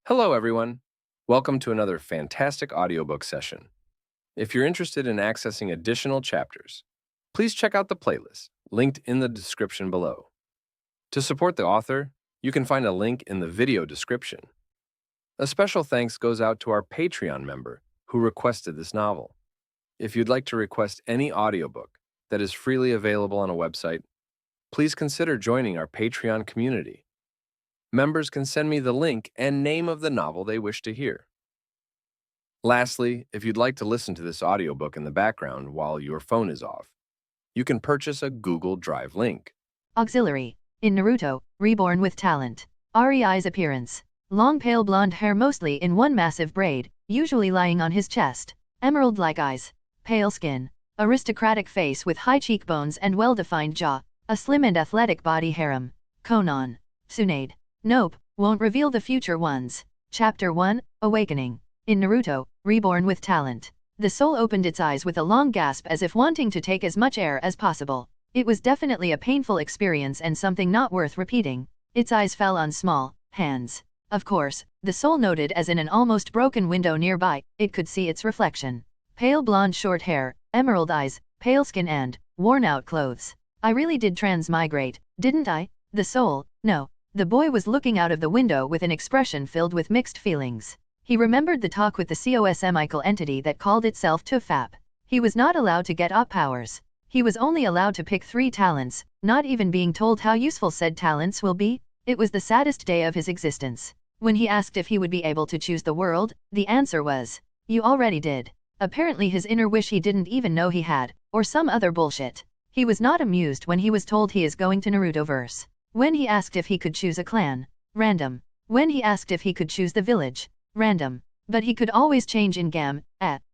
Hello, everyone. Welcome to another fantastic audiobook session. If you're interested in accessing additional chapters, please check out the playlist linked in the description below. To support the author, you can find a link in the video description. A special thanks goes out to our Patreon member who requested this novel. If you'd like to request any audiobook that is freely available on a website, please consider joining our Patreon community. Members can send me the link and name of the novel they wish to hear. Lastly, if you'd like to listen to this audiobook in the background while your phone is off, you can purchase a Google Drive link. Auxiliary. In Naruto, Reborn with talent. REI's appearance. Long pale blonde hair mostly in one massive braid, usually lying on his chest. Emerald-like eyes. Pale skin. Aristocratic face with high cheekbones and well-defined jaw. A slim and athletic body harem. Conan. Tsunade. Nope, won't reveal the future ones. Chapter 1, Awakening. In Naruto, Reborn with talent. The soul opened its eyes with a long gasp as if wanting to take as much air as possible. It was definitely a painful experience and something not worth repeating. Its eyes fell on small hands. Of course, the soul noted as in an almost broken window nearby, it could see its reflection. Pale blonde short hair, emerald eyes, pale skin and worn-out clothes. I really did transmigrate, didn't I? The soul, no. The boy was looking out of the window with an expression filled with mixed feelings. He remembered the talk with the cosmical entity that called itself Tufap. He was not allowed to get op powers. He was only allowed to pick 3 talents, not even being told how useful said talents will be. It was the saddest day of his existence. When he asked if he would be able to choose the world, the answer was, "You already did." Apparently his inner wish he didn't even know he had, or some other bullshit. He was not amused when he was told he is going to Narutoverse. When he asked if he could choose a clan, random. When he asked if he could choose the village, random. But he could always change in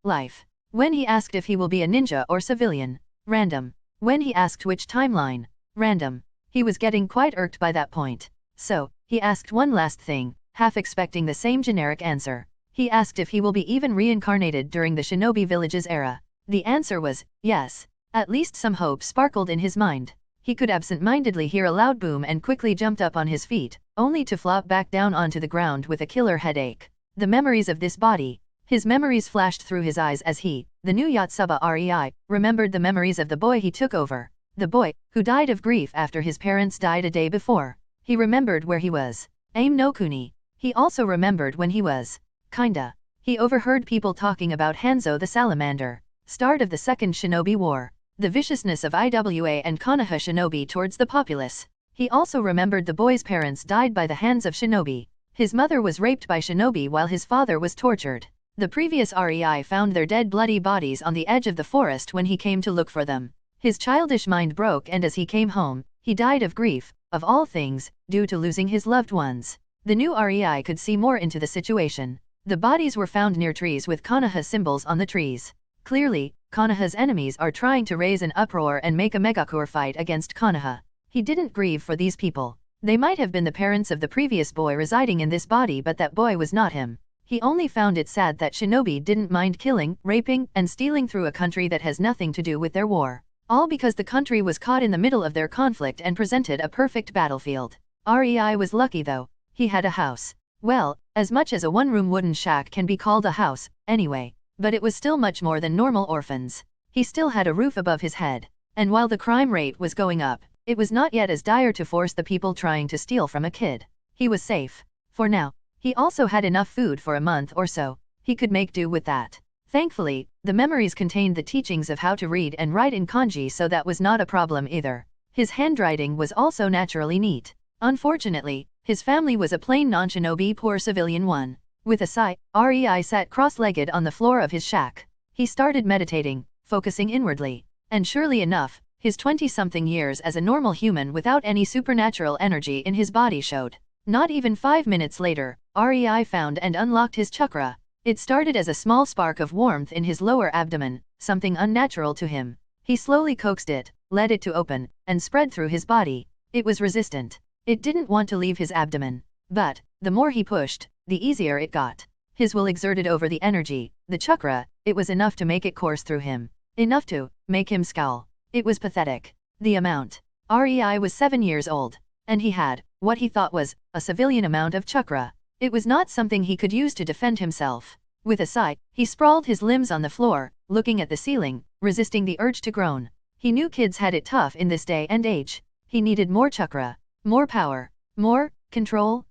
life. When he asked if he will be a ninja or civilian, random. When he asked which timeline, random. He was getting quite irked by that point. So, he asked one last thing, half expecting the same generic answer. He asked if he will be even reincarnated during the shinobi village's era. The answer was, yes. At least some hope sparkled in his mind. He could absent-mindedly hear a loud boom and quickly jumped up on his feet, only to flop back down onto the ground with a killer headache. The memories of this body. His memories flashed through his eyes as he, the new Yotsuba REI, remembered the memories of the boy he took over. The boy, who died of grief after his parents died a day before. He remembered where he was. Aim no Kuni. He also remembered when he was. Kinda. He overheard people talking about Hanzo the Salamander. Start of the Second Shinobi War. The viciousness of IWA and Konoha shinobi towards the populace. He also remembered the boy's parents died by the hands of shinobi. His mother was raped by shinobi while his father was tortured. The previous REI found their dead bloody bodies on the edge of the forest when he came to look for them. His childish mind broke and as he came home, he died of grief, of all things, due to losing his loved ones. The new REI could see more into the situation. The bodies were found near trees with Konoha symbols on the trees. Clearly, Konoha's enemies are trying to raise an uproar and make a megacore fight against Konoha. He didn't grieve for these people. They might have been the parents of the previous boy residing in this body, but that boy was not him. He only found it sad that shinobi didn't mind killing, raping, and stealing through a country that has nothing to do with their war. All because the country was caught in the middle of their conflict and presented a perfect battlefield. REI was lucky though. He had a house. Well, as much as a one-room wooden shack can be called a house, anyway. But it was still much more than normal orphans. He still had a roof above his head. And while the crime rate was going up, it was not yet as dire to force the people trying to steal from a kid. He was safe. For now. He also had enough food for a month or so. He could make do with that. Thankfully, the memories contained the teachings of how to read and write in kanji, so that was not a problem either. His handwriting was also naturally neat. Unfortunately, his family was a plain non-shinobi poor civilian one. With a sigh, REI sat cross-legged on the floor of his shack. He started meditating, focusing inwardly. And surely enough, his 20-something years as a normal human without any supernatural energy in his body showed. Not even 5 minutes later, REI found and unlocked his chakra. It started as a small spark of warmth in his lower abdomen, something unnatural to him. He slowly coaxed it, led it to open, and spread through his body. It was resistant. It didn't want to leave his abdomen. But, the more he pushed, the easier it got. His will exerted over the energy, the chakra, it was enough to make it course through him. Enough to make him scowl. It was pathetic. The amount. REI was 7 years old. And he had, what he thought was, a civilian amount of chakra. It was not something he could use to defend himself. With a sigh, he sprawled his limbs on the floor, looking at the ceiling, resisting the urge to groan. He knew kids had it tough in this day and age. He needed more chakra, more power, more control.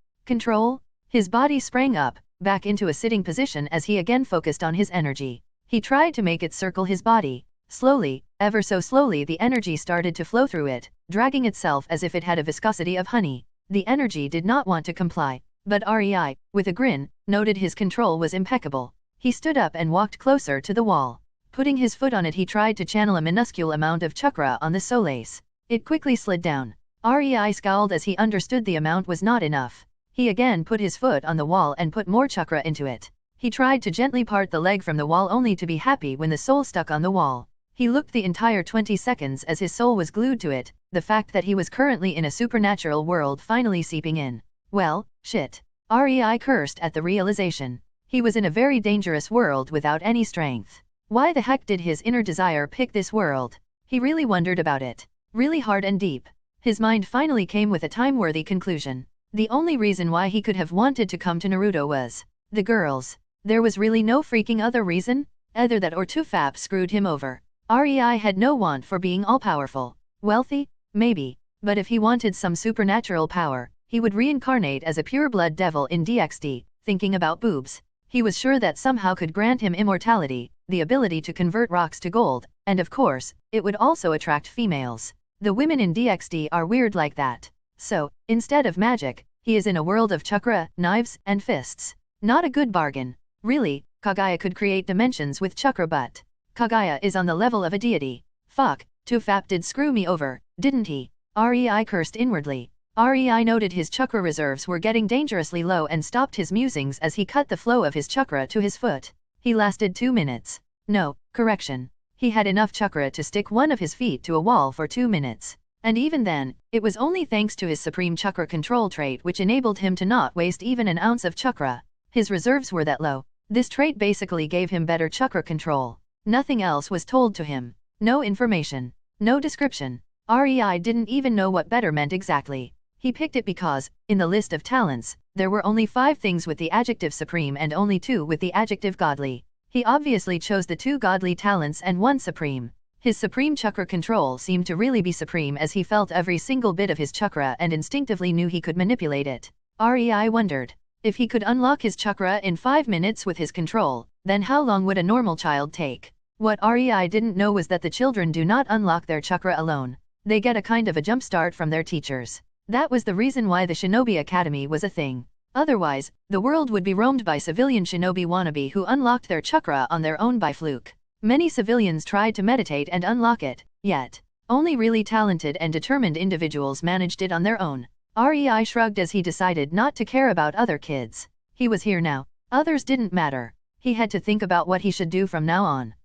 His body sprang up, back into a sitting position as he again focused on his energy. He tried to make it circle his body. Slowly, ever so slowly, the energy started to flow through it, dragging itself as if it had a viscosity of honey. The energy did not want to comply, but REI, with a grin, noted his control was impeccable. He stood up and walked closer to the wall. Putting his foot on it, he tried to channel a minuscule amount of chakra on the solace. It quickly slid down. REI scowled as he understood the amount was not enough. He again put his foot on the wall and put more chakra into it. He tried to gently part the leg from the wall, only to be happy when the soul stuck on the wall. He looked the entire 20 seconds as his soul was glued to it, the fact that he was currently in a supernatural world finally seeping in. Well, shit. REI cursed at the realization. He was in a very dangerous world without any strength. Why the heck did his inner desire pick this world? He really wondered about it. Really hard and deep. His mind finally came with a time-worthy conclusion. The only reason why he could have wanted to come to Naruto was the girls. There was really no freaking other reason? Either that or Tufap screwed him over. REI had no want for being all-powerful. Wealthy? Maybe. But if he wanted some supernatural power, he would reincarnate as a pure-blood devil in DxD, thinking about boobs. He was sure that somehow could grant him immortality, the ability to convert rocks to gold, and of course, it would also attract females. The women in DxD are weird like that. So, instead of magic, he is in a world of chakra, knives, and fists. Not a good bargain. Really, Kaguya could create dimensions with chakra, but Kaguya is on the level of a deity. Fuck, Tufap did screw me over, didn't he? REI cursed inwardly. REI noted his chakra reserves were getting dangerously low and stopped his musings as he cut the flow of his chakra to his foot. He lasted 2 minutes. No, correction. He had enough chakra to stick one of his feet to a wall for 2 minutes. And even then, it was only thanks to his supreme chakra control trait which enabled him to not waste even an ounce of chakra. His reserves were that low. This trait basically gave him better chakra control. Nothing else was told to him. No information. No description. REI didn't even know what better meant exactly. He picked it because, in the list of talents, there were only 5 things with the adjective supreme and only 2 with the adjective godly. He obviously chose the 2 godly talents and 1 supreme. His supreme chakra control seemed to really be supreme as he felt every single bit of his chakra and instinctively knew he could manipulate it. REI wondered. If he could unlock his chakra in 5 minutes with his control, then how long would a normal child take? What REI didn't know was that the children do not unlock their chakra alone. They get a kind of a jumpstart from their teachers. That was the reason why the Shinobi Academy was a thing. Otherwise, the world would be roamed by civilian shinobi wannabe who unlocked their chakra on their own by fluke. Many civilians tried to meditate and unlock it, yet only really talented and determined individuals managed it on their own. REI shrugged as he decided not to care about other kids. He was here now. Others didn't matter. He had to think about what he should do from now on.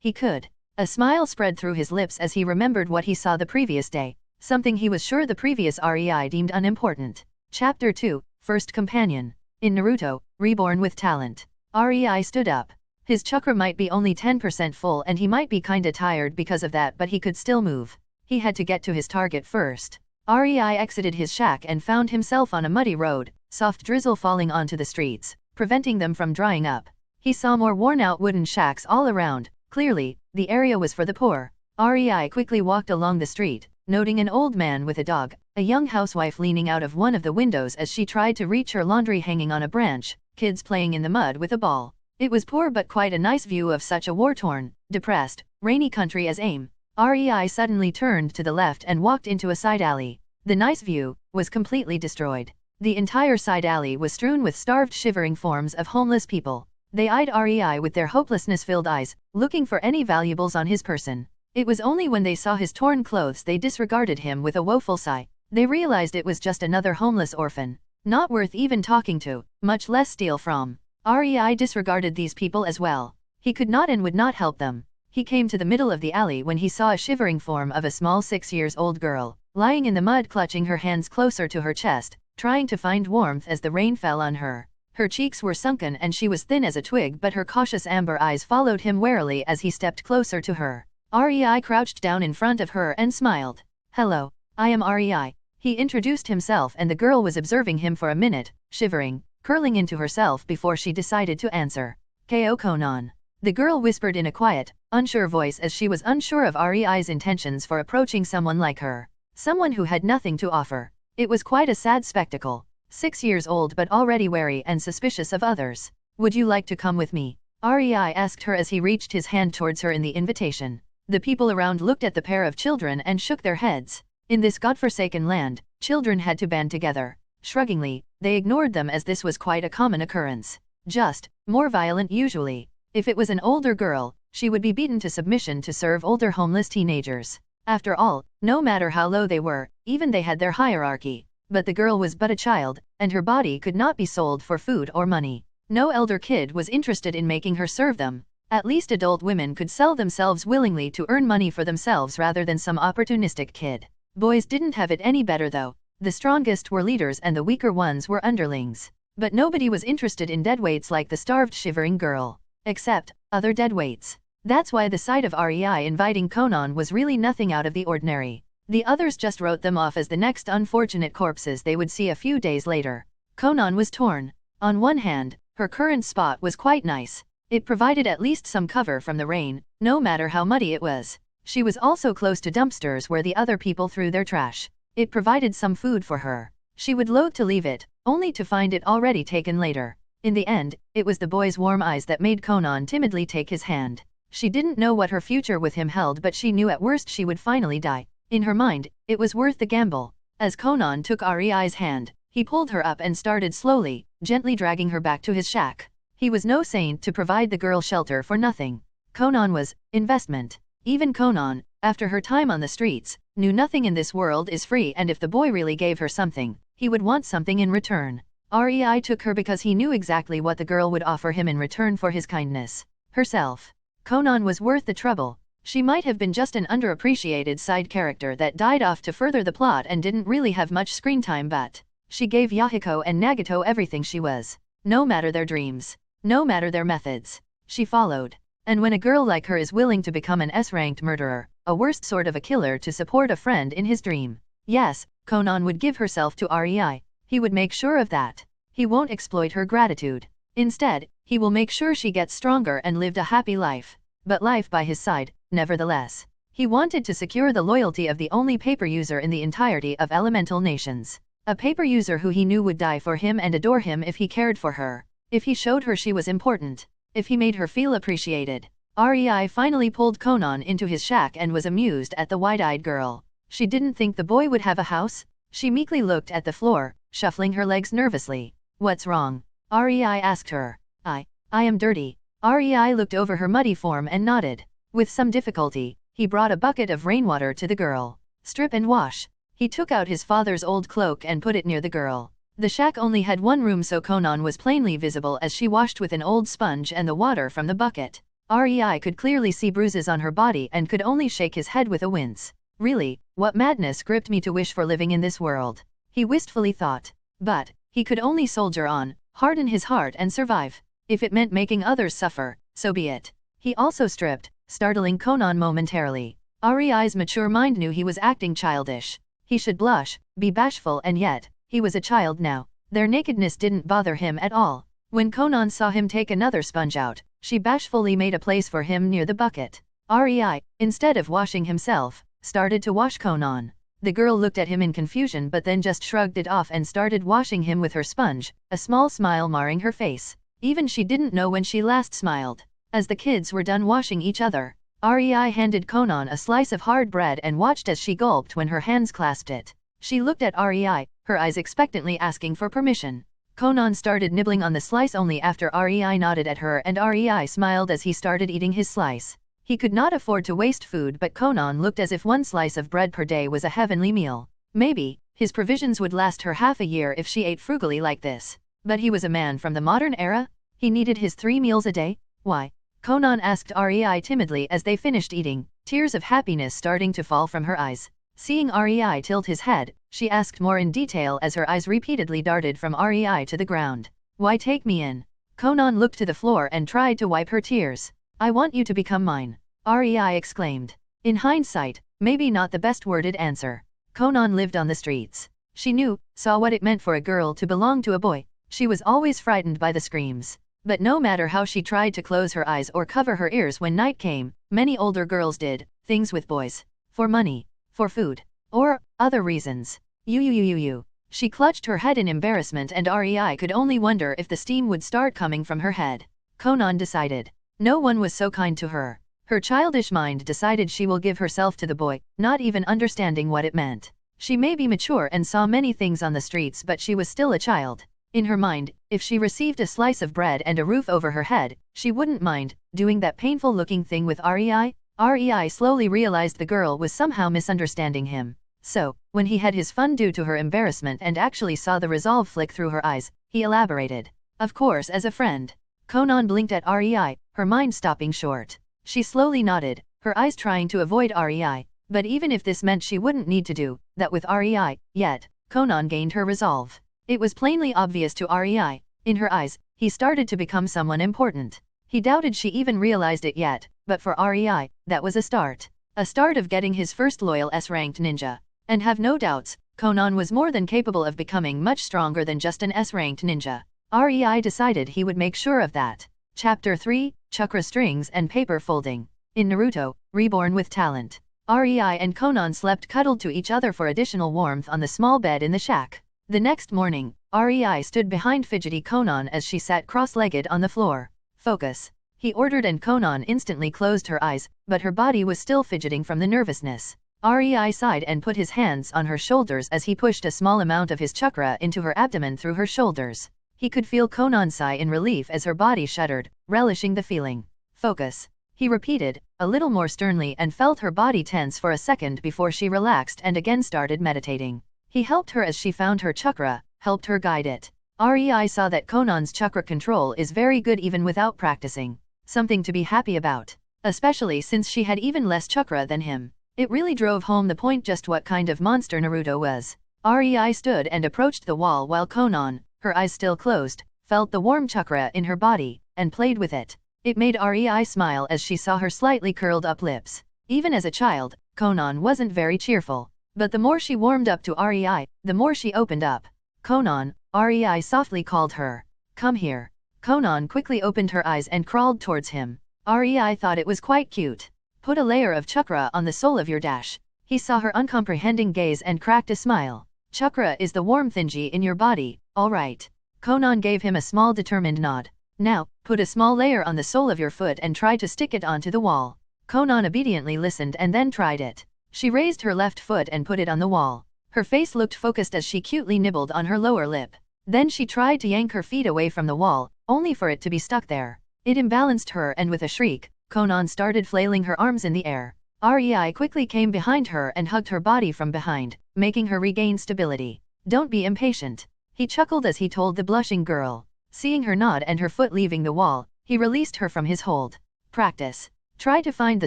He could. A smile spread through his lips as he remembered what he saw the previous day. Something he was sure the previous REI deemed unimportant. Chapter 2, First Companion. In Naruto, Reborn with Talent. REI stood up. His chakra might be only 10% full and he might be kinda tired because of that, but he could still move. He had to get to his target first. REI exited his shack and found himself on a muddy road, soft drizzle falling onto the streets, preventing them from drying up. He saw more worn-out wooden shacks all around. Clearly, the area was for the poor. REI quickly walked along the street, noting an old man with a dog, a young housewife leaning out of one of the windows as she tried to reach her laundry hanging on a branch, kids playing in the mud with a ball. It was poor but quite a nice view of such a war-torn, depressed, rainy country as AIM. REI suddenly turned to the left and walked into a side alley. The nice view was completely destroyed. The entire side alley was strewn with starved, shivering forms of homeless people. They eyed REI with their hopelessness-filled eyes, looking for any valuables on his person. It was only when they saw his torn clothes they disregarded him with a woeful sigh. They realized it was just another homeless orphan. Not worth even talking to, much less steal from. REI disregarded these people as well. He could not and would not help them. He came to the middle of the alley when he saw a shivering form of a small 6-year-old girl, lying in the mud clutching her hands closer to her chest, trying to find warmth as the rain fell on her. Her cheeks were sunken and she was thin as a twig, but her cautious amber eyes followed him warily as he stepped closer to her. REI crouched down in front of her and smiled. "Hello, I am REI." He introduced himself and the girl was observing him for a minute, shivering. curling into herself before she decided to answer. "Ko Conan." The girl whispered in a quiet, unsure voice as she was unsure of REI's intentions for approaching someone like her. Someone who had nothing to offer. It was quite a sad spectacle. 6 years old but already wary and suspicious of others. "Would you like to come with me?" REI asked her as he reached his hand towards her in the invitation. The people around looked at the pair of children and shook their heads. In this godforsaken land, children had to band together. Shruggingly, they ignored them as this was quite a common occurrence. Just, more violent usually. If it was an older girl, she would be beaten to submission to serve older homeless teenagers. After all, no matter how low they were, even they had their hierarchy. But the girl was but a child, and her body could not be sold for food or money. No elder kid was interested in making her serve them. At least adult women could sell themselves willingly to earn money for themselves rather than some opportunistic kid. Boys didn't have it any better though. The strongest were leaders and the weaker ones were underlings. But nobody was interested in deadweights like the starved shivering girl. Except, other deadweights. That's why the sight of REI inviting Conan was really nothing out of the ordinary. The others just wrote them off as the next unfortunate corpses they would see a few days later. Conan was torn. On one hand, her current spot was quite nice. It provided at least some cover from the rain, no matter how muddy it was. She was also close to dumpsters where the other people threw their trash. It provided some food for her. She would loathe to leave it, only to find it already taken later. In the end, it was the boy's warm eyes that made Conan timidly take his hand. She didn't know what her future with him held, but she knew at worst she would finally die. In her mind, it was worth the gamble. As Conan took REI's hand, he pulled her up and started slowly, gently dragging her back to his shack. He was no saint to provide the girl shelter for nothing. Conan was investment. Even Conan, after her time on the streets, knew nothing in this world is free, and if the boy really gave her something, he would want something in return. REI took her because he knew exactly what the girl would offer him in return for his kindness. Herself. Conan was worth the trouble. She might have been just an underappreciated side character that died off to further the plot and didn't really have much screen time, but she gave Yahiko and Nagito everything she was. No matter their dreams. No matter their methods. She followed. And when a girl like her is willing to become an S-ranked murderer, a worst sort of a killer to support a friend in his dream. Yes, Conan would give herself to REI. He would make sure of that. He won't exploit her gratitude. Instead, he will make sure she gets stronger and lived a happy life. But life by his side, nevertheless. He wanted to secure the loyalty of the only paper user in the entirety of elemental nations. A paper user who he knew would die for him and adore him if he cared for her. If he showed her she was important. If he made her feel appreciated. REI finally pulled Conan into his shack and was amused at the wide-eyed girl. She didn't think the boy would have a house. She meekly looked at the floor, shuffling her legs nervously. "What's wrong?" REI asked her. I am dirty." REI looked over her muddy form and nodded. With some difficulty, he brought a bucket of rainwater to the girl. "Strip and wash." He took out his father's old cloak and put it near the girl. The shack only had one room, so Conan was plainly visible as she washed with an old sponge and the water from the bucket. REI could clearly see bruises on her body and could only shake his head with a wince. Really, what madness gripped me to wish for living in this world? He wistfully thought. But he could only soldier on, harden his heart and survive. If it meant making others suffer, so be it. He also stripped, startling Conan momentarily. REI's mature mind knew he was acting childish. He should blush, be bashful, and yet, he was a child now. Their nakedness didn't bother him at all. When Conan saw him take another sponge out, she bashfully made a place for him near the bucket. REI, instead of washing himself, started to wash Conan. The girl looked at him in confusion but then just shrugged it off and started washing him with her sponge, a small smile marring her face. Even she didn't know when she last smiled. As the kids were done washing each other, REI handed Conan a slice of hard bread and watched as she gulped when her hands clasped it. She looked at REI, her eyes expectantly asking for permission. Conan started nibbling on the slice only after REI nodded at her, and REI smiled as he started eating his slice. He could not afford to waste food, but Conan looked as if one slice of bread per day was a heavenly meal. Maybe his provisions would last her half a year if she ate frugally like this. But he was a man from the modern era? He needed his 3 meals a day? Why? Conan asked REI timidly as they finished eating, tears of happiness starting to fall from her eyes. Seeing REI tilt his head, she asked more in detail as her eyes repeatedly darted from REI to the ground. "Why take me in?" Conan looked to the floor and tried to wipe her tears. "I want you to become mine," REI exclaimed. In hindsight, maybe not the best worded answer. Conan lived on the streets. She saw what it meant for a girl to belong to a boy. She was always frightened by the screams. But no matter how she tried to close her eyes or cover her ears when night came, many older girls did things with boys. For money, for food, or other reasons. She clutched her head in embarrassment, and REI could only wonder if the steam would start coming from her head. Conan decided. No one was so kind to her. Her childish mind decided she will give herself to the boy, not even understanding what it meant. She may be mature and saw many things on the streets, but she was still a child. In her mind, if she received a slice of bread and a roof over her head, she wouldn't mind doing that painful-looking thing with REI. REI slowly realized the girl was somehow misunderstanding him. So, when he had his fun due to her embarrassment and actually saw the resolve flick through her eyes, he elaborated. Of course, as a friend. Conan blinked at REI, her mind stopping short. She slowly nodded, her eyes trying to avoid REI, but even if this meant she wouldn't need to do that with REI, yet, Conan gained her resolve. It was plainly obvious to REI. In her eyes, he started to become someone important. He doubted she even realized it yet, but for REI, that was a start. A start of getting his first loyal S-ranked ninja. And have no doubts, Conan was more than capable of becoming much stronger than just an S-ranked ninja. REI decided he would make sure of that. Chapter 3, Chakra Strings and Paper Folding. In Naruto, Reborn with Talent. REI and Conan slept cuddled to each other for additional warmth on the small bed in the shack. The next morning, REI stood behind fidgety Conan as she sat cross-legged on the floor. Focus. He ordered, and Conan instantly closed her eyes, but her body was still fidgeting from the nervousness. REI sighed and put his hands on her shoulders as he pushed a small amount of his chakra into her abdomen through her shoulders. He could feel Conan sigh in relief as her body shuddered, relishing the feeling. Focus. He repeated, a little more sternly, and felt her body tense for a second before she relaxed and again started meditating. He helped her as she found her chakra, helped her guide it. REI saw that Conan's chakra control is very good even without practicing. Something to be happy about. Especially since she had even less chakra than him. It really drove home the point just what kind of monster Naruto was. REI stood and approached the wall while Conan, her eyes still closed, felt the warm chakra in her body, and played with it. It made REI smile as she saw her slightly curled up lips. Even as a child, Conan wasn't very cheerful. But the more she warmed up to REI, the more she opened up. Conan, REI softly called her. Come here. Conan quickly opened her eyes and crawled towards him. REI thought it was quite cute. Put a layer of chakra on the sole of your dash. He saw her uncomprehending gaze and cracked a smile. Chakra is the warm thingy in your body, all right. Conan gave him a small determined nod. Now, put a small layer on the sole of your foot and try to stick it onto the wall. Conan obediently listened and then tried it. She raised her left foot and put it on the wall. Her face looked focused as she cutely nibbled on her lower lip. Then she tried to yank her feet away from the wall, only for it to be stuck there. It imbalanced her, and with a shriek, Conan started flailing her arms in the air. REI quickly came behind her and hugged her body from behind, making her regain stability. Don't be impatient. He chuckled as he told the blushing girl. Seeing her nod and her foot leaving the wall, he released her from his hold. Practice. Try to find the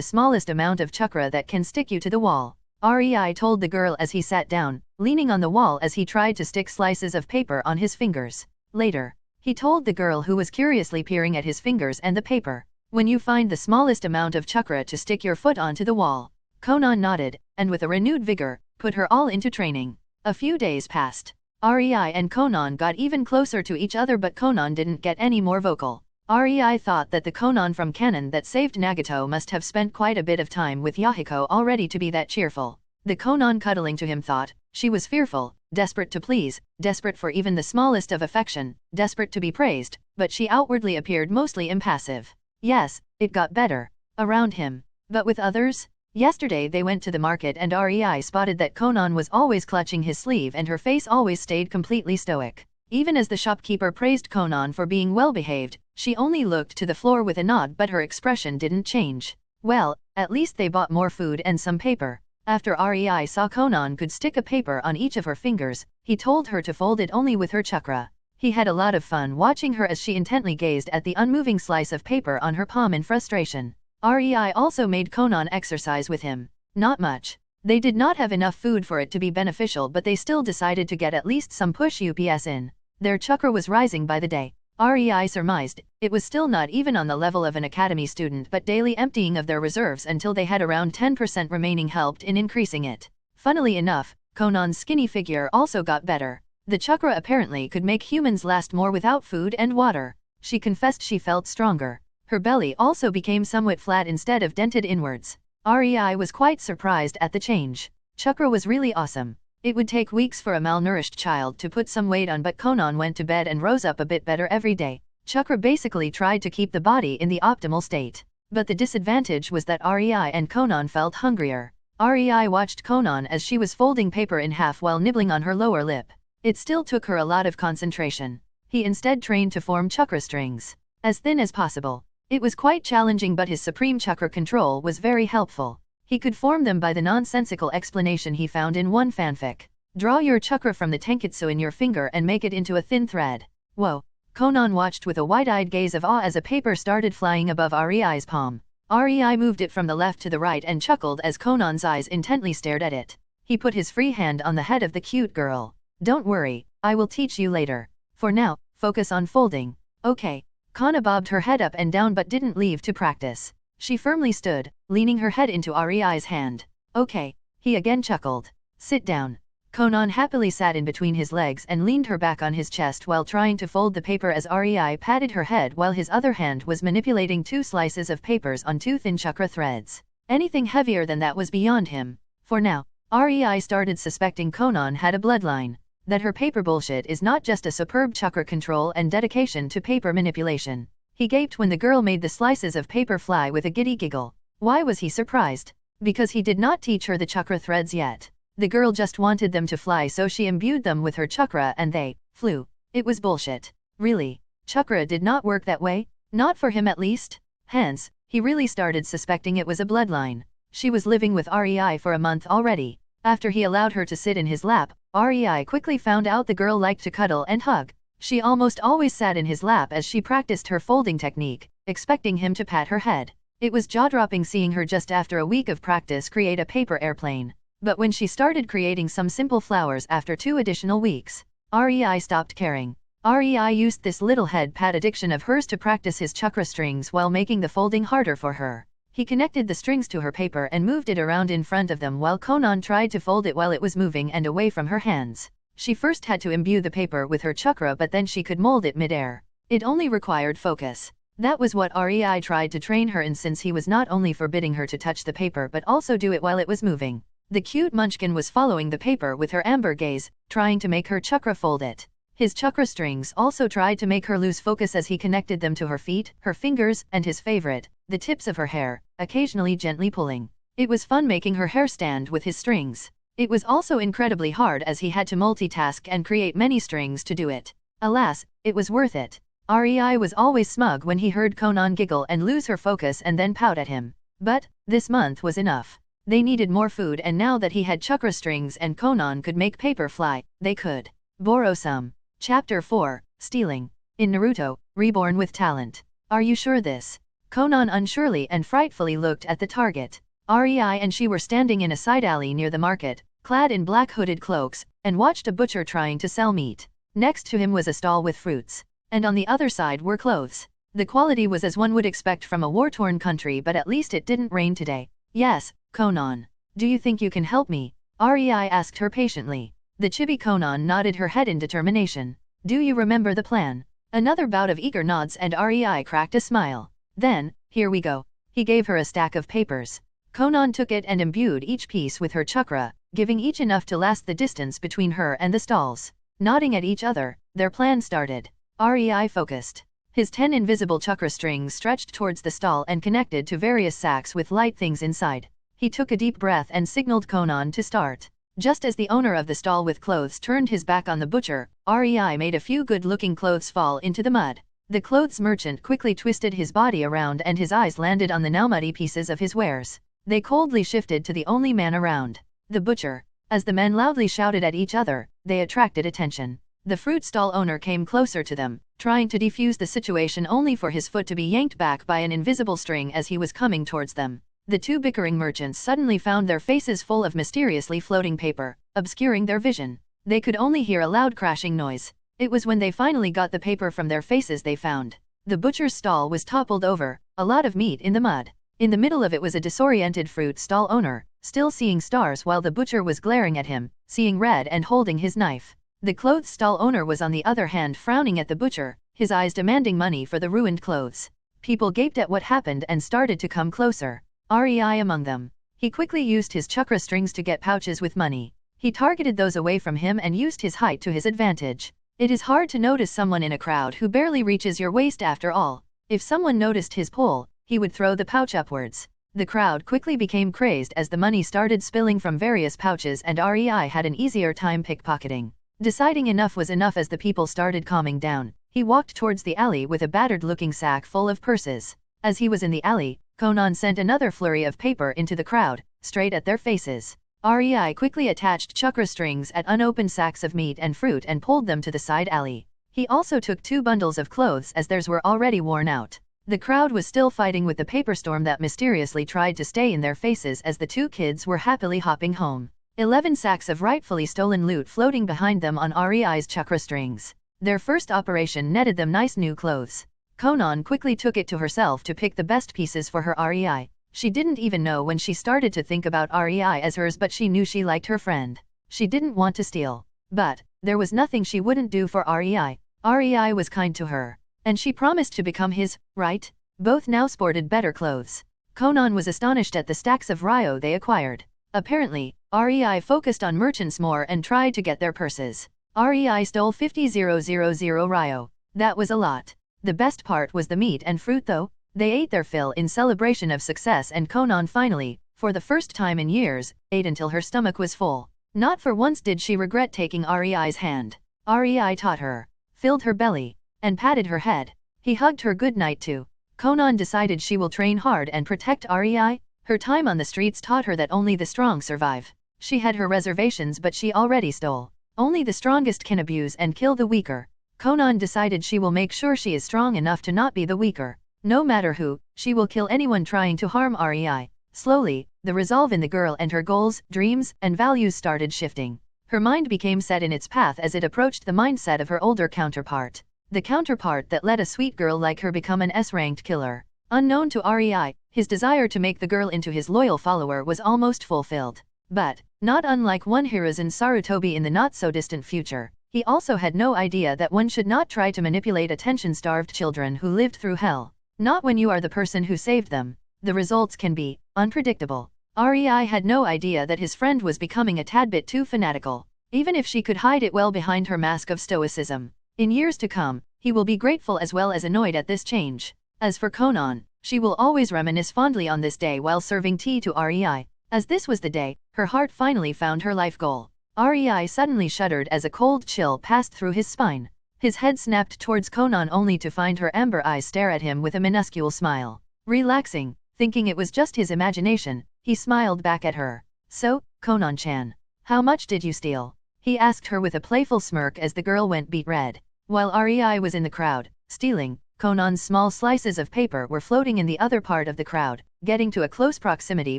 smallest amount of chakra that can stick you to the wall. REI told the girl as he sat down, leaning on the wall as he tried to stick slices of paper on his fingers. Later, he told the girl who was curiously peering at his fingers and the paper. When you find the smallest amount of chakra to stick your foot onto the wall. Conan nodded, and with a renewed vigor, put her all into training. A few days passed. REI and Conan got even closer to each other, but Conan didn't get any more vocal. REI thought that the Conan from canon that saved Nagato must have spent quite a bit of time with Yahiko already to be that cheerful. The Conan cuddling to him thought, she was fearful, desperate to please, desperate for even the smallest of affection, desperate to be praised, but she outwardly appeared mostly impassive. Yes, it got better. Around him. But with others? Yesterday they went to the market and REI spotted that Conan was always clutching his sleeve and her face always stayed completely stoic. Even as the shopkeeper praised Conan for being well behaved, she only looked to the floor with a nod, but her expression didn't change. Well, at least they bought more food and some paper. After REI saw Conan could stick a paper on each of her fingers, he told her to fold it only with her chakra. He had a lot of fun watching her as she intently gazed at the unmoving slice of paper on her palm in frustration. REI also made Conan exercise with him. Not much. They did not have enough food for it to be beneficial, but they still decided to get at least some push-ups in. Their chakra was rising by the day. REI surmised, it was still not even on the level of an academy student, but daily emptying of their reserves until they had around 10% remaining helped in increasing it. Funnily enough, Conan's skinny figure also got better. The chakra apparently could make humans last more without food and water. She confessed she felt stronger. Her belly also became somewhat flat instead of dented inwards. REI was quite surprised at the change. Chakra was really awesome. It would take weeks for a malnourished child to put some weight on, but Conan went to bed and rose up a bit better every day. Chakra basically tried to keep the body in the optimal state. But the disadvantage was that REI and Conan felt hungrier. REI watched Conan as she was folding paper in half while nibbling on her lower lip. It still took her a lot of concentration. He instead trained to form chakra strings, as thin as possible. It was quite challenging, but his supreme chakra control was very helpful. He could form them by the nonsensical explanation he found in one fanfic. Draw your chakra from the tenketsu in your finger and make it into a thin thread. Whoa! Conan watched with a wide-eyed gaze of awe as a paper started flying above REI's palm. REI moved it from the left to the right and chuckled as Conan's eyes intently stared at it. He put his free hand on the head of the cute girl. Don't worry, I will teach you later. For now, focus on folding. Okay. Kana bobbed her head up and down but didn't leave to practice. She firmly stood, leaning her head into REI's hand. Okay. He again chuckled. Sit down. Conan happily sat in between his legs and leaned her back on his chest while trying to fold the paper as REI patted her head while his other hand was manipulating 2 slices of papers on 2 thin chakra threads. Anything heavier than that was beyond him. For now, REI started suspecting Conan had a bloodline. That her paper bullshit is not just a superb chakra control and dedication to paper manipulation. He gaped when the girl made the slices of paper fly with a giddy giggle. Why was he surprised? Because he did not teach her the chakra threads yet. The girl just wanted them to fly, so she imbued them with her chakra and they flew. It was bullshit. Really? Chakra did not work that way? Not for him at least? Hence, he really started suspecting it was a bloodline. She was living with REI for a month already. After he allowed her to sit in his lap, REI quickly found out the girl liked to cuddle and hug. She almost always sat in his lap as she practiced her folding technique, expecting him to pat her head. It was jaw-dropping seeing her just after a week of practice create a paper airplane. But when she started creating some simple flowers after 2 additional weeks, REI stopped caring. REI used this little head pat addiction of hers to practice his chakra strings while making the folding harder for her. He connected the strings to her paper and moved it around in front of them while Conan tried to fold it while it was moving and away from her hands. She first had to imbue the paper with her chakra, but then she could mold it mid-air. It only required focus. That was what REI tried to train her in, since he was not only forbidding her to touch the paper but also do it while it was moving. The cute munchkin was following the paper with her amber gaze, trying to make her chakra fold it. His chakra strings also tried to make her lose focus as he connected them to her feet, her fingers, and his favorite, the tips of her hair, occasionally gently pulling. It was fun making her hair stand with his strings. It was also incredibly hard as he had to multitask and create many strings to do it. Alas, it was worth it. REI was always smug when he heard Conan giggle and lose her focus and then pout at him. But this month was enough. They needed more food, and now that he had chakra strings and Conan could make paper fly, they could borrow some. Chapter 4, Stealing. In Naruto, Reborn with Talent. Are you sure this? Conan unsurely and frightfully looked at the target. REI and she were standing in a side alley near the market, clad in black hooded cloaks, and watched a butcher trying to sell meat. Next to him was a stall with fruits. And on the other side were clothes. The quality was as one would expect from a war-torn country, but at least it didn't rain today. Yes, Conan. Do you think you can help me? REI asked her patiently. The chibi Conan nodded her head in determination. Do you remember the plan? Another bout of eager nods and REI cracked a smile. Then, here we go. He gave her a stack of papers. Conan took it and imbued each piece with her chakra, giving each enough to last the distance between her and the stalls. Nodding at each other, their plan started. REI focused. His 10 invisible chakra strings stretched towards the stall and connected to various sacks with light things inside. He took a deep breath and signaled Conan to start. Just as the owner of the stall with clothes turned his back on the butcher, REI made a few good-looking clothes fall into the mud. The clothes merchant quickly twisted his body around and his eyes landed on the now muddy pieces of his wares. They coldly shifted to the only man around, the butcher. As the men loudly shouted at each other, they attracted attention. The fruit stall owner came closer to them, trying to defuse the situation, only for his foot to be yanked back by an invisible string as he was coming towards them. The 2 bickering merchants suddenly found their faces full of mysteriously floating paper, obscuring their vision. They could only hear a loud crashing noise. It was when they finally got the paper from their faces they found. The butcher's stall was toppled over, a lot of meat in the mud. In the middle of it was a disoriented fruit stall owner, still seeing stars while the butcher was glaring at him, seeing red and holding his knife. The clothes stall owner was on the other hand frowning at the butcher, his eyes demanding money for the ruined clothes. People gaped at what happened and started to come closer, REI among them. He quickly used his chakra strings to get pouches with money. He targeted those away from him and used his height to his advantage. It is hard to notice someone in a crowd who barely reaches your waist after all. If someone noticed his pull, he would throw the pouch upwards. The crowd quickly became crazed as the money started spilling from various pouches and REI had an easier time pickpocketing. Deciding enough was enough as the people started calming down, he walked towards the alley with a battered-looking sack full of purses. As he was in the alley, Conan sent another flurry of paper into the crowd, straight at their faces. REI quickly attached chakra strings at unopened sacks of meat and fruit and pulled them to the side alley. He also took 2 bundles of clothes as theirs were already worn out. The crowd was still fighting with the paper storm that mysteriously tried to stay in their faces as the 2 kids were happily hopping home. 11 sacks of rightfully stolen loot floating behind them on REI's chakra strings. Their first operation netted them nice new clothes. Conan quickly took it to herself to pick the best pieces for her REI. She didn't even know when she started to think about REI as hers, but she knew she liked her friend. She didn't want to steal. But there was nothing she wouldn't do for REI. REI was kind to her. And she promised to become his, right? Both now sported better clothes. Conan was astonished at the stacks of ryo they acquired. Apparently, REI focused on merchants more and tried to get their purses. REI stole 50,000 ryo. That was a lot. The best part was the meat and fruit though. They ate their fill in celebration of success and Conan finally, for the first time in years, ate until her stomach was full. Not for once did she regret taking REI's hand. REI taught her, filled her belly, and patted her head. He hugged her good night too. Conan decided she will train hard and protect REI. Her time on the streets taught her that only the strong survive. She had her reservations but she already stole. Only the strongest can abuse and kill the weaker. Conan decided she will make sure she is strong enough to not be the weaker. No matter who, she will kill anyone trying to harm REI. Slowly, the resolve in the girl and her goals, dreams, and values started shifting. Her mind became set in its path as it approached the mindset of her older counterpart. The counterpart that let a sweet girl like her become an S-ranked killer. Unknown to REI, his desire to make the girl into his loyal follower was almost fulfilled. But, not unlike one Hiruzen Sarutobi in the not-so-distant future, he also had no idea that one should not try to manipulate attention-starved children who lived through hell. Not when you are the person who saved them. The results can be unpredictable. REI had no idea that his friend was becoming a tad bit too fanatical, even if she could hide it well behind her mask of stoicism. In years to come, he will be grateful as well as annoyed at this change. As for Conan, she will always reminisce fondly on this day while serving tea to REI. As this was the day, her heart finally found her life goal. REI suddenly shuddered as a cold chill passed through his spine. His head snapped towards Conan only to find her amber eyes stare at him with a minuscule smile. Relaxing, thinking it was just his imagination, he smiled back at her. So, Conan-chan, how much did you steal? He asked her with a playful smirk as the girl went beet red. While REI was in the crowd, stealing, Conan's small slices of paper were floating in the other part of the crowd, getting to a close proximity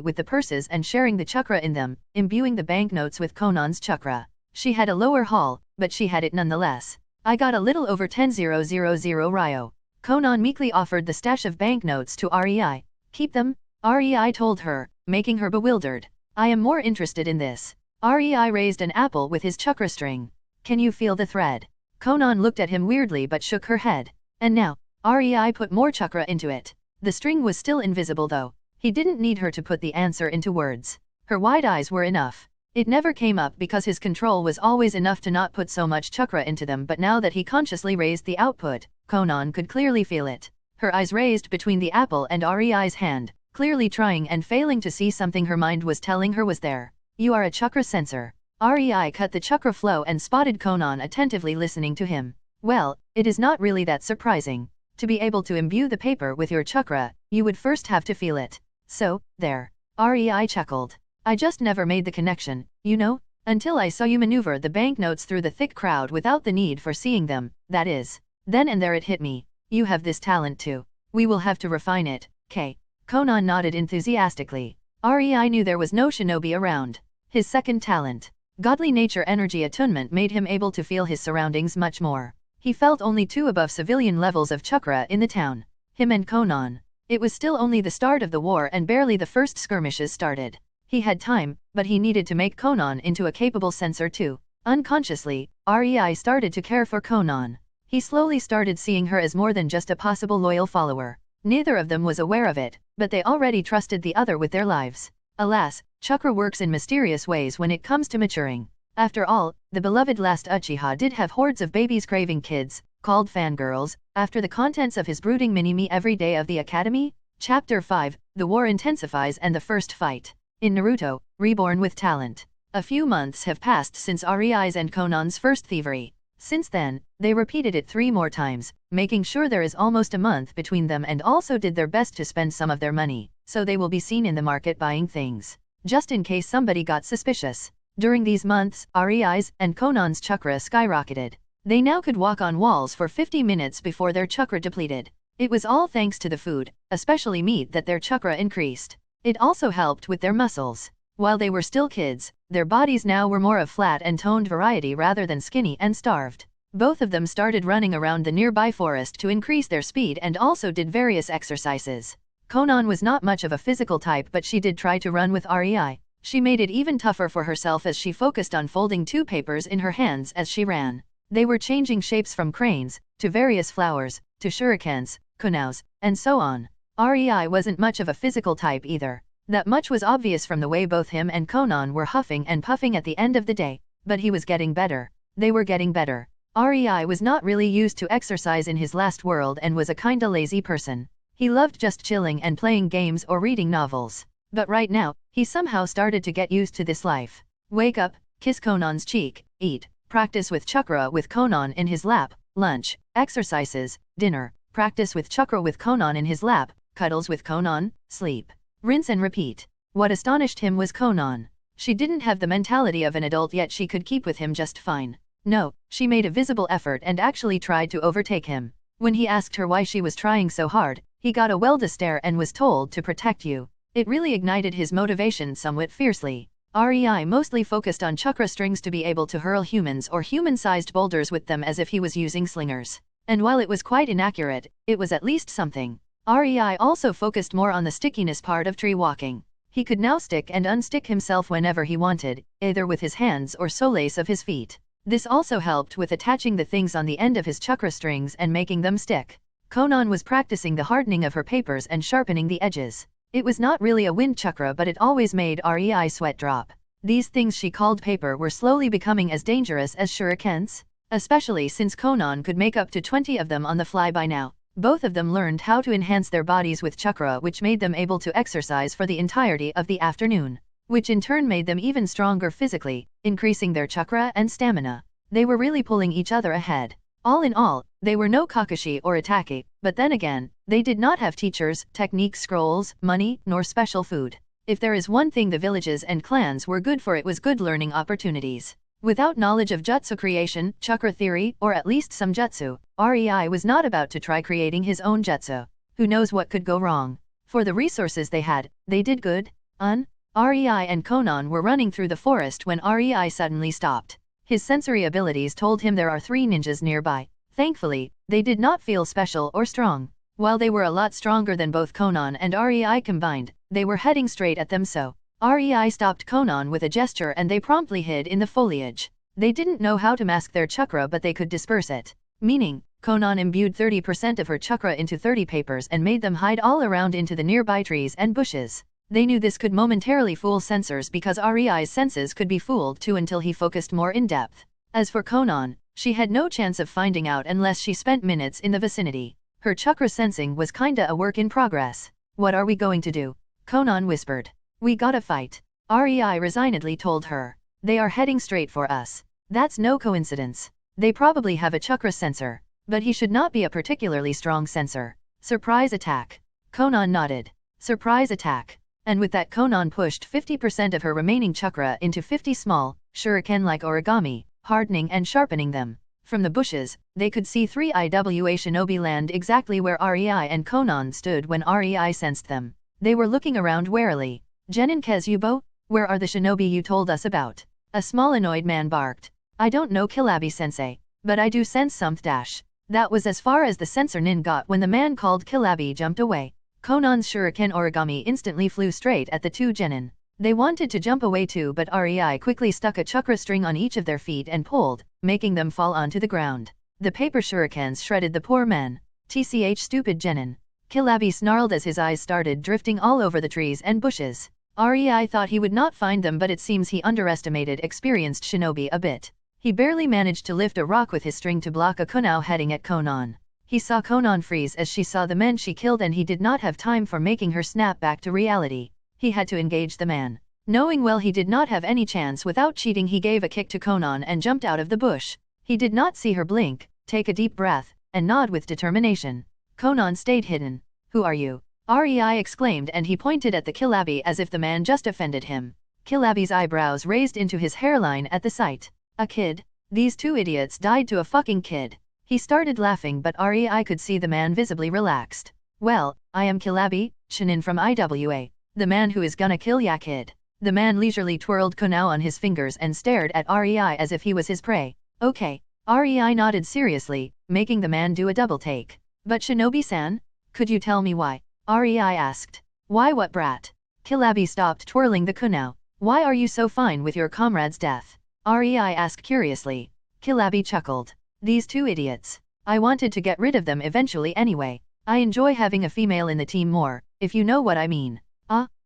with the purses and sharing the chakra in them, imbuing the banknotes with Conan's chakra. She had a lower haul, but she had it nonetheless. I got a little over 10,000 ryo. Conan meekly offered the stash of banknotes to REI. Keep them, REI told her, making her bewildered. I am more interested in this. REI raised an apple with his chakra string. Can you feel the thread? Conan looked at him weirdly but shook her head. And now, REI put more chakra into it. The string was still invisible though. He didn't need her to put the answer into words. Her wide eyes were enough. It never came up because his control was always enough to not put so much chakra into them, but now that he consciously raised the output, Conan could clearly feel it. Her eyes raised between the apple and REI's hand, clearly trying and failing to see something her mind was telling her was there. You are a chakra sensor. REI cut the chakra flow and spotted Conan attentively listening to him. Well, it is not really that surprising. To be able to imbue the paper with your chakra, you would first have to feel it. So, there. REI chuckled. I just never made the connection, you know, until I saw you maneuver the banknotes through the thick crowd without the need for seeing them, that is. Then and there it hit me. You have this talent too. We will have to refine it, K. Conan nodded enthusiastically. REI knew there was no shinobi around. His second talent, godly nature energy attunement, made him able to feel his surroundings much more. He felt only 2 above civilian levels of chakra in the town. Him and Conan. It was still only the start of the war and barely the first skirmishes started. He had time, but he needed to make Conan into a capable sensor too. Unconsciously, REI started to care for Conan. He slowly started seeing her as more than just a possible loyal follower. Neither of them was aware of it, but they already trusted the other with their lives. Alas, Chakra works in mysterious ways when it comes to maturing. After all, the beloved last Uchiha did have hordes of babies craving kids, called fangirls, after the contents of his brooding mini-me every day of the academy. Chapter 5, The War Intensifies and the First Fight. In Naruto, Reborn with Talent. A few months have passed since REI's and Conan's first thievery. Since then, they repeated it 3 more times, making sure there is almost a month between them, and also did their best to spend some of their money, so they will be seen in the market buying things, just in case somebody got suspicious. During these months, REI's and Conan's chakra skyrocketed. They now could walk on walls for 50 minutes before their chakra depleted. It was all thanks to the food, especially meat, that their chakra increased. It also helped with their muscles. While they were still kids, their bodies now were more of flat and toned variety rather than skinny and starved. Both of them started running around the nearby forest to increase their speed and also did various exercises. Conan was not much of a physical type, but she did try to run with REI. She made it even tougher for herself as she focused on folding 2 papers in her hands as she ran. They were changing shapes from cranes, to various flowers, to shurikens, kunaus, and so on. REI wasn't much of a physical type either. That much was obvious from the way both him and Conan were huffing and puffing at the end of the day, but he was getting better. They were getting better. REI was not really used to exercise in his last world and was a kinda lazy person. He loved just chilling and playing games or reading novels. But right now, he somehow started to get used to this life. Wake up, kiss Conan's cheek, eat, practice with Chakra with Conan in his lap, lunch, exercises, dinner, practice with Chakra with Conan in his lap, cuddles with Conan, sleep. Rinse and repeat. What astonished him was Conan. She didn't have the mentality of an adult, yet she could keep with him just fine. No, she made a visible effort and actually tried to overtake him. When he asked her why she was trying so hard, he got a well-to stare and was told to protect you. It really ignited his motivation somewhat fiercely. REI mostly focused on chakra strings to be able to hurl humans or human-sized boulders with them as if he was using slingers. And while it was quite inaccurate, it was at least something. REI also focused more on the stickiness part of tree walking. He could now stick and unstick himself whenever he wanted, either with his hands or soles of his feet. This also helped with attaching the things on the end of his chakra strings and making them stick. Conan was practicing the hardening of her papers and sharpening the edges. It was not really a wind chakra, but it always made REI sweat drop. These things she called paper were slowly becoming as dangerous as shurikens, especially since Conan could make up to 20 of them on the fly by now. Both of them learned how to enhance their bodies with chakra, which made them able to exercise for the entirety of the afternoon, which in turn made them even stronger physically, increasing their chakra and stamina. They were really pulling each other ahead. All in all, they were no Kakashi or Itachi, but then again, they did not have teachers, technique scrolls, money, nor special food. If there is one thing the villages and clans were good for, it was good learning opportunities. Without knowledge of jutsu creation, chakra theory, or at least some jutsu, REI was not about to try creating his own jutsu. Who knows what could go wrong? For the resources they had, they did good. REI and Conan were running through the forest when REI suddenly stopped. His sensory abilities told him there are 3 ninjas nearby. Thankfully, they did not feel special or strong. While they were a lot stronger than both Conan and REI combined, they were heading straight at them, so REI stopped Conan with a gesture and they promptly hid in the foliage. They didn't know how to mask their chakra, but they could disperse it. Meaning, Conan imbued 30% of her chakra into 30 papers and made them hide all around into the nearby trees and bushes. They knew this could momentarily fool sensors because REI's senses could be fooled too until he focused more in depth. As for Conan, she had no chance of finding out unless she spent minutes in the vicinity. Her chakra sensing was kinda a work in progress. What are we going to do? Conan whispered. We gotta fight. REI resignedly told her. They are heading straight for us. That's no coincidence. They probably have a chakra sensor, but he should not be a particularly strong sensor. Surprise attack. Conan nodded. Surprise attack. And with that, Conan pushed 50% of her remaining chakra into 50 small, shuriken-like origami, hardening and sharpening them. From the bushes, they could see 3 IWA shinobi land exactly where REI and Conan stood when REI sensed them. They were looking around warily. Genin Kezubo, where are the shinobi you told us about? A small annoyed man barked. I don't know, Kilabi-sensei, but I do sense something. That was as far as the sensor nin got when the man called Kilabi jumped away. Conan's shuriken origami instantly flew straight at the 2 genin. They wanted to jump away too, but REI quickly stuck a chakra string on each of their feet and pulled, making them fall onto the ground. The paper shurikens shredded the poor man. TCH stupid genin. Kilabi snarled as his eyes started drifting all over the trees and bushes. REI thought he would not find them, but it seems he underestimated experienced shinobi a bit. He barely managed to lift a rock with his string to block a kunao heading at Conan. He saw Conan freeze as she saw the men she killed, and he did not have time for making her snap back to reality. He had to engage the man. Knowing well he did not have any chance without cheating, he gave a kick to Conan and jumped out of the bush. He did not see her blink, take a deep breath, and nod with determination. Conan stayed hidden. Who are you? REI exclaimed, and he pointed at the Kilabi as if the man just offended him. Kilabi's eyebrows raised into his hairline at the sight. A kid? These two idiots died to a fucking kid. He started laughing, but REI could see the man visibly relaxed. Well, I am Kilabi, Shinin from IWA. The man who is gonna kill ya kid. The man leisurely twirled kunao on his fingers and stared at REI as if he was his prey. Okay. REI nodded seriously, making the man do a double take. But Shinobi-san? Could you tell me why? REI asked. Why what brat? Kilabi stopped twirling the kunao. Why are you so fine with your comrade's death? REI asked curiously. Kilabi chuckled. These two idiots. I wanted to get rid of them eventually anyway. I enjoy having a female in the team more, if you know what I mean.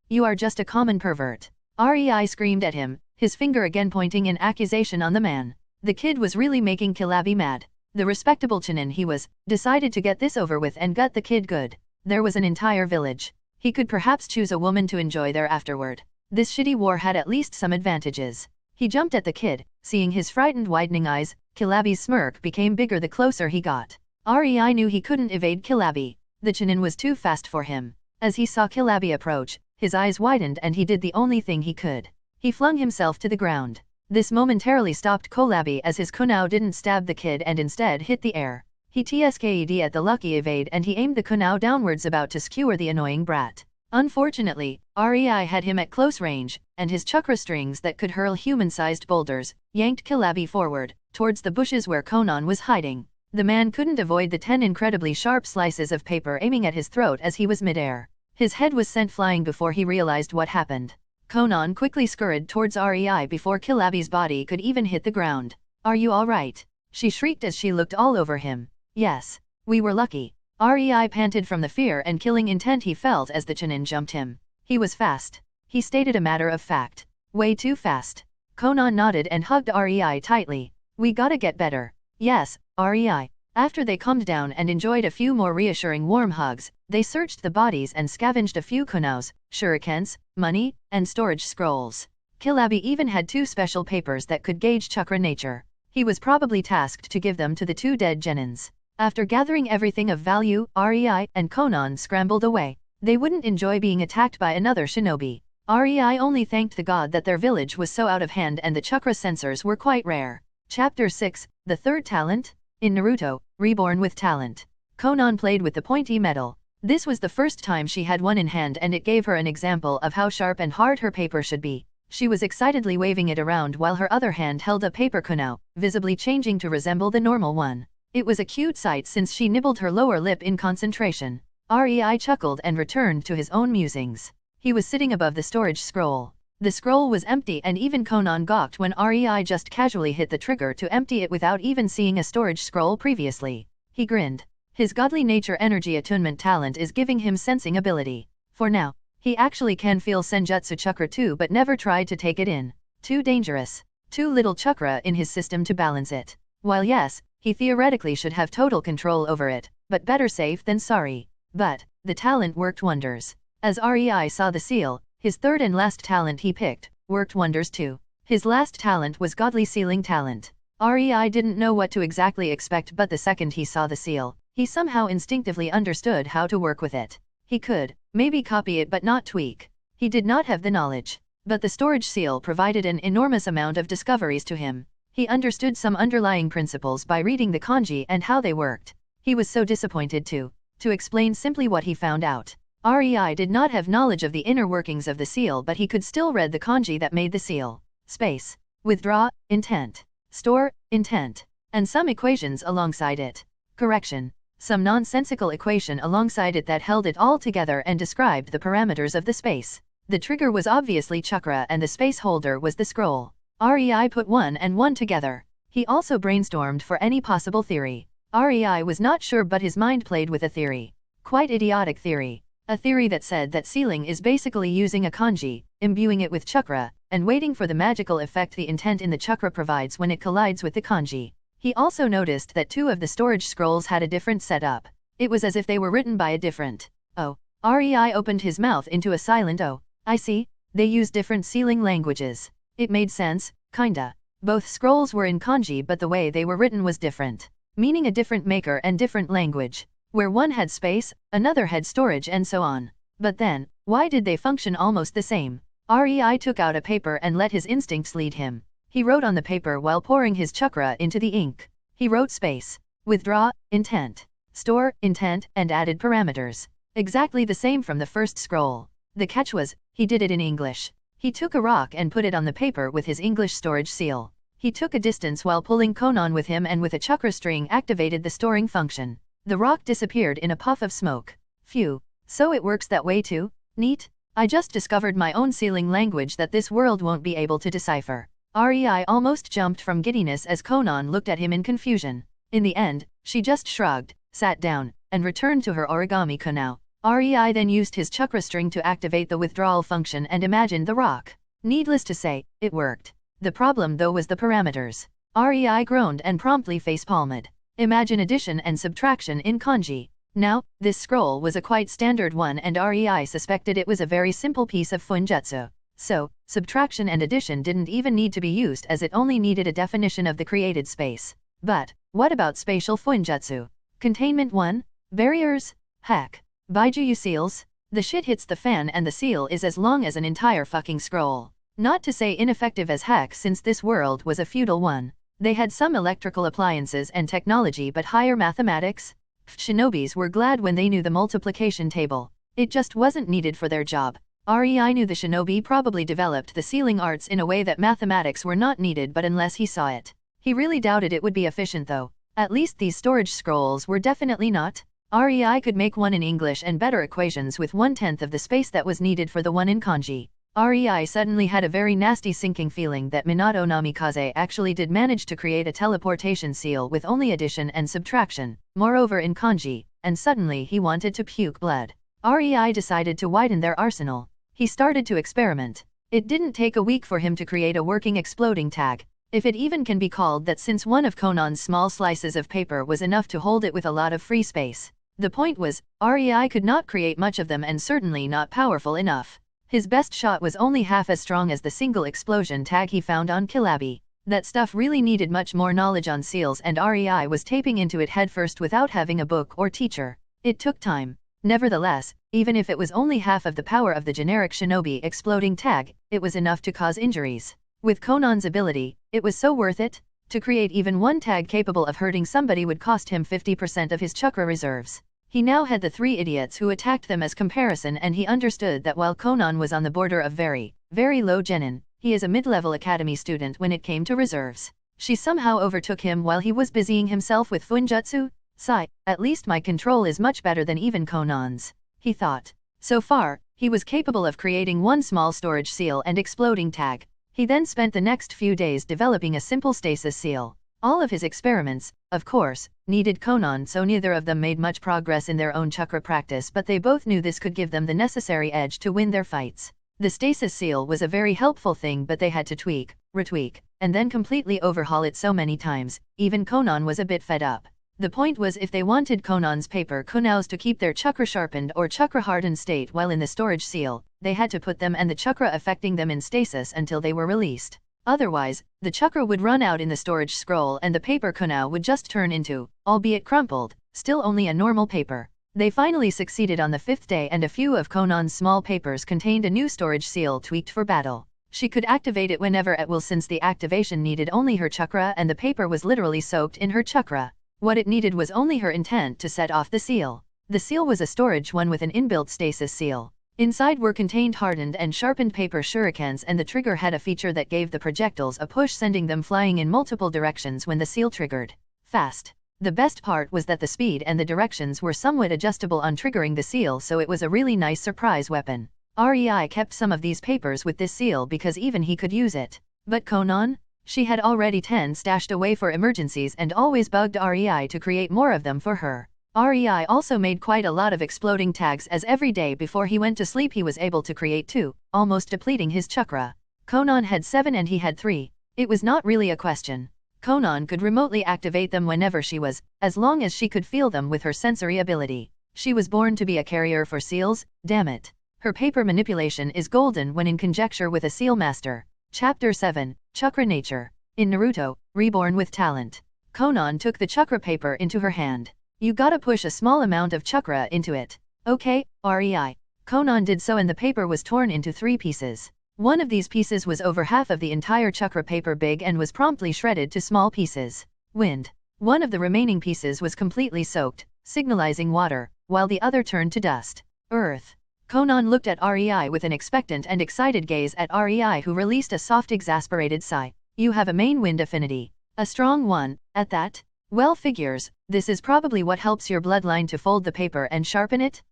You are just a common pervert. REI screamed at him, his finger again pointing in accusation on the man. The kid was really making Kilabi mad. The respectable chinin he was, decided to get this over with and gut the kid good. There was an entire village. He could perhaps choose a woman to enjoy there afterward. This shitty war had at least some advantages. He jumped at the kid, seeing his frightened widening eyes. Kilabi's smirk became bigger the closer he got. REI knew he couldn't evade Kilabi. The chinin was too fast for him. As he saw Kilabi approach, his eyes widened and he did the only thing he could. He flung himself to the ground. This momentarily stopped Kilabi as his kunao didn't stab the kid and instead hit the air. He tsked at the lucky evade and he aimed the kunao downwards, about to skewer the annoying brat. Unfortunately, REI had him at close range, and his chakra strings that could hurl human-sized boulders yanked Kilabi forward, towards the bushes where Conan was hiding. The man couldn't avoid the 10 incredibly sharp slices of paper aiming at his throat as he was midair. His head was sent flying before he realized what happened. Conan quickly scurried towards REI before Kilabi's body could even hit the ground. Are you alright? She shrieked as she looked all over him. Yes. We were lucky. REI panted from the fear and killing intent he felt as the chinin jumped him. He was fast. He stated a matter of fact. Way too fast. Conan nodded and hugged REI tightly. We gotta get better. Yes, REI. After they calmed down and enjoyed a few more reassuring warm hugs, they searched the bodies and scavenged a few kunaos, shurikens, money, and storage scrolls. Kilabi even had 2 special papers that could gauge chakra nature. He was probably tasked to give them to the 2 dead genins. After gathering everything of value, REI and Conan scrambled away. They wouldn't enjoy being attacked by another shinobi. REI only thanked the god that their village was so out of hand and the chakra sensors were quite rare. Chapter 6, The Third Talent? In Naruto, Reborn with Talent. Conan played with the pointy metal. This was the first time she had one in hand and it gave her an example of how sharp and hard her paper should be. She was excitedly waving it around while her other hand held a paper kunao, visibly changing to resemble the normal one. It was a cute sight since she nibbled her lower lip in concentration. REI chuckled and returned to his own musings. He was sitting above the storage scroll. The scroll was empty and even Conan gawked when REI just casually hit the trigger to empty it without even seeing a storage scroll previously. He grinned. His godly nature energy attunement talent is giving him sensing ability. For now, he actually can feel senjutsu chakra too, but never tried to take it in. Too dangerous. Too little chakra in his system to balance it. While yes, he theoretically should have total control over it, but better safe than sorry. But, the talent worked wonders. As REI saw the seal, his third and last talent he picked, worked wonders too. His last talent was godly sealing talent. REI didn't know what to exactly expect, but the second he saw the seal, he somehow instinctively understood how to work with it. He could, maybe copy it but not tweak. He did not have the knowledge. But the storage seal provided an enormous amount of discoveries to him. He understood some underlying principles by reading the kanji and how they worked. He was so disappointed to explain simply what he found out. REI did not have knowledge of the inner workings of the seal, but he could still read the kanji that made the seal. Space. Withdraw, intent. Store, intent. And some equations alongside it. Correction. Some nonsensical equation alongside it that held it all together and described the parameters of the space. The trigger was obviously Chakra and the space holder was the scroll. REI put 1 and 1 together. He also brainstormed for any possible theory. REI was not sure, but his mind played with a theory. Quite idiotic theory. A theory that said that sealing is basically using a kanji, imbuing it with chakra, and waiting for the magical effect the intent in the chakra provides when it collides with the kanji. He also noticed that 2 of the storage scrolls had a different setup. It was as if they were written by a different. Oh. REI opened his mouth into a silent oh. I see, they use different sealing languages. It made sense, kinda. Both scrolls were in kanji, but the way they were written was different, meaning a different maker and different language. Where one had space, another had storage and so on. But then, why did they function almost the same? REI took out a paper and let his instincts lead him. He wrote on the paper while pouring his chakra into the ink. He wrote space, withdraw, intent, store, intent, and added parameters. Exactly the same from the first scroll. The catch was, he did it in English. He took a rock and put it on the paper with his English storage seal. He took a distance while pulling Conan with him and with a chakra string activated the storing function. The rock disappeared in a puff of smoke. Phew. So it works that way too? Neat. I just discovered my own sealing language that this world won't be able to decipher. REI almost jumped from giddiness as Conan looked at him in confusion. In the end, she just shrugged, sat down, and returned to her origami kunao. REI then used his chakra string to activate the withdrawal function and imagined the rock. Needless to say, it worked. The problem though was the parameters. REI groaned and promptly face-palmed. Imagine addition and subtraction in kanji. Now, this scroll was a quite standard one and REI suspected it was a very simple piece of funjutsu. So, subtraction and addition didn't even need to be used as it only needed a definition of the created space. But, what about spatial funjutsu? Containment 1? Barriers? Heck. Baijuyu seals? The shit hits the fan and the seal is as long as an entire fucking scroll. Not to say ineffective as heck since this world was a feudal one. They had some electrical appliances and technology but higher mathematics? Shinobis were glad when they knew the multiplication table. It just wasn't needed for their job. REI knew the shinobi probably developed the sealing arts in a way that mathematics were not needed, but unless he saw it. He really doubted it would be efficient though. At least these storage scrolls were definitely not. REI could make one in English and better equations with 1/10 of the space that was needed for the one in kanji. REI suddenly had a very nasty sinking feeling that Minato Namikaze actually did manage to create a teleportation seal with only addition and subtraction, moreover in kanji, and suddenly he wanted to puke blood. REI decided to widen their arsenal. He started to experiment. It didn't take a week for him to create a working exploding tag, if it even can be called that, since one of Conan's small slices of paper was enough to hold it with a lot of free space. The point was, REI could not create much of them and certainly not powerful enough. His best shot was only half as strong as the single explosion tag he found on Kilabi. That stuff really needed much more knowledge on seals and REI was taping into it headfirst without having a book or teacher. It took time. Nevertheless, even if it was only half of the power of the generic shinobi exploding tag, it was enough to cause injuries. With Conan's ability, it was so worth it. To create even one tag capable of hurting somebody would cost him 50% of his chakra reserves. He now had the 3 idiots who attacked them as comparison, and he understood that while Conan was on the border of very, very low genin, he is a mid-level academy student when it came to reserves. She somehow overtook him while he was busying himself with funjutsu. Sigh, at least my control is much better than even Conan's, he thought. So far, he was capable of creating one small storage seal and exploding tag. He then spent the next few days developing a simple stasis seal. All of his experiments, of course, needed Conan, so neither of them made much progress in their own chakra practice, but they both knew this could give them the necessary edge to win their fights. The stasis seal was a very helpful thing, but they had to tweak, retweak, and then completely overhaul it so many times, even Conan was a bit fed up. The point was, if they wanted Conan's paper kunaos to keep their chakra sharpened or chakra hardened state while in the storage seal, they had to put them and the chakra affecting them in stasis until they were released. Otherwise, the chakra would run out in the storage scroll and the paper kunao would just turn into, albeit crumpled, still only a normal paper. They finally succeeded on the 5th day, and a few of Conan's small papers contained a new storage seal tweaked for battle. She could activate it whenever at will, since the activation needed only her chakra and the paper was literally soaked in her chakra. What it needed was only her intent to set off the seal. The seal was a storage one with an inbuilt stasis seal. Inside were contained hardened and sharpened paper shurikens, and the trigger had a feature that gave the projectiles a push, sending them flying in multiple directions when the seal triggered. Fast. The best part was that the speed and the directions were somewhat adjustable on triggering the seal, so it was a really nice surprise weapon. REI kept some of these papers with this seal because even he could use it. But Conan? She had already 10 stashed away for emergencies and always bugged REI to create more of them for her. REI also made quite a lot of exploding tags as every day before he went to sleep he was able to create 2, almost depleting his chakra. Conan had 7 and he had 3. It was not really a question. Conan could remotely activate them whenever she was, as long as she could feel them with her sensory ability. She was born to be a carrier for seals, damn it. Her paper manipulation is golden when in conjecture with a seal master. Chapter 7, Chakra Nature. In Naruto, Reborn with Talent. Conan took the chakra paper into her hand. You gotta push a small amount of chakra into it. Okay, REI. Conan did so and the paper was torn into 3 pieces. One of these pieces was over half of the entire chakra paper big and was promptly shredded to small pieces. Wind. One of the remaining pieces was completely soaked, signalizing water, while the other turned to dust. Earth. Conan looked at REI with an expectant and excited gaze at REI who released a soft exasperated sigh. You have a main wind affinity. A strong one, at that? Well figures, this is probably what helps your bloodline to fold the paper and sharpen it?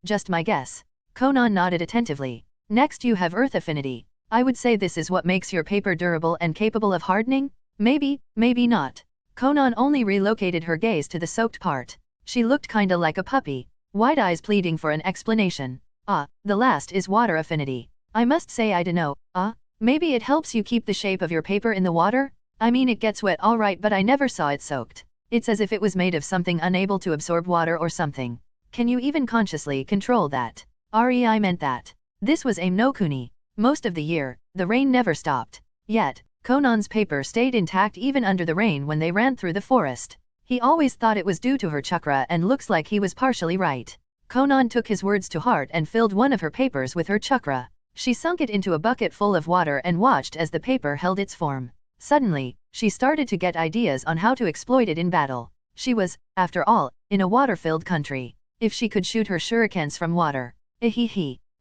Just my guess. Conan nodded attentively. Next you have earth affinity. I would say this is what makes your paper durable and capable of hardening? Maybe, maybe not. Conan only relocated her gaze to the soaked part. She looked kinda like a puppy, wide eyes pleading for an explanation. The last is water affinity. I must say I dunno, maybe it helps you keep the shape of your paper in the water? I mean it gets wet alright but I never saw it soaked. It's as if it was made of something unable to absorb water or something. Can you even consciously control that? REI meant that. This was Aim no Kuni. Most of the year, the rain never stopped. Yet, Conan's paper stayed intact even under the rain when they ran through the forest. He always thought it was due to her chakra and looks like he was partially right. Conan took his words to heart and filled one of her papers with her chakra. She sunk it into a bucket full of water and watched as the paper held its form. Suddenly, she started to get ideas on how to exploit it in battle. She was, after all, in a water-filled country. If she could shoot her shurikens from water.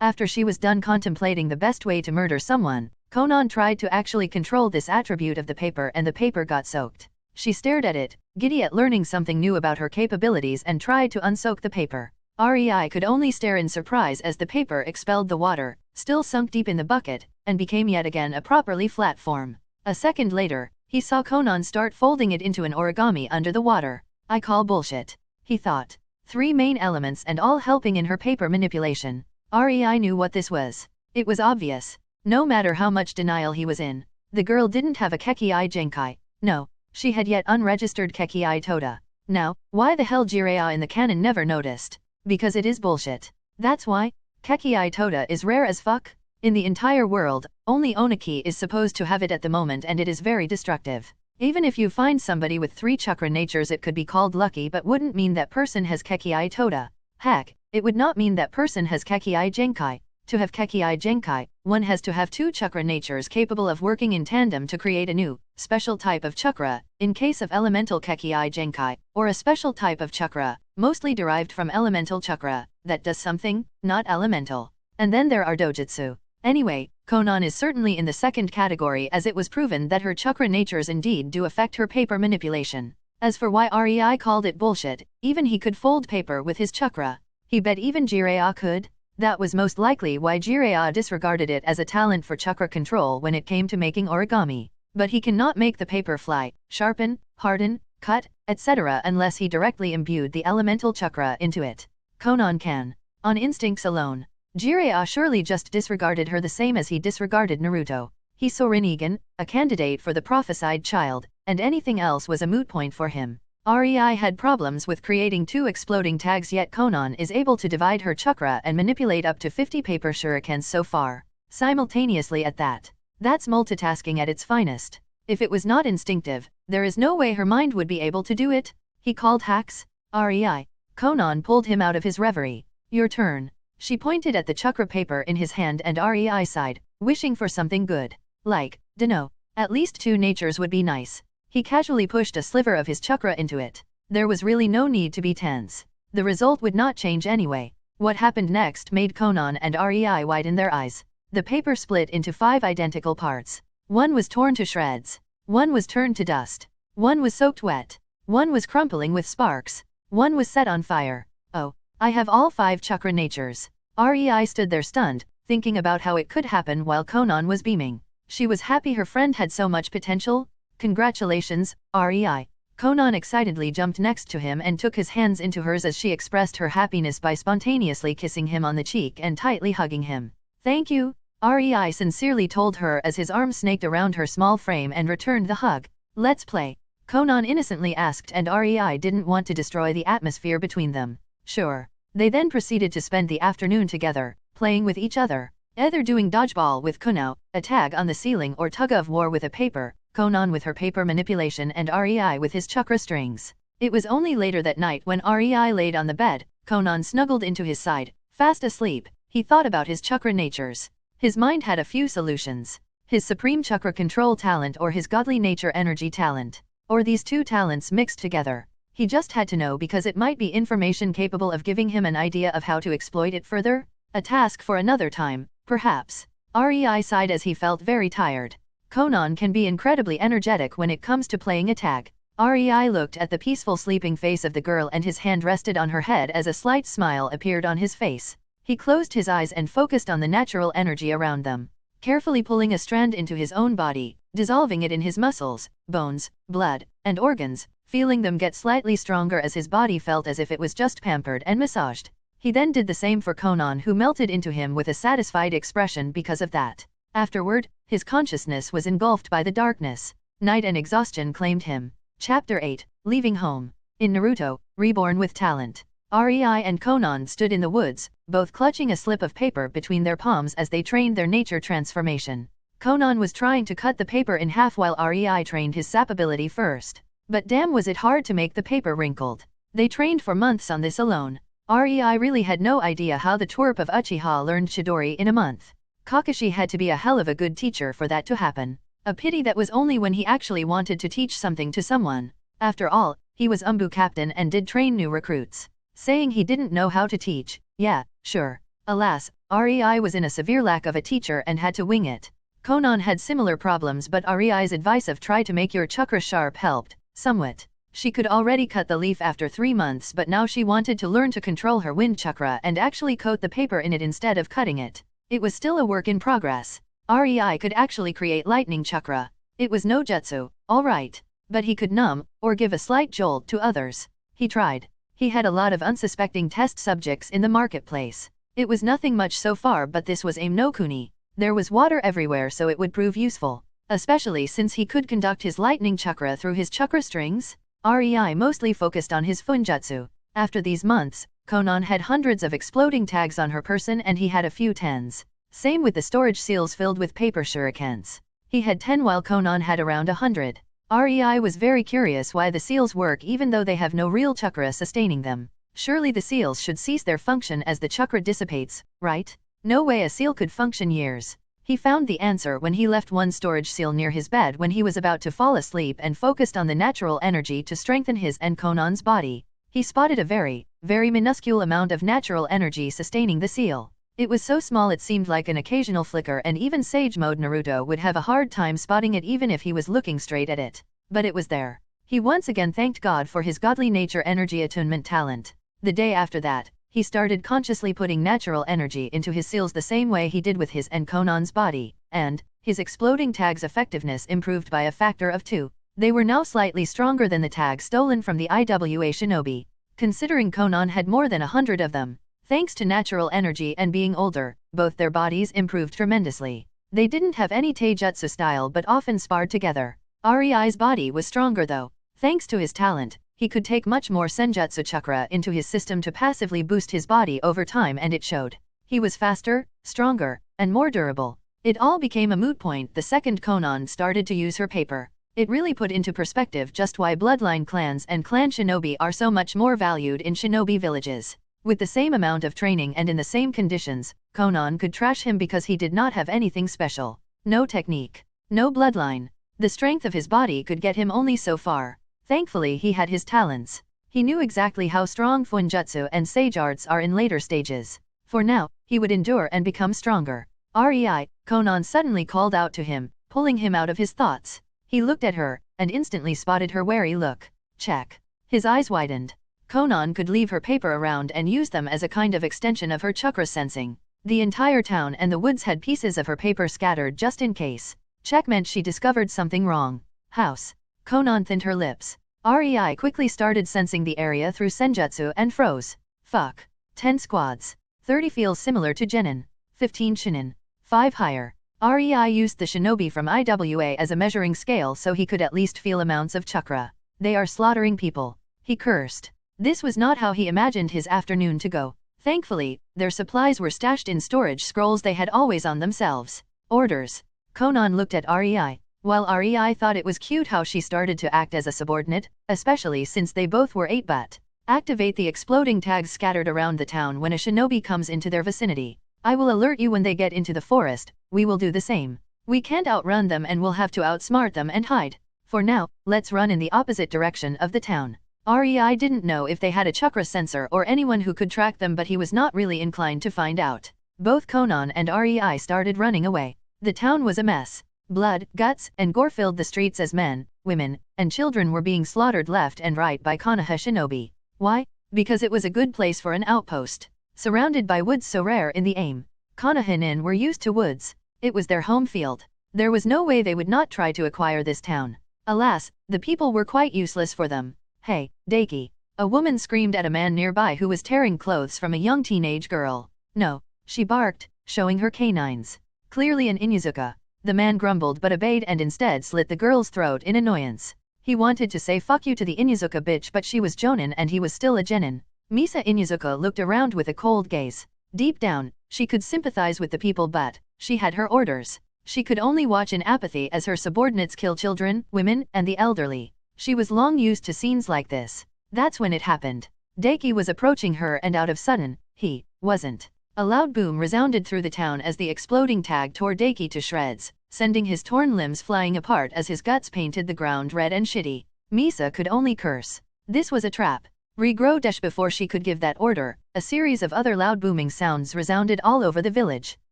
After she was done contemplating the best way to murder someone, Conan tried to actually control this attribute of the paper and the paper got soaked. She stared at it, giddy at learning something new about her capabilities and tried to unsoak the paper. REI could only stare in surprise as the paper expelled the water, still sunk deep in the bucket, and became yet again a properly flat form. A second later, he saw Conan start folding it into an origami under the water. I call bullshit, he thought. 3 main elements and all helping in her paper manipulation. REI knew what this was. It was obvious. No matter how much denial he was in, the girl didn't have a Kekii Genkai. No, she had yet unregistered Kekii Toda. Now, why the hell Jiraiya in the canon never noticed? Because it is bullshit. That's why. Kekii Toda is rare as fuck. In the entire world, only Oniki is supposed to have it at the moment and it is very destructive. Even if you find somebody with 3 chakra natures it could be called lucky but wouldn't mean that person has Kekii Toda. Heck, it would not mean that person has Kekii Genkai. To have Kekii Genkai, one has to have 2 chakra natures capable of working in tandem to create a new, special type of chakra, in case of elemental Kekii Genkai, or a special type of chakra, mostly derived from elemental chakra, that does something, not elemental. And then there are dojutsu. Anyway, Conan is certainly in the second category as it was proven that her chakra natures indeed do affect her paper manipulation. As for why REI called it bullshit, even he could fold paper with his chakra. He bet even Jiraiya could. That was most likely why Jiraiya disregarded it as a talent for chakra control when it came to making origami. But he cannot make the paper fly, sharpen, harden, cut, etc. unless he directly imbued the elemental chakra into it. Conan can. On instincts alone. Jiraiya surely just disregarded her the same as he disregarded Naruto. He saw Rinnegan, a candidate for the prophesied child, and anything else was a moot point for him. REI had problems with creating 2 exploding tags yet Conan is able to divide her chakra and manipulate up to 50 paper shurikens so far. Simultaneously at that. That's multitasking at its finest. If it was not instinctive, there is no way her mind would be able to do it. He called hacks. REI. Conan pulled him out of his reverie. Your turn. She pointed at the chakra paper in his hand and REI sighed, wishing for something good. Like, dunno, at least 2 natures would be nice. He casually pushed a sliver of his chakra into it. There was really no need to be tense. The result would not change anyway. What happened next made Conan and REI widen their eyes. The paper split into 5 identical parts. One was torn to shreds. One was turned to dust. One was soaked wet. One was crumpling with sparks. One was set on fire. Oh, I have all 5 chakra natures. REI stood there stunned, thinking about how it could happen while Conan was beaming. She was happy her friend had so much potential. Congratulations, REI. Conan excitedly jumped next to him and took his hands into hers as she expressed her happiness by spontaneously kissing him on the cheek and tightly hugging him. Thank you, REI sincerely told her as his arm snaked around her small frame and returned the hug. Let's play, Conan innocently asked, and REI didn't want to destroy the atmosphere between them. Sure. They then proceeded to spend the afternoon together, playing with each other, either doing dodgeball with Kuno, a tag on the ceiling, or tug-of-war with a paper, Conan with her paper manipulation and REI with his chakra strings. It was only later that night when REI laid on the bed, Conan snuggled into his side, fast asleep. He thought about his chakra natures. His mind had a few solutions. His supreme chakra control talent or his godly nature energy talent. Or these two talents mixed together. He just had to know because it might be information capable of giving him an idea of how to exploit it further. A task for another time, perhaps. REI sighed as he felt very tired. Conan can be incredibly energetic when it comes to playing a tag. REI looked at the peaceful sleeping face of the girl and his hand rested on her head as a slight smile appeared on his face. He closed his eyes and focused on the natural energy around them, carefully pulling a strand into his own body, dissolving it in his muscles, bones, blood, and organs, feeling them get slightly stronger as his body felt as if it was just pampered and massaged. He then did the same for Conan, who melted into him with a satisfied expression because of that. Afterward, his consciousness was engulfed by the darkness. Night and exhaustion claimed him. Chapter 8, Leaving Home. In Naruto, Reborn with Talent. REI and Conan stood in the woods, both clutching a slip of paper between their palms as they trained their nature transformation. Conan was trying to cut the paper in half while REI trained his sap ability first. But damn was it hard to make the paper wrinkled. They trained for months on this alone. REI really had no idea how the twerp of Uchiha learned Chidori in a month. Kakashi had to be a hell of a good teacher for that to happen. A pity that was only when he actually wanted to teach something to someone. After all, he was Umbu captain and did train new recruits. Saying he didn't know how to teach, yeah, sure. Alas, REI was in a severe lack of a teacher and had to wing it. Conan had similar problems, but REI's advice of try to make your chakra sharp helped, somewhat. She could already cut the leaf after 3 months, but now she wanted to learn to control her wind chakra and actually coat the paper in it instead of cutting it. It was still a work in progress. REI could actually create lightning chakra. It was no jutsu, alright. But he could numb, or give a slight jolt to others. He tried. He had a lot of unsuspecting test subjects in the marketplace. It was nothing much so far, but this was aim no kuni. There was water everywhere, so it would prove useful. Especially since he could conduct his lightning chakra through his chakra strings. REI mostly focused on his funjutsu. After these months, Conan had hundreds of exploding tags on her person and he had a few tens. Same with the storage seals filled with paper shurikens. He had 10 while Conan had around 100. REI was very curious why the seals work even though they have no real chakra sustaining them. Surely the seals should cease their function as the chakra dissipates, right? No way a seal could function years. He found the answer when he left one storage seal near his bed when he was about to fall asleep and focused on the natural energy to strengthen his and Conan's body. He spotted a very, very minuscule amount of natural energy sustaining the seal. It was so small it seemed like an occasional flicker, and even Sage Mode Naruto would have a hard time spotting it even if he was looking straight at it. But it was there. He once again thanked God for his godly nature energy attunement talent. The day after that, he started consciously putting natural energy into his seals the same way he did with his and Conan's body, and his exploding tags' effectiveness improved by a factor of 2. They were now slightly stronger than the tags stolen from the IWA shinobi. Considering Conan had more than 100 of them. Thanks to natural energy and being older, both their bodies improved tremendously. They didn't have any taijutsu style but often sparred together. REI's body was stronger though. Thanks to his talent, he could take much more senjutsu chakra into his system to passively boost his body over time, and it showed. He was faster, stronger, and more durable. It all became a moot point the second Conan started to use her paper. It really put into perspective just why bloodline clans and clan shinobi are so much more valued in shinobi villages. With the same amount of training and in the same conditions, Conan could trash him because he did not have anything special. No technique. No bloodline. The strength of his body could get him only so far. Thankfully he had his talents. He knew exactly how strong funjutsu and sage arts are in later stages. For now, he would endure and become stronger. REI, Conan suddenly called out to him, pulling him out of his thoughts. He looked at her, and instantly spotted her wary look. Check. His eyes widened. Conan could leave her paper around and use them as a kind of extension of her chakra sensing. The entire town and the woods had pieces of her paper scattered just in case. Check meant she discovered something wrong. House. Conan thinned her lips. REI quickly started sensing the area through senjutsu and froze. Fuck. 10 squads. 30 feels similar to genin. 15 shinin. 5 higher. REI used the shinobi from IWA as a measuring scale so he could at least feel amounts of chakra. They are slaughtering people. He cursed. This was not how he imagined his afternoon to go. Thankfully, their supplies were stashed in storage scrolls they had always on themselves. Orders. Conan looked at REI. While REI thought it was cute how she started to act as a subordinate, especially since they both were 8-but. Activate the exploding tags scattered around the town when a shinobi comes into their vicinity. I will alert you when they get into the forest. We will do the same. We can't outrun them and we'll have to outsmart them and hide. For now, let's run in the opposite direction of the town. REI didn't know if they had a chakra sensor or anyone who could track them, but he was not really inclined to find out. Both Conan and REI started running away. The town was a mess. Blood, guts, and gore filled the streets as men, women, and children were being slaughtered left and right by Konoha shinobi. Why? Because it was a good place for an outpost. Surrounded by woods so rare in the aim. Konoha were used to woods. It was their home field. There was no way they would not try to acquire this town. Alas, the people were quite useless for them. Hey, Daiki. A woman screamed at a man nearby who was tearing clothes from a young teenage girl. No, she barked, showing her canines. Clearly an Inuzuka. The man grumbled but obeyed and instead slit the girl's throat in annoyance. He wanted to say fuck you to the Inuzuka bitch, but she was Jonin and he was still a genin. Misa Inuzuka looked around with a cold gaze. Deep down, she could sympathize with the people, but she had her orders. She could only watch in apathy as her subordinates kill children, women, and the elderly. She was long used to scenes like this. That's when it happened. Daiki was approaching her and out of sudden, he wasn't. A loud boom resounded through the town as the exploding tag tore Daiki to shreds, sending his torn limbs flying apart as his guts painted the ground red and shitty. Misa could only curse. This was a trap. Regrow dash. Before she could give that order, a series of other loud booming sounds resounded all over the village.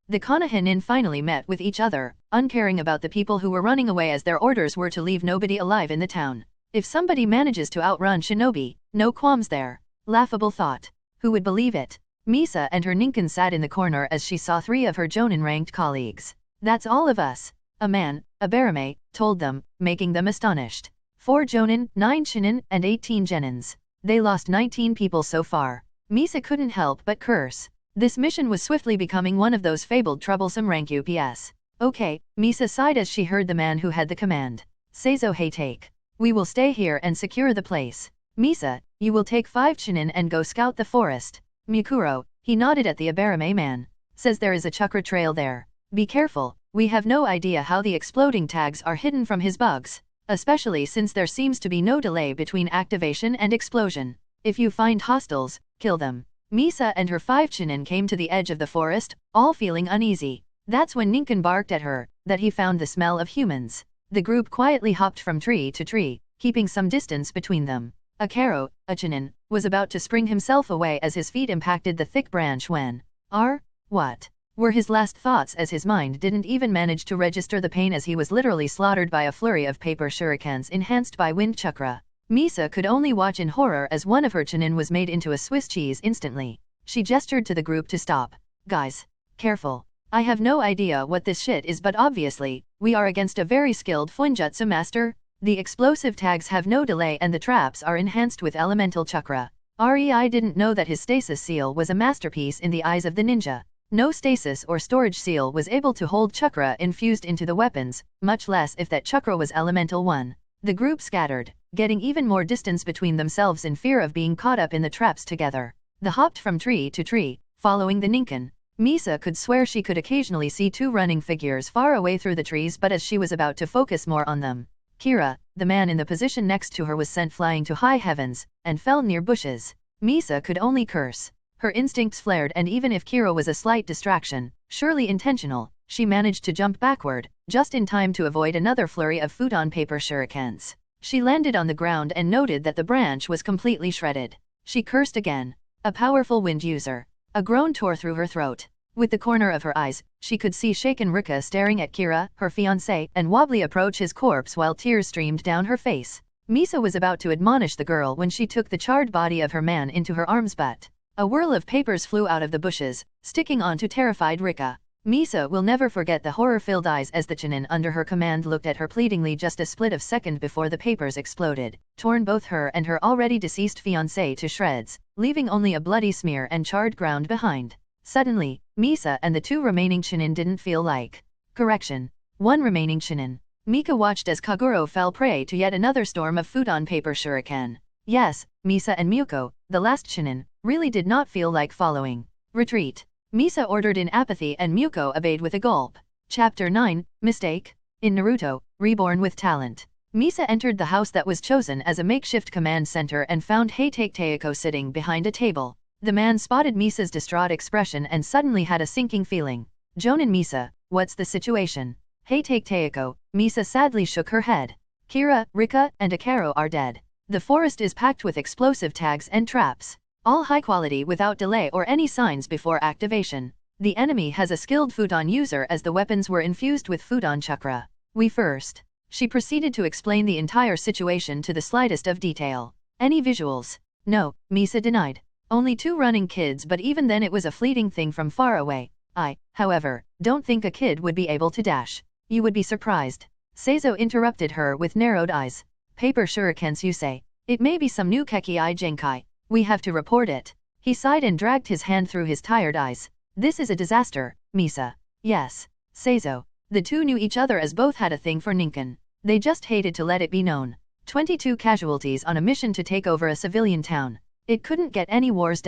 The Konoha finally met with each other, uncaring about the people who were running away, as their orders were to leave nobody alive in the town. If somebody manages to outrun shinobi, no qualms there. Laughable thought. Who would believe it? Misa and her ninkin sat in the corner as she saw 3 of her Jonin-ranked colleagues. That's all of us. A man, a barame, told them, making them astonished. 4 Jonin, 9 shinin, and 18 genins. They lost 19 people so far. Misa couldn't help but curse. This mission was swiftly becoming one of those fabled troublesome rank UPS. Okay, Misa sighed as she heard the man who had the command. Seizo hey take. We will stay here and secure the place. Misa, you will take 5 shinin and go scout the forest. Mikuro, he nodded at the Abarame man. Says there is a chakra trail there. Be careful, we have no idea how the exploding tags are hidden from his bugs. Especially since there seems to be no delay between activation and explosion. If you find hostiles, kill them. Misa and her 5 shinin came to the edge of the forest, all feeling uneasy. That's when Ninkin barked at her, that he found the smell of humans. The group quietly hopped from tree to tree, keeping some distance between them. Akaro, a shinin, was about to spring himself away as his feet impacted the thick branch when, what? Were his last thoughts, as his mind didn't even manage to register the pain as he was literally slaughtered by a flurry of paper shurikens enhanced by wind chakra. Misa could only watch in horror as one of her chinin was made into a Swiss cheese instantly. She gestured to the group to stop. Guys, careful. I have no idea what this shit is, but obviously, we are against a very skilled Funjutsu master. The explosive tags have no delay and the traps are enhanced with elemental chakra. REI didn't know that his stasis seal was a masterpiece in the eyes of the ninja. No stasis or storage seal was able to hold chakra infused into the weapons, much less if that chakra was elemental one. The group scattered, getting even more distance between themselves in fear of being caught up in the traps together. They hopped from tree to tree, following the ninkin. Misa could swear she could occasionally see 2 running figures far away through the trees, but as she was about to focus more on them, Kira, the man in the position next to her, was sent flying to high heavens, and fell near bushes. Misa could only curse. Her instincts flared, and even if Kira was a slight distraction, surely intentional, she managed to jump backward, just in time to avoid another flurry of futon paper shurikens. She landed on the ground and noted that the branch was completely shredded. She cursed again. A powerful wind user. A groan tore through her throat. With the corner of her eyes, she could see shaken Rika staring at Kira, her fiancé, and Wobbly approach his corpse while tears streamed down her face. Misa was about to admonish the girl when she took the charred body of her man into her arms, but a whirl of papers flew out of the bushes, sticking onto terrified Rika. Misa will never forget the horror-filled eyes as the Chunin under her command looked at her pleadingly just a split of second before the papers exploded, torn both her and her already deceased fiancé to shreds, leaving only a bloody smear and charred ground behind. Suddenly, Misa and the 2 remaining Chunin didn't feel like. Correction. 1 remaining Chunin. Mika watched as Kaguro fell prey to yet another storm of futon paper shuriken. Yes, Misa and Muko, the last Chunin, really did not feel like following. Retreat. Misa ordered in apathy and Muko obeyed with a gulp. Chapter 9, Mistake. In Naruto, Reborn with Talent. Misa entered the house that was chosen as a makeshift command center and found Heitake sitting behind a table. The man spotted Misa's distraught expression and suddenly had a sinking feeling. Jonin Misa, what's the situation? Heitake, Misa sadly shook her head. Kira, Rika, and Akaro are dead. The forest is packed with explosive tags and traps. All high quality without delay or any signs before activation. The enemy has a skilled futon user as the weapons were infused with futon chakra. We first. She proceeded to explain the entire situation to the slightest of detail. Any visuals? No, Misa denied. Only 2 running kids, but even then it was a fleeting thing from far away. I, however, don't think a kid would be able to dash. You would be surprised. Seizo interrupted her with narrowed eyes. Paper shurikens you say? It may be some new Kekii Genkai. We have to report it. He sighed and dragged his hand through his tired eyes. This is a disaster, Misa. Yes. Seizo. The 2 knew each other as both had a thing for Ninken. They just hated to let it be known. 22 casualties on a mission to take over a civilian town. It couldn't get any worse.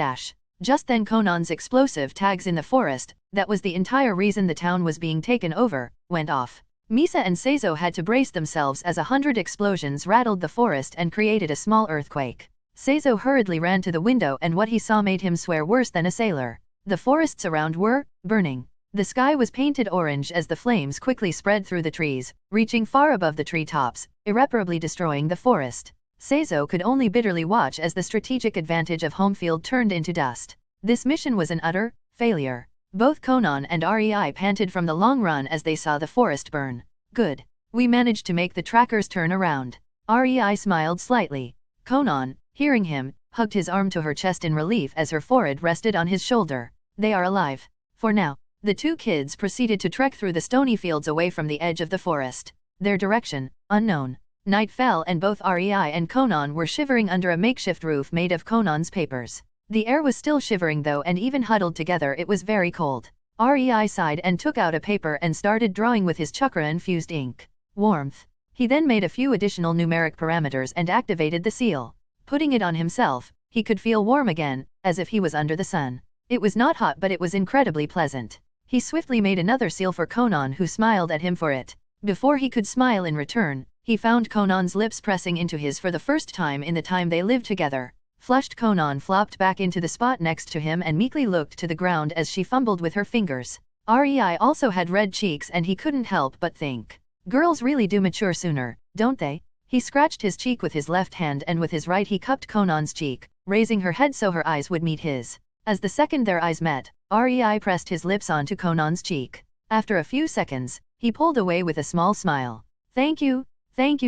Just then Conan's explosive tags in the forest, that was the entire reason the town was being taken over, went off. Misa and Seizo had to brace themselves as 100 explosions rattled the forest and created a small earthquake. Seizo hurriedly ran to the window and what he saw made him swear worse than a sailor. The forests around were burning. The sky was painted orange as the flames quickly spread through the trees, reaching far above the treetops, irreparably destroying the forest. Seizo could only bitterly watch as the strategic advantage of home field turned into dust. This mission was an utter failure. Both Conan and REI panted from the long run as they saw the forest burn. Good. We managed to make the trackers turn around. REI smiled slightly. Conan, hearing him, hugged his arm to her chest in relief as her forehead rested on his shoulder. They are alive. For now. The 2 kids proceeded to trek through the stony fields away from the edge of the forest. Their direction, unknown. Night fell and both REI and Conan were shivering under a makeshift roof made of Conan's papers. The air was still shivering though, and even huddled together it was very cold. REI sighed and took out a paper and started drawing with his chakra-infused ink. Warmth. He then made a few additional numeric parameters and activated the seal. Putting it on himself, he could feel warm again, as if he was under the sun. It was not hot but it was incredibly pleasant. He swiftly made another seal for Conan, who smiled at him for it. Before he could smile in return, he found Conan's lips pressing into his for the first time in the time they lived together. Flushed, Conan flopped back into the spot next to him and meekly looked to the ground as she fumbled with her fingers. REI also had red cheeks and he couldn't help but think. Girls really do mature sooner, don't they? He scratched his cheek with his left hand and with his right he cupped Conan's cheek, raising her head so her eyes would meet his. As the second their eyes met, REI pressed his lips onto Conan's cheek. After a few seconds, he pulled away with a small smile. Thank you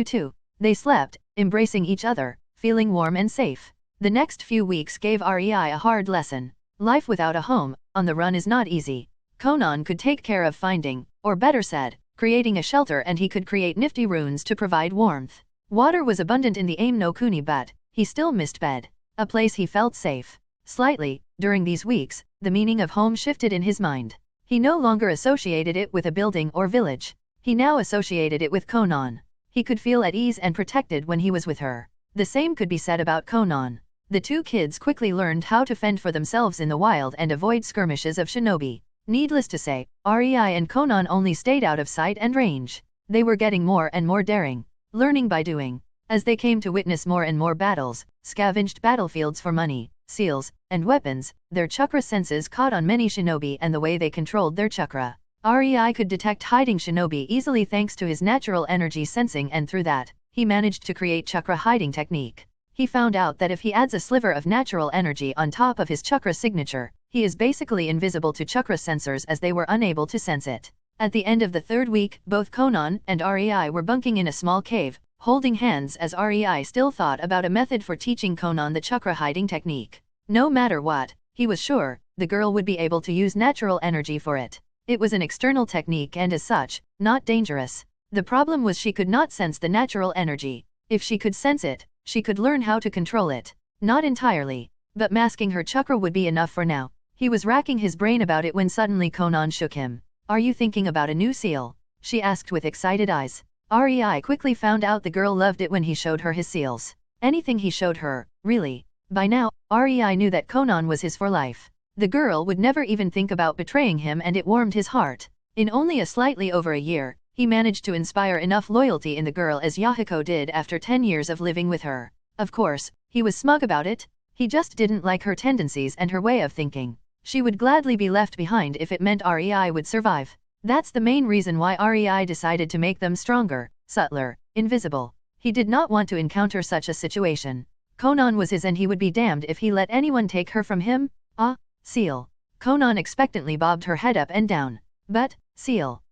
too. They slept, embracing each other, feeling warm and safe. The next few weeks gave REI a hard lesson. Life without a home, on the run is not easy. Conan could take care of finding, or better said, creating a shelter, and he could create nifty runes to provide warmth. Water was abundant in the Aim no Kuni, but he still missed bed. A place he felt safe. Slightly, during these weeks, the meaning of home shifted in his mind. He no longer associated it with a building or village. He now associated it with Conan. He could feel at ease and protected when he was with her. The same could be said about Conan. The 2 kids quickly learned how to fend for themselves in the wild and avoid skirmishes of shinobi. Needless to say, REI and Conan only stayed out of sight and range. They were getting more and more daring, learning by doing. As they came to witness more and more battles, scavenged battlefields for money, seals, and weapons, their chakra senses caught on many shinobi and the way they controlled their chakra. REI could detect hiding shinobi easily thanks to his natural energy sensing, and through that, he managed to create chakra hiding technique. He found out that if he adds a sliver of natural energy on top of his chakra signature, he is basically invisible to chakra sensors as they were unable to sense it. At the end of the 3rd week, both Conan and REI were bunking in a small cave, holding hands as REI still thought about a method for teaching Conan the chakra hiding technique. No matter what, he was sure the girl would be able to use natural energy for it. It was an external technique and as such, not dangerous. The problem was she could not sense the natural energy. If she could sense it, she could learn how to control it. Not entirely, but masking her chakra would be enough for now. He was racking his brain about it when suddenly Conan shook him. "Are you thinking about a new seal?" she asked with excited eyes. REI quickly found out the girl loved it when he showed her his seals. Anything he showed her, really. By now, REI knew that Conan was his for life. The girl would never even think about betraying him and it warmed his heart. In only a slightly over a year, he managed to inspire enough loyalty in the girl as Yahiko did after 10 years of living with her. Of course, he was smug about it. He just didn't like her tendencies and her way of thinking. She would gladly be left behind if it meant REI would survive. That's the main reason why REI decided to make them stronger, subtler, invisible. He did not want to encounter such a situation. Conan was his and he would be damned if he let anyone take her from him. Ah, seal. Conan expectantly bobbed her head up and down. But, seal.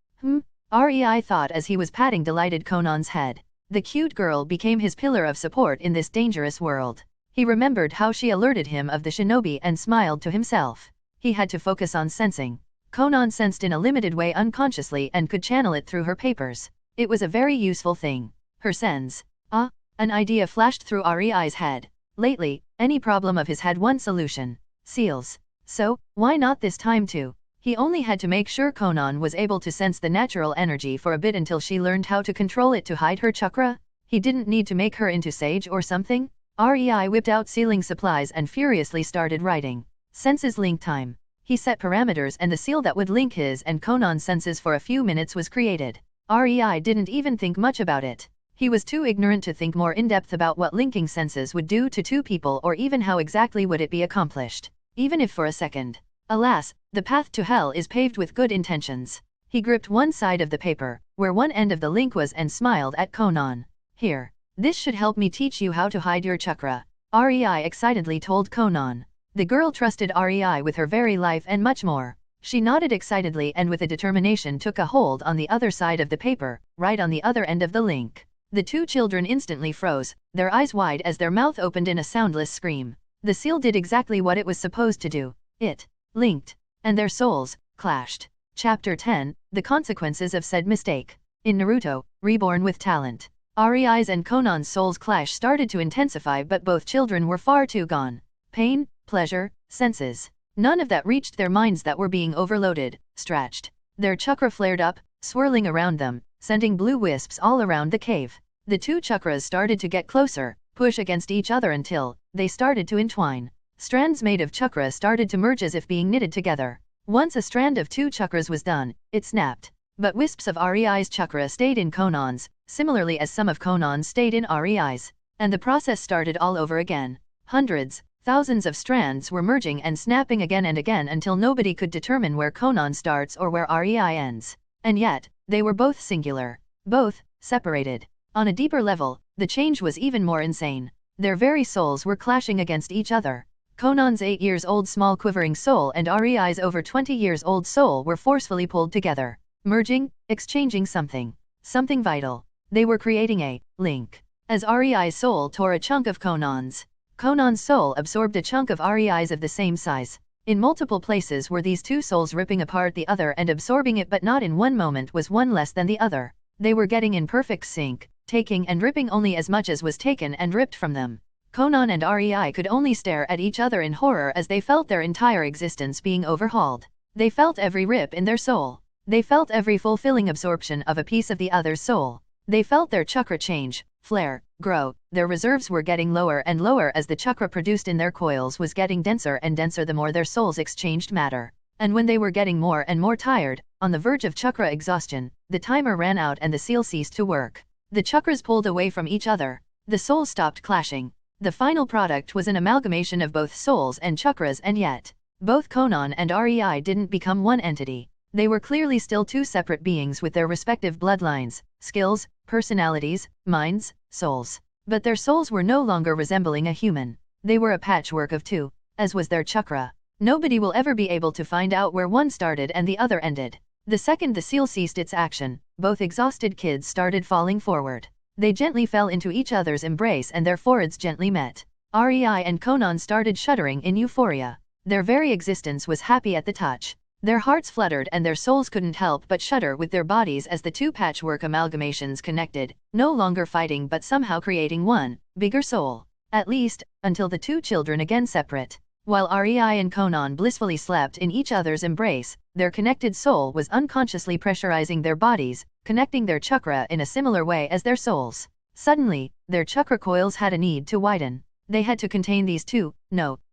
REI thought as he was patting delighted Conan's head. The cute girl became his pillar of support in this dangerous world. He remembered how she alerted him of the shinobi and smiled to himself. He had to focus on sensing. Conan sensed in a limited way unconsciously and could channel it through her papers. It was a very useful thing. Her sense. An idea flashed through REI's head. Lately, any problem of his had one solution. Seals. So, why not this time too? He only had to make sure Conan was able to sense the natural energy for a bit until she learned how to control it to hide her chakra. He didn't need to make her into sage or something. REI whipped out sealing supplies and furiously started writing. Senses link time. He set parameters and the seal that would link his and Conan's senses for a few minutes was created. REI didn't even think much about it. He was too ignorant to think more in-depth about what linking senses would do to two people or even how exactly would it be accomplished. Even if for a second. Alas, the path to hell is paved with good intentions. He gripped one side of the paper, where one end of the link was and smiled at Conan. "Here. This should help me teach you how to hide your chakra," REI excitedly told Conan. The girl trusted REI with her very life and much more. She nodded excitedly and with a determination took a hold on the other side of the paper, right on the other end of the link. The two children instantly froze, their eyes wide as their mouth opened in a soundless scream. The seal did exactly what it was supposed to do. It linked, and their souls clashed. Chapter 10, The Consequences of Said Mistake. In Naruto, Reborn with Talent. REI's and Conan's souls' clash started to intensify but both children were far too gone. Pain, pleasure, senses. None of that reached their minds that were being overloaded, stretched. Their chakra flared up, swirling around them, sending blue wisps all around the cave. The two chakras started to get closer, push against each other until they started to entwine. Strands made of chakra started to merge as if being knitted together. Once a strand of two chakras was done, it snapped. But wisps of REI's chakra stayed in Conan's, similarly as some of Conan's stayed in REI's. And the process started all over again. Hundreds, thousands of strands were merging and snapping again and again until nobody could determine where Conan starts or where REI ends. And yet, they were both singular. Both, separated. On a deeper level, the change was even more insane. Their very souls were clashing against each other. Conan's 8 years old small quivering soul and REI's over 20 years old soul were forcefully pulled together, merging, exchanging something vital. They were creating a link. As REI's soul tore a chunk of Conan's soul absorbed a chunk of REI's of the same size. In multiple places were these two souls ripping apart the other and absorbing it, but not in one moment was one less than the other. They were getting in perfect sync, taking and ripping only as much as was taken and ripped from them. Conan and REI could only stare at each other in horror as they felt their entire existence being overhauled. They felt every rip in their soul. They felt every fulfilling absorption of a piece of the other's soul. They felt their chakra change, flare, grow. Their reserves were getting lower and lower as the chakra produced in their coils was getting denser and denser the more their souls exchanged matter. And when they were getting more and more tired, on the verge of chakra exhaustion, the timer ran out and the seal ceased to work. The chakras pulled away from each other. The souls stopped clashing. The final product was an amalgamation of both souls and chakras, and yet, both Conan and REI didn't become one entity. They were clearly still two separate beings with their respective bloodlines, skills, personalities, minds, souls. But their souls were no longer resembling a human. They were a patchwork of two, as was their chakra. Nobody will ever be able to find out where one started and the other ended. The second the seal ceased its action, both exhausted kids started falling forward. They gently fell into each other's embrace and their foreheads gently met. REI and Conan started shuddering in euphoria. Their very existence was happy at the touch. Their hearts fluttered and their souls couldn't help but shudder with their bodies as the two patchwork amalgamations connected, no longer fighting but somehow creating one bigger soul. At least, until the two children again separate. While REI and Conan blissfully slept in each other's embrace, their connected soul was unconsciously pressurizing their bodies, connecting their chakra in a similar way as their souls. Suddenly, their chakra coils had a need to widen. They had to contain these two,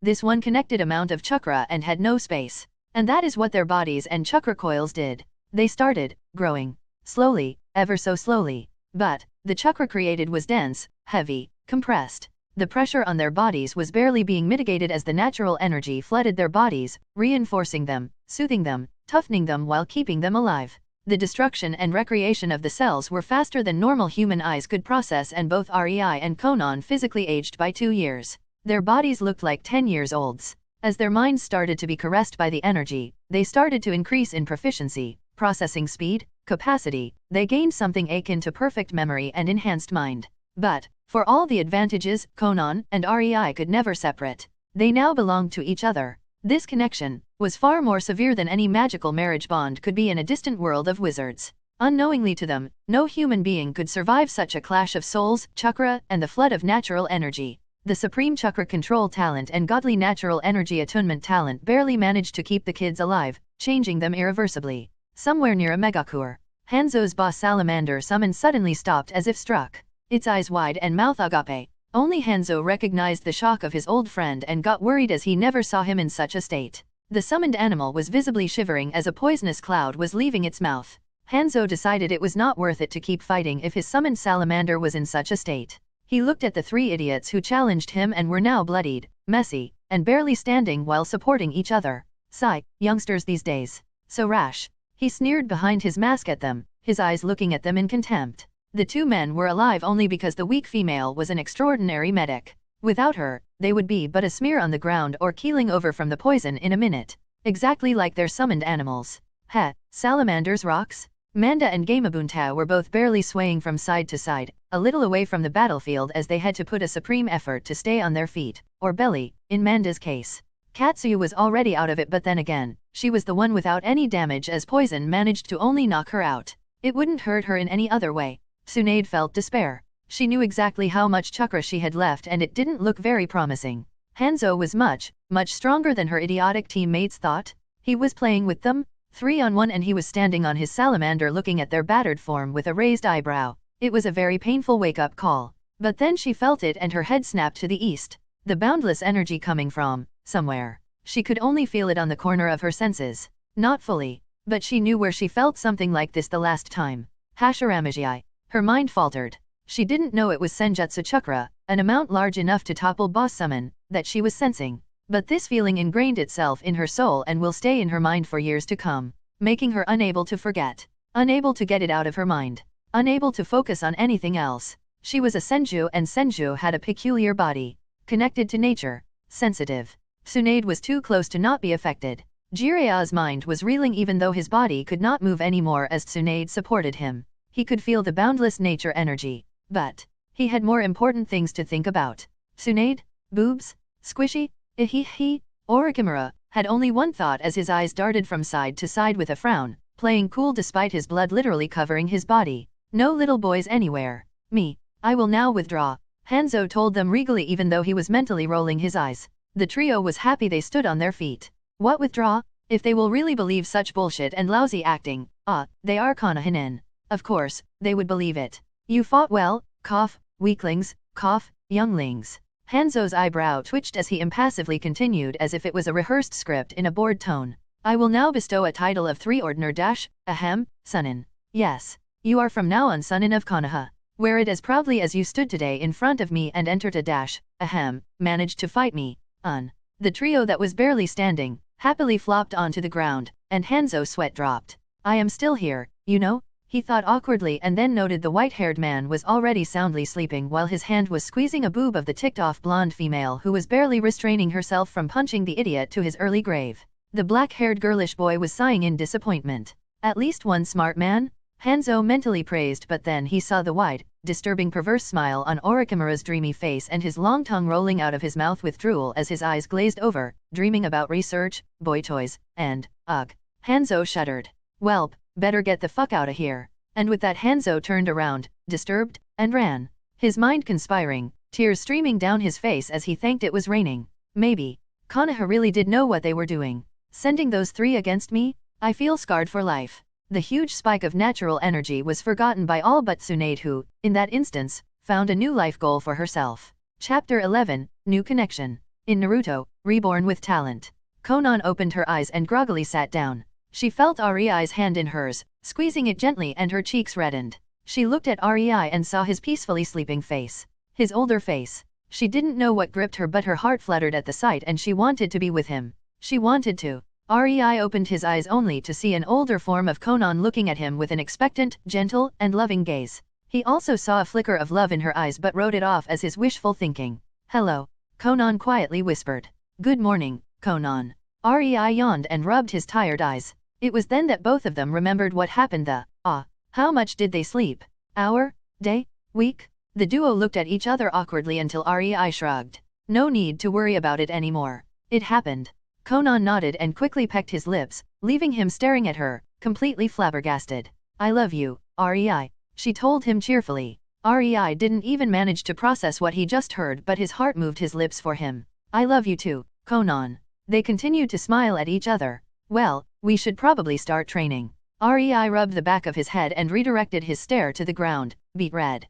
this one connected amount of chakra and had no space. And that is what their bodies and chakra coils did. They started growing. Slowly, ever so slowly. But the chakra created was dense, heavy, compressed. The pressure on their bodies was barely being mitigated as the natural energy flooded their bodies, reinforcing them, soothing them, toughening them while keeping them alive. The destruction and recreation of the cells were faster than normal human eyes could process, and both REI and Conan physically aged by 2 years. Their bodies looked like 10 years olds. As their minds started to be caressed by the energy, they started to increase in proficiency, processing speed, capacity. They gained something akin to perfect memory and enhanced mind. But, for all the advantages, Conan and REI could never separate. They now belonged to each other. This connection was far more severe than any magical marriage bond could be in a distant world of wizards. Unknowingly to them, no human being could survive such a clash of souls, chakra, and the flood of natural energy. The supreme chakra control talent and godly natural energy attunement talent barely managed to keep the kids alive, changing them irreversibly. Somewhere near a megacore, Hanzo's boss salamander summoned suddenly stopped as if struck. Its eyes wide and mouth agape. Only Hanzo recognized the shock of his old friend and got worried as he never saw him in such a state. The summoned animal was visibly shivering as a poisonous cloud was leaving its mouth. Hanzo decided it was not worth it to keep fighting if his summoned salamander was in such a state. He looked at the 3 idiots who challenged him and were now bloodied, messy, and barely standing while supporting each other. Sigh, youngsters these days. So rash. He sneered behind his mask at them, his eyes looking at them in contempt. The 2 men were alive only because the weak female was an extraordinary medic. Without her, they would be but a smear on the ground or keeling over from the poison in a minute. Exactly like their summoned animals. Heh, salamanders rocks? Manda and Gamabunta were both barely swaying from side to side, a little away from the battlefield as they had to put a supreme effort to stay on their feet, or belly, in Manda's case. Katsuyu was already out of it, but then again, she was the one without any damage as poison managed to only knock her out. It wouldn't hurt her in any other way. Tsunade felt despair. She knew exactly how much chakra she had left and it didn't look very promising. Hanzo was much stronger than her idiotic teammates thought. He was playing with them, 3-on-1, and he was standing on his salamander looking at their battered form with a raised eyebrow. It was a very painful wake-up call. But then she felt it and her head snapped to the east. The boundless energy coming from somewhere. She could only feel it on the corner of her senses. Not fully. But she knew where she felt something like this the last time. Hashiramaji. Her mind faltered. She didn't know it was Senjutsu Chakra, an amount large enough to topple boss summon, that she was sensing. But this feeling ingrained itself in her soul and will stay in her mind for years to come, making her unable to forget, unable to get it out of her mind, unable to focus on anything else. She was a Senju and Senju had a peculiar body, connected to nature, sensitive. Tsunade was too close to not be affected. Jiraiya's mind was reeling even though his body could not move anymore as Tsunade supported him. He could feel the boundless nature energy, but he had more important things to think about. Tsunade? Boobs? Squishy? Orochimaru had only one thought as his eyes darted from side to side with a frown, playing cool despite his blood literally covering his body. No little boys anywhere. Me. I will now withdraw. Hanzo told them regally even though he was mentally rolling his eyes. The trio was happy they stood on their feet. What withdraw? If they will really believe such bullshit and lousy acting, they are Konohinen. Of course, they would believe it. You fought well, cough, weaklings, cough, younglings. Hanzo's eyebrow twitched as he impassively continued as if it was a rehearsed script in a bored tone. I will now bestow a title of 3 Ordner Sunin. Yes. You are from now on Sunin of Konoha. Wear it as proudly as you stood today in front of me and entered managed to fight me. The trio that was barely standing, happily flopped onto the ground, and Hanzo's sweat dropped. I am still here, you know? He thought awkwardly and then noted the white-haired man was already soundly sleeping while his hand was squeezing a boob of the ticked-off blonde female who was barely restraining herself from punching the idiot to his early grave. The black-haired girlish boy was sighing in disappointment. At least one smart man? Hanzo mentally praised, but then he saw the wide, disturbing perverse smile on Orochimaru's dreamy face and his long tongue rolling out of his mouth with drool as his eyes glazed over, dreaming about research, boy toys, and, ugh. Hanzo shuddered. Welp, better get the fuck outta here. And with that Hanzo turned around, disturbed, and ran. His mind conspiring, tears streaming down his face as he thanked it was raining. Maybe Konoha really did know what they were doing. Sending those three against me? I feel scarred for life. The huge spike of natural energy was forgotten by all but Tsunade who, in that instance, found a new life goal for herself. Chapter 11, New Connection. In Naruto, Reborn with Talent. Conan opened her eyes and groggily sat down. She felt REI's hand in hers, squeezing it gently and her cheeks reddened. She looked at REI and saw his peacefully sleeping face. His older face. She didn't know what gripped her but her heart fluttered at the sight and she wanted to be with him. She wanted to. REI opened his eyes only to see an older form of Conan looking at him with an expectant, gentle, and loving gaze. He also saw a flicker of love in her eyes but wrote it off as his wishful thinking. Hello. Conan quietly whispered. Good morning, Conan. REI yawned and rubbed his tired eyes. It was then that both of them remembered what happened how much did they sleep? Hour? Day? Week? The duo looked at each other awkwardly until REI shrugged. No need to worry about it anymore. It happened. Conan nodded and quickly pecked his lips, leaving him staring at her, completely flabbergasted. I love you, REI, she told him cheerfully. REI didn't even manage to process what he just heard but his heart moved his lips for him. I love you too, Conan. They continued to smile at each other. Well, we should probably start training. REI rubbed the back of his head and redirected his stare to the ground, beet red.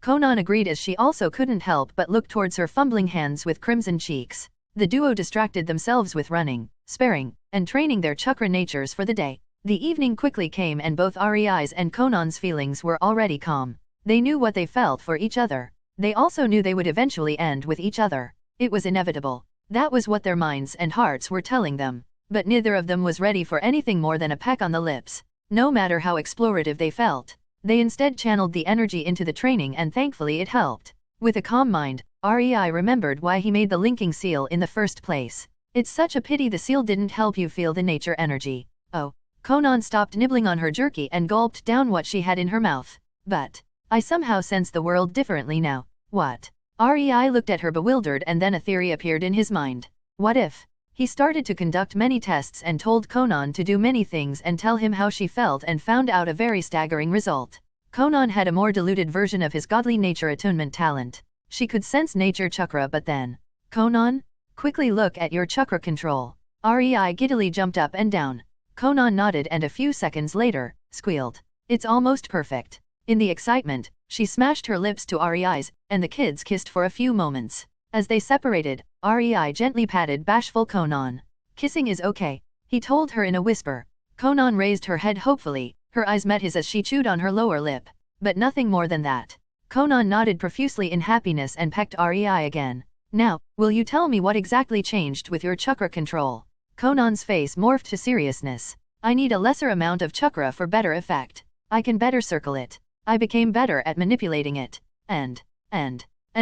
Conan agreed as she also couldn't help but look towards her fumbling hands with crimson cheeks. The duo distracted themselves with running, sparring, and training their chakra natures for the day. The evening quickly came and both REI's and Conan's feelings were already calm. They knew what they felt for each other. They also knew they would eventually end with each other. It was inevitable. That was what their minds and hearts were telling them. But neither of them was ready for anything more than a peck on the lips. No matter how explorative they felt. They instead channeled the energy into the training and thankfully it helped. With a calm mind, REI remembered why he made the linking seal in the first place. It's such a pity the seal didn't help you feel the nature energy. Oh. Conan stopped nibbling on her jerky and gulped down what she had in her mouth. But I somehow sense the world differently now. What? REI looked at her bewildered and then a theory appeared in his mind. What if? He started to conduct many tests and told Conan to do many things and tell him how she felt and found out a very staggering result. Conan had a more diluted version of his godly nature attunement talent. She could sense nature chakra but then. Conan? Quickly look at your chakra control. REI giddily jumped up and down. Conan nodded and a few seconds later, squealed. It's almost perfect. In the excitement, she smashed her lips to REI's, and the kids kissed for a few moments. As they separated, REI gently patted bashful Conan. Kissing is okay, he told her in a whisper. Conan raised her head hopefully, her eyes met his as she chewed on her lower lip. But nothing more than that. Conan nodded profusely in happiness and pecked REI again. Now, will you tell me what exactly changed with your chakra control? Conan's face morphed to seriousness. I need a lesser amount of chakra for better effect. I can better circle it. I became better at manipulating it. And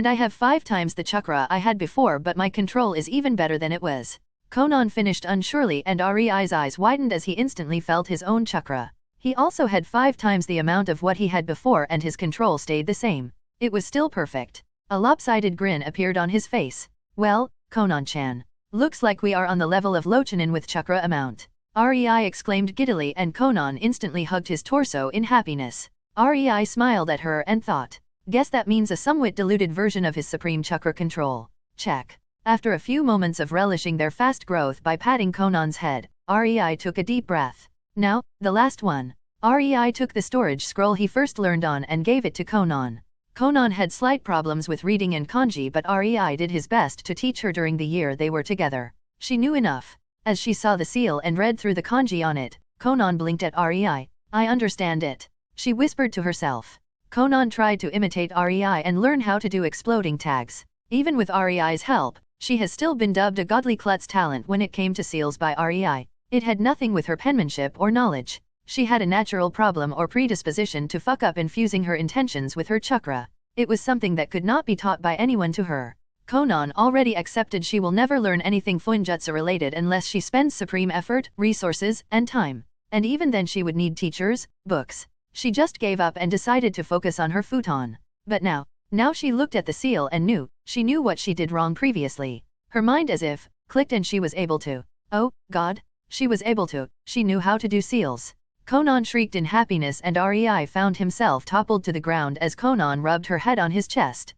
I have 5 times the chakra I had before but my control is even better than it was. Conan finished unsurely and REI's eyes widened as he instantly felt his own chakra. He also had 5 times the amount of what he had before and his control stayed the same. It was still perfect. A lopsided grin appeared on his face. Well, Conan-chan. Looks like we are on the level of Lochanin with chakra amount. REI exclaimed giddily and Conan instantly hugged his torso in happiness. REI smiled at her and thought. Guess that means a somewhat diluted version of his supreme chakra control. Check. After a few moments of relishing their fast growth by patting Conan's head, REI took a deep breath. Now, the last one. REI took the storage scroll he first learned on and gave it to Conan. Conan had slight problems with reading and kanji but REI did his best to teach her during the year they were together. She knew enough. As she saw the seal and read through the kanji on it, Conan blinked at REI. I understand it. She whispered to herself. Conan tried to imitate REI and learn how to do exploding tags. Even with REI's help, she has still been dubbed a godly klutz talent when it came to seals by REI. It had nothing with her penmanship or knowledge. She had a natural problem or predisposition to fuck up infusing her intentions with her chakra. It was something that could not be taught by anyone to her. Conan already accepted she will never learn anything Fuinjutsu related unless she spends supreme effort, resources, and time. And even then she would need teachers, books. She just gave up and decided to focus on her futon. But now she looked at the seal and she knew what she did wrong previously. Her mind as if clicked and she was able to. Oh, God! She was able to. She knew how to do seals. Conan shrieked in happiness and REI found himself toppled to the ground as Conan rubbed her head on his chest.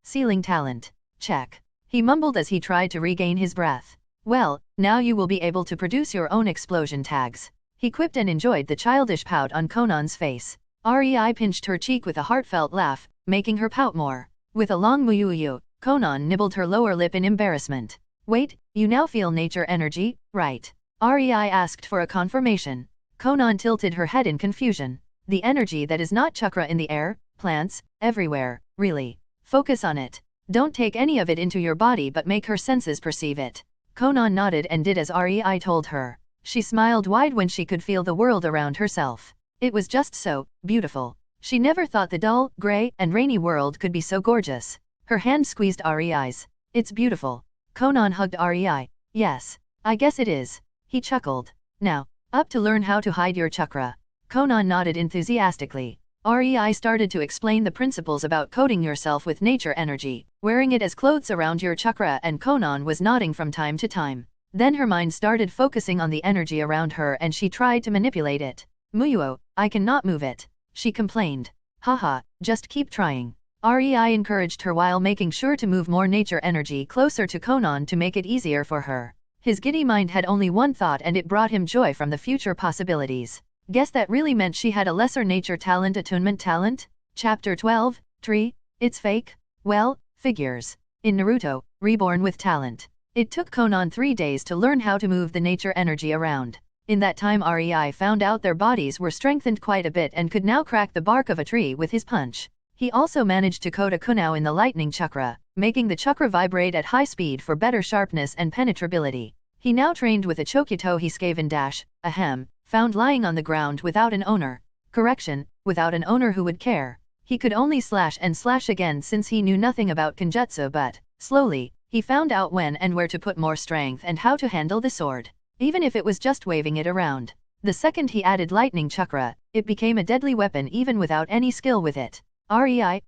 Sealing talent. Check. He mumbled as he tried to regain his breath. Well, now you will be able to produce your own explosion tags. He quipped and enjoyed the childish pout on Conan's face. REI pinched her cheek with a heartfelt laugh, making her pout more. With a long muyu, Conan nibbled her lower lip in embarrassment. Wait, you now feel nature energy, right? REI asked for a confirmation. Conan tilted her head in confusion. The energy that is not chakra in the air, plants, everywhere, really. Focus on it. Don't take any of it into your body but make her senses perceive it. Conan nodded and did as REI told her. She smiled wide when she could feel the world around herself. It was just so beautiful. She never thought the dull, gray, and rainy world could be so gorgeous. Her hand squeezed REI's. It's beautiful. Conan hugged REI. Yes, I guess it is. He chuckled. Now, up to learn how to hide your chakra. Conan nodded enthusiastically. REI started to explain the principles about coating yourself with nature energy, wearing it as clothes around your chakra, and Conan was nodding from time to time. Then her mind started focusing on the energy around her and she tried to manipulate it. Muyuo, I cannot move it. She complained. Haha, just keep trying. REI encouraged her while making sure to move more nature energy closer to Conan to make it easier for her. His giddy mind had only one thought and it brought him joy from the future possibilities. Guess that really meant she had a lesser nature talent, attunement talent? Chapter 12, Tree, it's fake? Well, figures. In Naruto, Reborn with talent. It took Conan 3 days to learn how to move the nature energy around. In that time REI found out their bodies were strengthened quite a bit and could now crack the bark of a tree with his punch. He also managed to coat a kunao in the lightning chakra, making the chakra vibrate at high speed for better sharpness and penetrability. He now trained with a Chokyuto Hiskaven dash, a hem, found lying on the ground without an owner. Correction, without an owner who would care. He could only slash and slash again since he knew nothing about Kenjutsu, but, slowly, he found out when and where to put more strength and how to handle the sword. Even if it was just waving it around. The second he added lightning chakra, it became a deadly weapon even without any skill with it. REI.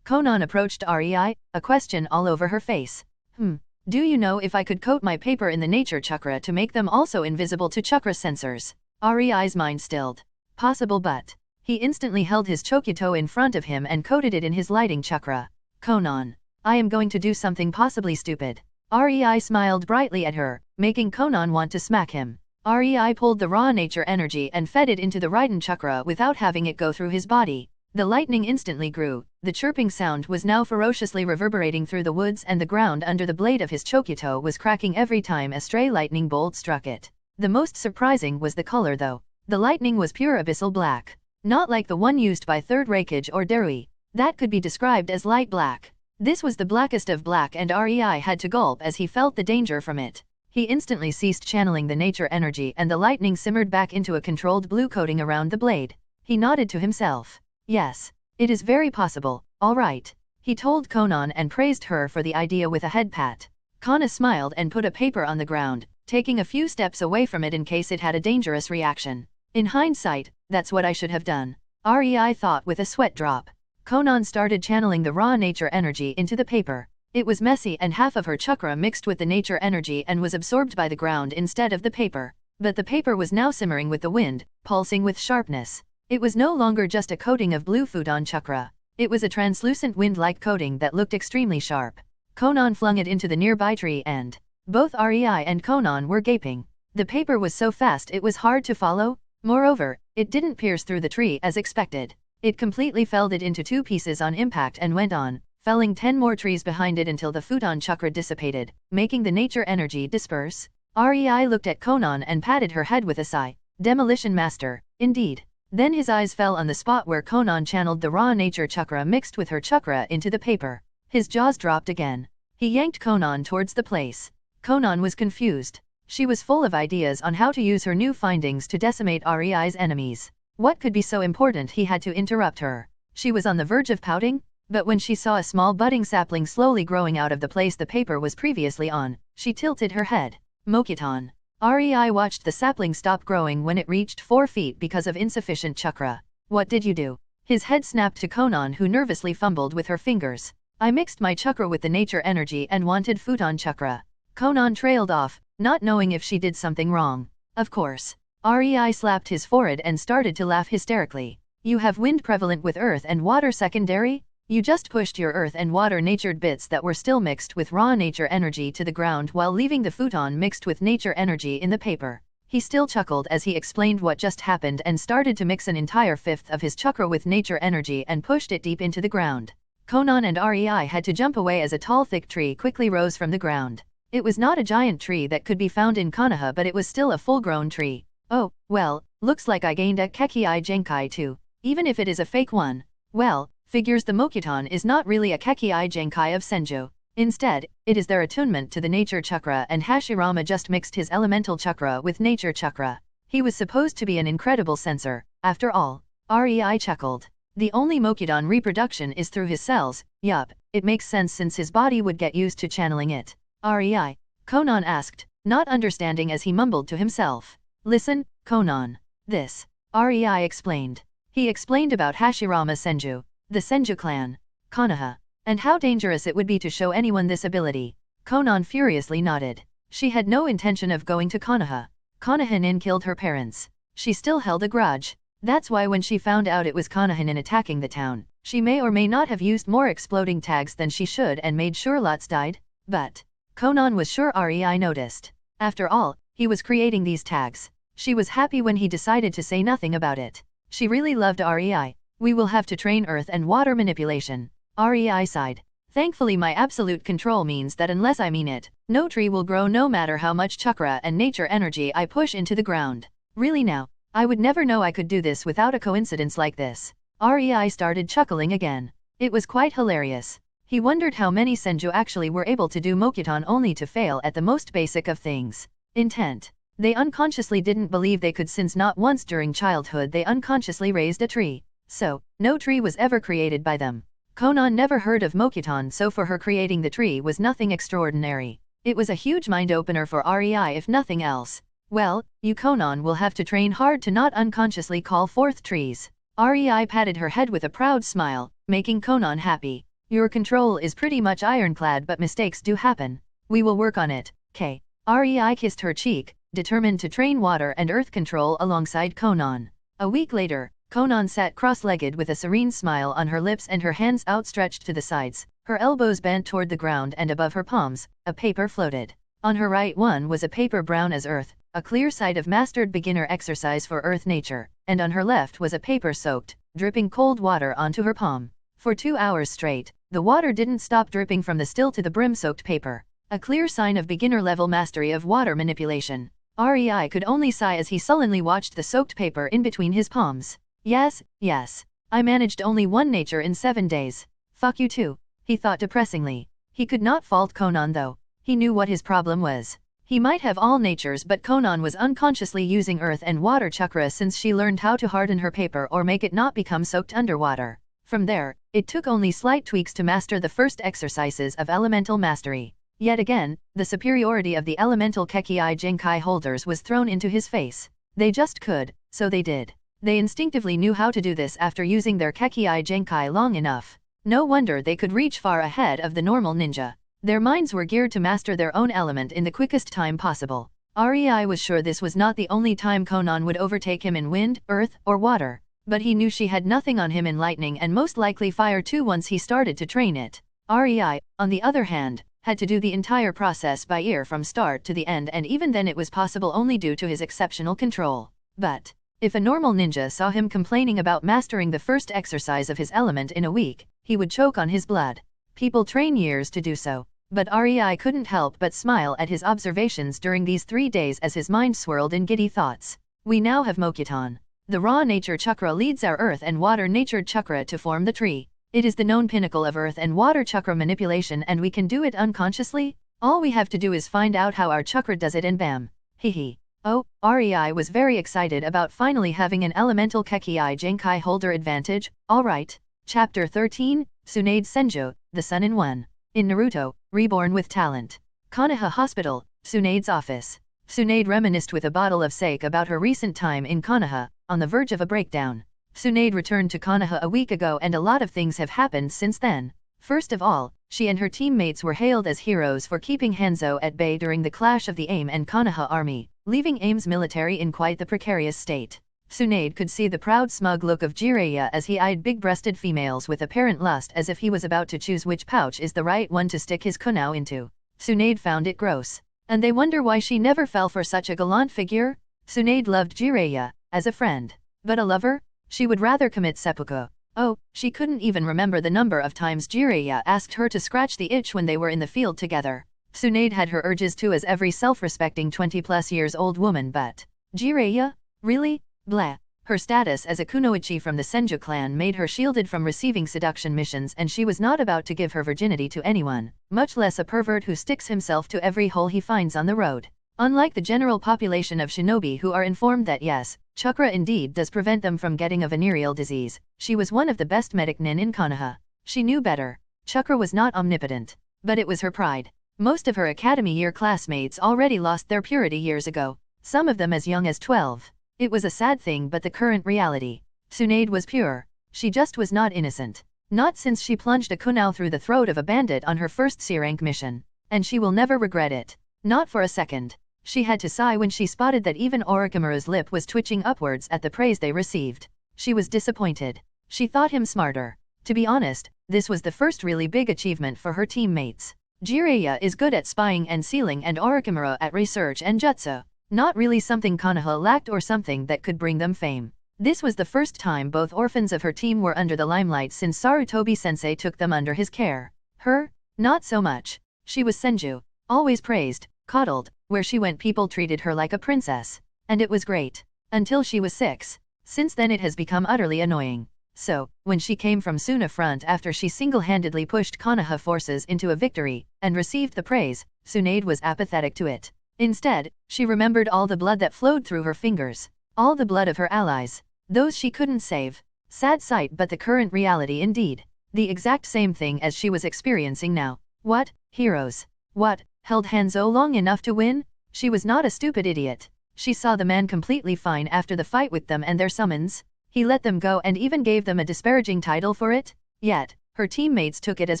Conan approached REI, a question all over her face. Do you know if I could coat my paper in the nature chakra to make them also invisible to chakra sensors? REI's mind stilled. Possible, but he instantly held his Chokyuto in front of him and coated it in his lighting chakra. Conan, I am going to do something possibly stupid. REI smiled brightly at her, making Conan want to smack him. REI pulled the raw nature energy and fed it into the Raiden chakra without having it go through his body. The lightning instantly grew. The chirping sound was now ferociously reverberating through the woods and the ground under the blade of his Chokyuto was cracking every time a stray lightning bolt struck it. The most surprising was the color though. The lightning was pure abyssal black. Not like the one used by Third Reikage or Derui. That could be described as light black. This was the blackest of black and REI had to gulp as he felt the danger from it. He instantly ceased channeling the nature energy and the lightning simmered back into a controlled blue coating around the blade. He nodded to himself. Yes, it is very possible, all right. He told Conan and praised her for the idea with a head pat. Kana smiled and put a paper on the ground, taking a few steps away from it in case it had a dangerous reaction. In hindsight, that's what I should have done. REI thought with a sweat drop. Conan started channeling the raw nature energy into the paper. It was messy and half of her chakra mixed with the nature energy and was absorbed by the ground instead of the paper. But the paper was now simmering with the wind, pulsing with sharpness. It was no longer just a coating of blue futon chakra. It was a translucent wind-like coating that looked extremely sharp. Conan flung it into the nearby tree and both REI and Conan were gaping. The paper was so fast it was hard to follow. Moreover, it didn't pierce through the tree as expected. It completely felled it into 2 pieces on impact and went on, felling 10 more trees behind it until the futon chakra dissipated, making the nature energy disperse. REI looked at Conan and patted her head with a sigh. Demolition master, indeed. Then his eyes fell on the spot where Conan channeled the raw nature chakra mixed with her chakra into the paper. His jaws dropped again. He yanked Conan towards the place. Conan was confused. She was full of ideas on how to use her new findings to decimate REI's enemies. What could be so important he had to interrupt her? She was on the verge of pouting, but when she saw a small budding sapling slowly growing out of the place the paper was previously on, she tilted her head. Mokuton. REI watched the sapling stop growing when it reached 4 feet because of insufficient chakra. What did you do? His head snapped to Conan, who nervously fumbled with her fingers. I mixed my chakra with the nature energy and wanted futon chakra. Conan trailed off, not knowing if she did something wrong. Of course. REI slapped his forehead and started to laugh hysterically. You have wind prevalent with earth and water secondary? You just pushed your earth and water natured bits that were still mixed with raw nature energy to the ground while leaving the futon mixed with nature energy in the paper. He still chuckled as he explained what just happened and started to mix an entire fifth of his chakra with nature energy and pushed it deep into the ground. Conan and REI had to jump away as a tall thick tree quickly rose from the ground. It was not a giant tree that could be found in Konoha, but it was still a full-grown tree. Oh, well, looks like I gained a Kekii Genkai too, even if it is a fake one. Well, figures the Mokuton is not really a Kekii Genkai of Senju. Instead, it is their attunement to the nature chakra, and Hashirama just mixed his elemental chakra with nature chakra. He was supposed to be an incredible sensor, after all. REI chuckled. The only Mokuton reproduction is through his cells. Yup, it makes sense since his body would get used to channeling it. REI? Conan asked, not understanding as he mumbled to himself. Listen, Conan. This. REI explained. He explained about Hashirama Senju, the Senju clan, Konoha, and how dangerous it would be to show anyone this ability. Conan furiously nodded. She had no intention of going to Konoha. Konohinin killed her parents. She still held a grudge. That's why when she found out it was Konohinin attacking the town, she may or may not have used more exploding tags than she should and made sure lots died. But Conan was sure REI noticed. After all, he was creating these tags. She was happy when he decided to say nothing about it. She really loved REI. We will have to train earth and water manipulation. REI sighed. Thankfully my absolute control means that unless I mean it, no tree will grow no matter how much chakra and nature energy I push into the ground. Really now, I would never know I could do this without a coincidence like this. REI started chuckling again. It was quite hilarious. He wondered how many Senju actually were able to do Mokuton only to fail at the most basic of things. Intent. They unconsciously didn't believe they could, since not once during childhood they unconsciously raised a tree. So, no tree was ever created by them. Conan never heard of Mokuton, so for her creating the tree was nothing extraordinary. It was a huge mind-opener for REI if nothing else. Well, you Conan will have to train hard to not unconsciously call forth trees. REI patted her head with a proud smile, making Conan happy. Your control is pretty much ironclad, but mistakes do happen. We will work on it, K. REI kissed her cheek, determined to train water and earth control alongside Conan. A week later, Conan sat cross-legged with a serene smile on her lips and her hands outstretched to the sides, her elbows bent toward the ground, and above her palms, a paper floated. On her right one was a paper brown as earth, a clear side of mastered beginner exercise for earth nature, and on her left was a paper soaked, dripping cold water onto her palm. For 2 hours straight, the water didn't stop dripping from the still to the brim soaked paper, a clear sign of beginner-level mastery of water manipulation. REI could only sigh as he sullenly watched the soaked paper in between his palms. Yes. I managed only one nature in 7 days. Fuck you too, he thought depressingly. He could not fault Conan though. He knew what his problem was. He might have all natures, but Conan was unconsciously using earth and water chakra since she learned how to harden her paper or make it not become soaked underwater. From there, it took only slight tweaks to master the first exercises of elemental mastery. Yet again, the superiority of the elemental Kekii Genkai holders was thrown into his face. They just could, so they did. They instinctively knew how to do this after using their Kekii Genkai long enough. No wonder they could reach far ahead of the normal ninja. Their minds were geared to master their own element in the quickest time possible. REI was sure this was not the only time Conan would overtake him in wind, earth, or water, but he knew she had nothing on him in lightning and most likely fire too once he started to train it. REI, on the other hand, had to do the entire process by ear from start to the end, and even then it was possible only due to his exceptional control. But if a normal ninja saw him complaining about mastering the first exercise of his element in a week, he would choke on his blood. People train years to do so, but REI couldn't help but smile at his observations during these 3 days as his mind swirled in giddy thoughts. We now have Mokuton. The raw nature chakra leads our earth and water natured chakra to form the tree. It is the known pinnacle of earth and water chakra manipulation, and we can do it unconsciously. All we have to do is find out how our chakra does it and bam. Hehe. Oh, REI was very excited about finally having an elemental Kekii Genkai holder advantage. Alright. Chapter 13, Tsunade Senju, the Sun in One. In Naruto, Reborn with Talent. Konoha Hospital, Tsunade's office. Tsunade reminisced with a bottle of sake about her recent time in Konoha, on the verge of a breakdown. Tsunade returned to Konoha a week ago and a lot of things have happened since then. First of all, she and her teammates were hailed as heroes for keeping Hanzo at bay during the clash of the AIM and Konoha army, leaving AIM's military in quite the precarious state. Tsunade could see the proud smug look of Jiraiya as he eyed big-breasted females with apparent lust as if he was about to choose which pouch is the right one to stick his kunao into. Tsunade found it gross. And they wonder why she never fell for such a gallant figure? Tsunade loved Jiraiya, as a friend. But a lover? She would rather commit seppuku. Oh, she couldn't even remember the number of times Jiraiya asked her to scratch the itch when they were in the field together. Tsunade had her urges too as every self-respecting 20-plus years old woman, but Jiraiya? Really? Blah. Her status as a kunoichi from the Senju clan made her shielded from receiving seduction missions, and she was not about to give her virginity to anyone, much less a pervert who sticks himself to every hole he finds on the road. Unlike the general population of shinobi who are informed that yes, chakra indeed does prevent them from getting a venereal disease, she was one of the best medic nin in Konoha. She knew better. Chakra was not omnipotent. But it was her pride. Most of her academy year classmates already lost their purity years ago, some of them as young as 12. It was a sad thing, but the current reality. Tsunade was pure. She just was not innocent. Not since she plunged a kunao through the throat of a bandit on her first C-rank mission. And she will never regret it. Not for a second. She had to sigh when she spotted that even Orochimaru's lip was twitching upwards at the praise they received. She was disappointed. She thought him smarter. To be honest, this was the first really big achievement for her teammates. Jiraiya is good at spying and sealing and Orochimaru at research and jutsu. Not really something Konoha lacked or something that could bring them fame. This was the first time both orphans of her team were under the limelight since Sarutobi-sensei took them under his care. Her? Not so much. She was Senju. Always praised, coddled, where she went people treated her like a princess. And it was great. Until she was 6. Since then it has become utterly annoying. So, when she came from Suna front after she single-handedly pushed Konoha forces into a victory, and received the praise, Tsunade was apathetic to it. Instead, she remembered all the blood that flowed through her fingers. All the blood of her allies. Those she couldn't save. Sad sight, but the current reality indeed. The exact same thing as she was experiencing now. What? Heroes. What? Held Hanzo long enough to win? She was not a stupid idiot. She saw the man completely fine after the fight with them and their summons. He let them go and even gave them a disparaging title for it. Yet, her teammates took it as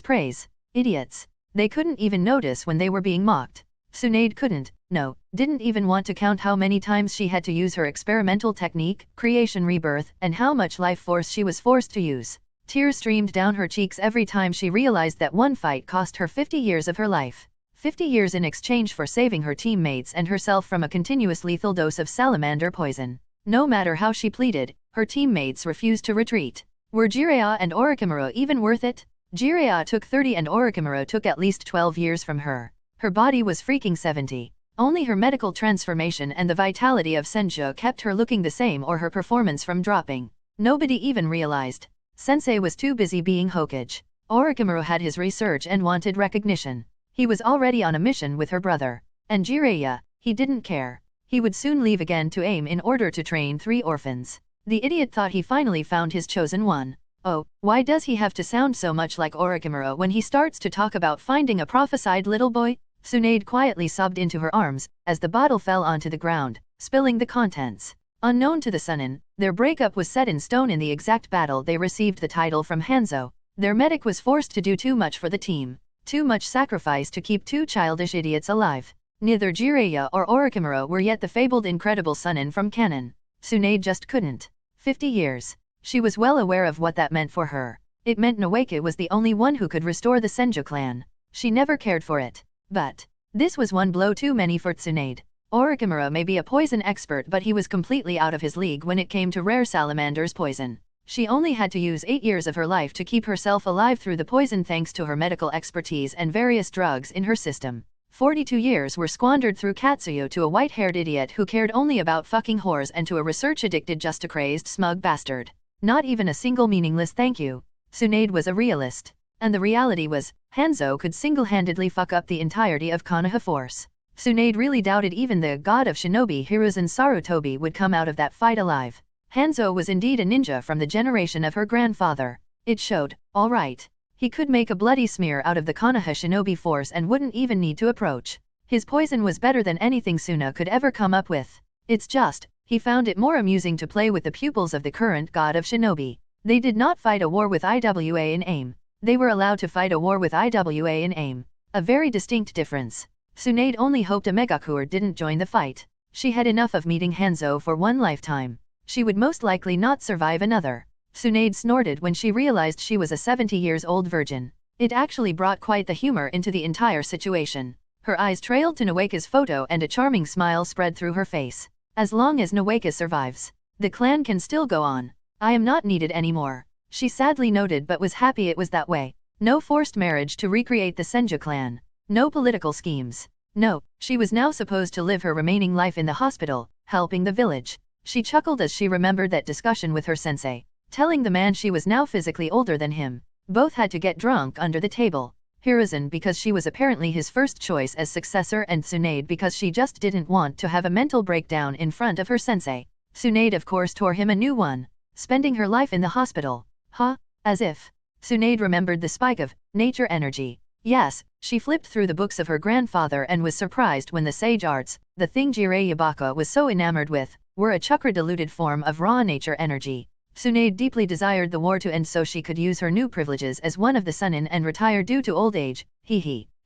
praise. Idiots. They couldn't even notice when they were being mocked. Tsunade couldn't, no, didn't even want to count how many times she had to use her experimental technique, creation rebirth, and how much life force she was forced to use. Tears streamed down her cheeks every time she realized that one fight cost her 50 years of her life. 50 years in exchange for saving her teammates and herself from a continuous lethal dose of salamander poison. No matter how she pleaded, her teammates refused to retreat. Were Jiraiya and Orochimaru even worth it? Jiraiya took 30 and Orochimaru took at least 12 years from her. Her body was freaking 70. Only her medical transformation and the vitality of Senju kept her looking the same or her performance from dropping. Nobody even realized. Sensei was too busy being Hokage. Orochimaru had his research and wanted recognition. He was already on a mission with her brother. And Jiraiya, he didn't care. He would soon leave again to AIM in order to train 3 orphans. The idiot thought he finally found his chosen one. Oh, why does he have to sound so much like Orochimaru when he starts to talk about finding a prophesied little boy? Tsunade quietly sobbed into her arms, as the bottle fell onto the ground, spilling the contents. Unknown to the Sunin, their breakup was set in stone in the exact battle they received the title from Hanzo. Their medic was forced to do too much for the team. Too much sacrifice to keep 2 childish idiots alive. Neither Jiraiya or Orochimaru were yet the fabled incredible Sunin from canon. Tsunade just couldn't. 50 years. She was well aware of what that meant for her. It meant Noeke was the only one who could restore the Senju clan. She never cared for it. But this was one blow too many for Tsunade. Orochimaru may be a poison expert, but he was completely out of his league when it came to rare salamander's poison. She only had to use 8 years of her life to keep herself alive through the poison thanks to her medical expertise and various drugs in her system. 42 years were squandered through Katsuyu to a white-haired idiot who cared only about fucking whores and to a research-addicted just a crazed smug bastard. Not even a single meaningless thank you. Tsunade was a realist. And the reality was, Hanzo could single-handedly fuck up the entirety of Konoha force. Tsunade really doubted even the god of shinobi Hiruzen Sarutobi would come out of that fight alive. Hanzo was indeed a ninja from the generation of her grandfather. It showed, all right. He could make a bloody smear out of the Konoha shinobi force and wouldn't even need to approach. His poison was better than anything Suna could ever come up with. It's just, he found it more amusing to play with the pupils of the current god of shinobi. They did not fight a war with IWA in aim. They were allowed to fight a war with IWA in aim. A very distinct difference. Tsunade only hoped a Megakure didn't join the fight. She had enough of meeting Hanzo for one lifetime. She would most likely not survive another. Tsunade snorted when she realized she was a 70-years-old virgin. It actually brought quite the humor into the entire situation. Her eyes trailed to Nawaka's photo and a charming smile spread through her face. As long as Nawaka survives, the clan can still go on. I am not needed anymore. She sadly noted but was happy it was that way. No forced marriage to recreate the Senju clan. No political schemes. No, she was now supposed to live her remaining life in the hospital, helping the village. She chuckled as she remembered that discussion with her sensei, telling the man she was now physically older than him. Both had to get drunk under the table. Hiruzen because she was apparently his first choice as successor and Tsunade because she just didn't want to have a mental breakdown in front of her sensei. Tsunade of course tore him a new one. Spending her life in the hospital. Huh? As if. Tsunade remembered the spike of nature energy. Yes, she flipped through the books of her grandfather and was surprised when the sage arts, the thing Jiraiya Baka was so enamored with, were a chakra-diluted form of raw nature energy. Tsunade deeply desired the war to end so she could use her new privileges as one of the Sunin and retire due to old age,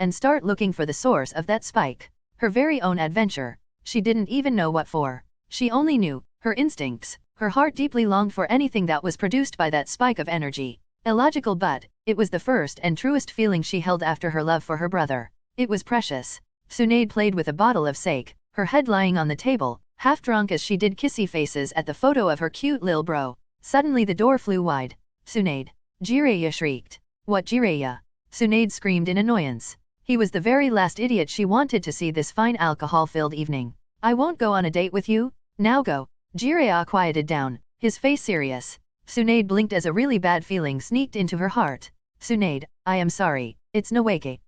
and start looking for the source of that spike. Her very own adventure. She didn't even know what for. She only knew, her instincts, her heart deeply longed for anything that was produced by that spike of energy. Illogical but, it was the first and truest feeling she held after her love for her brother. It was precious. Tsunade played with a bottle of sake, her head lying on the table, half drunk as she did kissy faces at the photo of her cute lil bro. Suddenly the door flew wide. Tsunade. Jiraiya shrieked. What Jiraiya? Tsunade screamed in annoyance. He was the very last idiot she wanted to see this fine alcohol-filled evening. I won't go on a date with you. Now go. Jiraiya quieted down, his face serious. Tsunade blinked as a really bad feeling sneaked into her heart. Tsunade, I am sorry. It's Nawaka.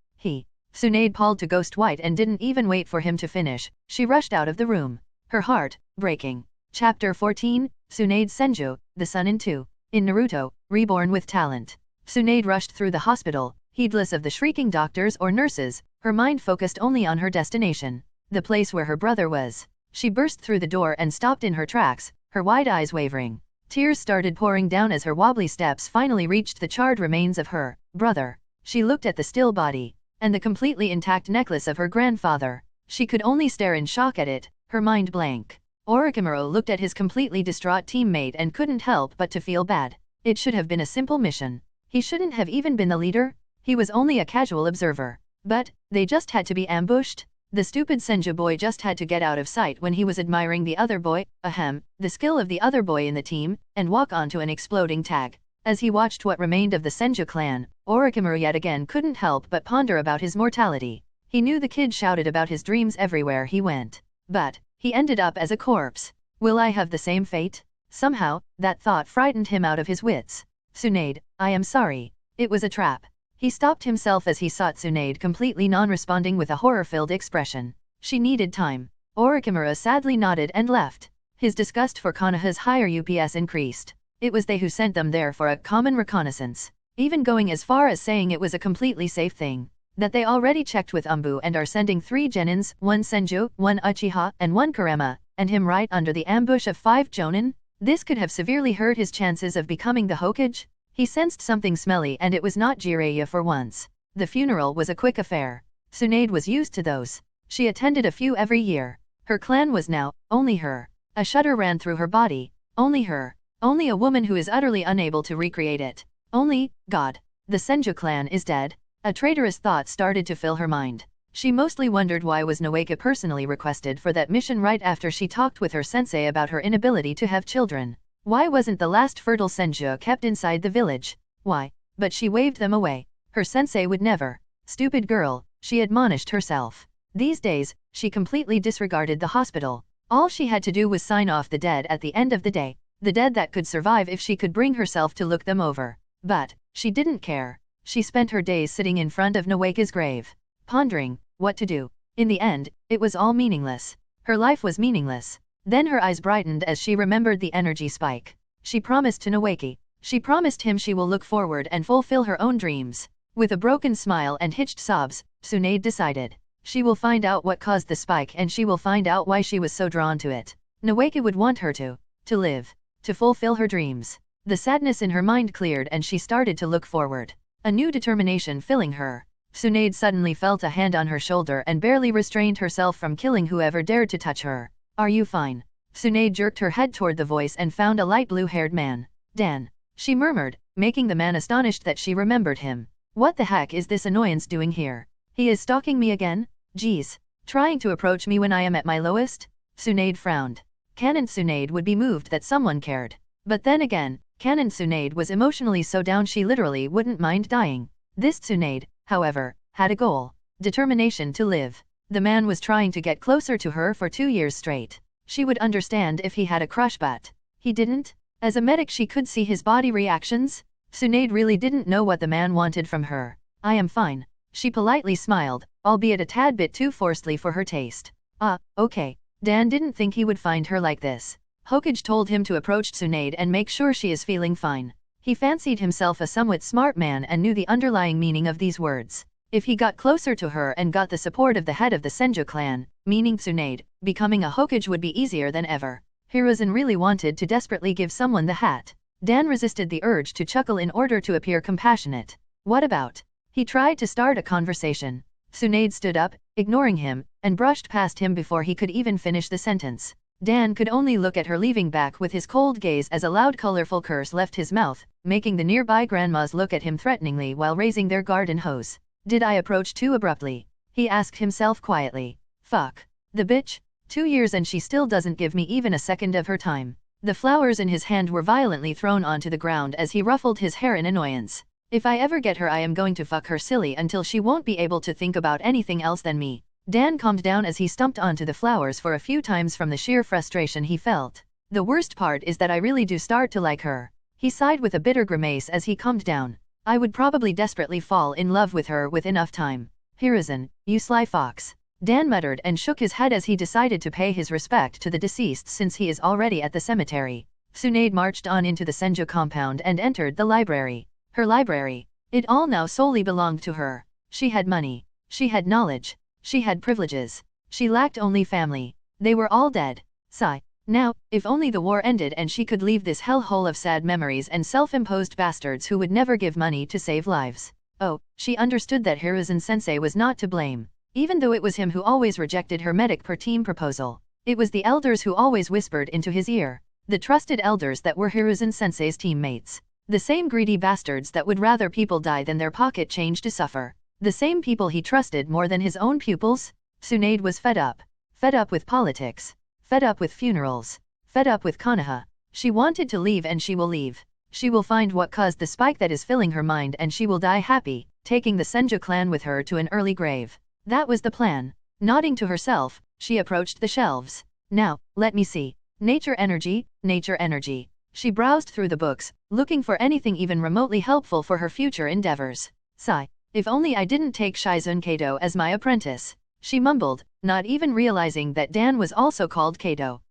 Tsunade palled to ghost white and didn't even wait for him to finish. She rushed out of the room. Her heart, breaking. Chapter 14, Tsunade Senju, the Sunin 2. In Naruto, Reborn with Talent. Tsunade rushed through the hospital, heedless of the shrieking doctors or nurses, her mind focused only on her destination. The place where her brother was. She burst through the door and stopped in her tracks, her wide eyes wavering. Tears started pouring down as her wobbly steps finally reached the charred remains of her brother. She looked at the still body, and the completely intact necklace of her grandfather. She could only stare in shock at it, her mind blank. Orochimaru looked at his completely distraught teammate and couldn't help but to feel bad. It should have been a simple mission. He shouldn't have even been the leader. He was only a casual observer. But, they just had to be ambushed? The stupid Senju boy just had to get out of sight when he was admiring the other boy, the skill of the other boy in the team, and walk onto an exploding tag. As he watched what remained of the Senju clan, Orochimaru yet again couldn't help but ponder about his mortality. He knew the kid shouted about his dreams everywhere he went. But, he ended up as a corpse. Will I have the same fate? Somehow, that thought frightened him out of his wits. Tsunade, I am sorry. It was a trap. He stopped himself as he saw Tsunade completely non-responding with a horror-filled expression. She needed time. Orochimaru sadly nodded and left. His disgust for Konoha's higher UPS increased. It was they who sent them there for a common reconnaissance. Even going as far as saying it was a completely safe thing. That they already checked with Umbu and are sending 3 Genins, 1 Senju, 1 Uchiha, and 1 Kurama, and him right under the ambush of 5 Jonin? This could have severely hurt his chances of becoming the Hokage. He sensed something smelly and it was not Jiraiya for once. The funeral was a quick affair. Tsunade was used to those. She attended a few every year. Her clan was now, only her. A shudder ran through her body. Only her. Only a woman who is utterly unable to recreate it. Only, God. The Senju clan is dead. A traitorous thought started to fill her mind. She mostly wondered why was Nawaka personally requested for that mission right after she talked with her sensei about her inability to have children. Why wasn't the last fertile Senju kept inside the village? Why? But she waved them away. Her sensei would never. Stupid girl, she admonished herself. These days, she completely disregarded the hospital. All she had to do was sign off the dead at the end of the day. The dead that could survive if she could bring herself to look them over. But, she didn't care. She spent her days sitting in front of Nawaka's grave, pondering what to do. In the end, it was all meaningless. Her life was meaningless. Then her eyes brightened as she remembered the energy spike. She promised to Nawaka. She promised him she will look forward and fulfill her own dreams. With a broken smile and hitched sobs, Tsunade decided. She will find out what caused the spike and she will find out why she was so drawn to it. Nawaka would want her to live, to fulfill her dreams. The sadness in her mind cleared and she started to look forward. A new determination filling her. Tsunade suddenly felt a hand on her shoulder and barely restrained herself from killing whoever dared to touch her. Are you fine? Tsunade jerked her head toward the voice and found a light blue-haired man. Dan. She murmured, making the man astonished that she remembered him. What the heck is this annoyance doing here? He is stalking me again? Geez. Trying to approach me when I am at my lowest? Tsunade frowned. Canon Tsunade would be moved that someone cared. But then again, Canon Tsunade was emotionally so down she literally wouldn't mind dying. This Tsunade, however, had a goal. Determination to live. The man was trying to get closer to her for 2 years straight. She would understand if he had a crush, but he didn't? As a medic she could see his body reactions. Tsunade really didn't know what the man wanted from her. I am fine. She politely smiled, albeit a tad bit too forcedly for her taste. Okay. Dan didn't think he would find her like this. Hokage told him to approach Tsunade and make sure she is feeling fine. He fancied himself a somewhat smart man and knew the underlying meaning of these words. If he got closer to her and got the support of the head of the Senju clan, meaning Tsunade, becoming a Hokage would be easier than ever. Hiruzen really wanted to desperately give someone the hat. Dan resisted the urge to chuckle in order to appear compassionate. What about? He tried to start a conversation. Tsunade stood up, ignoring him, and brushed past him before he could even finish the sentence. Dan could only look at her leaving back with his cold gaze as a loud colorful curse left his mouth, making the nearby grandmas look at him threateningly while raising their garden hose. Did I approach too abruptly? He asked himself quietly. Fuck. The bitch. 2 years and she still doesn't give me even a second of her time. The flowers in his hand were violently thrown onto the ground as he ruffled his hair in annoyance. If I ever get her I am going to fuck her silly until she won't be able to think about anything else than me. Dan calmed down as he stumped onto the flowers for a few times from the sheer frustration he felt. The worst part is that I really do start to like her. He sighed with a bitter grimace as he calmed down. I would probably desperately fall in love with her with enough time. Hiruzen, you sly fox. Dan muttered and shook his head as he decided to pay his respect to the deceased since he is already at the cemetery. Tsunade marched on into the Senju compound and entered the library. Her library. It all now solely belonged to her. She had money. She had knowledge. She had privileges. She lacked only family. They were all dead. Sigh. Now, if only the war ended and she could leave this hellhole of sad memories and self-imposed bastards who would never give money to save lives. Oh, she understood that Hiruzen-sensei was not to blame. Even though it was him who always rejected her medic per team proposal. It was the elders who always whispered into his ear. The trusted elders that were Hiruzen-sensei's teammates. The same greedy bastards that would rather people die than their pocket change to suffer. The same people he trusted more than his own pupils? Tsunade was fed up. Fed up with politics. Fed up with funerals. Fed up with Konoha. She wanted to leave and she will leave. She will find what caused the spike that is filling her mind and she will die happy, taking the Senju clan with her to an early grave. That was the plan. Nodding to herself, she approached the shelves. Now, let me see. Nature energy, nature energy. She browsed through the books, looking for anything even remotely helpful for her future endeavors. Sigh. If only I didn't take Shizun Kato as my apprentice. She mumbled, not even realizing that Dan was also called Kato.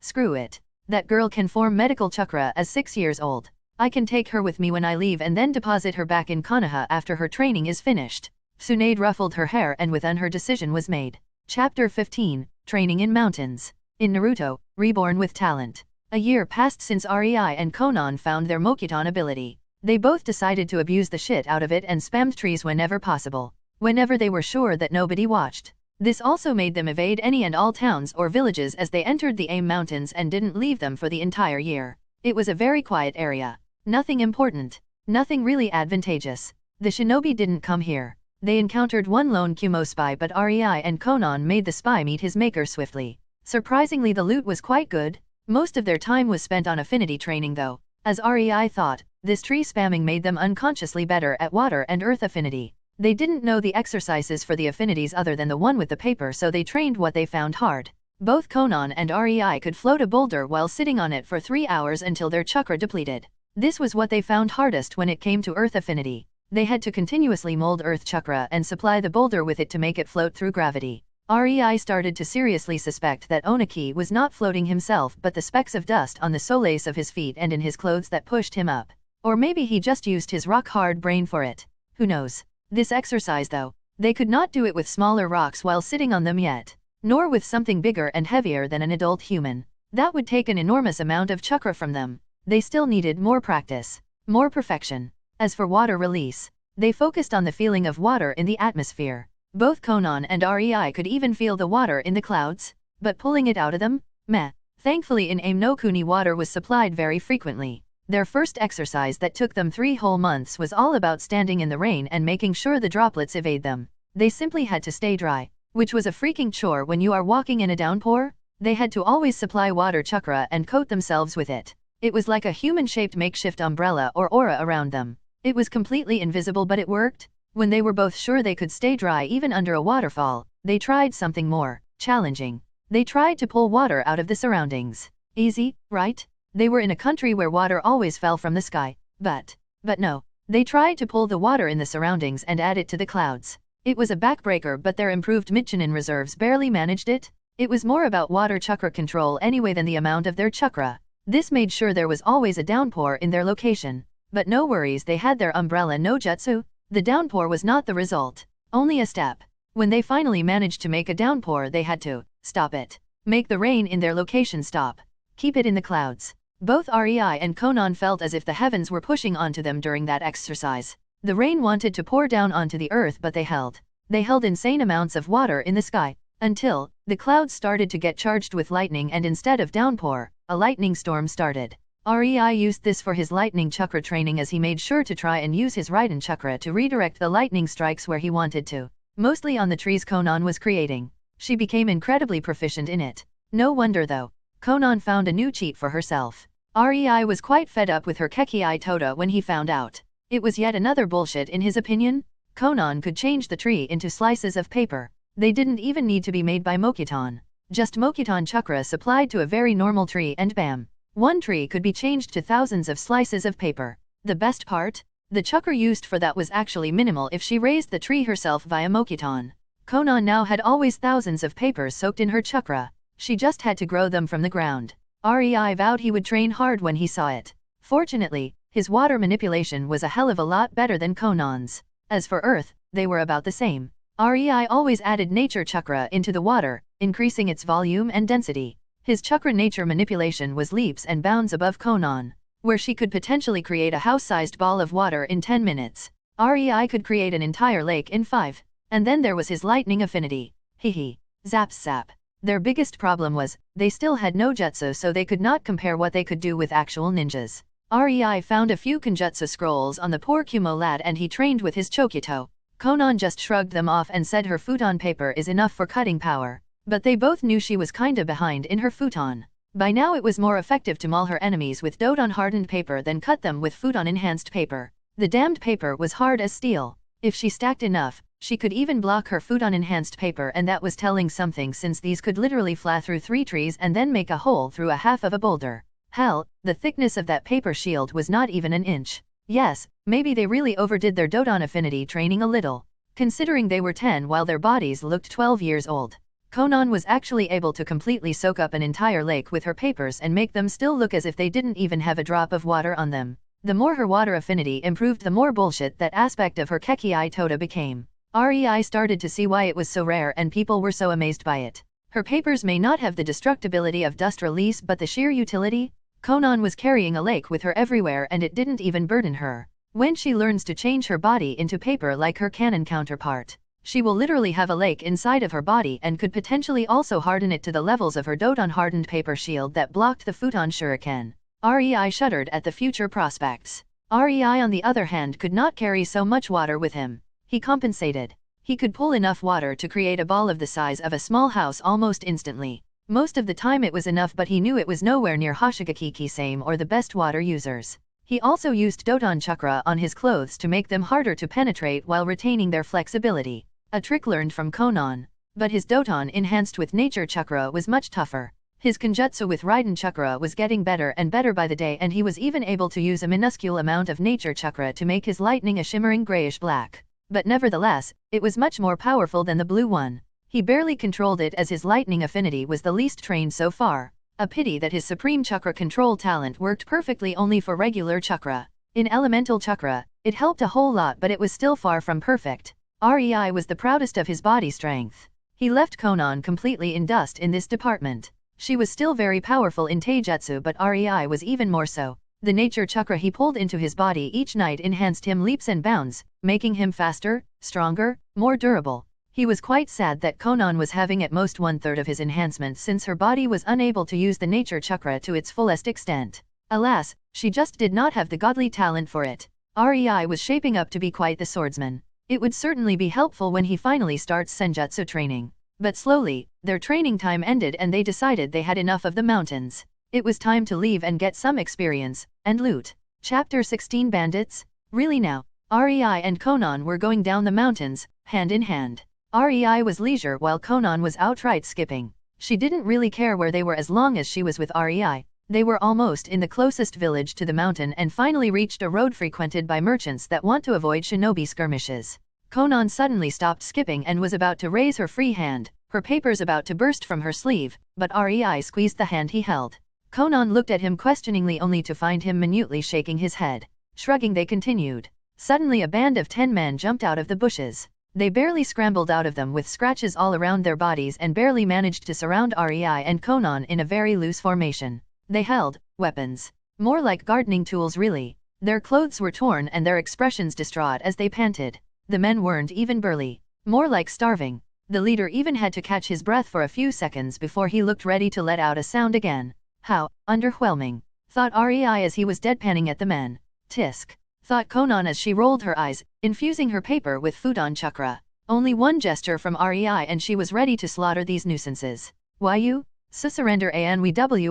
Screw it. That girl can form medical chakra as 6 years old. I can take her with me when I leave and then deposit her back in Konoha after her training is finished. Tsunade ruffled her hair and within her decision was made. Chapter 15, Training in Mountains. In Naruto, Reborn with Talent. A year passed since REI and Conan found their Mokuton ability. They both decided to abuse the shit out of it and spammed trees whenever possible. Whenever they were sure that nobody watched. This also made them evade any and all towns or villages as they entered the AIM Mountains and didn't leave them for the entire year. It was a very quiet area. Nothing important. Nothing really advantageous. The shinobi didn't come here. They encountered one lone Kumo spy but REI and Conan made the spy meet his maker swiftly. Surprisingly the loot was quite good. Most of their time was spent on affinity training though. As REI thought, this tree spamming made them unconsciously better at water and earth affinity. They didn't know the exercises for the affinities other than the one with the paper so they trained what they found hard. Both Conan and REI could float a boulder while sitting on it for 3 hours until their chakra depleted. This was what they found hardest when it came to earth affinity. They had to continuously mold earth chakra and supply the boulder with it to make it float through gravity. REI started to seriously suspect that Oniki was not floating himself but the specks of dust on the soles of his feet and in his clothes that pushed him up. Or maybe he just used his rock-hard brain for it. Who knows? This exercise though, they could not do it with smaller rocks while sitting on them yet. Nor with something bigger and heavier than an adult human. That would take an enormous amount of chakra from them. They still needed more practice, more perfection. As for water release, they focused on the feeling of water in the atmosphere. Both Conan and REI could even feel the water in the clouds, but pulling it out of them? Meh. Thankfully in Aim no Kuni water was supplied very frequently. Their first exercise that took them 3 whole months was all about standing in the rain and making sure the droplets evade them. They simply had to stay dry, which was a freaking chore when you are walking in a downpour. They had to always supply water chakra and coat themselves with it. It was like a human-shaped makeshift umbrella or aura around them. It was completely invisible but it worked. When they were both sure they could stay dry even under a waterfall, they tried something more challenging. They tried to pull water out of the surroundings. Easy, right? They were in a country where water always fell from the sky, but no. They tried to pull the water in the surroundings and add it to the clouds. It was a backbreaker but their improved Michinin reserves barely managed it. It was more about water chakra control anyway than the amount of their chakra. This made sure there was always a downpour in their location. But no worries, they had their umbrella no jutsu. The downpour was not the result, only a step. When they finally managed to make a downpour they had to stop it. Make the rain in their location stop. Keep it in the clouds. Both REI and Conan felt as if the heavens were pushing onto them during that exercise. The rain wanted to pour down onto the earth but they held insane amounts of water in the sky, until the clouds started to get charged with lightning and instead of downpour, a lightning storm started. REI used this for his lightning chakra training as he made sure to try and use his Raiden chakra to redirect the lightning strikes where he wanted to. Mostly on the trees Conan was creating. She became incredibly proficient in it. No wonder though. Conan found a new cheat for herself. REI was quite fed up with her Kekii Tota when he found out. It was yet another bullshit in his opinion. Conan could change the tree into slices of paper. They didn't even need to be made by Mokuton. Just Mokuton chakra supplied to a very normal tree and bam. One tree could be changed to thousands of slices of paper. The best part? The chakra used for that was actually minimal if she raised the tree herself via Mokuton. Conan now had always thousands of papers soaked in her chakra. She just had to grow them from the ground. REI vowed he would train hard when he saw it. Fortunately, his water manipulation was a hell of a lot better than Conan's. As for earth, they were about the same. REI always added nature chakra into the water, increasing its volume and density. His chakra nature manipulation was leaps and bounds above Conan, where she could potentially create a house-sized ball of water in 10 minutes. REI could create an entire lake in 5. And then there was his lightning affinity. Hehe. Zap zap. Their biggest problem was, they still had no jutsu so they could not compare what they could do with actual ninjas. REI found a few Kenjutsu scrolls on the poor Kumo lad and he trained with his Chokyuto. Conan just shrugged them off and said her futon paper is enough for cutting power. But they both knew she was kinda behind in her futon. By now it was more effective to maul her enemies with Doton hardened paper than cut them with futon enhanced paper. The damned paper was hard as steel. If she stacked enough, she could even block her futon enhanced paper, and that was telling something since these could literally fly through 3 trees and then make a hole through a half of a boulder. Hell, the thickness of that paper shield was not even an inch. Yes, maybe they really overdid their Doton affinity training a little, considering they were 10 while their bodies looked 12 years old. Conan was actually able to completely soak up an entire lake with her papers and make them still look as if they didn't even have a drop of water on them. The more her water affinity improved, the more bullshit that aspect of her Kekii Tota became. REI started to see why it was so rare and people were so amazed by it. Her papers may not have the destructibility of dust release but the sheer utility. Conan was carrying a lake with her everywhere and it didn't even burden her. When she learns to change her body into paper like her canon counterpart, she will literally have a lake inside of her body and could potentially also harden it to the levels of her Doton hardened paper shield that blocked the futon shuriken. REI shuddered at the future prospects. REI on the other hand could not carry so much water with him. He compensated. He could pull enough water to create a ball of the size of a small house almost instantly. Most of the time it was enough, but he knew it was nowhere near Hoshigaki Kisame or the best water users. He also used Doton chakra on his clothes to make them harder to penetrate while retaining their flexibility. A trick learned from Conan. But his Doton enhanced with nature chakra was much tougher. His Kenjutsu with Raiden chakra was getting better and better by the day, and he was even able to use a minuscule amount of nature chakra to make his lightning a shimmering grayish black. But nevertheless, it was much more powerful than the blue one. He barely controlled it as his lightning affinity was the least trained so far. A pity that his supreme chakra control talent worked perfectly only for regular chakra. In elemental chakra, it helped a whole lot, but it was still far from perfect. REI was the proudest of his body strength. He left Conan completely in dust in this department. She was still very powerful in taijutsu, but REI was even more so. The nature chakra he pulled into his body each night enhanced him leaps and bounds, making him faster, stronger, more durable. He was quite sad that Conan was having at most 1/3 of his enhancement, since her body was unable to use the nature chakra to its fullest extent. Alas, she just did not have the godly talent for it. REI was shaping up to be quite the swordsman. It would certainly be helpful when he finally starts senjutsu training. But slowly, their training time ended and they decided they had enough of the mountains. It was time to leave and get some experience, and loot. Chapter 16 Bandits? Really now? REI and Conan were going down the mountains, hand in hand. REI was leisure while Conan was outright skipping. She didn't really care where they were as long as she was with REI. They were almost in the closest village to the mountain and finally reached a road frequented by merchants that want to avoid shinobi skirmishes. Conan suddenly stopped skipping and was about to raise her free hand, her papers about to burst from her sleeve, but REI squeezed the hand he held. Conan looked at him questioningly only to find him minutely shaking his head. Shrugging, they continued. Suddenly a band of 10 men jumped out of the bushes. They barely scrambled out of them with scratches all around their bodies and barely managed to surround REI and Conan in a very loose formation. They held weapons. More like gardening tools really. Their clothes were torn and their expressions distraught as they panted. The men weren't even burly. More like starving. The leader even had to catch his breath for a few seconds before he looked ready to let out a sound again. How underwhelming, thought REI as he was deadpanning at the men. Tisk, thought Conan as she rolled her eyes, infusing her paper with Fudan chakra. Only one gesture from REI and she was ready to slaughter these nuisances. Why you? Surrender and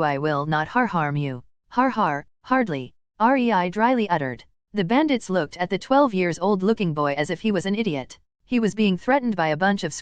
I will not harm you. Har, hardly. REI dryly uttered. The bandits looked at the 12-years-old looking boy as if he was an idiot. He was being threatened by a bunch of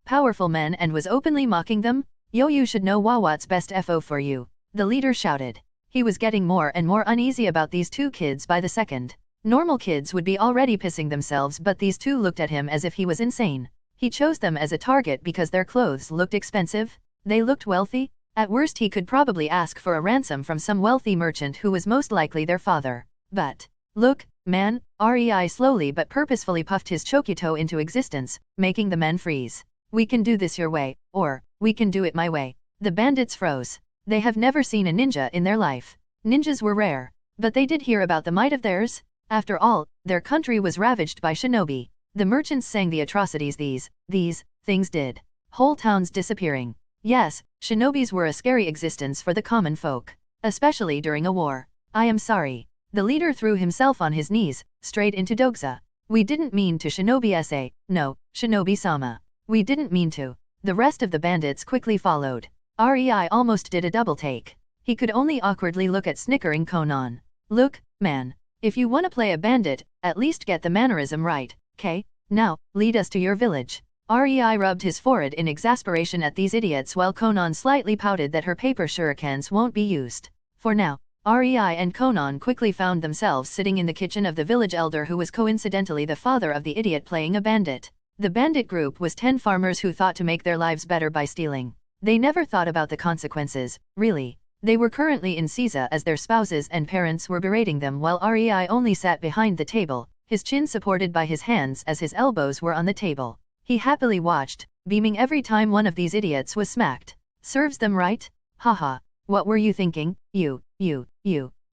powerful men and was openly mocking them? Yo, you should know what's best for you, the leader shouted. He was getting more and more uneasy about these two kids by the second. Normal kids would be already pissing themselves, but these two looked at him as if he was insane. He chose them as a target because their clothes looked expensive? They looked wealthy? At worst he could probably ask for a ransom from some wealthy merchant who was most likely their father. But, look, man, REI slowly but purposefully puffed his chokuto into existence, making the men freeze. We can do this your way, or we can do it my way. The bandits froze. They have never seen a ninja in their life. Ninjas were rare. But they did hear about the might of theirs. After all, their country was ravaged by shinobi. The merchants sang the atrocities these things did. Whole towns disappearing. Yes, shinobis were a scary existence for the common folk. Especially during a war. I am sorry. The leader threw himself on his knees, straight into Doxa. We didn't mean to shinobi-sa, no, shinobi-sama. We didn't mean to. The rest of the bandits quickly followed. REI almost did a double take. He could only awkwardly look at snickering Conan. Look, man. If you wanna play a bandit, at least get the mannerism right, okay? Now, lead us to your village. REI rubbed his forehead in exasperation at these idiots while Conan slightly pouted that her paper shurikens won't be used. For now, REI and Conan quickly found themselves sitting in the kitchen of the village elder who was coincidentally the father of the idiot playing a bandit. The bandit group was 10 farmers who thought to make their lives better by stealing. They never thought about the consequences, really. They were currently in Caesar as their spouses and parents were berating them while REI only sat behind the table, his chin supported by his hands as his elbows were on the table. He happily watched, beaming every time one of these idiots was smacked. Serves them right? Haha. What were you thinking? You.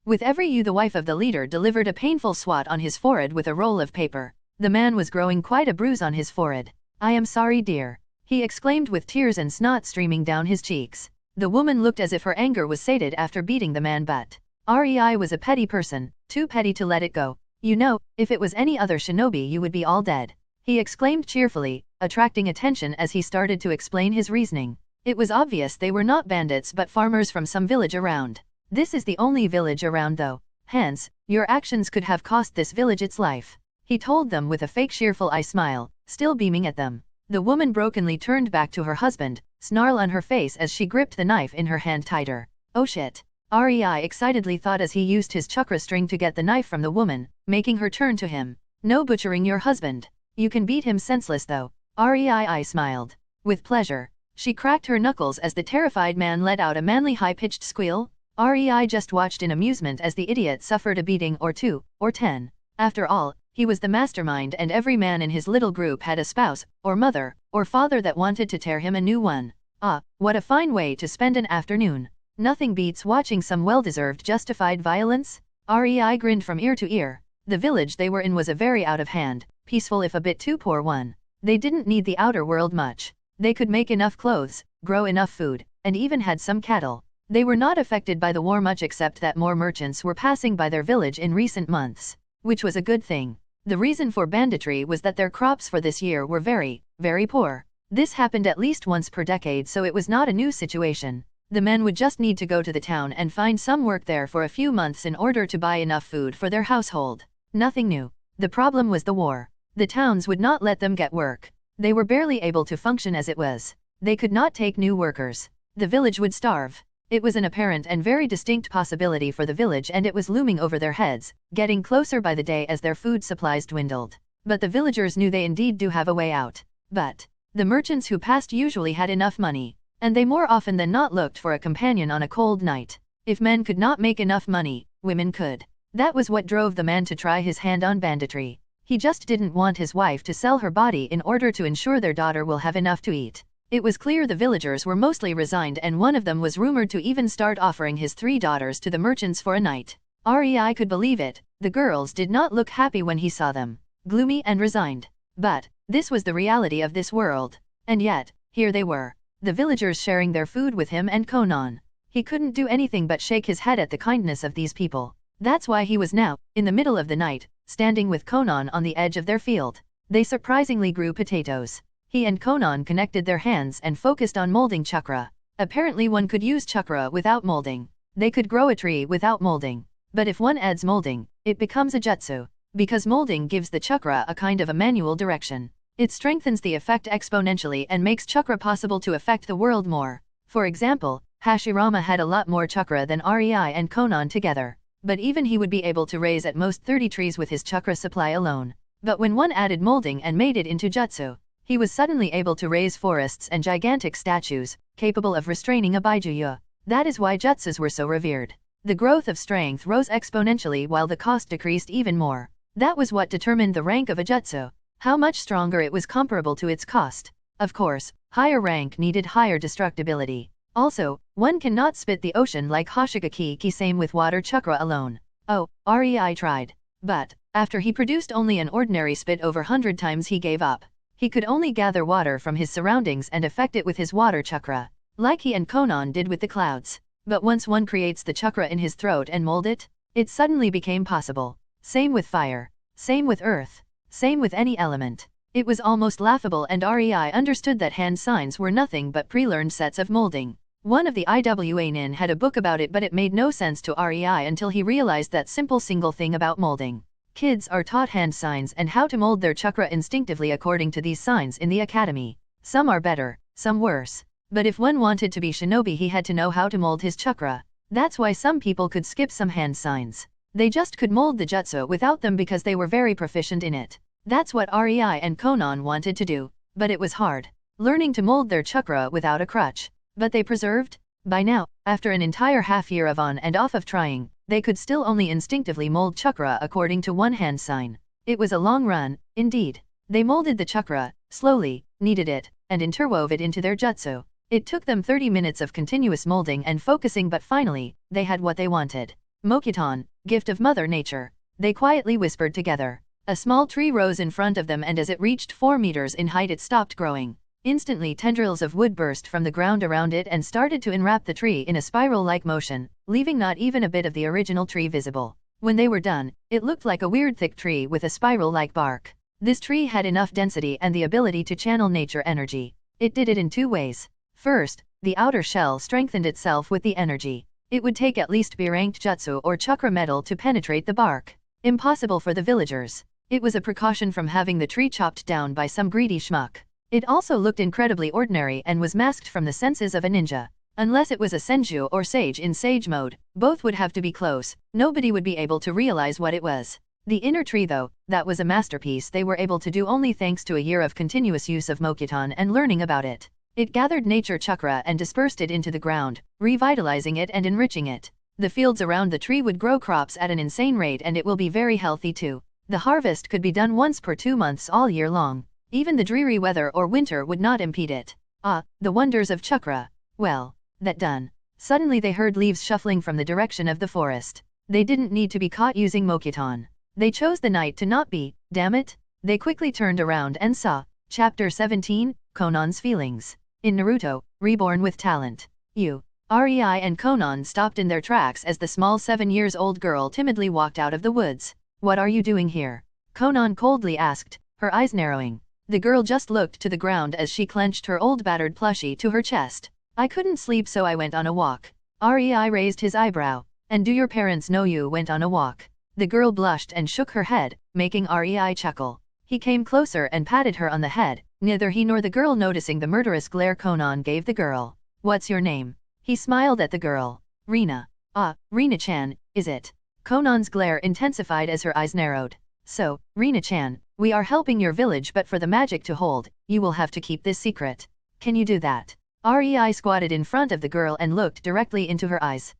With every you, the wife of the leader delivered a painful swat on his forehead with a roll of paper. The man was growing quite a bruise on his forehead. I am sorry, dear, he exclaimed with tears and snot streaming down his cheeks. The woman looked as if her anger was sated after beating the man, but REI was a petty person, too petty to let it go. You know, if it was any other shinobi you would be all dead, he exclaimed cheerfully, attracting attention as he started to explain his reasoning. It was obvious they were not bandits but farmers from some village around. This is the only village around though. Hence, your actions could have cost this village its life. He told them with a fake cheerful eye smile, still beaming at them. The woman brokenly turned back to her husband, snarl on her face as she gripped the knife in her hand tighter. Oh shit. REI excitedly thought as he used his chakra string to get the knife from the woman, making her turn to him. No butchering your husband. You can beat him senseless though. REI smiled. With pleasure. She cracked her knuckles as the terrified man let out a manly high-pitched squeal. REI just watched in amusement as the idiot suffered a beating or 2, or 10. After all, he was the mastermind and every man in his little group had a spouse, or mother, or father that wanted to tear him a new one. Ah, what a fine way to spend an afternoon. Nothing beats watching some well-deserved justified violence. REI grinned from ear to ear. The village they were in was a very out-of-hand, peaceful if a bit too poor one. They didn't need the outer world much. They could make enough clothes, grow enough food, and even had some cattle. They were not affected by the war much except that more merchants were passing by their village in recent months, which was a good thing. The reason for banditry was that their crops for this year were very, very poor. This happened at least once per decade, so it was not a new situation. The men would just need to go to the town and find some work there for a few months in order to buy enough food for their household. Nothing new. The problem was the war. The towns would not let them get work. They were barely able to function as it was. They could not take new workers. The village would starve. It was an apparent and very distinct possibility for the village, and it was looming over their heads, getting closer by the day as their food supplies dwindled. But the villagers knew they indeed do have a way out. But the merchants who passed usually had enough money, and they more often than not looked for a companion on a cold night. If men could not make enough money, women could. That was what drove the man to try his hand on banditry. He just didn't want his wife to sell her body in order to ensure their daughter will have enough to eat. It was clear the villagers were mostly resigned, and one of them was rumored to even start offering his 3 daughters to the merchants for a night. REI could believe it. The girls did not look happy when he saw them, gloomy and resigned. But this was the reality of this world. And yet, here they were, the villagers sharing their food with him and Conan. He couldn't do anything but shake his head at the kindness of these people. That's why he was now, in the middle of the night, standing with Conan on the edge of their field. They surprisingly grew potatoes. He and Conan connected their hands and focused on molding chakra. Apparently one could use chakra without molding. They could grow a tree without molding. But if one adds molding, it becomes a jutsu. Because molding gives the chakra a kind of a manual direction. It strengthens the effect exponentially and makes chakra possible to affect the world more. For example, Hashirama had a lot more chakra than REI and Conan together. But even he would be able to raise at most 30 trees with his chakra supply alone. But when one added molding and made it into jutsu, he was suddenly able to raise forests and gigantic statues, capable of restraining a baijuya. That is why jutsus were so revered. The growth of strength rose exponentially while the cost decreased even more. That was what determined the rank of a jutsu. How much stronger it was comparable to its cost. Of course, higher rank needed higher destructibility. Also, one cannot spit the ocean like Hoshigaki same with water chakra alone. Oh, REI tried. But after he produced only an ordinary spit over 100 times, he gave up. He could only gather water from his surroundings and affect it with his water chakra, like he and Conan did with the clouds. But once one creates the chakra in his throat and mold it, it suddenly became possible. Same with fire. Same with earth. Same with any element. It was almost laughable, and REI understood that hand signs were nothing but pre-learned sets of molding. One of the IWA-nin had a book about it, but it made no sense to REI until he realized that simple single thing about molding. Kids are taught hand signs and how to mold their chakra instinctively according to these signs in the academy. Some are better, some worse. But if one wanted to be shinobi, he had to know how to mold his chakra. That's why some people could skip some hand signs. They just could mold the jutsu without them because they were very proficient in it. That's what REI and Conan wanted to do. But it was hard, learning to mold their chakra without a crutch. But they persevered. By now, after an entire half year of on and off of trying, they could still only instinctively mold chakra according to one hand sign. It was a long run, indeed. They molded the chakra, slowly, kneaded it, and interwove it into their jutsu. It took them 30 minutes of continuous molding and focusing, but finally, they had what they wanted. Mokuton, gift of Mother Nature. They quietly whispered together. A small tree rose in front of them, and as it reached 4 meters in height, it stopped growing. Instantly tendrils of wood burst from the ground around it and started to enwrap the tree in a spiral-like motion, leaving not even a bit of the original tree visible. When they were done, it looked like a weird thick tree with a spiral-like bark. This tree had enough density and the ability to channel nature energy. It did it in 2 ways. First, the outer shell strengthened itself with the energy. It would take at least B-ranked jutsu or chakra metal to penetrate the bark. Impossible for the villagers. It was a precaution from having the tree chopped down by some greedy schmuck. It also looked incredibly ordinary and was masked from the senses of a ninja. Unless it was a senju or sage in sage mode, both would have to be close. Nobody would be able to realize what it was. The inner tree, though, that was a masterpiece they were able to do only thanks to a year of continuous use of Mokuton and learning about it. It gathered nature chakra and dispersed it into the ground, revitalizing it and enriching it. The fields around the tree would grow crops at an insane rate, and it will be very healthy too. The harvest could be done once per 2 months all year long. Even the dreary weather or winter would not impede it. Ah, the wonders of Chakra. Well, that done. Suddenly they heard leaves shuffling from the direction of the forest. They didn't need to be caught using Mokuton. They chose the night to not be, damn it. They quickly turned around and saw. Chapter 17, Conan's Feelings. In Naruto, Reborn with Talent. REI and Conan stopped in their tracks as the small 7-year-old girl timidly walked out of the woods. What are you doing here? Conan coldly asked, her eyes narrowing. The girl just looked to the ground as she clenched her old battered plushie to her chest. I couldn't sleep so I went on a walk. REI raised his eyebrow. And do your parents know you went on a walk? The girl blushed and shook her head, making REI chuckle. He came closer and patted her on the head, neither he nor the girl noticing the murderous glare Conan gave the girl. What's your name? He smiled at the girl. Rina. Ah, Rina-chan, is it? Conan's glare intensified as her eyes narrowed. So, Rina-chan, we are helping your village, but for the magic to hold, you will have to keep this secret. Can you do that? REI squatted in front of the girl and looked directly into her eyes.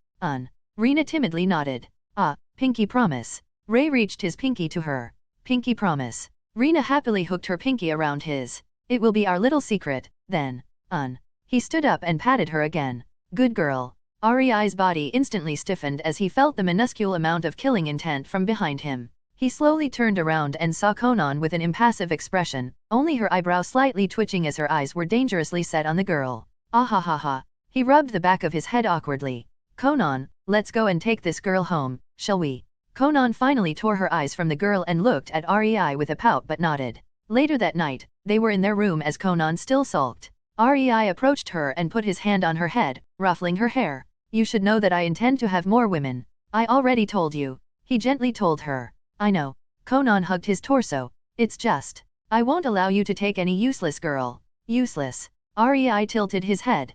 Rina timidly nodded. Ah, pinky promise. Ray reached his pinky to her. Pinky promise. Rina happily hooked her pinky around his. It will be our little secret, then. He stood up and patted her again. Good girl. REI's body instantly stiffened as he felt the minuscule amount of killing intent from behind him. He slowly turned around and saw Conan with an impassive expression, only her eyebrows slightly twitching as her eyes were dangerously set on the girl. Ah. He rubbed the back of his head awkwardly. Conan, let's go and take this girl home, shall we? Conan finally tore her eyes from the girl and looked at REI with a pout but nodded. Later that night, they were in their room as Conan still sulked. REI approached her and put his hand on her head, ruffling her hair. You should know that I intend to have more women. I already told you. He gently told her. I know. Conan hugged his torso. It's just. I won't allow you to take any useless girl. Useless. REI tilted his head.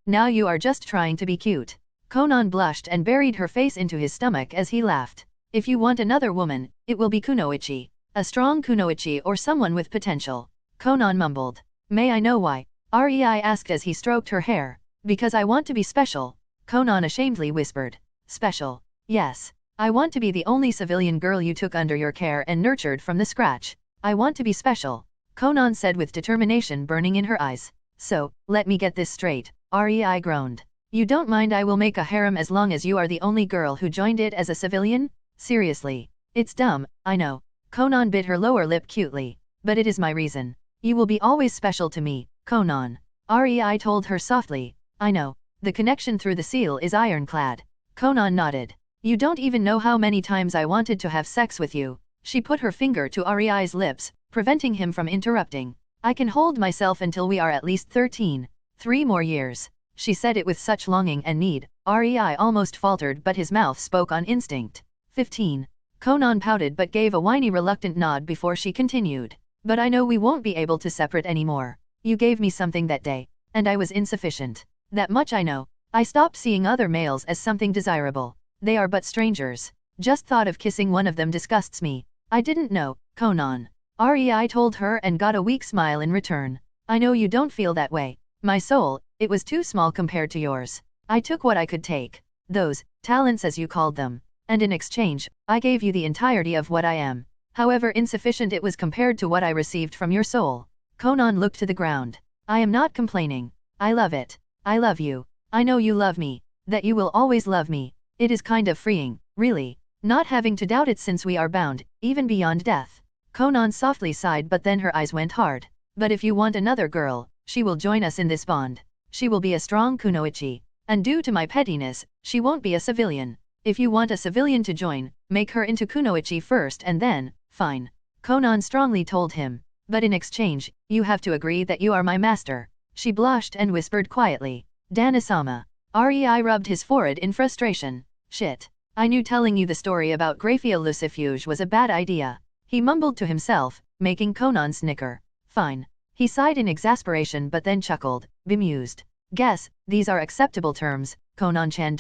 Now you are just trying to be cute. Conan blushed and buried her face into his stomach as he laughed. If you want another woman, it will be kunoichi. A strong kunoichi or someone with potential. Conan mumbled. May I know why? REI asked as he stroked her hair. Because I want to be special. Conan ashamedly whispered. Special. Yes. I want to be the only civilian girl you took under your care and nurtured from the scratch. I want to be special. Conan said with determination burning in her eyes. So, let me get this straight. REI groaned. You don't mind I will make a harem as long as you are the only girl who joined it as a civilian? Seriously. It's dumb, I know. Conan bit her lower lip cutely. But it is my reason. You will be always special to me, Conan. REI told her softly. I know. The connection through the seal is ironclad. Conan nodded. You don't even know how many times I wanted to have sex with you. She put her finger to REI's lips, preventing him from interrupting. I can hold myself until we are at least 13. 3 more years. She said it with such longing and need. REI almost faltered but his mouth spoke on instinct. 15. Conan pouted but gave a whiny reluctant nod before she continued. But I know we won't be able to separate anymore. You gave me something that day, and I was insufficient. That much I know. I stopped seeing other males as something desirable. They are but strangers. Just thought of kissing one of them disgusts me. I didn't know, Conan. REI told her and got a weak smile in return. I know you don't feel that way. My soul, it was too small compared to yours. I took what I could take. Those, talents as you called them. And in exchange, I gave you the entirety of what I am. However insufficient it was compared to what I received from your soul. Conan looked to the ground. I am not complaining. I love it. I love you. I know you love me. That you will always love me. It is kind of freeing, really. Not having to doubt it since we are bound, even beyond death. Conan softly sighed but then her eyes went hard. But if you want another girl, she will join us in this bond. She will be a strong kunoichi. And due to my pettiness, she won't be a civilian. If you want a civilian to join, make her into kunoichi first and then, fine. Conan strongly told him. But in exchange, you have to agree that you are my master. She blushed and whispered quietly. Dana-sama. REI rubbed his forehead in frustration. Shit. I knew telling you the story about Graphia Lucifuge was a bad idea. He mumbled to himself, making Conan snicker. Fine. He sighed in exasperation but then chuckled, bemused. Guess, these are acceptable terms, Conan-chan.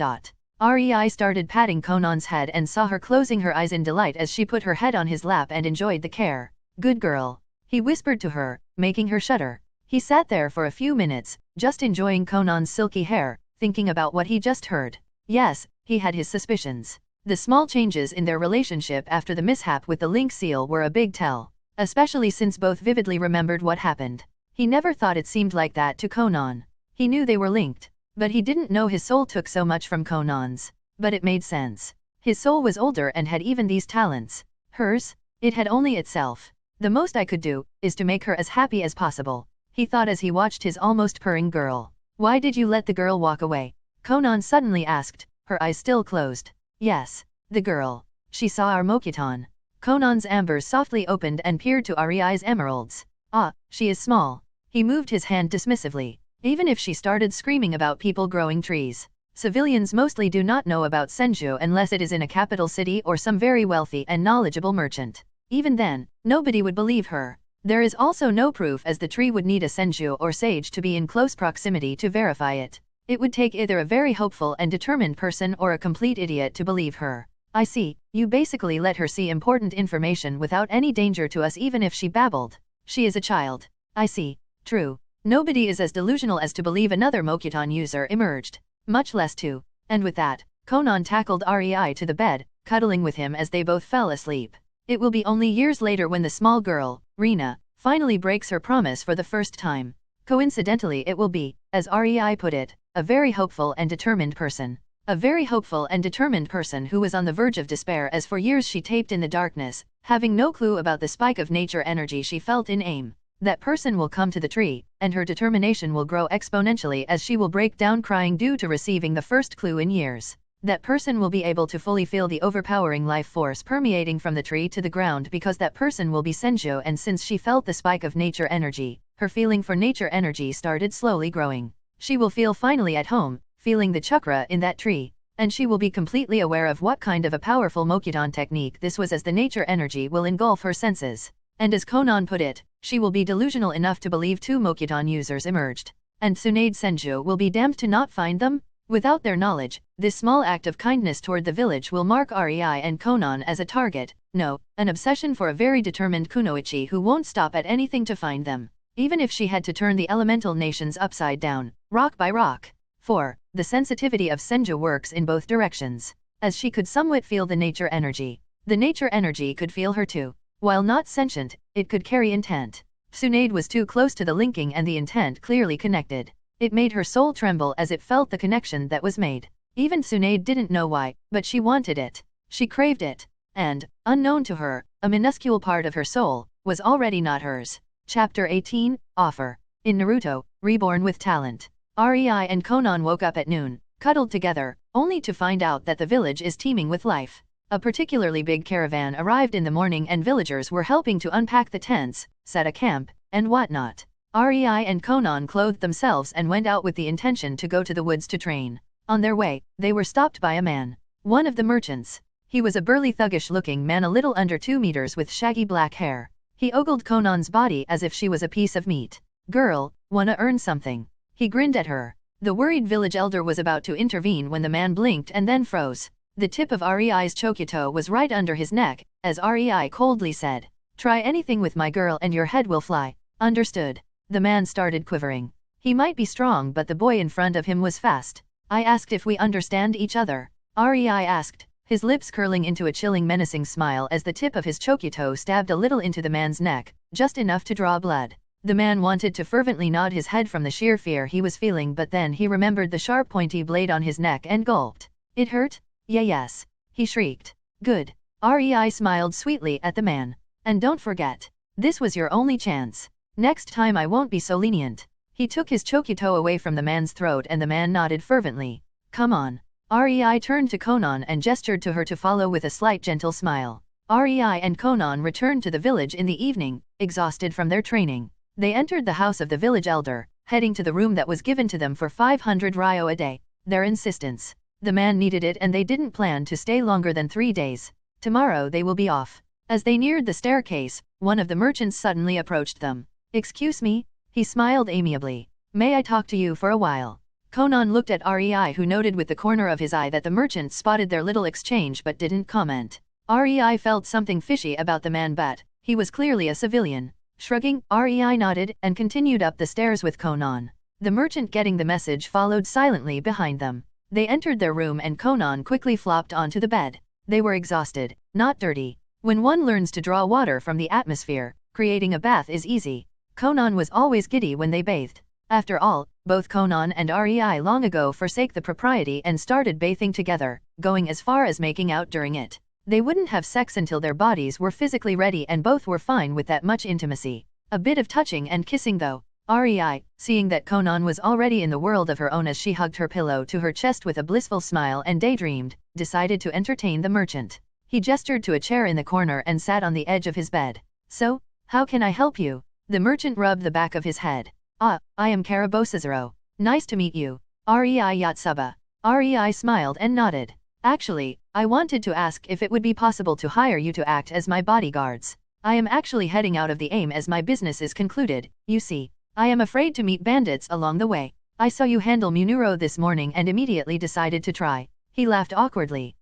REI started patting Conan's head and saw her closing her eyes in delight as she put her head on his lap and enjoyed the care. Good girl. He whispered to her, making her shudder. He sat there for a few minutes, just enjoying Conan's silky hair, thinking about what he just heard. Yes, he had his suspicions. The small changes in their relationship after the mishap with the link seal were a big tell, especially since both vividly remembered what happened. He never thought it seemed like that to Conan. He knew they were linked, but he didn't know his soul took so much from Conan's. But it made sense. His soul was older and had even these talents. Hers? It had only itself. The most I could do, is to make her as happy as possible, he thought as he watched his almost purring girl. Why did you let the girl walk away? Conan suddenly asked, her eyes still closed. Yes, the girl. She saw our Mokutan. Conan's ambers softly opened and peered to REI's emeralds. Ah, she is small. He moved his hand dismissively. Even if she started screaming about people growing trees. Civilians mostly do not know about Senju unless it is in a capital city or some very wealthy and knowledgeable merchant. Even then, nobody would believe her. There is also no proof as the tree would need a Senju or sage to be in close proximity to verify it. It would take either a very hopeful and determined person or a complete idiot to believe her. I see, you basically let her see important information without any danger to us even if she babbled. She is a child. I see. True. Nobody is as delusional as to believe another Mokutan user emerged. Much less two. And with that, Conan tackled REI to the bed, cuddling with him as they both fell asleep. It will be only years later when the small girl, Rina, finally breaks her promise for the first time. Coincidentally it will be, as REI put it, a very hopeful and determined person. A very hopeful and determined person who was on the verge of despair as for years she taped in the darkness, having no clue about the spike of nature energy she felt in AIM. That person will come to the tree, and her determination will grow exponentially as she will break down crying due to receiving the first clue in years. That person will be able to fully feel the overpowering life force permeating from the tree to the ground because that person will be Senju, and since she felt the spike of nature energy, her feeling for nature energy started slowly growing. She will feel finally at home, feeling the chakra in that tree, and she will be completely aware of what kind of a powerful Mokutan technique this was as the nature energy will engulf her senses. And as Conan put it, she will be delusional enough to believe two Mokutan users emerged. And Tsunade Senju will be damned to not find them? Without their knowledge, this small act of kindness toward the village will mark REI and Conan as a target, no, an obsession for a very determined kunoichi who won't stop at anything to find them, even if she had to turn the elemental nations upside down, rock by rock. 4. The sensitivity of Senju works in both directions. As she could somewhat feel the nature energy, the nature energy could feel her too. While not sentient, it could carry intent. Tsunade was too close to the linking and the intent clearly connected. It made her soul tremble as it felt the connection that was made. Even Tsunade didn't know why, but she wanted it. She craved it. And, unknown to her, a minuscule part of her soul was already not hers. Chapter 18, Offer. In Naruto, Reborn with Talent. REI and Conan woke up at noon, cuddled together, only to find out that the village is teeming with life. A particularly big caravan arrived in the morning and villagers were helping to unpack the tents, set a camp, and whatnot. REI and Conan clothed themselves and went out with the intention to go to the woods to train. On their way, they were stopped by a man. One of the merchants. He was a burly thuggish-looking man a little under 2 meters with shaggy black hair. He ogled Conan's body as if she was a piece of meat. Girl, wanna earn something? He grinned at her. The worried village elder was about to intervene when the man blinked and then froze. The tip of REI's chokito was right under his neck, as REI coldly said, "Try anything with my girl and your head will fly." Understood. The man started quivering. He might be strong but the boy in front of him was fast. I asked if we understand each other. REI asked, his lips curling into a chilling menacing smile as the tip of his chokito stabbed a little into the man's neck, just enough to draw blood. The man wanted to fervently nod his head from the sheer fear he was feeling, but then he remembered the sharp pointy blade on his neck and gulped. It hurt? Yeah, yes. He shrieked. Good. REI smiled sweetly at the man. And don't forget, this was your only chance. Next time I won't be so lenient. He took his chokito away from the man's throat and the man nodded fervently. Come on. REI turned to Conan and gestured to her to follow with a slight gentle smile. REI and Conan returned to the village in the evening, exhausted from their training. They entered the house of the village elder, heading to the room that was given to them for 500 ryo a day. Their insistence. The man needed it and they didn't plan to stay longer than 3 days. Tomorrow they will be off. As they neared the staircase, one of the merchants suddenly approached them. Excuse me? He smiled amiably. May I talk to you for a while? Conan looked at REI, who noted with the corner of his eye that the merchant spotted their little exchange but didn't comment. REI felt something fishy about the man, but he was clearly a civilian. Shrugging, REI nodded and continued up the stairs with Conan. The merchant, getting the message, followed silently behind them. They entered their room and Conan quickly flopped onto the bed. They were exhausted, not dirty. When one learns to draw water from the atmosphere, creating a bath is easy. Conan was always giddy when they bathed. After all, both Conan and REI long ago forsake the propriety and started bathing together, going as far as making out during it. They wouldn't have sex until their bodies were physically ready, and both were fine with that much intimacy. A bit of touching and kissing though. REI, seeing that Conan was already in the world of her own as she hugged her pillow to her chest with a blissful smile and daydreamed, decided to entertain the merchant. He gestured to a chair in the corner and sat on the edge of his bed. "So, how can I help you?" The merchant rubbed the back of his head. "Ah, I am Karabosizero. Nice to meet you. REI Yatsuba." REI smiled and nodded. "Actually, I wanted to ask if it would be possible to hire you to act as my bodyguards. I am actually heading out of the aim as my business is concluded, you see. I am afraid to meet bandits along the way. I saw you handle Munuro this morning and immediately decided to try." He laughed awkwardly.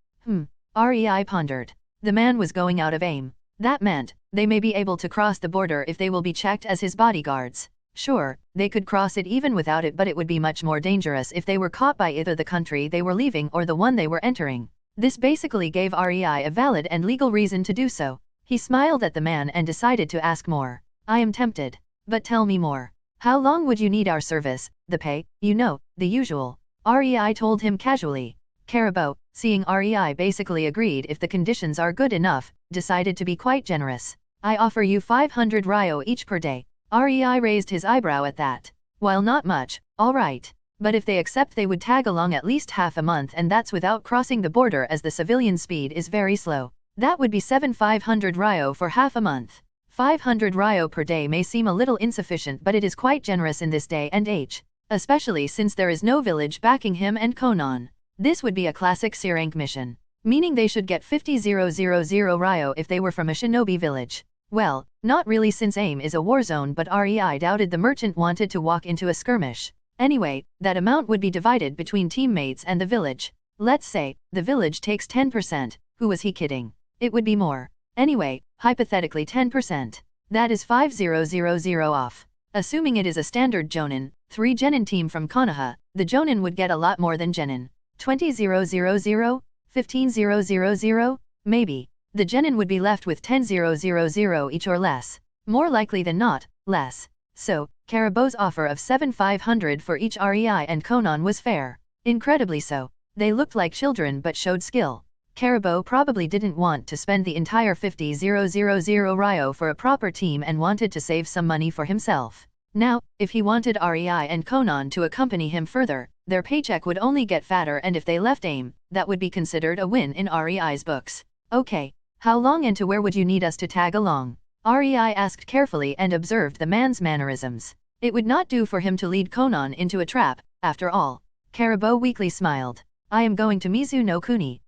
REI pondered. The man was going out of aim. That meant, they may be able to cross the border if they will be checked as his bodyguards. Sure, they could cross it even without it, but it would be much more dangerous if they were caught by either the country they were leaving or the one they were entering. This basically gave REI a valid and legal reason to do so. He smiled at the man and decided to ask more. "I am tempted. But tell me more. How long would you need our service, the pay, you know, the usual?" REI told him casually. Carabo, seeing REI basically agreed if the conditions are good enough, decided to be quite generous. "I offer you 500 ryo each per day." REI raised his eyebrow at that. "While not much, all right. But if they accept, they would tag along at least half a month, and that's without crossing the border as the civilian speed is very slow. That would be 7,500 ryo for half a month. 500 ryo per day may seem a little insufficient, but it is quite generous in this day and age, especially since there is no village backing him and Conan. This would be a classic C rank mission, meaning they should get 50,000 ryo if they were from a shinobi village. Well, not really, since AIM is a war zone, but REI doubted the merchant wanted to walk into a skirmish. Anyway, that amount would be divided between teammates and the village. Let's say, the village takes 10%, who was he kidding? It would be more. Anyway, hypothetically 10%. That is 5,000 off. Assuming it is a standard Jonin, 3 Genin team from Konoha, the Jonin would get a lot more than Genin. 20,000? 15,000? Maybe. The Genin would be left with 10,000 each or less. More likely than not, less. So, Karabo's offer of 7,500 for each REI and Conan was fair. Incredibly so. They looked like children but showed skill. Carabo probably didn't want to spend the entire 50,000 ryo for a proper team and wanted to save some money for himself. Now, if he wanted REI and Conan to accompany him further, their paycheck would only get fatter, and if they left AIM, that would be considered a win in REI's books. "Okay. How long and to where would you need us to tag along?" REI asked carefully and observed the man's mannerisms. It would not do for him to lead Conan into a trap, after all. Carabo weakly smiled. "I am going to Mizu no Kuni.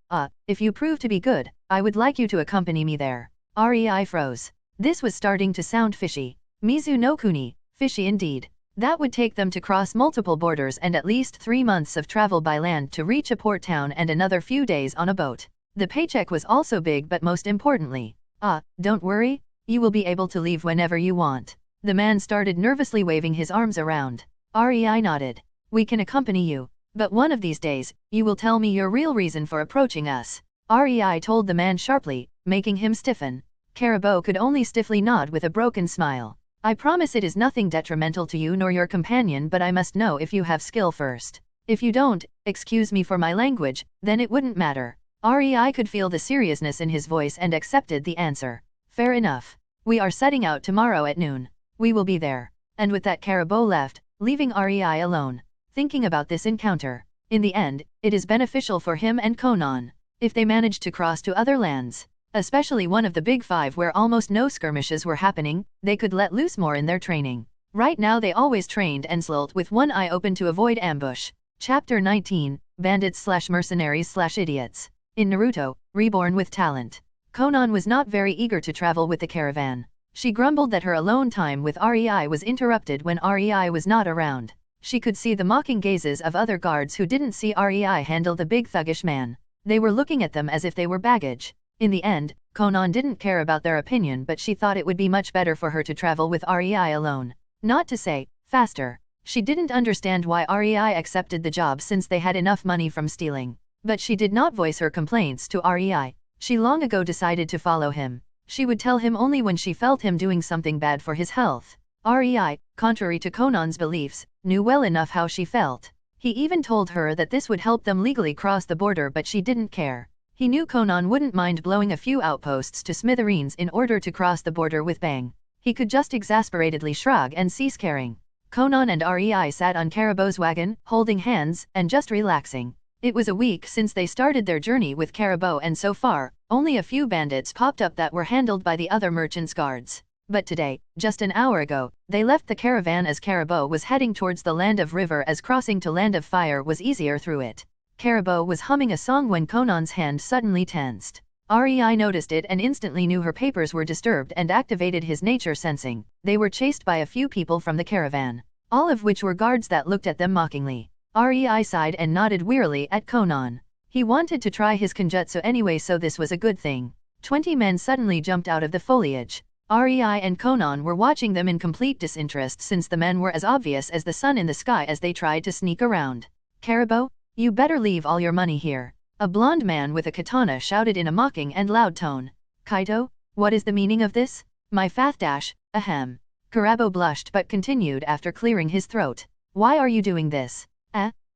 If you prove to be good, I would like you to accompany me there." REI froze. This was starting to sound fishy. Mizu no Kuni, fishy indeed. That would take them to cross multiple borders and at least 3 months of travel by land to reach a port town and another few days on a boat. The paycheck was also big, but most importantly, don't worry, you will be able to leave whenever you want. The man started nervously waving his arms around. REI nodded. "We can accompany you. But one of these days, you will tell me your real reason for approaching us." REI told the man sharply, making him stiffen. Carabo could only stiffly nod with a broken smile. "I promise it is nothing detrimental to you nor your companion, but I must know if you have skill first. If you don't, excuse me for my language, then it wouldn't matter." REI could feel the seriousness in his voice and accepted the answer. "Fair enough. We are setting out tomorrow at noon. We will be there." And with that, Carabo left, leaving REI alone, thinking about this encounter. In the end, it is beneficial for him and Conan. If they manage to cross to other lands, especially one of the big 5 where almost no skirmishes were happening, they could let loose more in their training. Right now they always trained and slowed with one eye open to avoid ambush. Chapter 19, Bandits/Mercenaries/Idiots. In Naruto, Reborn with Talent. Conan was not very eager to travel with the caravan. She grumbled that her alone time with REI was interrupted when REI was not around. She could see the mocking gazes of other guards who didn't see REI handle the big thuggish man. They were looking at them as if they were baggage. In the end, Conan didn't care about their opinion, but she thought it would be much better for her to travel with REI alone. Not to say, faster. She didn't understand why REI accepted the job since they had enough money from stealing. But she did not voice her complaints to REI. She long ago decided to follow him. She would tell him only when she felt him doing something bad for his health. REI, contrary to Conan's beliefs, knew well enough how she felt. He even told her that this would help them legally cross the border, but she didn't care. He knew Conan wouldn't mind blowing a few outposts to smithereens in order to cross the border with bang. He could just exasperatedly shrug and cease caring. Conan and REI sat on Carabo's wagon, holding hands, and just relaxing. It was a week since they started their journey with Carabo, and so far, only a few bandits popped up that were handled by the other merchants' guards. But today, just an hour ago, they left the caravan as Carabo was heading towards the Land of River, as crossing to Land of Fire was easier through it. Carabo was humming a song when Conan's hand suddenly tensed. REI noticed it and instantly knew her papers were disturbed and activated his nature sensing. They were chased by a few people from the caravan, all of which were guards that looked at them mockingly. REI sighed and nodded wearily at Conan. He wanted to try his kenjutsu anyway, so this was a good thing. 20 men suddenly jumped out of the foliage. REI and Conan were watching them in complete disinterest, since the men were as obvious as the sun in the sky as they tried to sneak around. Carabo, you better leave all your money here. A blond man with a katana shouted in a mocking and loud tone. Kaito, what is the meaning of this? My fath dash, ahem. Carabo blushed but continued after clearing his throat. Why are you doing this?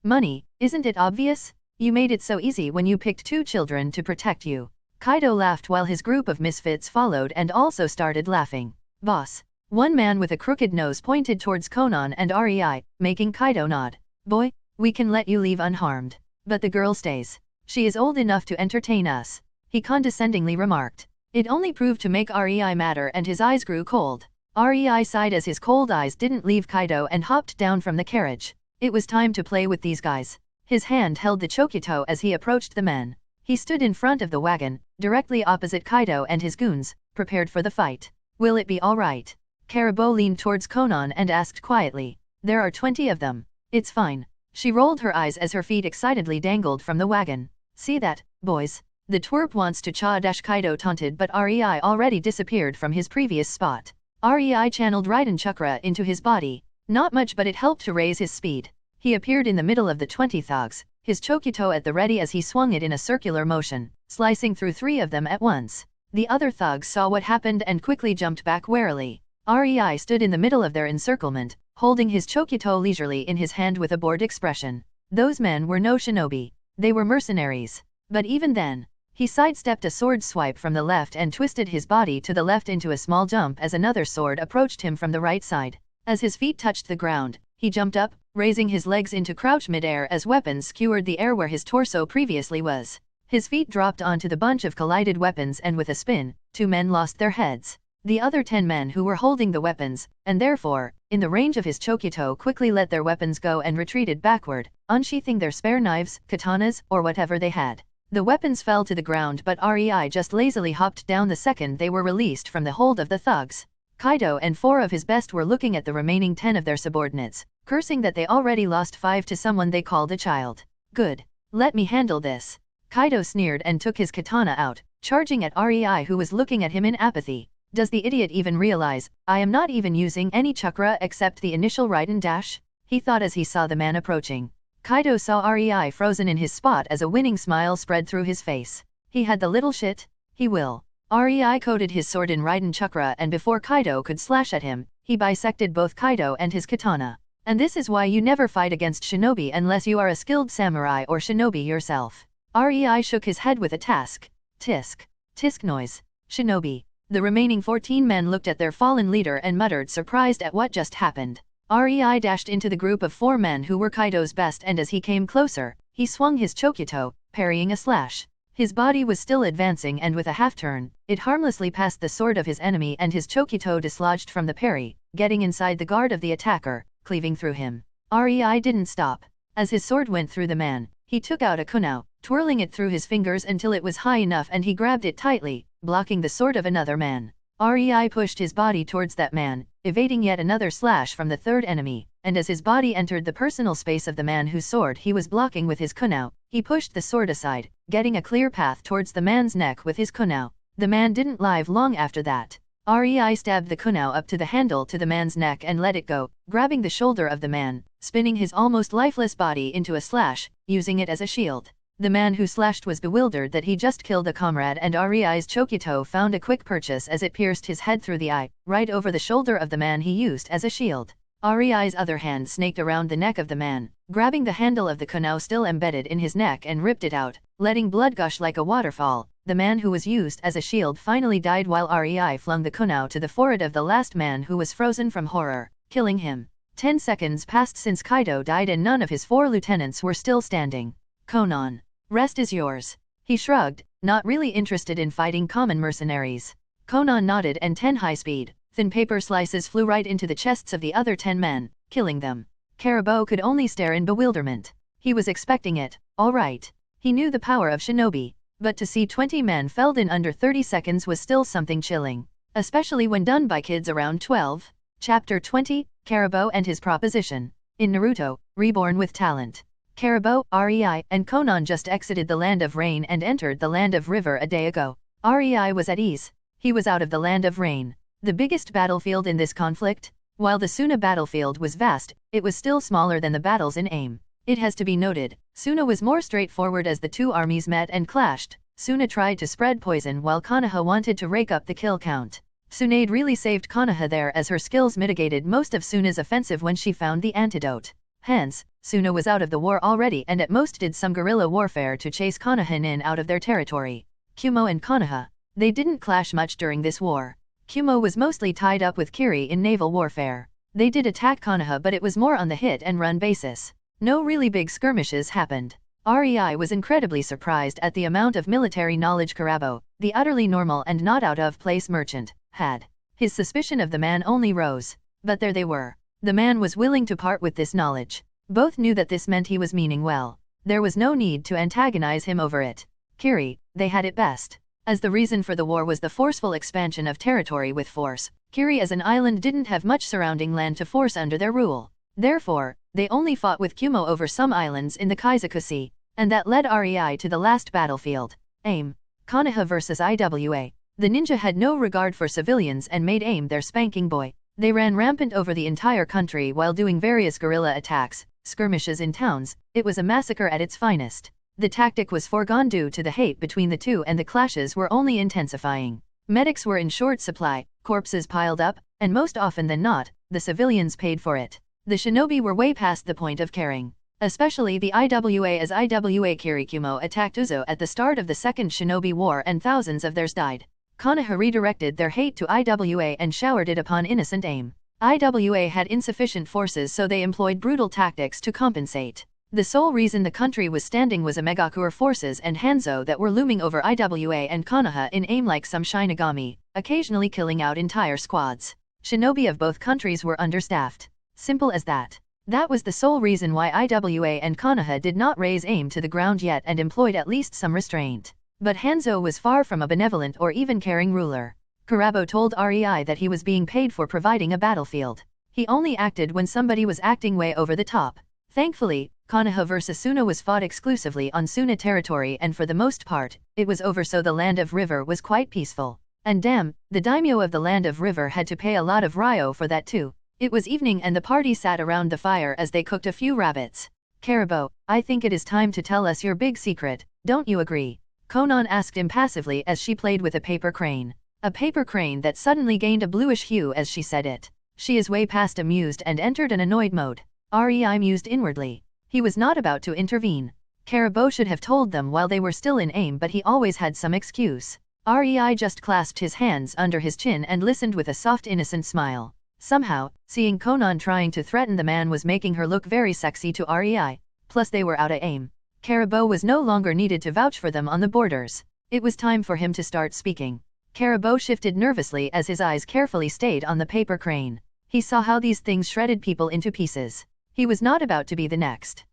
Money, isn't it obvious? You made it so easy when you picked 2 children to protect you. Kaito laughed while his group of misfits followed and also started laughing. Boss. One man with a crooked nose pointed towards Conan and REI, making Kaito nod. Boy, we can let you leave unharmed. But the girl stays. She is old enough to entertain us, he condescendingly remarked. It only proved to make REI madder, and his eyes grew cold. REI sighed as his cold eyes didn't leave Kaito and hopped down from the carriage. It was time to play with these guys. His hand held the chokito as he approached the men. He stood in front of the wagon, directly opposite Kaito and his goons, prepared for the fight. Will it be all right? Carabo leaned towards Conan and asked quietly. There are 20 of them. It's fine. She rolled her eyes as her feet excitedly dangled from the wagon. See that, boys? The twerp wants to cha-dash, Kaito taunted, but REI already disappeared from his previous spot. REI channeled Raiden Chakra into his body. Not much, but it helped to raise his speed. He appeared in the middle of the 20 thugs, his chokito at the ready as he swung it in a circular motion, slicing through 3 of them at once. The other thugs saw what happened and quickly jumped back warily. REI stood in the middle of their encirclement, holding his chokito leisurely in his hand with a bored expression. Those men were no shinobi. They were mercenaries. But even then, he sidestepped a sword swipe from the left and twisted his body to the left into a small jump as another sword approached him from the right side. As his feet touched the ground, he jumped up, raising his legs into crouch midair as weapons skewered the air where his torso previously was. His feet dropped onto the bunch of collided weapons, and with a spin, 2 men lost their heads. The other 10 men who were holding the weapons, and therefore, in the range of his chokito, quickly let their weapons go and retreated backward, unsheathing their spare knives, katanas, or whatever they had. The weapons fell to the ground, but REI just lazily hopped down the second they were released from the hold of the thugs. Kaito and 4 of his best were looking at the remaining 10 of their subordinates, cursing that they already lost 5 to someone they called a child. Good. Let me handle this. Kaito sneered and took his katana out, charging at REI, who was looking at him in apathy. Does the idiot even realize, I am not even using any chakra except the initial Raiden dash? He thought as he saw the man approaching. Kaito saw REI frozen in his spot as a winning smile spread through his face. He had the little shit. He will. REI coated his sword in Raiden Chakra, and before Kaito could slash at him, he bisected both Kaito and his katana. And this is why you never fight against shinobi unless you are a skilled samurai or shinobi yourself. REI shook his head with a task. Tisk. Tisk noise. Shinobi. The remaining 14 men looked at their fallen leader and muttered, surprised at what just happened. REI dashed into the group of 4 men who were Kaito's best, and as he came closer, he swung his chokito, parrying a slash. His body was still advancing, and with a half-turn, it harmlessly passed the sword of his enemy, and his chokito dislodged from the parry, getting inside the guard of the attacker, cleaving through him. REI didn't stop. As his sword went through the man, he took out a kunao, twirling it through his fingers until it was high enough, and he grabbed it tightly, blocking the sword of another man. REI pushed his body towards that man, evading yet another slash from the third enemy, and as his body entered the personal space of the man whose sword he was blocking with his kunao, he pushed the sword aside, getting a clear path towards the man's neck with his kunao. The man didn't live long after that. REI stabbed the kunao up to the handle to the man's neck and let it go, grabbing the shoulder of the man, spinning his almost lifeless body into a slash, using it as a shield. The man who slashed was bewildered that he just killed a comrade, and REI's Chokyuto found a quick purchase as it pierced his head through the eye, right over the shoulder of the man he used as a shield. REI's other hand snaked around the neck of the man, grabbing the handle of the kunai still embedded in his neck and ripped it out, letting blood gush like a waterfall. The man who was used as a shield finally died while REI flung the kunai to the forehead of the last man who was frozen from horror, killing him. 10 seconds passed since Kaido died and none of his 4 lieutenants were still standing. Conan. Rest is yours. He shrugged, not really interested in fighting common mercenaries. Conan nodded and 10 high-speed, thin paper slices flew right into the chests of the other 10 men, killing them. Caravan could only stare in bewilderment. He was expecting it, all right. He knew the power of shinobi, but to see 20 men felled in under 30 seconds was still something chilling, especially when done by kids around 12. Chapter 20, Caravan and his proposition. In Naruto, Reborn with talent. Caravan, REI, and Conan just exited the Land of Rain and entered the Land of River a day ago. REI was at ease. He was out of the Land of Rain, the biggest battlefield in this conflict. While the Tsunade battlefield was vast, it was still smaller than the battles in AIM. It has to be noted, Tsunade was more straightforward as the two armies met and clashed. Tsunade tried to spread poison while Konoha wanted to rake up the kill count. Tsunade really saved Konoha there as her skills mitigated most of Tsunade's offensive when she found the antidote. Hence, Tsunade was out of the war already and at most did some guerrilla warfare to chase Konoha in out of their territory. Kumo and Konoha. They didn't clash much during this war. Kumo was mostly tied up with Kiri in naval warfare. They did attack Konoha but it was more on the hit and run basis. No really big skirmishes happened. REI was incredibly surprised at the amount of military knowledge Caravan, the utterly normal and not out-of-place merchant, had. His suspicion of the man only rose. But there they were. The man was willing to part with this knowledge. Both knew that this meant he was meaning well. There was no need to antagonize him over it. Kiri, they had it best. As the reason for the war was the forceful expansion of territory with force, Kiri as an island didn't have much surrounding land to force under their rule. Therefore, they only fought with Kumo over some islands in the Kaizoku Sea, and that led REI to the last battlefield. AIM. Konoha vs IWA. The ninja had no regard for civilians and made AIM their spanking boy. They ran rampant over the entire country while doing various guerrilla attacks, skirmishes in towns. It was a massacre at its finest. The tactic was foregone due to the hate between the two and the clashes were only intensifying. Medics were in short supply, corpses piled up, and most often than not, the civilians paid for it. The shinobi were way past the point of caring. Especially the IWA as IWA Kirikumo attacked Uzo at the start of the Second Shinobi War and thousands of theirs died. Konoha redirected their hate to IWA and showered it upon innocent AIM. IWA had insufficient forces so they employed brutal tactics to compensate. The sole reason the country was standing was Megakure forces and Hanzo that were looming over IWA and Konoha in AIM like some Shinigami, occasionally killing out entire squads. Shinobi of both countries were understaffed. Simple as that. That was the sole reason why IWA and Konoha did not raise AIM to the ground yet and employed at least some restraint. But Hanzo was far from a benevolent or even caring ruler. Caravan told REI that he was being paid for providing a battlefield. He only acted when somebody was acting way over the top. Thankfully, Konoha vs Tsunade was fought exclusively on Tsunade territory and for the most part, it was over so the Land of River was quite peaceful. And damn, the daimyo of the Land of River had to pay a lot of ryo for that too. It was evening and the party sat around the fire as they cooked a few rabbits. Caravan, I think it is time to tell us your big secret, don't you agree? Conan asked impassively as she played with a paper crane. A paper crane that suddenly gained a bluish hue as she said it. She is way past amused and entered an annoyed mode. REI mused inwardly. He was not about to intervene. Caravan should have told them while they were still in AIM but he always had some excuse. REI just clasped his hands under his chin and listened with a soft innocent smile. Somehow, seeing Conan trying to threaten the man was making her look very sexy to REI. Plus they were out of AIM. Caravan was no longer needed to vouch for them on the borders. It was time for him to start speaking. Caravan shifted nervously as his eyes carefully stayed on the paper crane. He saw how these things shredded people into pieces. He was not about to be the next.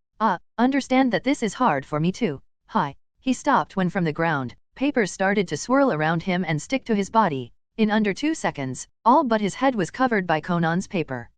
Understand that this is hard for me too. Hi. He stopped when from the ground, papers started to swirl around him and stick to his body. In under 2 seconds, all but his head was covered by Conan's paper.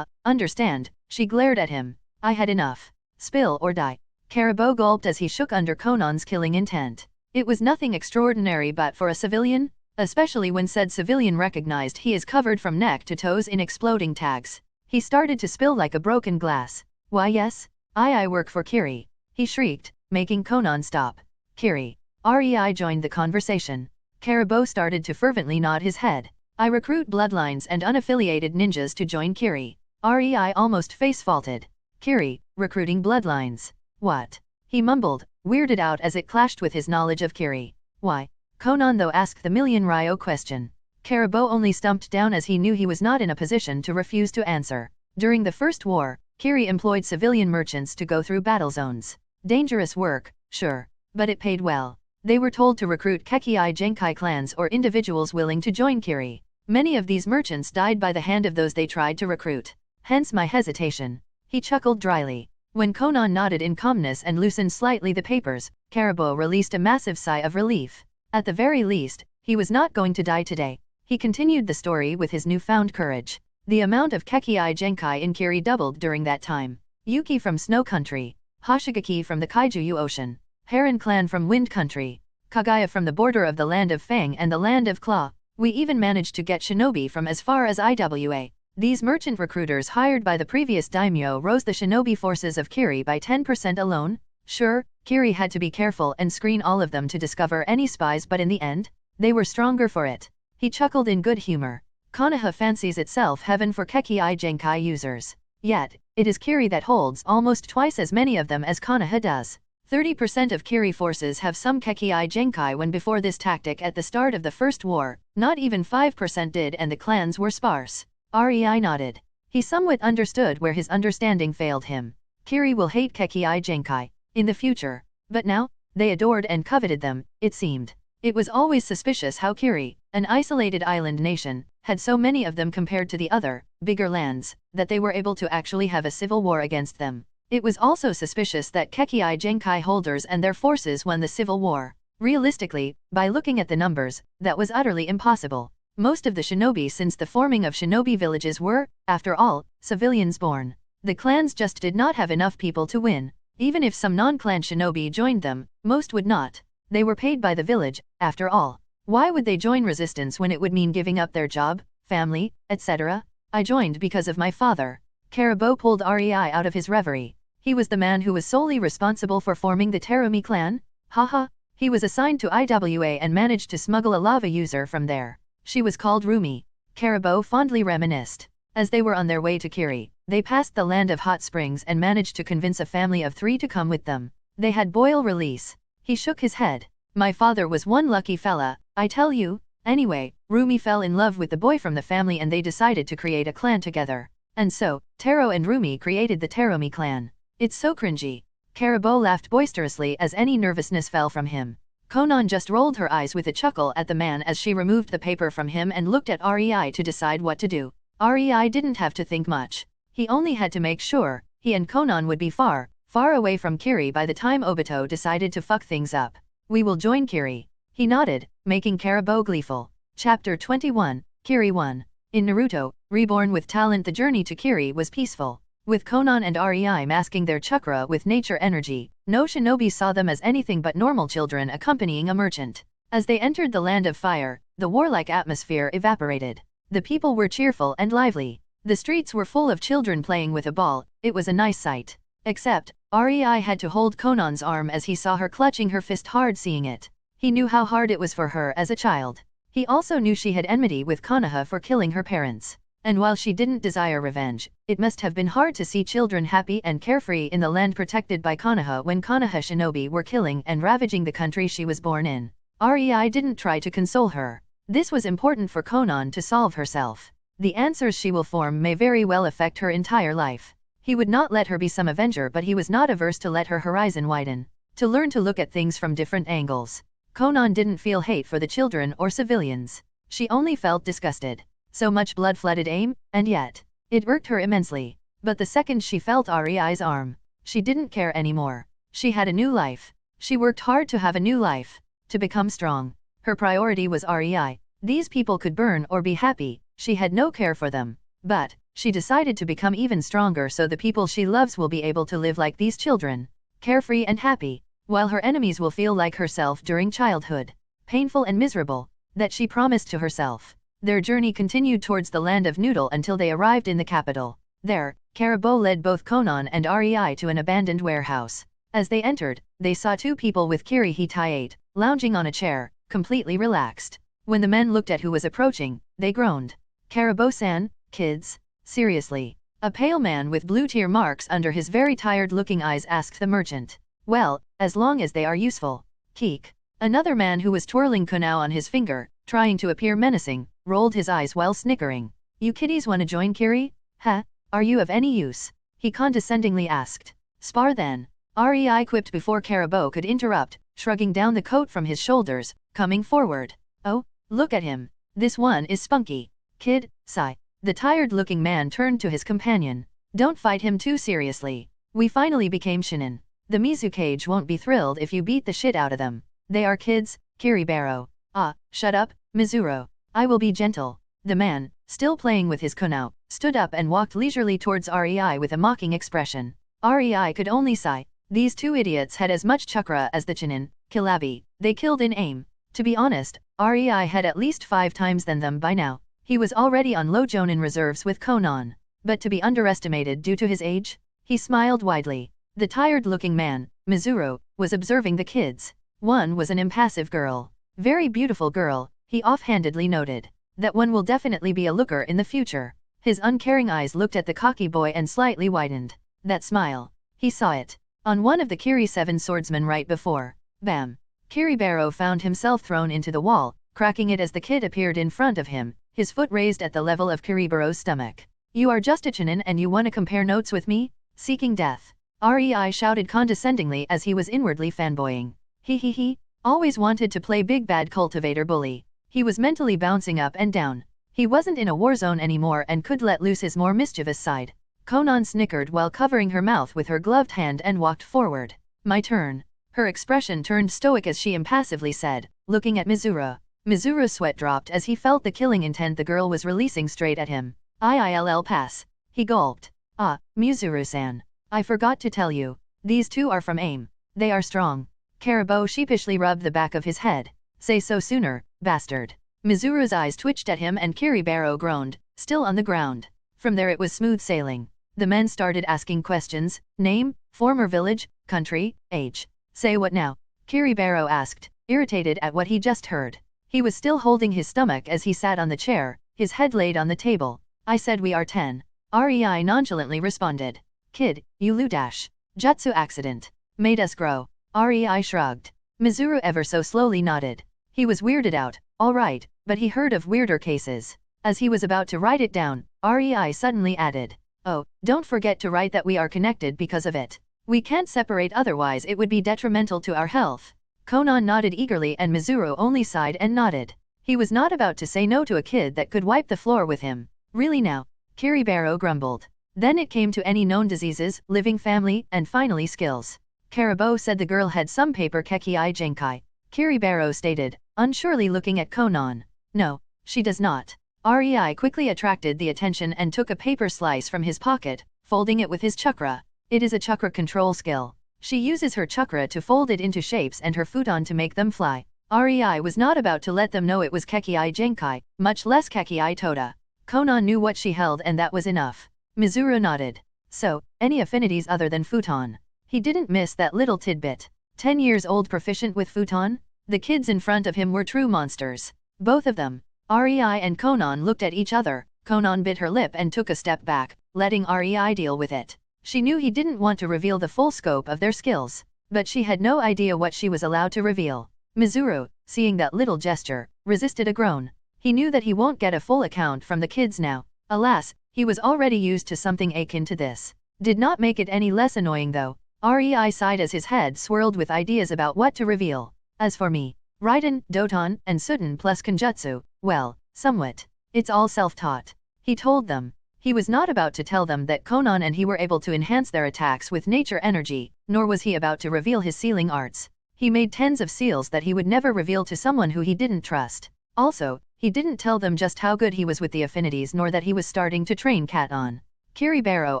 Understand, she glared at him. I had enough. Spill or die. Caravan gulped as he shook under Conan's killing intent. It was nothing extraordinary but for a civilian, especially when said civilian recognized he is covered from neck to toes in exploding tags. He started to spill like a broken glass. Why yes, I work for Kiri. He shrieked, making Conan stop. Kiri. REI joined the conversation. Caravan started to fervently nod his head. I recruit bloodlines and unaffiliated ninjas to join Kiri. REI almost face-faulted. Kiri, recruiting bloodlines. What? He mumbled, weirded out as it clashed with his knowledge of Kiri. Why? Conan though asked the million Ryo question. Caravan only stumped down as he knew he was not in a position to refuse to answer. During the First War, Kiri employed civilian merchants to go through battle zones. Dangerous work, sure, but it paid well. They were told to recruit Kekii Genkai clans or individuals willing to join Kiri. Many of these merchants died by the hand of those they tried to recruit. Hence my hesitation. He chuckled dryly. When Conan nodded in calmness and loosened slightly the papers, Caravan released a massive sigh of relief. At the very least, he was not going to die today. He continued the story with his newfound courage. The amount of Kekii Genkai in Kiri doubled during that time. Yuki from Snow Country, Hoshigaki from the Kaijuyu Ocean, Heron Clan from Wind Country, Kagaya from the border of the Land of Fang and the Land of Claw. We even managed to get shinobi from as far as Iwa. These merchant recruiters hired by the previous daimyo rose the shinobi forces of Kiri by 10% alone. Sure, Kiri had to be careful and screen all of them to discover any spies, but in the end, they were stronger for it. He chuckled in good humor. Konoha fancies itself heaven for Kekii Genkai users. Yet, it is Kiri that holds almost twice as many of them as Konoha does. 30% of Kiri forces have some Kekii Genkai when before this tactic at the start of the First War, not even 5% did, and the clans were sparse. REI nodded. He somewhat understood where his understanding failed him. Kiri will hate Kekii Genkai in the future, but now, they adored and coveted them, it seemed. It was always suspicious how Kiri, an isolated island nation, had so many of them compared to the other, bigger lands, that they were able to actually have a civil war against them. It was also suspicious that Kekii Genkai holders and their forces won the civil war. Realistically, by looking at the numbers, that was utterly impossible. Most of the shinobi since the forming of shinobi villages were, after all, civilians born. The clans just did not have enough people to win. Even if some non-clan shinobi joined them, most would not. They were paid by the village, after all. Why would they join resistance when it would mean giving up their job, family, etc.? I joined because of my father. Caravan pulled REI out of his reverie. He was the man who was solely responsible for forming the Terumi clan? Haha. He was assigned to Iwa and managed to smuggle a lava user from there. She was called Rumi. Caravan fondly reminisced. As they were on their way to Kiri, they passed the land of hot springs and managed to convince a family of 3 to come with them. They had boil release. He shook his head. My father was one lucky fella, I tell you. Anyway, Rumi fell in love with the boy from the family and they decided to create a clan together. And so, Taro and Rumi created the Terumi clan. It's so cringy. Caravan laughed boisterously as any nervousness fell from him. Conan just rolled her eyes with a chuckle at the man as she removed the paper from him and looked at REI to decide what to do. REI didn't have to think much. He only had to make sure he and Conan would be far, far away from Kiri by the time Obito decided to fuck things up. We will join Kiri. He nodded, making Caravan gleeful. Chapter 21, Kiri 1. In Naruto, Reborn with talent, the journey to Kiri was peaceful. With Conan and REI masking their chakra with nature energy, no shinobi saw them as anything but normal children accompanying a merchant. As they entered the land of fire, the warlike atmosphere evaporated. The people were cheerful and lively. The streets were full of children playing with a ball. It was a nice sight. Except, REI had to hold Conan's arm as he saw her clutching her fist hard, seeing it. He knew how hard it was for her as a child. He also knew she had enmity with Konoha for killing her parents. And while she didn't desire revenge, it must have been hard to see children happy and carefree in the land protected by Konoha when Konoha shinobi were killing and ravaging the country she was born in. REI didn't try to console her. This was important for Conan to solve herself. The answers she will form may very well affect her entire life. He would not let her be some avenger, but he was not averse to let her horizon widen, to learn to look at things from different angles. Conan didn't feel hate for the children or civilians. She only felt disgusted. So much blood-flooded aim, and yet, it irked her immensely. But the second she felt REI's arm, she didn't care anymore. She had a new life. She worked hard to have a new life, to become strong. Her priority was REI. These people could burn or be happy, she had no care for them. But, she decided to become even stronger so the people she loves will be able to live like these children, carefree and happy, while her enemies will feel like herself during childhood, painful and miserable, that she promised to herself. Their journey continued towards the land of Noodle until they arrived in the capital. There, Caravan led both Conan and REI to an abandoned warehouse. As they entered, they saw two people with Kiri Hitaiate, lounging on a chair, completely relaxed. When the men looked at who was approaching, they groaned. Karabo-san, kids? Seriously? A pale man with blue tear marks under his very tired-looking eyes asked the merchant. Well, as long as they are useful. Keek. Another man who was twirling kunao on his finger, trying to appear menacing, rolled his eyes while snickering. You kiddies wanna join Kiri? Huh? Are you of any use? He condescendingly asked. Spar then. REI quipped before Karabo could interrupt, shrugging down the coat from his shoulders, coming forward. Oh, look at him. This one is spunky. Kid, sigh. The tired-looking man turned to his companion. Don't fight him too seriously. We finally became shinin. The Mizukage won't be thrilled if you beat the shit out of them. They are kids, Kiribaro. Ah, shut up, Mizuru. I will be gentle. The man, still playing with his kunao, stood up and walked leisurely towards REI with a mocking expression. REI could only sigh. These two idiots had as much chakra as the chinin, Kilabi. They killed in aim. To be honest, REI had at least 5 times than them by now. He was already on low jonin reserves with Conan. But to be underestimated due to his age? He smiled widely. The tired-looking man, Mizuru, was observing the kids. One was an impassive girl. Very beautiful girl, he offhandedly noted. That one will definitely be a looker in the future. His uncaring eyes looked at the cocky boy and slightly widened. That smile. He saw it. On one of the Kiri 7 swordsmen right before. Bam. Kiribaro found himself thrown into the wall, cracking it as the kid appeared in front of him, his foot raised at the level of Kiribaro's stomach. You are just a chinin and you wanna compare notes with me? Seeking death. REI shouted condescendingly as he was inwardly fanboying. He, always wanted to play big bad cultivator bully. He was mentally bouncing up and down. He wasn't in a war zone anymore and could let loose his more mischievous side. Conan snickered while covering her mouth with her gloved hand and walked forward. My turn. Her expression turned stoic as she impassively said, looking at Mizuru. Mizuru's sweat dropped as he felt the killing intent the girl was releasing straight at him. IILL pass. He gulped. Ah, Mizuru-san. I forgot to tell you. These two are from AIM. They are strong. Karabo sheepishly rubbed the back of his head. Say so sooner, bastard. Mizuru's eyes twitched at him and Kiribaro groaned, still on the ground. From there it was smooth sailing. The men started asking questions. Name, former village, country, age. Say what now? Kiribaro asked, irritated at what he just heard. He was still holding his stomach as he sat on the chair, his head laid on the table. I said we are 10. REI nonchalantly responded. Kid, you Ludash. Jutsu accident. Made us grow. REI shrugged. Mizuru ever so slowly nodded. He was weirded out, all right, but he heard of weirder cases. As he was about to write it down, REI suddenly added. Oh, don't forget to write that we are connected because of it. We can't separate otherwise it would be detrimental to our health. Conan nodded eagerly and Mizuru only sighed and nodded. He was not about to say no to a kid that could wipe the floor with him. Really now? Kiribaro grumbled. Then it came to any known diseases, living family, and finally skills. Karabo said the girl had some paper Kekii Genkai. Kiribaro stated, unsurely looking at Conan. No, she does not. REI quickly attracted the attention and took a paper slice from his pocket, folding it with his chakra. It is a chakra control skill. She uses her chakra to fold it into shapes and her futon to make them fly. REI was not about to let them know it was Kekii Genkai, much less Kekii Toda. Conan knew what she held and that was enough. Mizuru nodded. So, any affinities other than futon? He didn't miss that little tidbit. 10 years old proficient with futon? The kids in front of him were true monsters. Both of them. REI and Conan looked at each other. Conan bit her lip and took a step back, letting REI deal with it. She knew he didn't want to reveal the full scope of their skills, but she had no idea what she was allowed to reveal. Mizuru, seeing that little gesture, resisted a groan. He knew that he won't get a full account from the kids now. Alas, he was already used to something akin to this. Did not make it any less annoying though. REI sighed as his head swirled with ideas about what to reveal. As for me, Raiden, Doton, and Suten plus Kenjutsu, well, somewhat. It's all self-taught. He told them. He was not about to tell them that Conan and he were able to enhance their attacks with nature energy, nor was he about to reveal his sealing arts. He made tens of seals that he would never reveal to someone who he didn't trust. Also, he didn't tell them just how good he was with the affinities nor that he was starting to train Cat on. Kiribaro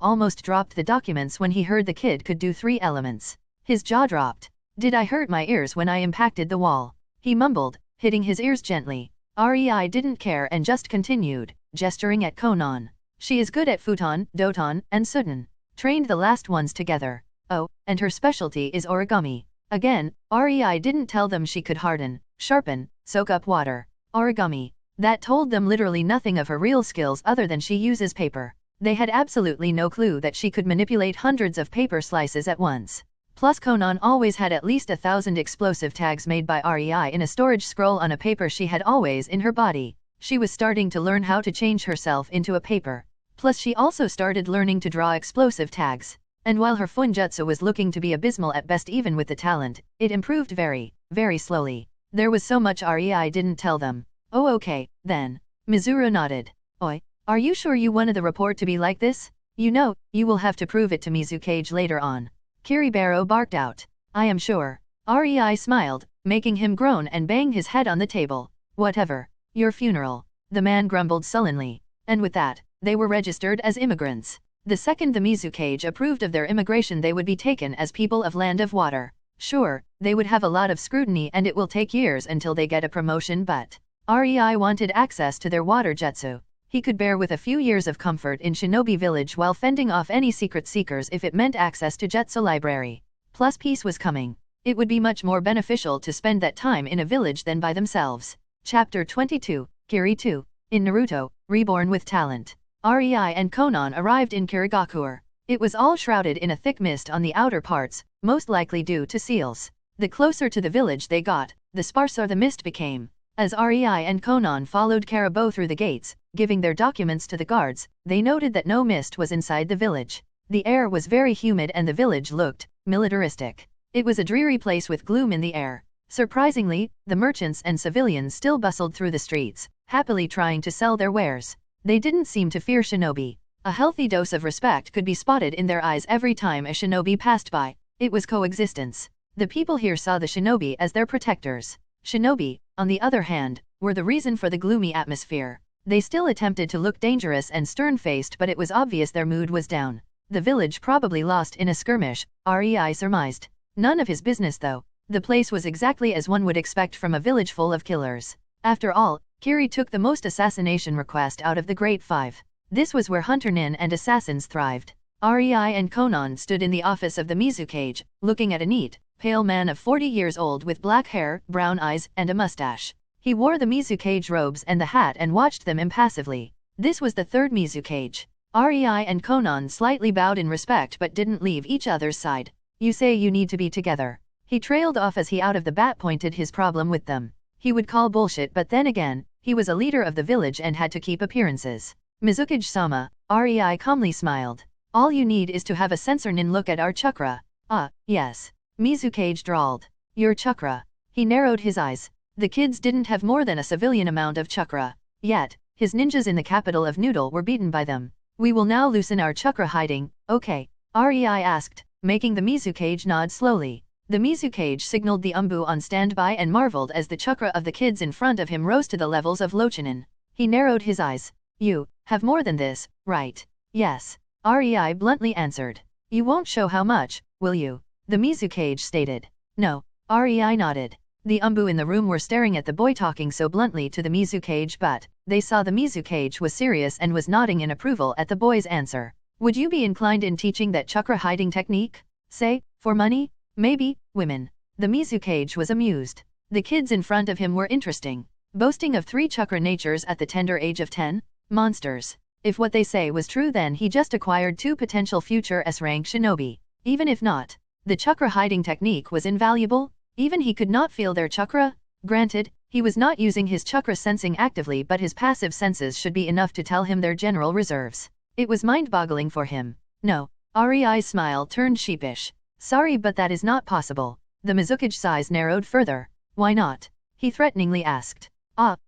almost dropped the documents when he heard the kid could do 3 elements. His jaw dropped. Did I hurt my ears when I impacted the wall? He mumbled, hitting his ears gently. REI didn't care and just continued, gesturing at Conan. She is good at futon, doton, and suten. Trained the last ones together. Oh, and her specialty is origami. Again, REI didn't tell them she could harden, sharpen, soak up water. Origami. That told them literally nothing of her real skills other than she uses paper. They had absolutely no clue that she could manipulate hundreds of paper slices at once. Plus Conan always had at least 1,000 explosive tags made by REI in a storage scroll on a paper she had always in her body. She was starting to learn how to change herself into a paper. Plus she also started learning to draw explosive tags. And while her funjutsu was looking to be abysmal at best even with the talent, it improved very, very slowly. There was so much REI didn't tell them. Oh okay, then. Mizuru nodded. Oi, are you sure you wanted the report to be like this? You know, you will have to prove it to Mizukage later on. Kiri barked out. I am sure. REI smiled, making him groan and bang his head on the table. Whatever. Your funeral. The man grumbled sullenly. And with that, they were registered as immigrants. The second the Mizukage approved of their immigration they would be taken as people of Land of Water. Sure, they would have a lot of scrutiny and it will take years until they get a promotion but REI wanted access to their water jutsu. He could bear with a few years of comfort in Shinobi Village while fending off any secret seekers if it meant access to Jutsu Library. Plus peace was coming. It would be much more beneficial to spend that time in a village than by themselves. Chapter 22, Kiri 2. In Naruto, Reborn with Talent. REI and Conan arrived in Kirigakure. It was all shrouded in a thick mist on the outer parts, most likely due to seals. The closer to the village they got, the sparser the mist became. As REI and Conan followed Caravan through the gates, giving their documents to the guards, they noted that no mist was inside the village. The air was very humid and the village looked militaristic. It was a dreary place with gloom in the air. Surprisingly, the merchants and civilians still bustled through the streets, happily trying to sell their wares. They didn't seem to fear shinobi. A healthy dose of respect could be spotted in their eyes every time a shinobi passed by. It was coexistence. The people here saw the shinobi as their protectors. Shinobi, on the other hand, were the reason for the gloomy atmosphere. They still attempted to look dangerous and stern-faced but it was obvious their mood was down. The village probably lost in a skirmish, REI surmised. None of his business though. The place was exactly as one would expect from a village full of killers. After all, Kiri took the most assassination request out of the Great Five. This was where hunter-nin and assassins thrived. REI and Conan stood in the office of the Mizukage, looking at a neat, pale man of 40 years old with black hair, brown eyes, and a mustache. He wore the Mizukage robes and the hat and watched them impassively. This was the third Mizukage. REI and Conan slightly bowed in respect but didn't leave each other's side. You say you need to be together. He trailed off as he out of the bat pointed his problem with them. He would call bullshit but then again, he was a leader of the village and had to keep appearances. Mizukage-sama, REI calmly smiled. All you need is to have a sensor-nin look at our chakra. Ah, yes. Mizukage drawled. Your chakra. He narrowed his eyes. The kids didn't have more than a civilian amount of chakra. Yet, his ninjas in the capital of Noodle were beaten by them. We will now loosen our chakra hiding, okay? REI asked, making the Mizukage nod slowly. The Mizukage signaled the Umbu on standby and marveled as the chakra of the kids in front of him rose to the levels of Lochinin. He narrowed his eyes. You have more than this, right? Yes. REI bluntly answered. You won't show how much, will you? The Mizukage stated. No. REI nodded. The Umbu in the room were staring at the boy talking so bluntly to the Mizukage but they saw the Mizukage was serious and was nodding in approval at the boy's answer. Would you be inclined in teaching that chakra hiding technique? Say, for money? Maybe, women. The Mizukage was amused. The kids in front of him were interesting. Boasting of 3 chakra natures at the tender age of 10? Monsters. If what they say was true then he just acquired 2 potential future S-rank shinobi. Even if not, the chakra hiding technique was invaluable. Even he could not feel their chakra. Granted, he was not using his chakra sensing actively but his passive senses should be enough to tell him their general reserves. It was mind-boggling for him. No. REI's smile turned sheepish. Sorry but that is not possible. The Mizukage's eyes narrowed further. Why not? He threateningly asked.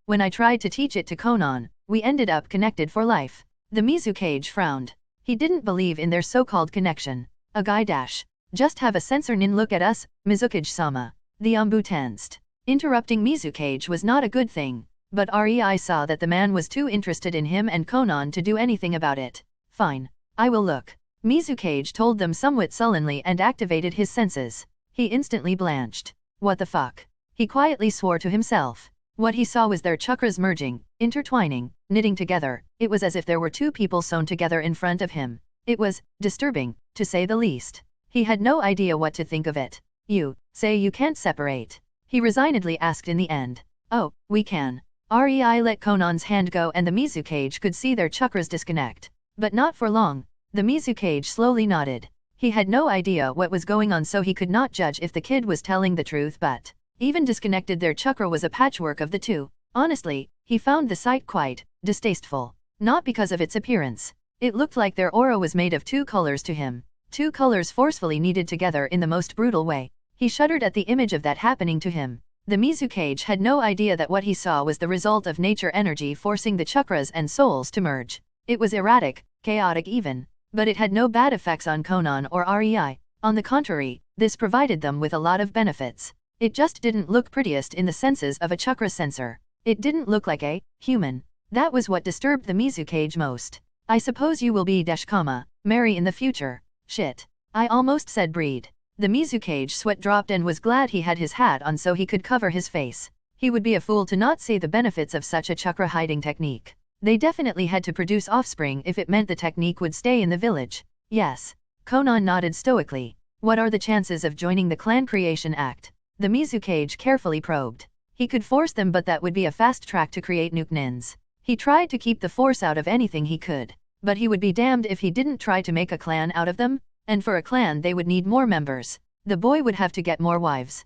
When I tried to teach it to Conan, we ended up connected for life. The Mizukage frowned. He didn't believe in their so-called connection. A guy dash. Just have a sensor-nin look at us, Mizukage-sama. The Umbu tensed. Interrupting Mizukage was not a good thing, but REI saw that the man was too interested in him and Conan to do anything about it. Fine. I will look. Mizukage told them somewhat sullenly and activated his senses. He instantly blanched. What the fuck? He quietly swore to himself. What he saw was their chakras merging, intertwining, knitting together. It was as if there were 2 people sewn together in front of him. It was disturbing, to say the least. He had no idea what to think of it. You say you can't separate? He resignedly asked in the end. Oh, we can. REI let Conan's hand go and the Mizukage could see their chakras disconnect. But not for long. The Mizukage slowly nodded. He had no idea what was going on, so he could not judge if the kid was telling the truth, but even disconnected, their chakra was a patchwork of the two. Honestly, he found the sight quite distasteful. Not because of its appearance. It looked like their aura was made of two colors to him. Two colors forcefully kneaded together in the most brutal way. He shuddered at the image of that happening to him. The Mizukage had no idea that what he saw was the result of nature energy forcing the chakras and souls to merge. It was erratic, chaotic even. But it had no bad effects on Conan or REI. On the contrary, this provided them with a lot of benefits. It just didn't look prettiest in the senses of a chakra sensor. It didn't look like a human. That was what disturbed the Mizukage most. I suppose you will be marry in the future. Shit. I almost said breed. The Mizukage sweat dropped and was glad he had his hat on so he could cover his face. He would be a fool to not see the benefits of such a chakra hiding technique. They definitely had to produce offspring if it meant the technique would stay in the village. Yes. Conan nodded stoically. What are the chances of joining the clan creation act? The Mizukage carefully probed. He could force them, but that would be a fast track to create nuke nins. He tried to keep the force out of anything he could. But he would be damned if he didn't try to make a clan out of them, and for a clan they would need more members. The boy would have to get more wives.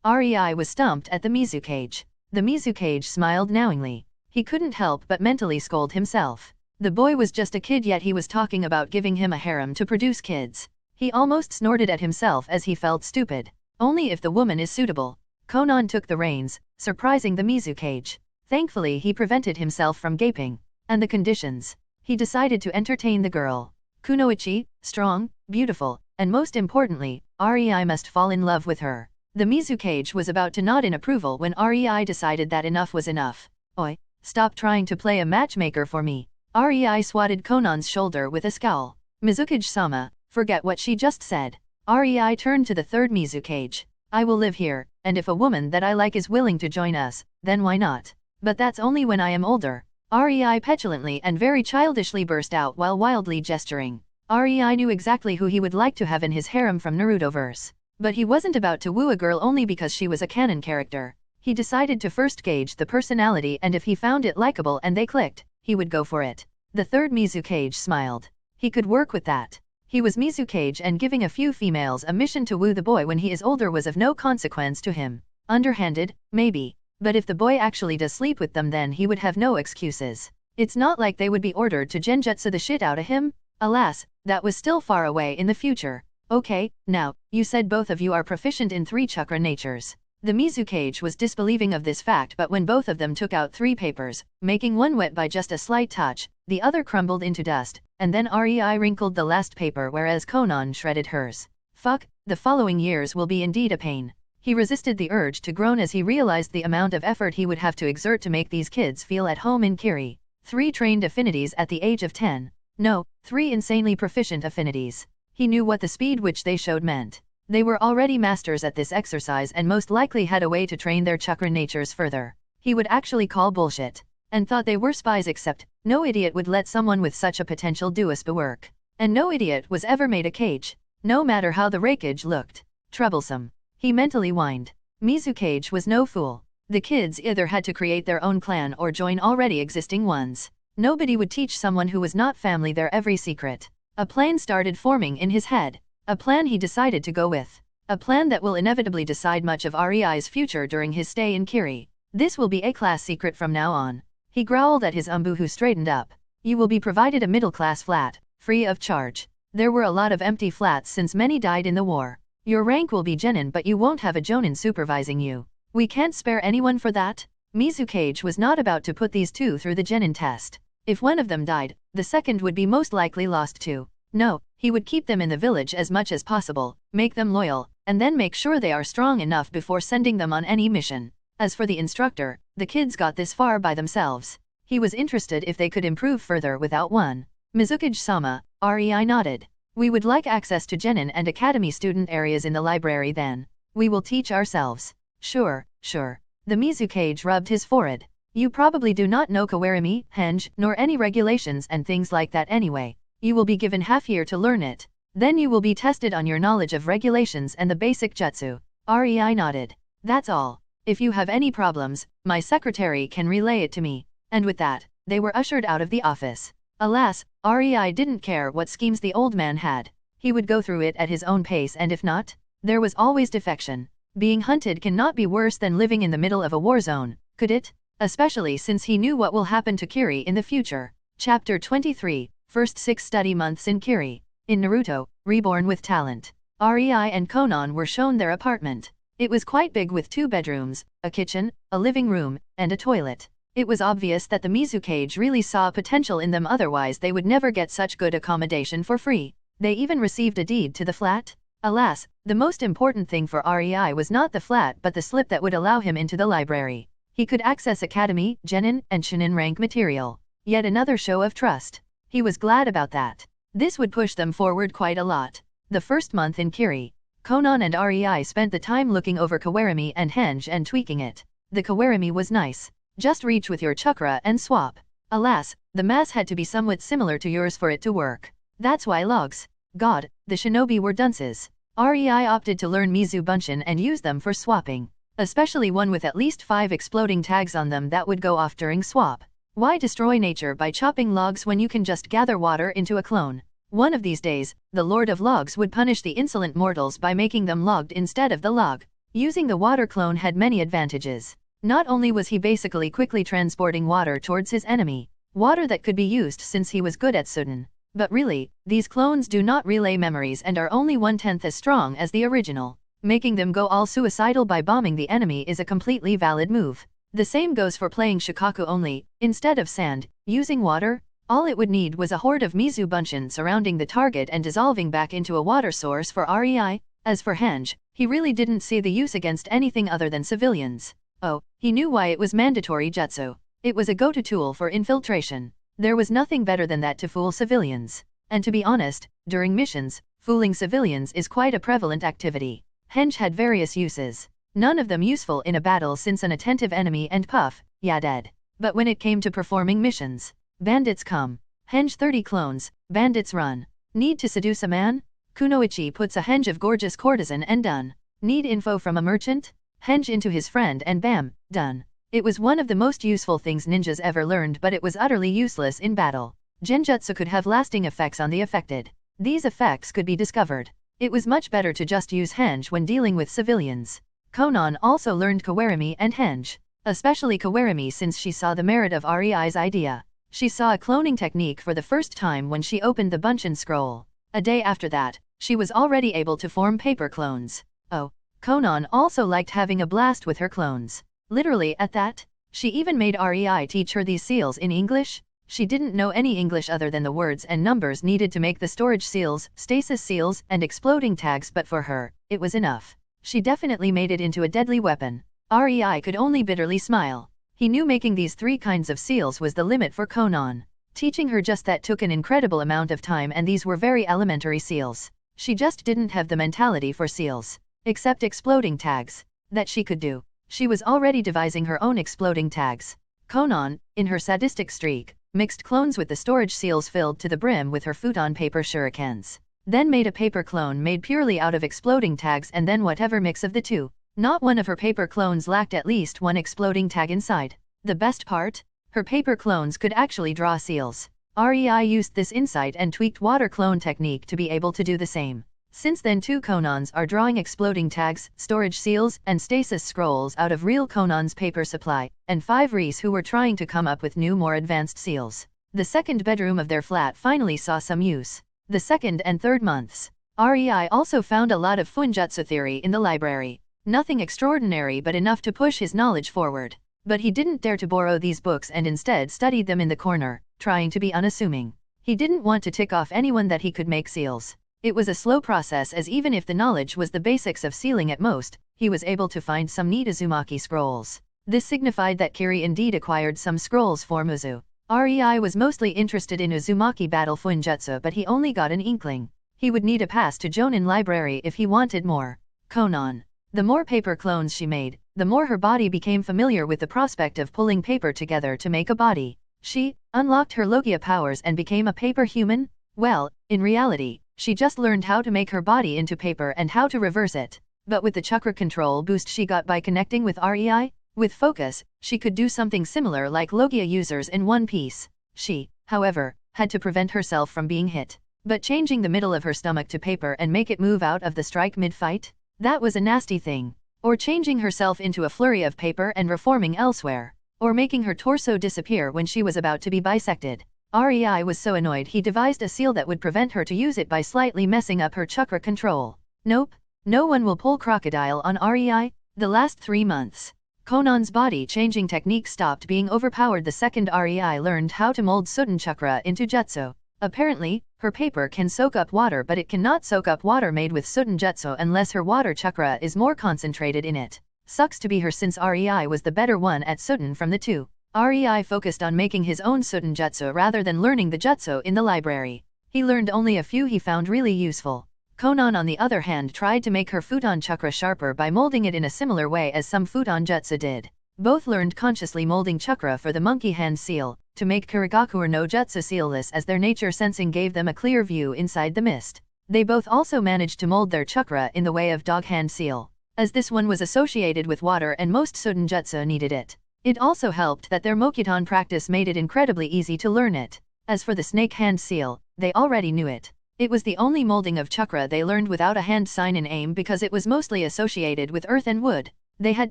REI was stumped at the Mizukage. The Mizukage smiled knowingly. He couldn't help but mentally scold himself. The boy was just a kid, yet he was talking about giving him a harem to produce kids. He almost snorted at himself as he felt stupid. Only if the woman is suitable. Conan took the reins, surprising the Mizukage. Thankfully he prevented himself from gaping. And the conditions. He decided to entertain the girl. Kunoichi, strong, beautiful, and most importantly, REI must fall in love with her. The Mizukage was about to nod in approval when REI decided that enough was enough. Oi, stop trying to play a matchmaker for me. REI swatted Conan's shoulder with a scowl. Mizukage-sama, forget what she just said. REI turned to the third Mizukage. I will live here, and if a woman that I like is willing to join us, then why not? But that's only when I am older. REI petulantly and very childishly burst out while wildly gesturing. REI knew exactly who he would like to have in his harem from Narutoverse. But he wasn't about to woo a girl only because she was a canon character. He decided to first gauge the personality, and if he found it likable and they clicked, he would go for it. The third Mizukage smiled. He could work with that. He was Mizukage, and giving a few females a mission to woo the boy when he is older was of no consequence to him. Underhanded, maybe. But if the boy actually does sleep with them, then he would have no excuses. It's not like they would be ordered to genjutsu the shit out of him. Alas, that was still far away in the future. Okay, now, you said both of you are proficient in 3 chakra natures. The Mizukage was disbelieving of this fact, but when both of them took out 3 papers, making one wet by just a slight touch, the other crumbled into dust, and then REI wrinkled the last paper whereas Conan shredded hers. Fuck, the following years will be indeed a pain. He resisted the urge to groan as he realized the amount of effort he would have to exert to make these kids feel at home in Kiri. 3 trained affinities at the age of 10. No, 3 insanely proficient affinities. He knew what the speed which they showed meant. They were already masters at this exercise and most likely had a way to train their chakra natures further. He would actually call bullshit. And thought they were spies, except no idiot would let someone with such a potential do a spa work. And no idiot was ever made a cage. No matter how the rakeage looked. Troublesome. He mentally whined. Mizukage was no fool. The kids either had to create their own clan or join already existing ones. Nobody would teach someone who was not family their every secret. A plan started forming in his head. A plan he decided to go with. A plan that will inevitably decide much of REI's future during his stay in Kiri. This will be a class secret from now on. He growled at his umbu, who straightened up. You will be provided a middle-class flat, free of charge. There were a lot of empty flats since many died in the war. Your rank will be genin, but you won't have a jonin supervising you. We can't spare anyone for that. Mizukage was not about to put these 2 through the genin test. If one of them died, the second would be most likely lost too. No, he would keep them in the village as much as possible, make them loyal, and then make sure they are strong enough before sending them on any mission. As for the instructor, the kids got this far by themselves. He was interested if they could improve further without one. Mizukage-sama, REI nodded. We would like access to genin and academy student areas in the library then. We will teach ourselves. Sure, sure. The Mizukage rubbed his forehead. You probably do not know kawarimi, henge, nor any regulations and things like that anyway. You will be given half year to learn it. Then you will be tested on your knowledge of regulations and the basic jutsu. REI nodded. That's all. If you have any problems, my secretary can relay it to me. And with that, they were ushered out of the office. Alas, REI didn't care what schemes the old man had. He would go through it at his own pace, and if not, there was always defection. Being hunted cannot be worse than living in the middle of a war zone, could it? Especially since he knew what will happen to Kiri in the future. Chapter 23, First 6 Study Months in Kiri. In Naruto, Reborn with Talent, REI and Conan were shown their apartment. It was quite big with 2 bedrooms, a kitchen, a living room, and a toilet. It was obvious that the Mizukage really saw potential in them, otherwise they would never get such good accommodation for free. They even received a deed to the flat. Alas, the most important thing for REI was not the flat but the slip that would allow him into the library. He could access academy, genin, and shinin rank material. Yet another show of trust. He was glad about that. This would push them forward quite a lot. The first month in Kiri, Conan and REI spent the time looking over kawarimi and henge and tweaking it. The kawarimi was nice. Just reach with your chakra and swap. Alas, the mass had to be somewhat similar to yours for it to work. That's why logs. God, the shinobi were dunces. REI opted to learn Mizukage and use them for swapping. Especially one with at least 5 exploding tags on them that would go off during swap. Why destroy nature by chopping logs when you can just gather water into a clone? One of these days, the Lord of Logs would punish the insolent mortals by making them logged instead of the log. Using the water clone had many advantages. Not only was he basically quickly transporting water towards his enemy, water that could be used since he was good at Sudden, but really, these clones do not relay memories and are only 1/10 as strong as the original. Making them go all suicidal by bombing the enemy is a completely valid move. The same goes for playing Shikaku only, instead of sand, using water. All it would need was a horde of Mizukage surrounding the target and dissolving back into a water source for REI. As for henge, he really didn't see the use against anything other than civilians. Oh, he knew why it was mandatory jutsu. It was a go-to tool for infiltration. There was nothing better than that to fool civilians. And to be honest, during missions, fooling civilians is quite a prevalent activity. Henge had various uses. None of them useful in a battle since an attentive enemy and puff, yeah dead. But when it came to performing missions, bandits come. Henge 30 clones, bandits run. Need to seduce a man? Kunoichi puts a henge of gorgeous courtesan and done. Need info from a merchant? Henge into his friend and bam, done. It was one of the most useful things ninjas ever learned, but it was utterly useless in battle. Genjutsu could have lasting effects on the affected. These effects could be discovered. It was much better to just use henge when dealing with civilians. Conan also learned kawarimi and henge. Especially kawarimi since she saw the merit of REI's idea. She saw a cloning technique for the first time when she opened the Bunchen scroll. A day after that, she was already able to form paper clones. Oh, Conan also liked having a blast with her clones. Literally at that, she even made REI teach her these seals in English. She didn't know any English other than the words and numbers needed to make the storage seals, stasis seals, and exploding tags, but for her, it was enough. She definitely made it into a deadly weapon. REI could only bitterly smile. He knew making these 3 kinds of seals was the limit for Conan. Teaching her just that took an incredible amount of time, and these were very elementary seals. She just didn't have the mentality for seals. Except exploding tags. That she could do. She was already devising her own exploding tags. Conan, in her sadistic streak, mixed clones with the storage seals filled to the brim with her futon paper shurikens. Then made a paper clone made purely out of exploding tags, and then whatever mix of the two. Not one of her paper clones lacked at least one exploding tag inside. The best part? Her paper clones could actually draw seals. REI used this insight and tweaked water clone technique to be able to do the same. Since then 2 Conans are drawing exploding tags, storage seals, and stasis scrolls out of real Conan's paper supply, and 5 Reis who were trying to come up with new more advanced seals. The second bedroom of their flat finally saw some use. The second and third months. REI also found a lot of funjutsu theory in the library. Nothing extraordinary but enough to push his knowledge forward. But he didn't dare to borrow these books and instead studied them in the corner, trying to be unassuming. He didn't want to tick off anyone that he could make seals. It was a slow process, as even if the knowledge was the basics of sealing at most, he was able to find some neat Uzumaki scrolls. This signified that Kiri indeed acquired some scrolls for Muzu. REI was mostly interested in Uzumaki battle funjutsu, but he only got an inkling. He would need a pass to Jonin Library if he wanted more. Conan. The more paper clones she made, the more her body became familiar with the prospect of pulling paper together to make a body. She unlocked her Logia powers and became a paper human? Well, in reality, she just learned how to make her body into paper and how to reverse it. But with the chakra control boost she got by connecting with REI, with focus, she could do something similar like Logia users in One Piece. She, however, had to prevent herself from being hit. But changing the middle of her stomach to paper and make it move out of the strike mid-fight? That was a nasty thing. Or changing herself into a flurry of paper and reforming elsewhere. Or making her torso disappear when she was about to be bisected. REI was so annoyed he devised a seal that would prevent her to use it by slightly messing up her chakra control. Nope. No one will pull crocodile on REI. The last 3 months. Conan's body-changing technique stopped being overpowered the second REI learned how to mold Sudden Chakra into Jutsu. Apparently, her paper can soak up water but it cannot soak up water made with Sudden Jutsu unless her water chakra is more concentrated in it. Sucks to be her since REI was the better one at Sudden from the two. REI focused on making his own Sudden Jutsu rather than learning the Jutsu in the library. He learned only a few he found really useful. Conan on the other hand tried to make her Futon Chakra sharper by molding it in a similar way as some Futon Jutsu did. Both learned consciously molding Chakra for the monkey hand seal, to make Kirigaku no Jutsu sealless as their nature sensing gave them a clear view inside the mist. They both also managed to mold their Chakra in the way of dog hand seal, as this one was associated with water and most Sudden Jutsu needed it. It also helped that their Mokuton practice made it incredibly easy to learn it. As for the snake hand seal, they already knew it. It was the only molding of Chakra they learned without a hand sign in aim because it was mostly associated with earth and wood. They had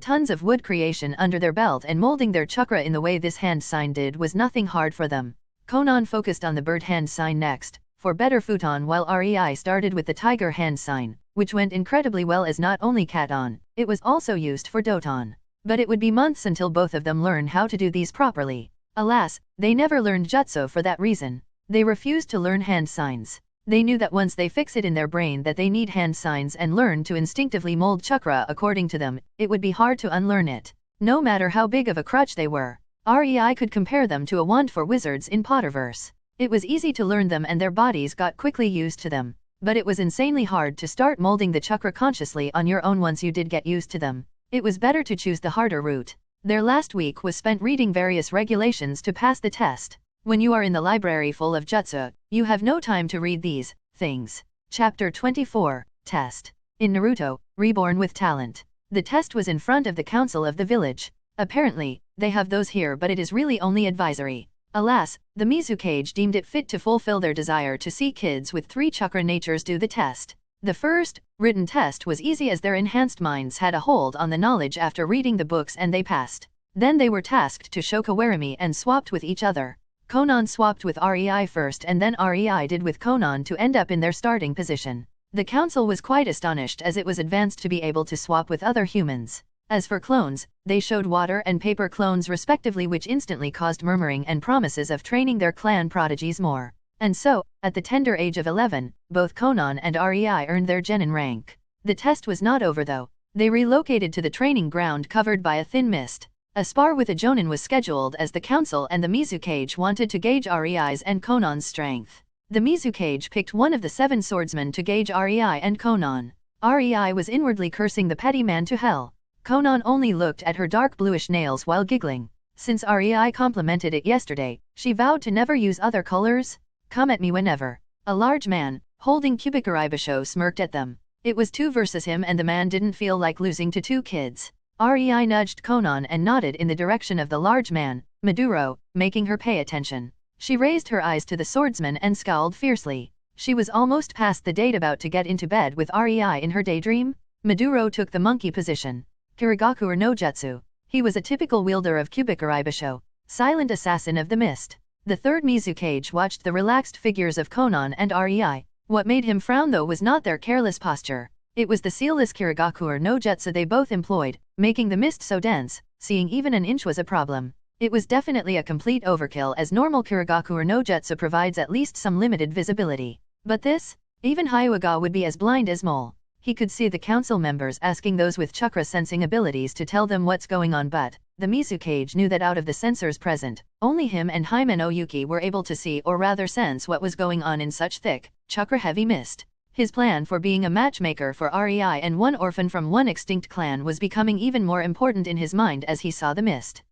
tons of wood creation under their belt and molding their Chakra in the way this hand sign did was nothing hard for them. Conan focused on the bird hand sign next, for better futon while REI started with the tiger hand sign, which went incredibly well as not only Katon, it was also used for Doton. But it would be months until both of them learn how to do these properly. Alas, they never learned Jutsu for that reason. They refused to learn hand signs. They knew that once they fix it in their brain that they need hand signs and learn to instinctively mold Chakra according to them, it would be hard to unlearn it. No matter how big of a crutch they were. REI could compare them to a wand for wizards in Potterverse. It was easy to learn them and their bodies got quickly used to them. But it was insanely hard to start molding the Chakra consciously on your own once you did get used to them. It was better to choose the harder route. Their last week was spent reading various regulations to pass the test. When you are in the library full of Jutsu, you have no time to read these things. Chapter 24, Test. In Naruto, Reborn with Talent. The test was in front of the council of the village. Apparently, they have those here but it is really only advisory. Alas, the Mizukage deemed it fit to fulfill their desire to see kids with 3 chakra natures do the test. The first, written test was easy as their enhanced minds had a hold on the knowledge after reading the books and they passed. Then they were tasked to show Kawarimi and swapped with each other. Conan swapped with REI first and then REI did with Conan to end up in their starting position. The council was quite astonished as it was advanced to be able to swap with other humans. As for clones, they showed water and paper clones respectively which instantly caused murmuring and promises of training their clan prodigies more. And so, at the tender age of 11, both Conan and REI earned their genin rank. The test was not over though. They relocated to the training ground covered by a thin mist. A spar with a jonin was scheduled as the council and the Mizukage wanted to gauge REI's and Conan's strength. The Mizukage picked one of the 7 swordsmen to gauge REI and Conan. REI was inwardly cursing the petty man to hell. Conan only looked at her dark bluish nails while giggling. Since REI complimented it yesterday, she vowed to never use other colors. Come at me whenever. A large man, holding Kubikaribasho smirked at them. It was 2 versus him and the man didn't feel like losing to 2 kids. REI nudged Conan and nodded in the direction of the large man, Maduro, making her pay attention. She raised her eyes to the swordsman and scowled fiercely. She was almost past the date about to get into bed with REI in her daydream. Maduro took the monkey position. Kirigaku no Jutsu. He was a typical wielder of Kubikaribasho, silent assassin of the mist. The third Mizukage watched the relaxed figures of Conan and REI. What made him frown though was not their careless posture. It was the sealless Kirigaku no Jutsu they both employed, making the mist so dense, seeing even an inch was a problem. It was definitely a complete overkill as normal Kirigaku no Jutsu provides at least some limited visibility. But this? Even Hyuga would be as blind as mole. He could see the council members asking those with chakra sensing abilities to tell them what's going on but, the Mizukage knew that out of the sensors present, only him and Hymen Oyuki were able to see or rather sense what was going on in such thick, chakra-heavy mist. His plan for being a matchmaker for REI and one orphan from one extinct clan was becoming even more important in his mind as he saw the mist.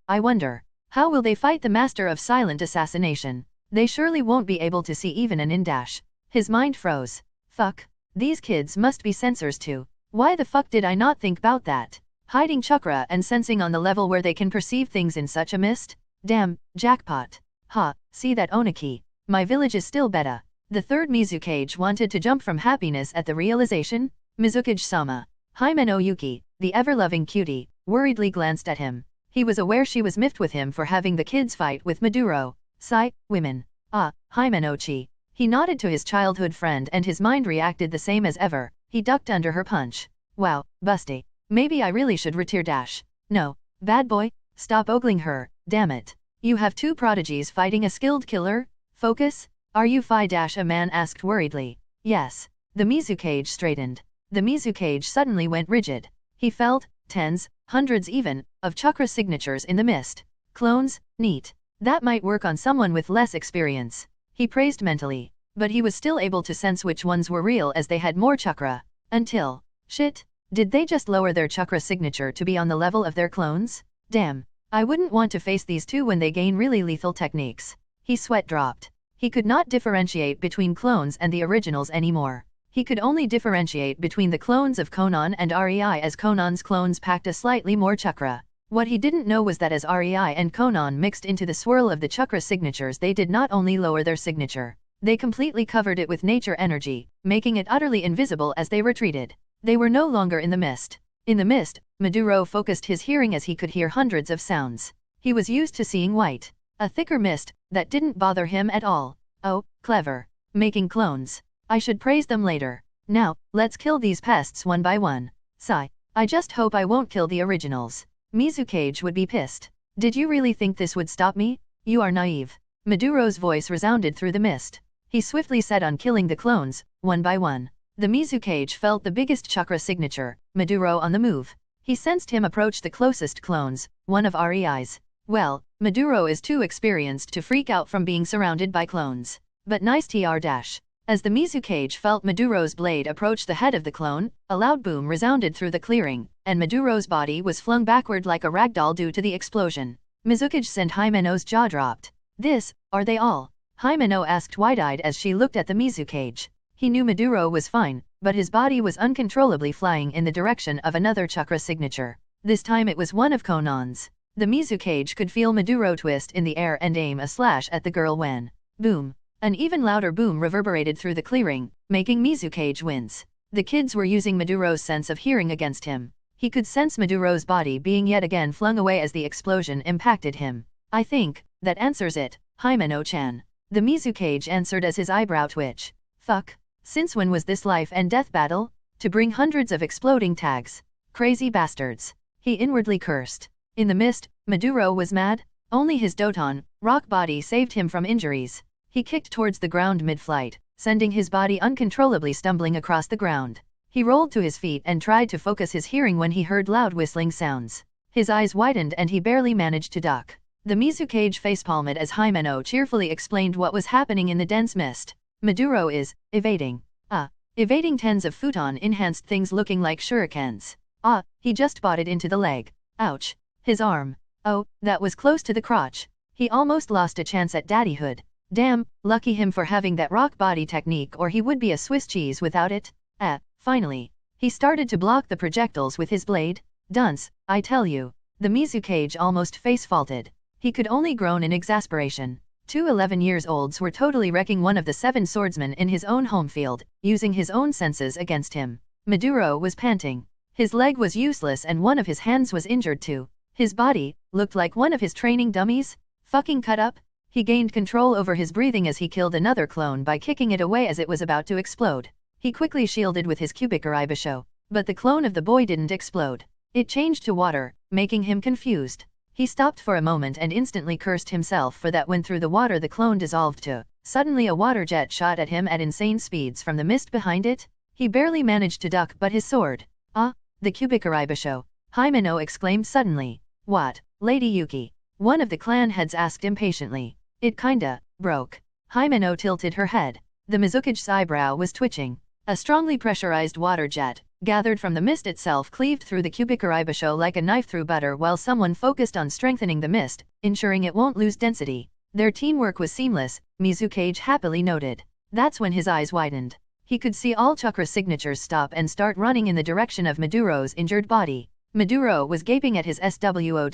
I wonder. How will they fight the master of silent assassination? They surely won't be able to see even an in-dash. His mind froze. Fuck. These kids must be sensors too. Why the fuck did I not think about that? Hiding chakra and sensing on the level where they can perceive things in such a mist? Damn, jackpot. Ha, see that Oniki. My village is still better. The third Mizukage wanted to jump from happiness at the realization. Mizukage-sama. Himeno Yuki, the ever-loving cutie, worriedly glanced at him. He was aware she was miffed with him for having the kids fight with Maduro. Sigh, women. Ah, Himeno-chi. He nodded to his childhood friend and his mind reacted the same as ever. He ducked under her punch. Wow, busty. Maybe I really should retire dash. No, bad boy, stop ogling her, damn it. You have two prodigies fighting a skilled killer? Focus? Are you fi dash? A man asked worriedly. Yes. The Mizukage straightened. The Mizukage suddenly went rigid. He felt, tens, hundreds even, of chakra signatures in the mist. Clones? Neat. That might work on someone with less experience. He praised mentally. But he was still able to sense which ones were real as they had more chakra. Until, shit, did they just lower their chakra signature to be on the level of their clones? Damn, I wouldn't want to face these two when they gain really lethal techniques. His sweat dropped. He could not differentiate between clones and the originals anymore. He could only differentiate between the clones of Conan and REI as Conan's clones packed a slightly more chakra. What he didn't know was that as REI and Conan mixed into the swirl of the chakra signatures, they did not only lower their signature. They completely covered it with nature energy, making it utterly invisible as they retreated. They were no longer in the mist. In the mist, Maduro focused his hearing as he could hear hundreds of sounds. He was used to seeing white. A thicker mist, that didn't bother him at all. Oh, clever. Making clones. I should praise them later. Now, let's kill these pests one by one. Sigh. I just hope I won't kill the originals. Mizukage would be pissed. Did you really think this would stop me? You are naive. Maduro's voice resounded through the mist. He swiftly set on killing the clones, one by one. The Mizukage felt the biggest chakra signature, Maduro on the move. He sensed him approach the closest clones, one of REI's. Well, Maduro is too experienced to freak out from being surrounded by clones. But nice tr dash. As the Mizukage felt Maduro's blade approach the head of the clone, a loud boom resounded through the clearing, and Maduro's body was flung backward like a ragdoll due to the explosion. Mizukage and Himeno's jaw dropped. This, are they all? Himeno asked wide-eyed as she looked at the Mizukage. He knew Maduro was fine, but his body was uncontrollably flying in the direction of another chakra signature. This time it was one of Conan's. The Mizukage could feel Maduro twist in the air and aim a slash at the girl when, boom, an even louder boom reverberated through the clearing, making Mizukage wince. The kids were using Maduro's sense of hearing against him. He could sense Maduro's body being yet again flung away as the explosion impacted him. I think, that answers it, Himeno-chan. The Mizukage answered as his eyebrow twitch. Fuck. Since when was this life and death battle? To bring hundreds of exploding tags. Crazy bastards. He inwardly cursed. In the mist, Maduro was mad. Only his Doton, rock body saved him from injuries. He kicked towards the ground mid-flight, sending his body uncontrollably stumbling across the ground. He rolled to his feet and tried to focus his hearing when he heard loud whistling sounds. His eyes widened and he barely managed to duck. The Mizukage facepalmed as Himeno cheerfully explained what was happening in the dense mist. Maduro is evading. Evading tens of futon-enhanced things looking like shurikens. He just bought it into the leg. Ouch. His arm. Oh, that was close to the crotch. He almost lost a chance at daddyhood. Damn, lucky him for having that rock body technique or he would be a Swiss cheese without it. Finally. He started to block the projectiles with his blade. Dunce, I tell you. The Mizukage almost face-faulted. He could only groan in exasperation. Two 11-year-olds were totally wrecking one of the 7 swordsmen in his own home field, using his own senses against him. Maduro was panting. His leg was useless and one of his hands was injured too. His body looked like one of his training dummies. Fucking cut up. He gained control over his breathing as he killed another clone by kicking it away as it was about to explode. He quickly shielded with his Kubikaraibisho, but the clone of the boy didn't explode. It changed to water, making him confused. He stopped for a moment and instantly cursed himself for that when through the water the clone dissolved to. Suddenly a water jet shot at him at insane speeds from the mist behind it. He barely managed to duck but his sword. The Kubikaraibisho. Himeno exclaimed suddenly. What, Lady Yuki? One of the clan heads asked impatiently. It kinda broke. Himeno tilted her head. The Mizukage's eyebrow was twitching. A strongly pressurized water jet, gathered from the mist itself, cleaved through the Kubikaraibisho like a knife through butter while someone focused on strengthening the mist, ensuring it won't lose density. Their teamwork was seamless, Mizukage happily noted. That's when his eyes widened. He could see all Chakra signatures stop and start running in the direction of Maduro's injured body. Maduro was gaping at his SWO-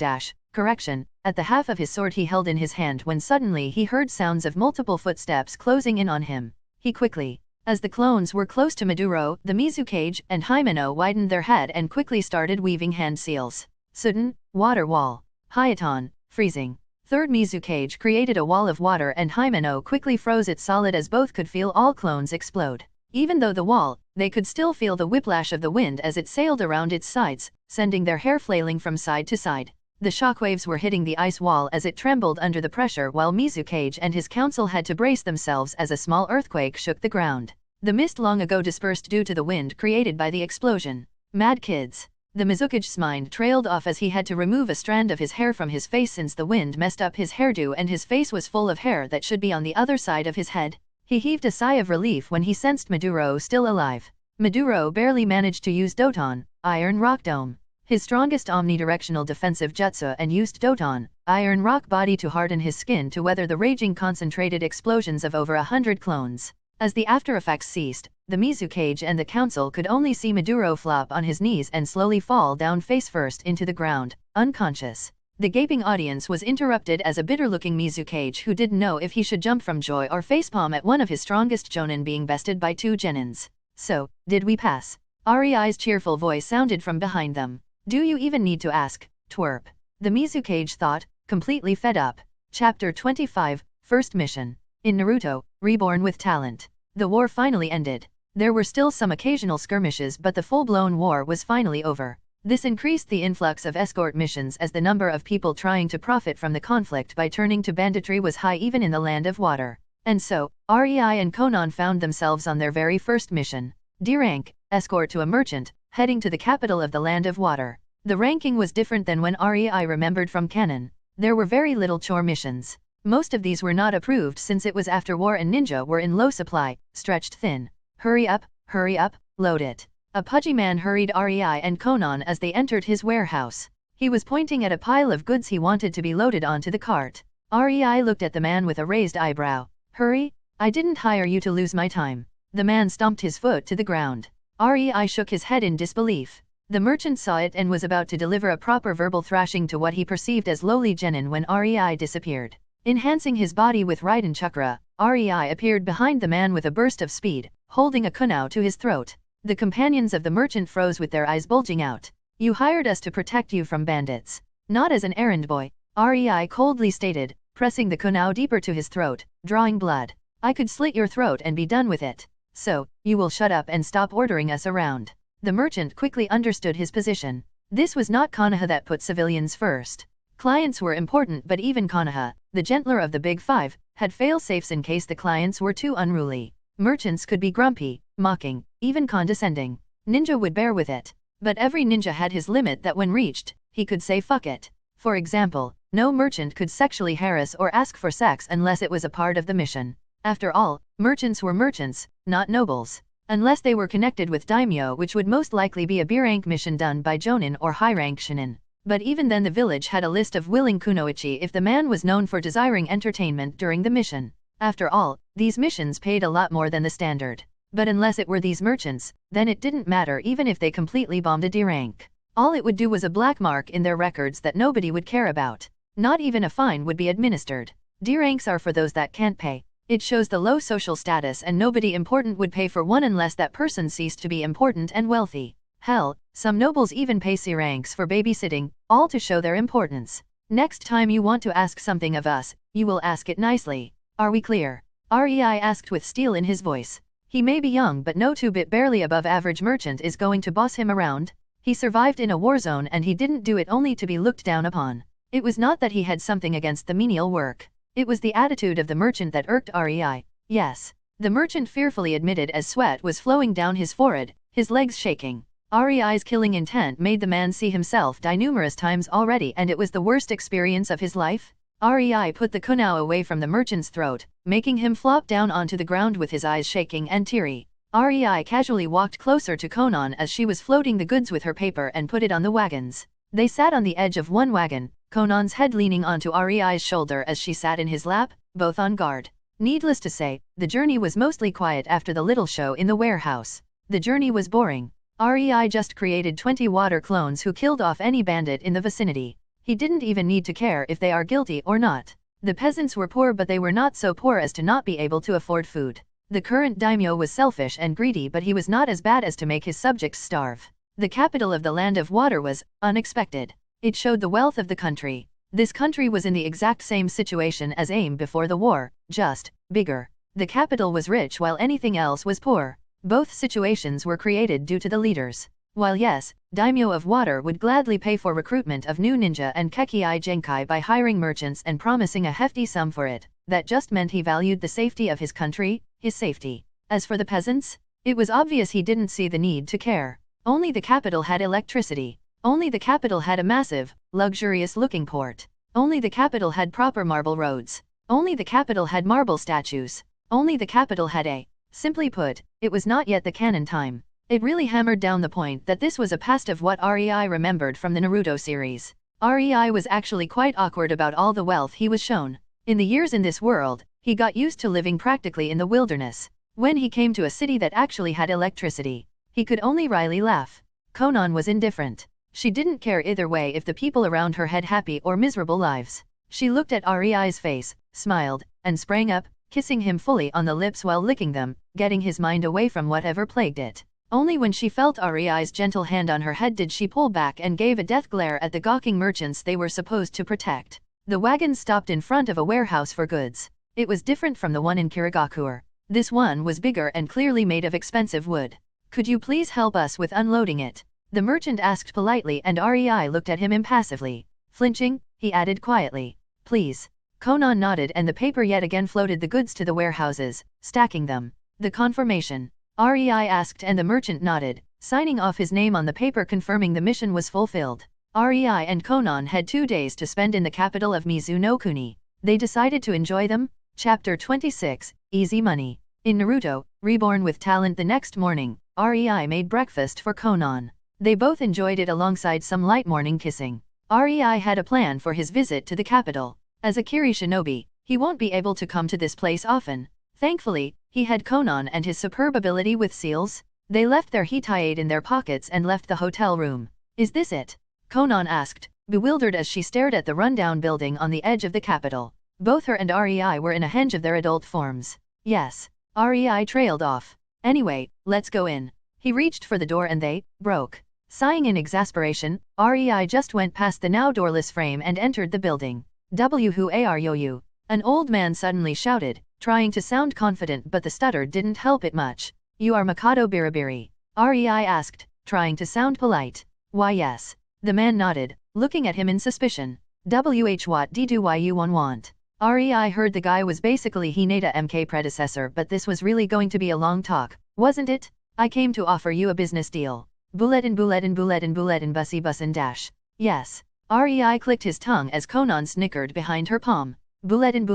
at the half of his sword he held in his hand when suddenly he heard sounds of multiple footsteps closing in on him. He quickly, as the clones were close to Maduro, the Mizukage and Himeno widened their head and quickly started weaving hand seals. Sudden, water wall. Hayaton, freezing. Third Mizukage created a wall of water and Himeno quickly froze it solid as both could feel all clones explode. Even though the wall, they could still feel the whiplash of the wind as it sailed around its sides, sending their hair flailing from side to side. The shockwaves were hitting the ice wall as it trembled under the pressure while Mizukage and his council had to brace themselves as a small earthquake shook the ground. The mist long ago dispersed due to the wind created by the explosion. Mad kids. The Mizukage's mind trailed off as he had to remove a strand of his hair from his face since the wind messed up his hairdo and his face was full of hair that should be on the other side of his head. He heaved a sigh of relief when he sensed Maduro still alive. Maduro barely managed to use Doton, Iron Rock Dome, his strongest omnidirectional defensive jutsu, and used Doton, Iron Rock Body to harden his skin to weather the raging concentrated explosions of over 100 clones. As the aftereffects ceased, the Mizukage and the council could only see Maduro flop on his knees and slowly fall down face first into the ground, unconscious. The gaping audience was interrupted as a bitter-looking Mizukage who didn't know if he should jump from joy or facepalm at one of his strongest jonin being bested by two genins. So, did we pass? REI's cheerful voice sounded from behind them. Do you even need to ask, twerp? The Mizukage thought, completely fed up. Chapter 25, First Mission. In Naruto, Reborn with Talent. The war finally ended. There were still some occasional skirmishes but the full-blown war was finally over. This increased the influx of escort missions as the number of people trying to profit from the conflict by turning to banditry was high even in the land of water. And so, REI and Conan found themselves on their very first mission. D rank, escort to a merchant, heading to the capital of the land of water. The ranking was different than when REI remembered from canon. There were very little chore missions. Most of these were not approved since it was after war and ninja were in low supply, stretched thin. Hurry up, load it. A pudgy man hurried REI and Conan as they entered his warehouse. He was pointing at a pile of goods he wanted to be loaded onto the cart. REI looked at the man with a raised eyebrow. Hurry? I didn't hire you to lose my time. The man stomped his foot to the ground. REI shook his head in disbelief. The merchant saw it and was about to deliver a proper verbal thrashing to what he perceived as lowly genin when REI disappeared. Enhancing his body with Raiden Chakra, REI appeared behind the man with a burst of speed, holding a kunai to his throat. The companions of the merchant froze with their eyes bulging out. You hired us to protect you from bandits. Not as an errand boy, REI coldly stated, pressing the kunai deeper to his throat, drawing blood. I could slit your throat and be done with it. So, you will shut up and stop ordering us around. The merchant quickly understood his position. This was not Konoha that put civilians first. Clients were important but even Konoha, the gentler of the big five, had fail-safes in case the clients were too unruly. Merchants could be grumpy, mocking, even condescending. Ninja would bear with it. But every ninja had his limit that when reached, he could say fuck it. For example, no merchant could sexually harass or ask for sex unless it was a part of the mission. After all, merchants were merchants, not nobles. Unless they were connected with daimyo, which would most likely be a B-rank mission done by jonin or high-rank shinin. But even then the village had a list of willing kunoichi if the man was known for desiring entertainment during the mission. After all, these missions paid a lot more than the standard. But unless it were these merchants, then it didn't matter even if they completely bombed a D rank. All it would do was a black mark in their records that nobody would care about. Not even a fine would be administered. D ranks are for those that can't pay. It shows the low social status and nobody important would pay for one unless that person ceased to be important and wealthy. Hell, some nobles even pay C ranks for babysitting, all to show their importance. Next time you want to ask something of us, you will ask it nicely. Are we clear? REI asked with steel in his voice. He may be young but no 2-bit barely above average merchant is going to boss him around. He survived in a war zone and he didn't do it only to be looked down upon. It was not that he had something against the menial work. It was the attitude of the merchant that irked REI. Yes. The merchant fearfully admitted as sweat was flowing down his forehead, his legs shaking. REI's killing intent made the man see himself die numerous times already and it was the worst experience of his life. REI put the kunai away from the merchant's throat, making him flop down onto the ground with his eyes shaking and teary. REI casually walked closer to Conan as she was floating the goods with her paper and put it on the wagons. They sat on the edge of one wagon, Conan's head leaning onto REI's shoulder as she sat in his lap, both on guard. Needless to say, the journey was mostly quiet after the little show in the warehouse. The journey was boring. REI just created 20 water clones who killed off any bandit in the vicinity. He didn't even need to care if they are guilty or not. The peasants were poor, but they were not so poor as to not be able to afford food. The current daimyo was selfish and greedy, but he was not as bad as to make his subjects starve. The capital of the land of water was unexpected. It showed the wealth of the country. This country was in the exact same situation as AIM before the war, just bigger. The capital was rich while anything else was poor. Both situations were created due to the leaders. While yes, daimyo of water would gladly pay for recruitment of new ninja and kekei genkai by hiring merchants and promising a hefty sum for it, that just meant he valued the safety of his country, his safety. As for the peasants, it was obvious he didn't see the need to care. Only the capital had electricity. Only the capital had a massive, luxurious-looking port. Only the capital had proper marble roads. Only the capital had marble statues. Only the capital had a. Simply put, it was not yet the canon time. It really hammered down the point that this was a past of what REI remembered from the Naruto series. REI was actually quite awkward about all the wealth he was shown. In the years in this world, he got used to living practically in the wilderness. When he came to a city that actually had electricity, he could only wryly laugh. Conan was indifferent. She didn't care either way if the people around her had happy or miserable lives. She looked at REI's face, smiled, and sprang up, kissing him fully on the lips while licking them, getting his mind away from whatever plagued it. Only when she felt REI's gentle hand on her head did she pull back and gave a death glare at the gawking merchants they were supposed to protect. The wagon stopped in front of a warehouse for goods. It was different from the one in Kirigakure. This one was bigger and clearly made of expensive wood. Could you please help us with unloading it? The merchant asked politely, and REI looked at him impassively. Flinching, he added quietly, "Please." Conan nodded, and the paper yet again floated the goods to the warehouses, stacking them. The confirmation? REI asked, and the merchant nodded, signing off his name on the paper confirming the mission was fulfilled. REI and Conan had 2 days to spend in the capital of Mizunokuni. They decided to enjoy them. Chapter 26, Easy Money. In Naruto, Reborn with talent. The next morning, REI made breakfast for Conan. They both enjoyed it alongside some light morning kissing. REI had a plan for his visit to the capital. As a Kiri shinobi, he won't be able to come to this place often. Thankfully, he had Conan and his superb ability with seals. They left their hitaied in their pockets and left the hotel room. "Is this it?" Conan asked, bewildered as she stared at the rundown building on the edge of the capital. Both her and REI were in a henge of their adult forms. "Yes." REI trailed off. "Anyway, let's go in." He reached for the door and they broke. Sighing in exasperation, REI just went past the now doorless frame and entered the building. "Who are you?" An old man suddenly shouted, trying to sound confident, but the stutter didn't help it much. "You are Mikado Biribiri?" REI asked, trying to sound polite. "Why yes." The man nodded, looking at him in suspicion. What do you want? REI heard the guy was basically Hinata MK predecessor, but this was really going to be a long talk, wasn't it? "I came to offer you a business deal." Bulletin bussy bussin dash. "Yes." REI clicked his tongue as Conan snickered behind her palm. Bulletin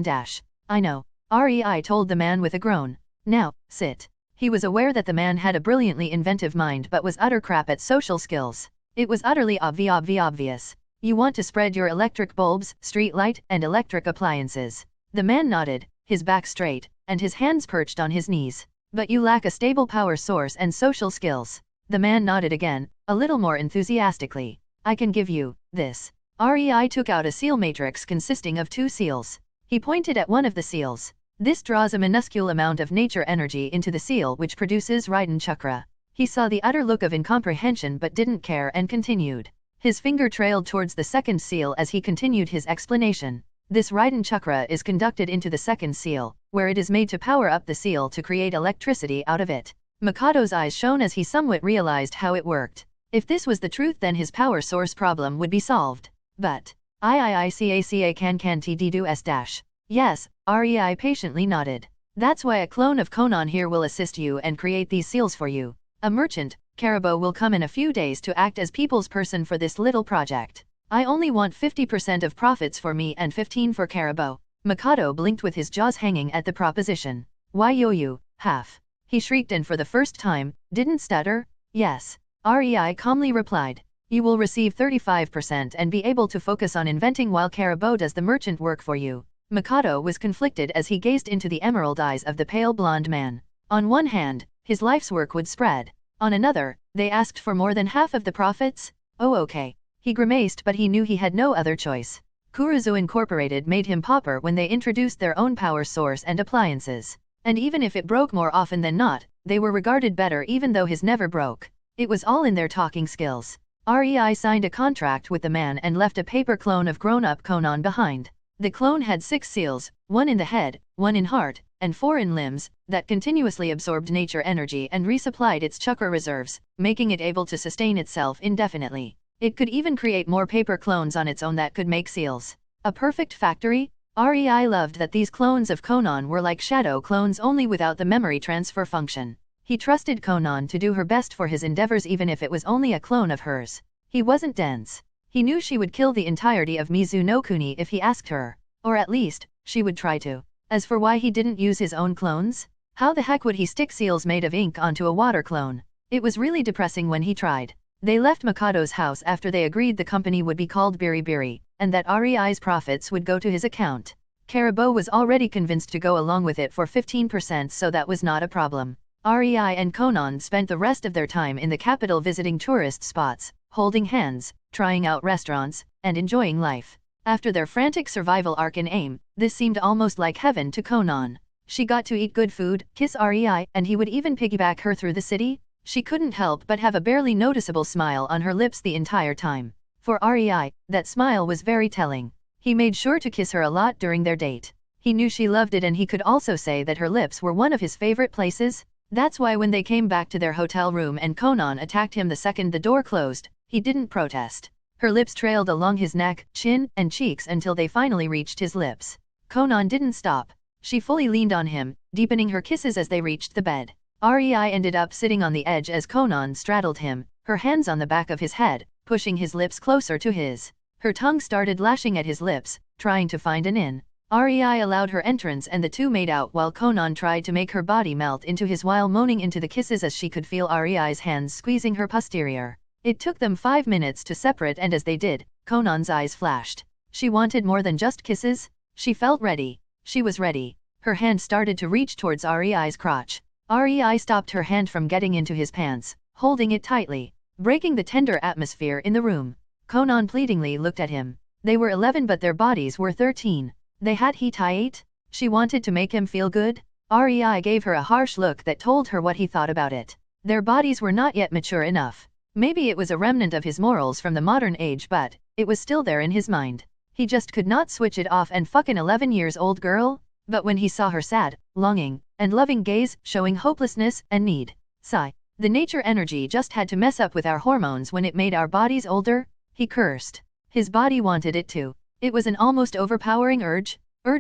dash. "I know." REI told the man with a groan. "Now, sit." He was aware that the man had a brilliantly inventive mind but was utter crap at social skills. It was utterly obvious. "You want to spread your electric bulbs, street light, and electric appliances." The man nodded, his back straight, and his hands perched on his knees. "But you lack a stable power source and social skills." The man nodded again, a little more enthusiastically. "I can give you this." REI took out a seal matrix consisting of 2 seals. He pointed at one of the seals. "This draws a minuscule amount of nature energy into the seal, which produces Raiden Chakra." He saw the utter look of incomprehension but didn't care and continued. His finger trailed towards the second seal as he continued his explanation. "This Raiden Chakra is conducted into the second seal, where it is made to power up the seal to create electricity out of it." Mikado's eyes shone as he somewhat realized how it worked. If this was the truth, then his power source problem would be solved. But, "Iiicaca can do s dash." "Yes," REI patiently nodded. "That's why a clone of Conan here will assist you and create these seals for you. A merchant, Caravan, will come in a few days to act as people's person for this little project. I only want 50% of profits for me and 15% for Caravan." Mikado blinked with his jaws hanging at the proposition. "Why you, half?" he shrieked, and for the first time, didn't stutter. "Yes," REI calmly replied. "You will receive 35% and be able to focus on inventing while Caravan does the merchant work for you." Mikado was conflicted as he gazed into the emerald eyes of the pale blonde man. On one hand, his life's work would spread. On another, they asked for more than half of the profits? Oh okay. He grimaced, but he knew he had no other choice. Kakuzu Incorporated made him pauper when they introduced their own power source and appliances. And even if it broke more often than not, they were regarded better even though his never broke. It was all in their talking skills. REI signed a contract with the man and left a paper clone of grown-up Conan behind. The clone had 6 seals, 1 in the head, 1 in heart, and 4 in limbs, that continuously absorbed nature energy and resupplied its chakra reserves, making it able to sustain itself indefinitely. It could even create more paper clones on its own that could make seals. A perfect factory? REI loved that these clones of Conan were like shadow clones only without the memory transfer function. He trusted Conan to do her best for his endeavors even if it was only a clone of hers. He wasn't dense. He knew she would kill the entirety of Mizu no Kuni if he asked her. Or at least, she would try to. As for why he didn't use his own clones? How the heck would he stick seals made of ink onto a water clone? It was really depressing when he tried. They left Mikado's house after they agreed the company would be called Biri, and that REI's profits would go to his account. Karabo was already convinced to go along with it for 15%, so that was not a problem. REI and Conan spent the rest of their time in the capital visiting tourist spots, holding hands, trying out restaurants, and enjoying life. After their frantic survival arc in AIM, this seemed almost like heaven to Conan. She got to eat good food, kiss REI, and he would even piggyback her through the city. She couldn't help but have a barely noticeable smile on her lips the entire time. For REI, that smile was very telling. He made sure to kiss her a lot during their date. He knew she loved it, and he could also say that her lips were one of his favorite places. That's why when they came back to their hotel room and Conan attacked him the second the door closed, he didn't protest. Her lips trailed along his neck, chin, and cheeks until they finally reached his lips. Conan didn't stop. She fully leaned on him, deepening her kisses as they reached the bed. REI ended up sitting on the edge as Conan straddled him, her hands on the back of his head, pushing his lips closer to his. Her tongue started lashing at his lips, trying to find an in. REI allowed her entrance and the two made out while Conan tried to make her body melt into his while moaning into the kisses as she could feel REI's hands squeezing her posterior. It took them 5 minutes to separate, and as they did, Conan's eyes flashed. She wanted more than just kisses. She felt ready. She was ready. Her hand started to reach towards REI's crotch. REI stopped her hand from getting into his pants, holding it tightly, breaking the tender atmosphere in the room. Conan pleadingly looked at him. They were 11 but their bodies were 13. They had heat. She wanted to make him feel good. REI gave her a harsh look that told her what he thought about it. Their bodies were not yet mature enough. Maybe it was a remnant of his morals from the modern age, but it was still there in his mind. He just could not switch it off and fuck an 11-year-old girl. But when he saw her sad, longing, and loving gaze, showing hopelessness and need, sigh, the nature energy just had to mess up with our hormones when it made our bodies older, he cursed. His body wanted it too. It was an almost overpowering urge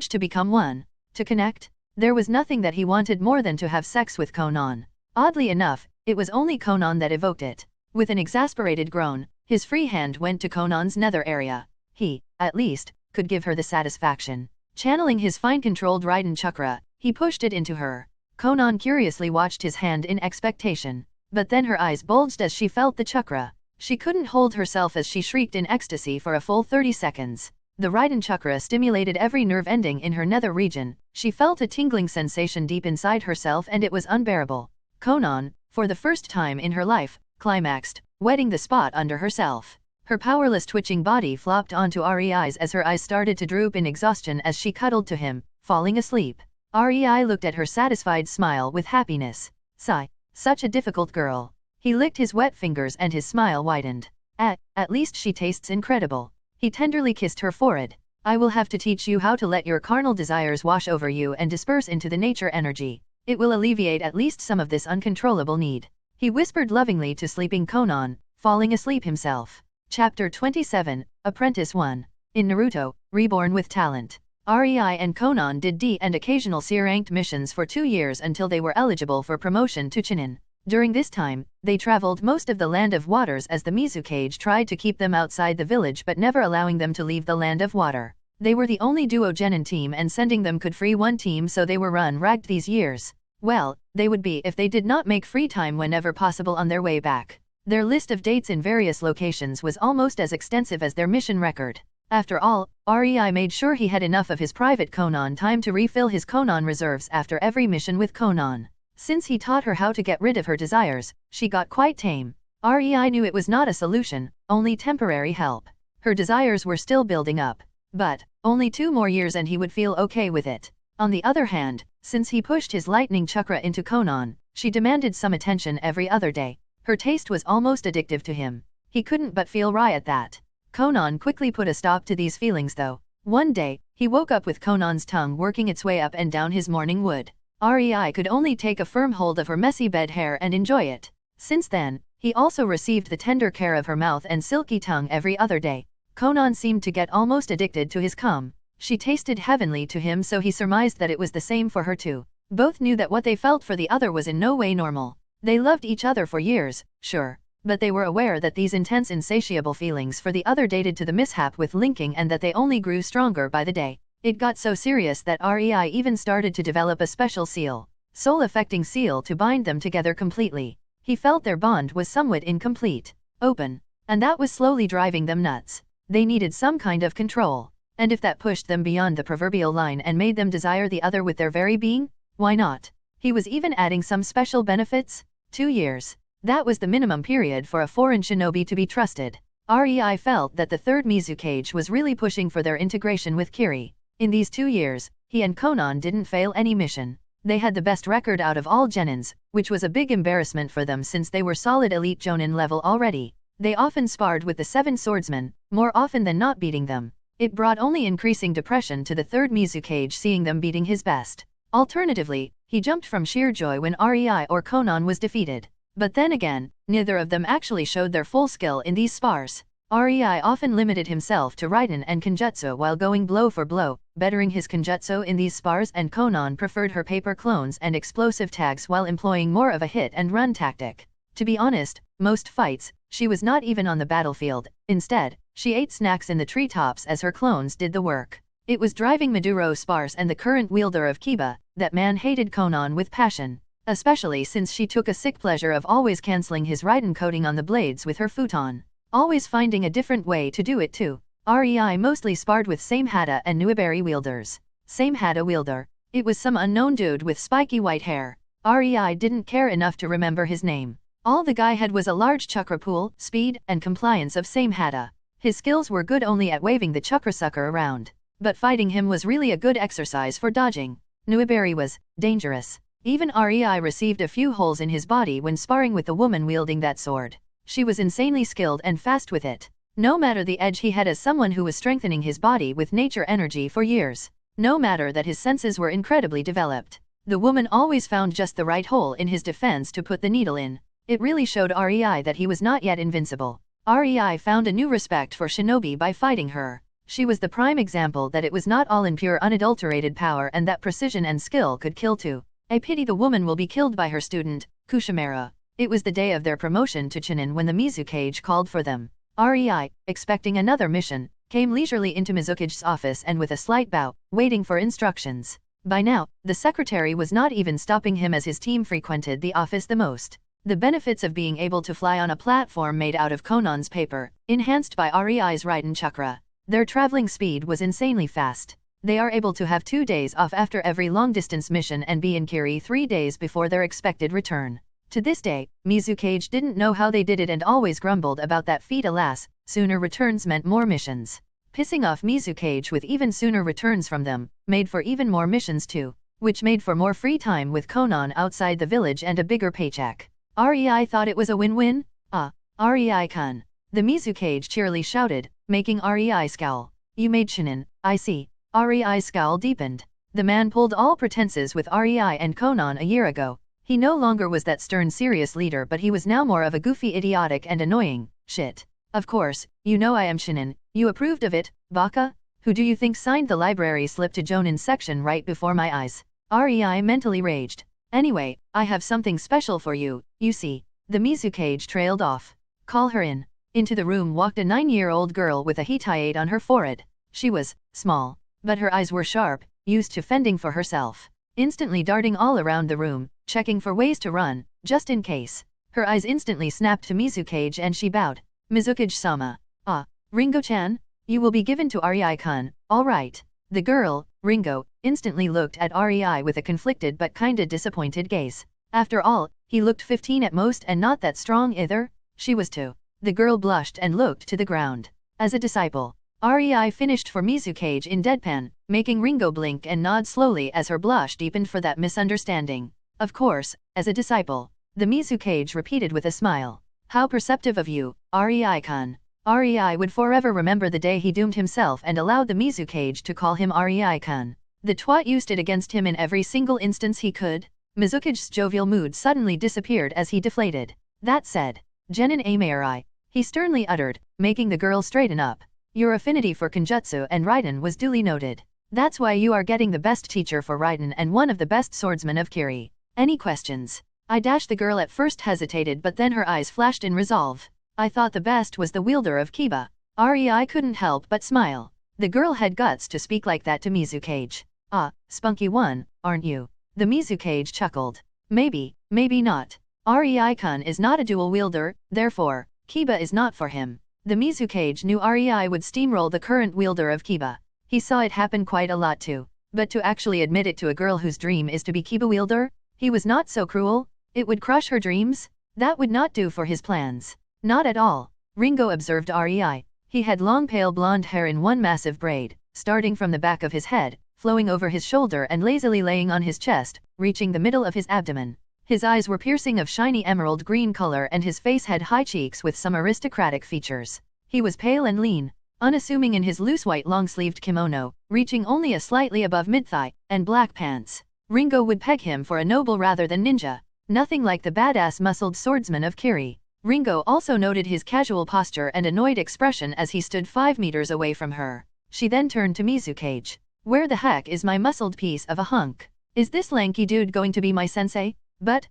to become one, to connect. There was nothing that he wanted more than to have sex with Conan. Oddly enough, it was only Conan that evoked it. With an exasperated groan, his free hand went to Conan's nether area. He, at least, could give her the satisfaction. Channeling his fine-controlled Raiden chakra, he pushed it into her. Conan curiously watched his hand in expectation. But then her eyes bulged as she felt the chakra. She couldn't hold herself as she shrieked in ecstasy for a full 30 seconds. The Raiden chakra stimulated every nerve ending in her nether region. She felt a tingling sensation deep inside herself, and it was unbearable. Conan, for the first time in her life, climaxed, wetting the spot under herself. Her powerless twitching body flopped onto REI's as her eyes started to droop in exhaustion as she cuddled to him, falling asleep. REI looked at her satisfied smile with happiness. Sigh, such a difficult girl. He licked his wet fingers and his smile widened. At least she tastes incredible. He tenderly kissed her forehead. I will have to teach you how to let your carnal desires wash over you and disperse into the nature energy. It will alleviate at least some of this uncontrollable need. He whispered lovingly to sleeping Conan, falling asleep himself. Chapter 27, Apprentice 1. In Naruto, Reborn with Talent. REI and Conan did D and occasional C-ranked missions for 2 years until they were eligible for promotion to Chunin. During this time, they traveled most of the Land of Waters as the Mizukage tried to keep them outside the village but never allowing them to leave the Land of Water. They were the only duo genin team, and sending them could free one team, so they were run-ragged these years. Well, they would be if they did not make free time whenever possible on their way back. Their list of dates in various locations was almost as extensive as their mission record. After all, REI made sure he had enough of his private Conan time to refill his Conan reserves after every mission with Conan. Since he taught her how to get rid of her desires, she got quite tame. REI knew it was not a solution, only temporary help. Her desires were still building up. But, only 2 more years and he would feel okay with it. On the other hand, since he pushed his lightning chakra into Conan, she demanded some attention every other day. Her taste was almost addictive to him. He couldn't but feel right at that. Conan quickly put a stop to these feelings though. One day, he woke up with Conan's tongue working its way up and down his morning wood. REI could only take a firm hold of her messy bed hair and enjoy it. Since then, he also received the tender care of her mouth and silky tongue every other day. Conan seemed to get almost addicted to his cum. She tasted heavenly to him, so he surmised that it was the same for her too. Both knew that what they felt for the other was in no way normal. They loved each other for years, sure, but they were aware that these intense insatiable feelings for the other dated to the mishap with linking and that they only grew stronger by the day. It got so serious that REI even started to develop a special seal, soul-affecting seal to bind them together completely. He felt their bond was somewhat incomplete, open, and that was slowly driving them nuts. They needed some kind of control, and if that pushed them beyond the proverbial line and made them desire the other with their very being, why not? He was even adding some special benefits. 2 years. That was the minimum period for a foreign shinobi to be trusted. REI felt that the third Mizukage was really pushing for their integration with Kiri. In these 2 years, he and Conan didn't fail any mission. They had the best record out of all genins, which was a big embarrassment for them since they were solid elite jonin level already. They often sparred with the 7 swordsmen, more often than not beating them. It brought only increasing depression to the third Mizukage seeing them beating his best. Alternatively, he jumped from sheer joy when REI or Conan was defeated. But then again, neither of them actually showed their full skill in these spars. REI often limited himself to Raiden and Kenjutsu while going blow for blow, bettering his Kenjutsu in these spars, and Conan preferred her paper clones and explosive tags while employing more of a hit-and-run tactic. To be honest, most fights, she was not even on the battlefield. Instead, she ate snacks in the treetops as her clones did the work. It was driving Maduro sparse and the current wielder of Kiba, that man hated Conan with passion. Especially since she took a sick pleasure of always cancelling his Raiden coating on the blades with her futon. Always finding a different way to do it too. REI mostly sparred with Same Hada and Nuiberi wielders. Same Hada wielder. It was some unknown dude with spiky white hair. REI didn't care enough to remember his name. All the guy had was a large chakra pool, speed, and compliance of Same Hada. His skills were good only at waving the chakra sucker around. But fighting him was really a good exercise for dodging. Nuiberi was dangerous. Even REI received a few holes in his body when sparring with the woman wielding that sword. She was insanely skilled and fast with it. No matter the edge he had as someone who was strengthening his body with nature energy for years. No matter that his senses were incredibly developed. The woman always found just the right hole in his defense to put the needle in. It really showed REI that he was not yet invincible. REI found a new respect for shinobi by fighting her. She was the prime example that it was not all in pure unadulterated power and that precision and skill could kill too. A pity the woman will be killed by her student, Kushimera. It was the day of their promotion to Chunin when the Mizukage called for them. REI, expecting another mission, came leisurely into Mizukage's office and with a slight bow, waiting for instructions. By now, the secretary was not even stopping him as his team frequented the office the most. The benefits of being able to fly on a platform made out of Conan's paper, enhanced by REI's Raiden Chakra. Their traveling speed was insanely fast. They are able to have 2 days off after every long-distance mission and be in Kiri 3 days before their expected return. To this day, Mizukage didn't know how they did it and always grumbled about that feat. Alas, sooner returns meant more missions. Pissing off Mizukage with even sooner returns from them, made for even more missions too, which made for more free time with Conan outside the village and a bigger paycheck. REI thought it was a win-win? Ah, REI-kun. The Mizukage cheerily shouted, making REI scowl. You made Chunin, I see. REI's scowl deepened. The man pulled all pretenses with REI and Conan a year ago. He no longer was that stern serious leader, but he was now more of a goofy idiotic and annoying shit. Of course, you know I am Chunin. You approved of it, Baka? Who do you think signed the library slip to Jonin section right before my eyes? REI mentally raged. Anyway, I have something special for you, you see. The Mizukage trailed off. Call her in. Into the room walked a 9-year-old girl with a hitayate on her forehead. She was small, but her eyes were sharp, used to fending for herself. Instantly darting all around the room, checking for ways to run, just in case. Her eyes instantly snapped to Mizukage and she bowed. Mizukage-sama. Ah, Ringo-chan? You will be given to REI-kun, all right. The girl, Ringo, instantly looked at REI with a conflicted but kinda disappointed gaze. After all, he looked 15 at most and not that strong either. She was too. The girl blushed and looked to the ground. As a disciple, REI finished for Mizukage in deadpan, making Ringo blink and nod slowly as her blush deepened for that misunderstanding. Of course, as a disciple, the Mizukage repeated with a smile. How perceptive of you, REI-kun. REI would forever remember the day he doomed himself and allowed the Mizukage to call him REI-kun. The twat used it against him in every single instance he could. Mizukage's jovial mood suddenly disappeared as he deflated. That said, Genin Amarai, he sternly uttered, making the girl straighten up. Your affinity for Kenjutsu and Raiden was duly noted. That's why you are getting the best teacher for Raiden and one of the best swordsmen of Kiri. Any questions? The girl at first hesitated but then her eyes flashed in resolve. I thought the best was the wielder of Kiba. REI couldn't help but smile. The girl had guts to speak like that to Mizukage. Ah, spunky one, aren't you? The Mizukage chuckled. Maybe, maybe not. REI-kun is not a dual wielder, therefore, Kiba is not for him. The Mizukage knew REI would steamroll the current wielder of Kiba. He saw it happen quite a lot too. But to actually admit it to a girl whose dream is to be Kiba wielder? He was not so cruel. It would crush her dreams? That would not do for his plans. Not at all. Ringo observed REI. He had long pale blonde hair in one massive braid, starting from the back of his head, flowing over his shoulder and lazily laying on his chest, reaching the middle of his abdomen. His eyes were piercing of shiny emerald green color and his face had high cheeks with some aristocratic features. He was pale and lean, unassuming in his loose white long-sleeved kimono, reaching only a slightly above mid-thigh, and black pants. Ringo would peg him for a noble rather than ninja. Nothing like the badass muscled swordsman of Kiri. Ringo also noted his casual posture and annoyed expression as he stood 5 meters away from her. She then turned to Mizukage. Where the heck is my muscled piece of a hunk? Is this lanky dude going to be my sensei? But,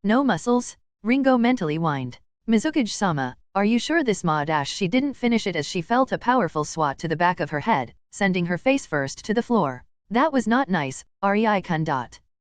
no muscles? Ringo mentally whined. Mizukage-sama, are you sure this ma dash? She didn't finish it as she felt a powerful swat to the back of her head, sending her face first to the floor. That was not nice, REI-kun.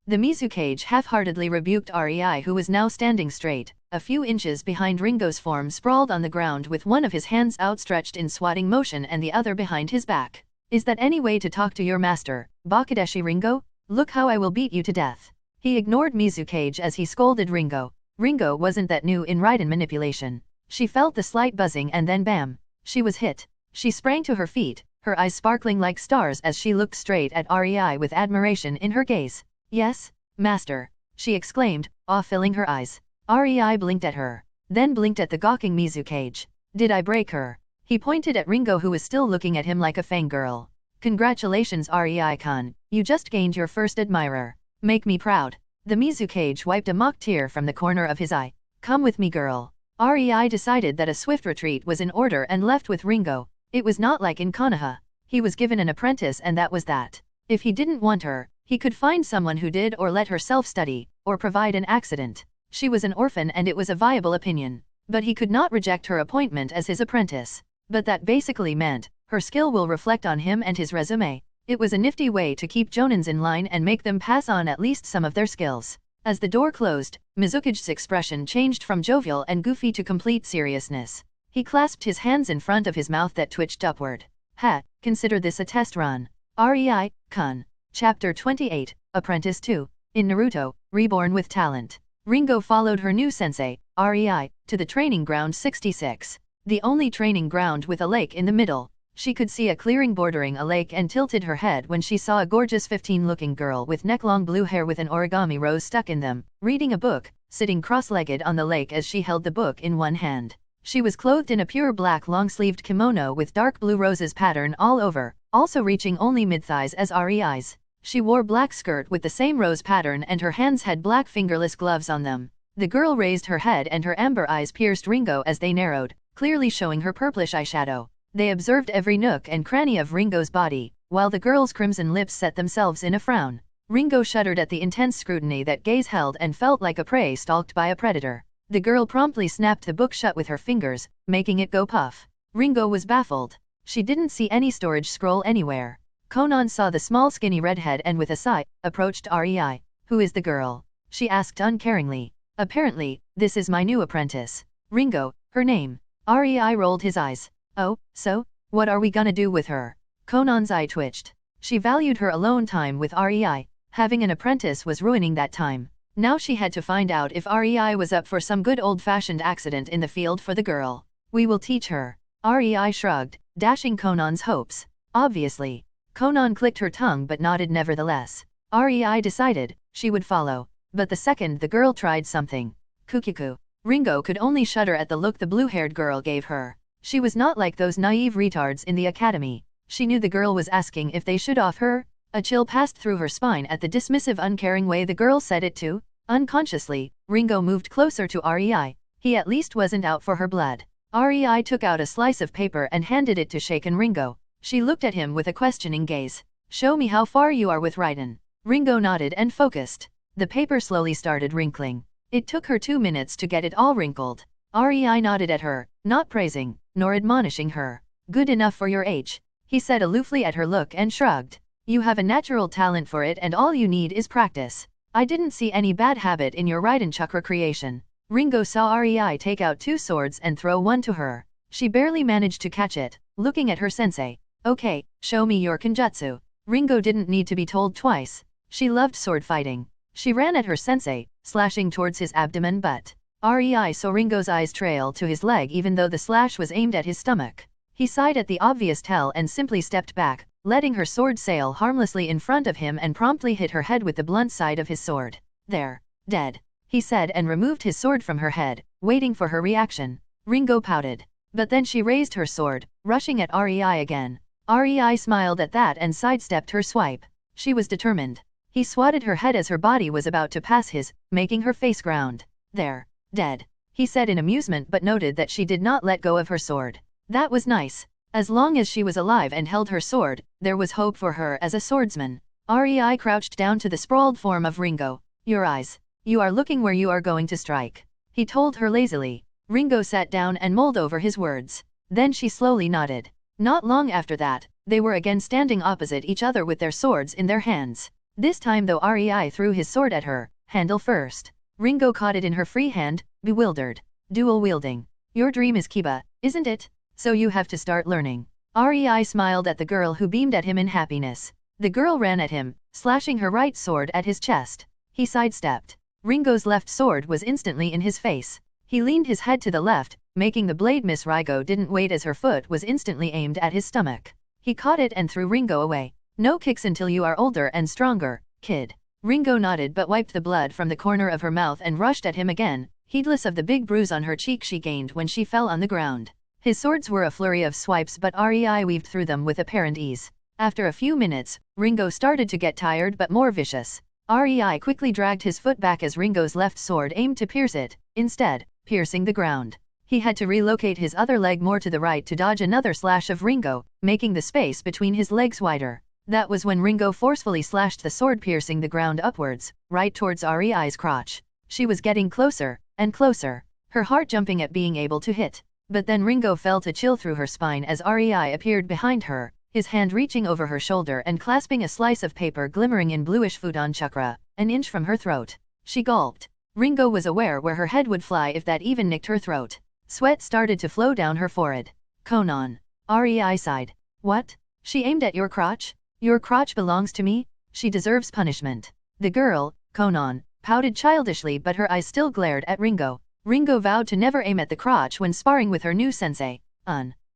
The Mizukage half-heartedly rebuked REI who was now standing straight, a few inches behind Ringo's form sprawled on the ground with one of his hands outstretched in swatting motion and the other behind his back. Is that any way to talk to your master, Bakudeshi Ringo? Look how I will beat you to death. He ignored Mizukage as he scolded Ringo. Ringo wasn't that new in Raiden manipulation. She felt the slight buzzing and then bam! She was hit. She sprang to her feet, her eyes sparkling like stars as she looked straight at REI with admiration in her gaze. Yes, master, she exclaimed, awe filling her eyes. REI blinked at her, then blinked at the gawking Mizukage. Did I break her? He pointed at Ringo who was still looking at him like a fangirl. Congratulations REI-kun, you just gained your first admirer. Make me proud. The Mizukage wiped a mock tear from the corner of his eye. Come with me girl. REI decided that a swift retreat was in order and left with Ringo. It was not like in Konoha. He was given an apprentice and that was that. If he didn't want her, he could find someone who did or let her self-study, or provide an accident. She was an orphan and it was a viable opinion. But he could not reject her appointment as his apprentice. But that basically meant, her skill will reflect on him and his resume. It was a nifty way to keep jonins in line and make them pass on at least some of their skills. As the door closed, Mizukage's expression changed from jovial and goofy to complete seriousness. He clasped his hands in front of his mouth that twitched upward. Ha, consider this a test run. REI-kun. Chapter 28, Apprentice 2. In Naruto, Reborn with Talent. Ringo followed her new sensei, REI, to the training ground 66. The only training ground with a lake in the middle. She could see a clearing bordering a lake and tilted her head when she saw a gorgeous 15-looking girl with neck-long blue hair with an origami rose stuck in them, reading a book, sitting cross-legged on the lake as she held the book in one hand. She was clothed in a pure black long-sleeved kimono with dark blue roses pattern all over, also reaching only mid-thighs as REI's. She wore black skirt with the same rose pattern and her hands had black fingerless gloves on them. The girl raised her head and her amber eyes pierced Ringo as they narrowed, clearly showing her purplish eyeshadow. They observed every nook and cranny of Ringo's body, while the girl's crimson lips set themselves in a frown. Ringo shuddered at the intense scrutiny that gaze held and felt like a prey stalked by a predator. The girl promptly snapped the book shut with her fingers, making it go puff. Ringo was baffled. She didn't see any storage scroll anywhere. Conan saw the small skinny redhead and with a sigh, approached REI. Who is the girl? She asked uncaringly. Apparently, this is my new apprentice. Ringo, her name. REI rolled his eyes. Oh, so? What are we gonna do with her? Conan's eye twitched. She valued her alone time with REI. Having an apprentice was ruining that time. Now she had to find out if REI was up for some good old-fashioned accident in the field for the girl. We will teach her. REI shrugged, dashing Conan's hopes. Obviously. Conan clicked her tongue but nodded nevertheless. REI decided she would follow. But the second the girl tried something. Kukiku. Ringo could only shudder at the look the blue-haired girl gave her. She was not like those naive retards in the academy. She knew the girl was asking if they should off her. A chill passed through her spine at the dismissive uncaring way the girl said it too. Unconsciously, Ringo moved closer to REI. He at least wasn't out for her blood. REI took out a slice of paper and handed it to shaken Ringo. She looked at him with a questioning gaze. Show me how far you are with Raiden. Ringo nodded and focused. The paper slowly started wrinkling. It took her 2 minutes to get it all wrinkled. REI nodded at her, not praising, nor admonishing her. Good enough for your age. He said aloofly at her look and shrugged. You have a natural talent for it and all you need is practice. I didn't see any bad habit in your Raiden Chakra creation. Ringo saw REI take out 2 swords and throw one to her. She barely managed to catch it, looking at her sensei. Okay, show me your kenjutsu. Ringo didn't need to be told twice. She loved sword fighting. She ran at her sensei, slashing towards his abdomen but REI saw Ringo's eyes trail to his leg even though the slash was aimed at his stomach. He sighed at the obvious tell and simply stepped back, letting her sword sail harmlessly in front of him and promptly hit her head with the blunt side of his sword. There. Dead. He said and removed his sword from her head, waiting for her reaction. Ringo pouted. But then she raised her sword, rushing at REI again. REI smiled at that and sidestepped her swipe. She was determined. He swatted her head as her body was about to pass his, making her face ground. There. Dead. He said in amusement but noted that she did not let go of her sword. That was nice. As long as she was alive and held her sword, there was hope for her as a swordsman. REI crouched down to the sprawled form of Ringo. Your eyes. You are looking where you are going to strike. He told her lazily. Ringo sat down and mulled over his words. Then she slowly nodded. Not long after that, they were again standing opposite each other with their swords in their hands. This time though REI threw his sword at her, handle first. Ringo caught it in her free hand, bewildered. Dual wielding. Your dream is Kiba, isn't it? So you have to start learning. REI smiled at the girl who beamed at him in happiness. The girl ran at him, slashing her right sword at his chest. He sidestepped. Ringo's left sword was instantly in his face. He leaned his head to the left, making the blade miss. Ringo didn't wait as her foot was instantly aimed at his stomach. He caught it and threw Ringo away. No kicks until you are older and stronger, kid. Ringo nodded but wiped the blood from the corner of her mouth and rushed at him again, heedless of the big bruise on her cheek she gained when she fell on the ground. His swords were a flurry of swipes but REI weaved through them with apparent ease. After a few minutes, Ringo started to get tired but more vicious. REI quickly dragged his foot back as Ringo's left sword aimed to pierce it, instead, piercing the ground. He had to relocate his other leg more to the right to dodge another slash of Ringo, making the space between his legs wider. That was when Ringo forcefully slashed the sword piercing the ground upwards, right towards REI's crotch. She was getting closer, and closer, her heart jumping at being able to hit. But then Ringo felt a chill through her spine as REI appeared behind her, his hand reaching over her shoulder and clasping a slice of paper glimmering in bluish futon chakra, an inch from her throat. She gulped. Ringo was aware where her head would fly if that even nicked her throat. Sweat started to flow down her forehead. Conan. REI sighed. What? She aimed at your crotch? Your crotch belongs to me? She deserves punishment. The girl, Conan, pouted childishly but her eyes still glared at Ringo. Ringo vowed to never aim at the crotch when sparring with her new sensei.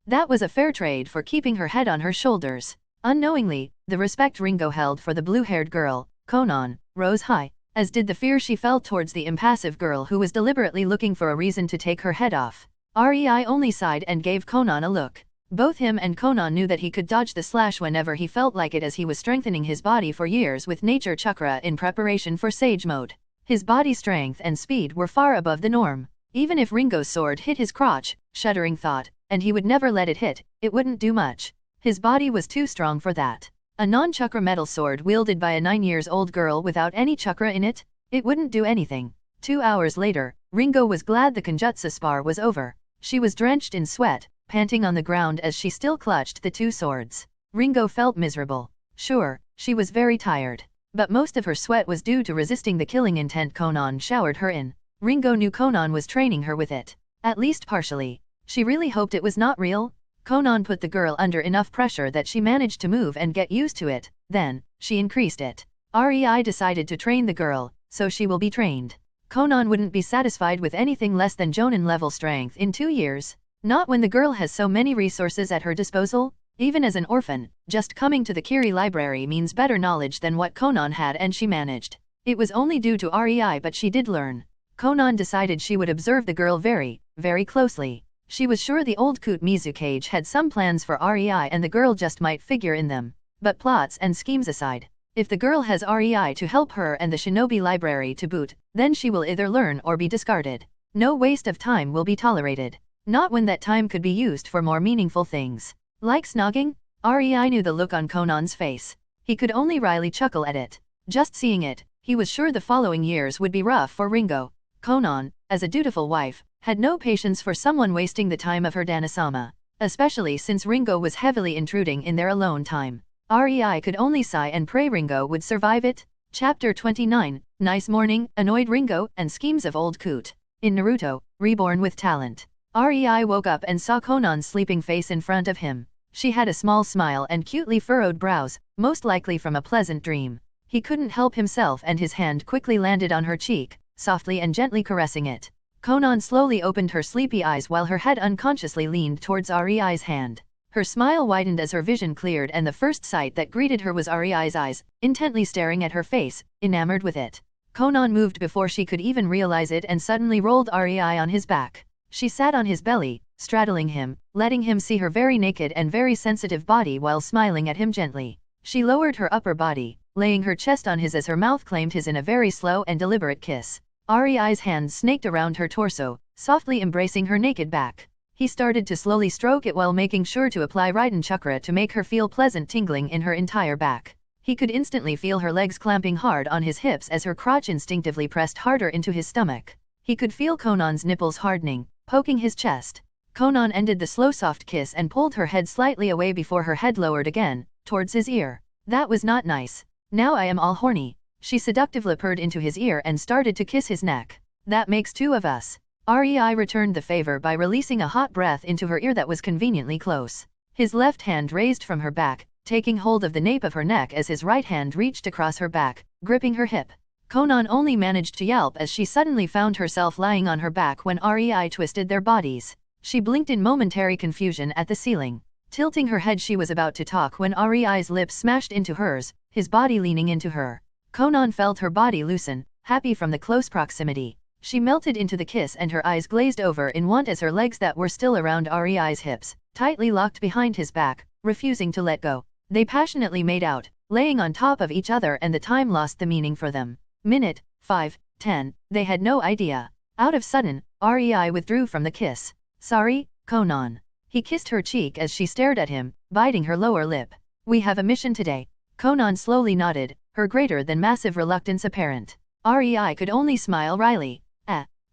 That was a fair trade for keeping her head on her shoulders. Unknowingly, the respect Ringo held for the blue-haired girl, Conan, rose high, as did the fear she felt towards the impassive girl who was deliberately looking for a reason to take her head off. REI only sighed and gave Conan a look. Both him and Conan knew that he could dodge the slash whenever he felt like it as he was strengthening his body for years with nature chakra in preparation for sage mode. His body strength and speed were far above the norm. Even if Ringo's sword hit his crotch, shuddering thought, and he would never let it hit, it wouldn't do much. His body was too strong for that. A non-chakra metal sword wielded by a 9-year-old girl without any chakra in it? It wouldn't do anything. 2 hours later, Ringo was glad the kenjutsu spar was over. She was drenched in sweat, panting on the ground as she still clutched the 2 swords. Ringo felt miserable. Sure, she was very tired. But most of her sweat was due to resisting the killing intent Conan showered her in. Ringo knew Conan was training her with it. At least partially. She really hoped it was not real. Conan put the girl under enough pressure that she managed to move and get used to it, then, she increased it. REI decided to train the girl, so she will be trained. Conan wouldn't be satisfied with anything less than Jonin level strength in 2 years. Not when the girl has so many resources at her disposal. Even as an orphan, just coming to the Kiri library means better knowledge than what Conan had, and she managed. It was only due to REI, but she did learn. Conan decided she would observe the girl very, very closely. She was sure the old coot Mizukage had some plans for REI and the girl just might figure in them. But plots and schemes aside, if the girl has REI to help her and the shinobi library to boot, then she will either learn or be discarded. No waste of time will be tolerated. Not when that time could be used for more meaningful things. Like snogging? REI knew the look on Conan's face. He could only wryly chuckle at it. Just seeing it, he was sure the following years would be rough for Ringo. Conan, as a dutiful wife, had no patience for someone wasting the time of her Danasama, especially since Ringo was heavily intruding in their alone time. REI could only sigh and pray Ringo would survive it. Chapter 29, Nice Morning, Annoyed Ringo, and Schemes of Old Coot. In Naruto, Reborn with Talent. REI woke up and saw Conan's sleeping face in front of him. She had a small smile and cutely furrowed brows, most likely from a pleasant dream. He couldn't help himself and his hand quickly landed on her cheek, softly and gently caressing it. Conan slowly opened her sleepy eyes while her head unconsciously leaned towards REI's hand. Her smile widened as her vision cleared, and the first sight that greeted her was REI's eyes, intently staring at her face, enamored with it. Conan moved before she could even realize it and suddenly rolled REI on his back. She sat on his belly, straddling him, letting him see her very naked and very sensitive body while smiling at him gently. She lowered her upper body, laying her chest on his as her mouth claimed his in a very slow and deliberate kiss. REI's hands snaked around her torso, softly embracing her naked back. He started to slowly stroke it while making sure to apply Raiden Chakra to make her feel pleasant tingling in her entire back. He could instantly feel her legs clamping hard on his hips as her crotch instinctively pressed harder into his stomach. He could feel Conan's nipples hardening, poking his chest. Conan ended the slow soft kiss and pulled her head slightly away before her head lowered again, towards his ear. That was not nice. Now I am all horny. She seductively purred into his ear and started to kiss his neck. That makes 2 of us. REI returned the favor by releasing a hot breath into her ear that was conveniently close. His left hand raised from her back, taking hold of the nape of her neck as his right hand reached across her back, gripping her hip. Conan only managed to yelp as she suddenly found herself lying on her back when REI twisted their bodies. She blinked in momentary confusion at the ceiling. Tilting her head, she was about to talk when REI's lips smashed into hers, his body leaning into her. Conan felt her body loosen, happy from the close proximity. She melted into the kiss and her eyes glazed over in want as her legs that were still around REI's hips, tightly locked behind his back, refusing to let go. They passionately made out, laying on top of each other, and the time lost the meaning for them. Minute, 5, 10, they had no idea. Out of sudden, REI withdrew from the kiss. Sorry, Conan. He kissed her cheek as she stared at him, biting her lower lip. We have a mission today. Conan slowly nodded, her greater than massive reluctance apparent. REI could only smile wryly.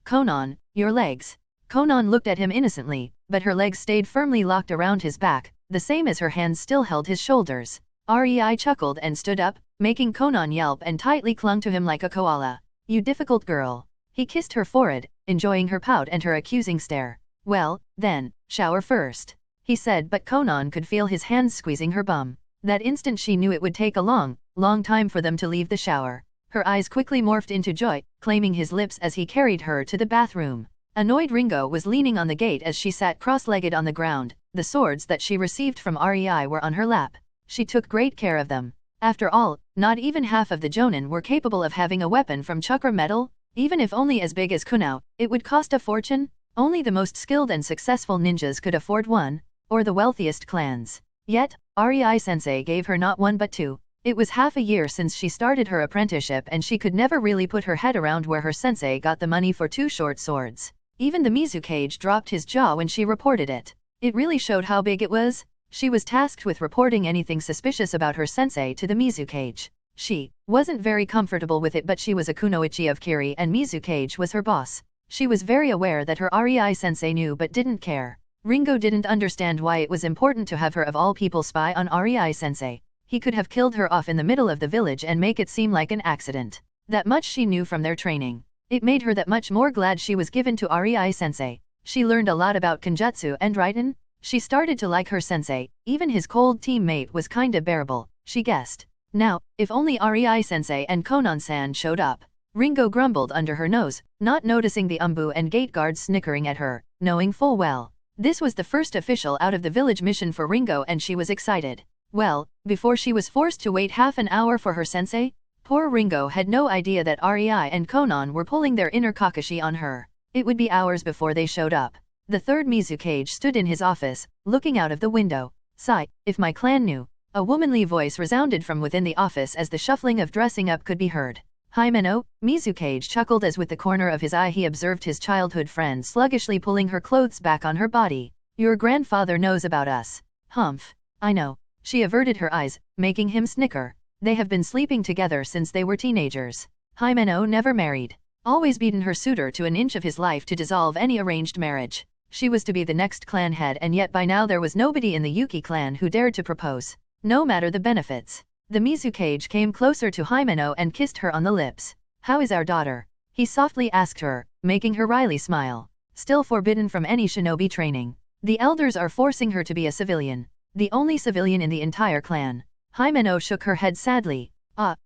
Conan, your legs. Conan looked at him innocently, but her legs stayed firmly locked around his back, the same as her hands still held his shoulders. REI chuckled and stood up, making Conan yelp and tightly clung to him like a koala. You difficult girl. He kissed her forehead, enjoying her pout and her accusing stare. Well, then, shower first, he said, but Conan could feel his hands squeezing her bum. That instant she knew it would take a long time for them to leave the shower. Her eyes quickly morphed into joy, claiming his lips as he carried her to the bathroom. Annoyed Ringo was leaning on the gate as she sat cross-legged on the ground. The swords that she received from REI were on her lap. She took great care of them. After all, not even half of the Jonin were capable of having a weapon from Chakra metal. Even if only as big as Kunao, it would cost a fortune. Only the most skilled and successful ninjas could afford one, or the wealthiest clans. Yet, REI-sensei gave her not 1 but 2. It was half a year since she started her apprenticeship and she could never really put her head around where her sensei got the money for 2 short swords. Even the Mizukage dropped his jaw when she reported it. It really showed how big it was. She was tasked with reporting anything suspicious about her sensei to the Mizukage. She wasn't very comfortable with it, but she was a kunoichi of Kiri and Mizukage was her boss. She was very aware that her REI-sensei knew but didn't care. Ringo didn't understand why it was important to have her of all people spy on REI-sensei. He could have killed her off in the middle of the village and make it seem like an accident. That much she knew from their training. It made her that much more glad she was given to REI-sensei. She learned a lot about Kenjutsu and Raiden. She started to like her sensei, even his cold teammate was kinda bearable, she guessed. Now, if only REI-sensei and Conan-san showed up. Ringo grumbled under her nose, not noticing the Umbu and gate guards snickering at her, knowing full well. This was the first official out of the village mission for Ringo and she was excited. Well, before she was forced to wait half an hour for her sensei? Poor Ringo had no idea that REI and Conan were pulling their inner Kakashi on her. It would be hours before they showed up. The third Mizukage stood in his office, looking out of the window. Sigh, if my clan knew. A womanly voice resounded from within the office as the shuffling of dressing up could be heard. Himeno, Mizukage chuckled as with the corner of his eye he observed his childhood friend sluggishly pulling her clothes back on her body. Your grandfather knows about us. Humph. I know. She averted her eyes, making him snicker. They have been sleeping together since they were teenagers. Himeno never married. Always beaten her suitor to an inch of his life to dissolve any arranged marriage. She was to be the next clan head and yet by now there was nobody in the Yuki clan who dared to propose. No matter the benefits. The Mizukage came closer to Himeno and kissed her on the lips. How is our daughter? He softly asked her, making her wryly smile. Still forbidden from any shinobi training. The elders are forcing her to be a civilian. The only civilian in the entire clan. Himeno shook her head sadly.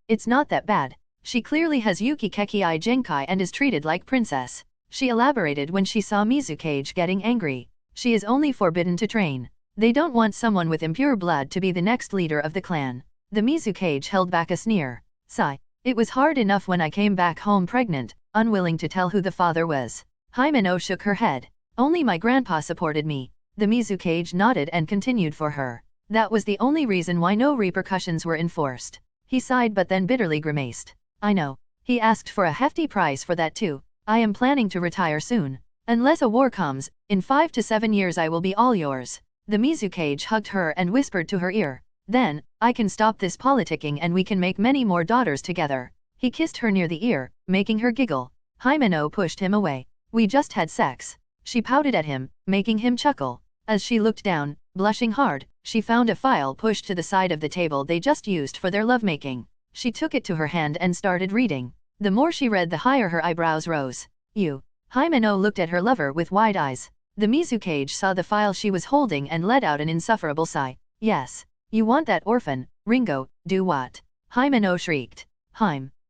It's not that bad. She clearly has Yuki Kekkei Genkai and is treated like princess. She elaborated when she saw Mizukage getting angry. She is only forbidden to train. They don't want someone with impure blood to be the next leader of the clan. The Mizukage held back a sneer. Sigh. It was hard enough when I came back home pregnant, unwilling to tell who the father was. Himeno shook her head. Only my grandpa supported me. The Mizukage nodded and continued for her. That was the only reason why no repercussions were enforced. He sighed but then bitterly grimaced. I know. He asked for a hefty price for that too. I am planning to retire soon. Unless a war comes, in 5 to 7 years I will be all yours. The Mizukage hugged her and whispered to her ear. Then, I can stop this politicking and we can make many more daughters together. He kissed her near the ear, making her giggle. Himeno pushed him away. We just had sex. She pouted at him, making him chuckle. As she looked down, blushing hard, she found a file pushed to the side of the table they just used for their lovemaking. She took it to her hand and started reading. The more she read the higher her eyebrows rose. You. Himeno looked at her lover with wide eyes. The Mizukage saw the file she was holding and let out an insufferable sigh. Yes. You want that orphan, Ringo, do what? Himeno shrieked.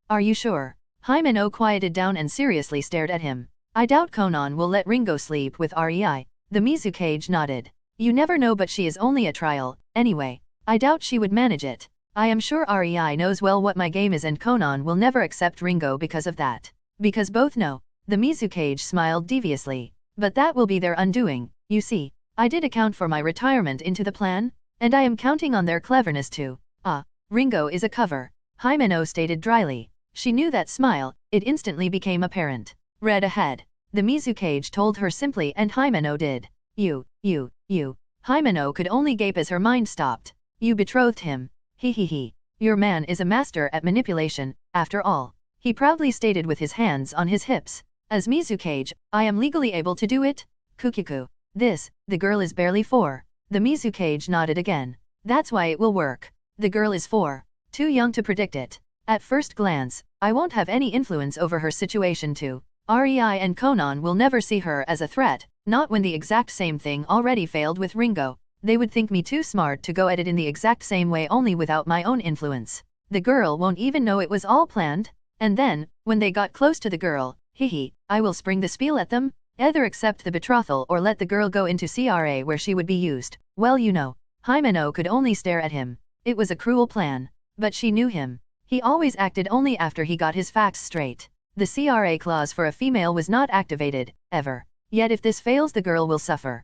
Are you sure? Himeno quieted down and seriously stared at him. I doubt Conan will let Ringo sleep with REI. The Mizukage nodded. You never know but she is only a trial, anyway. I doubt she would manage it. I am sure REI knows well what my game is and Conan will never accept Ringo because of that. Because both know. The Mizukage smiled deviously. But that will be their undoing, you see. I did account for my retirement into the plan. And I am counting on their cleverness too. Ringo is a cover. Himeno stated dryly. She knew that smile, it instantly became apparent. Read ahead. The Mizukage told her simply and Himeno did. You. Himeno could only gape as her mind stopped. You betrothed him. He. Your man is a master at manipulation, after all. He proudly stated with his hands on his hips. As Mizukage, I am legally able to do it? Kukiku. The girl is barely 4. The Mizukage nodded again. That's why it will work. The girl is 4. Too young to predict it. At first glance, I won't have any influence over her situation too. REI and Conan will never see her as a threat, not when the exact same thing already failed with Ringo. They would think me too smart to go at it in the exact same way only without my own influence. The girl won't even know it was all planned. And then, when they got close to the girl, I will spring the spiel at them. Either accept the betrothal or let the girl go into CRA where she would be used. Well, you know. Himeno could only stare at him. It was a cruel plan. But she knew him. He always acted only after he got his facts straight. The CRA clause for a female was not activated, ever. Yet if this fails the girl will suffer.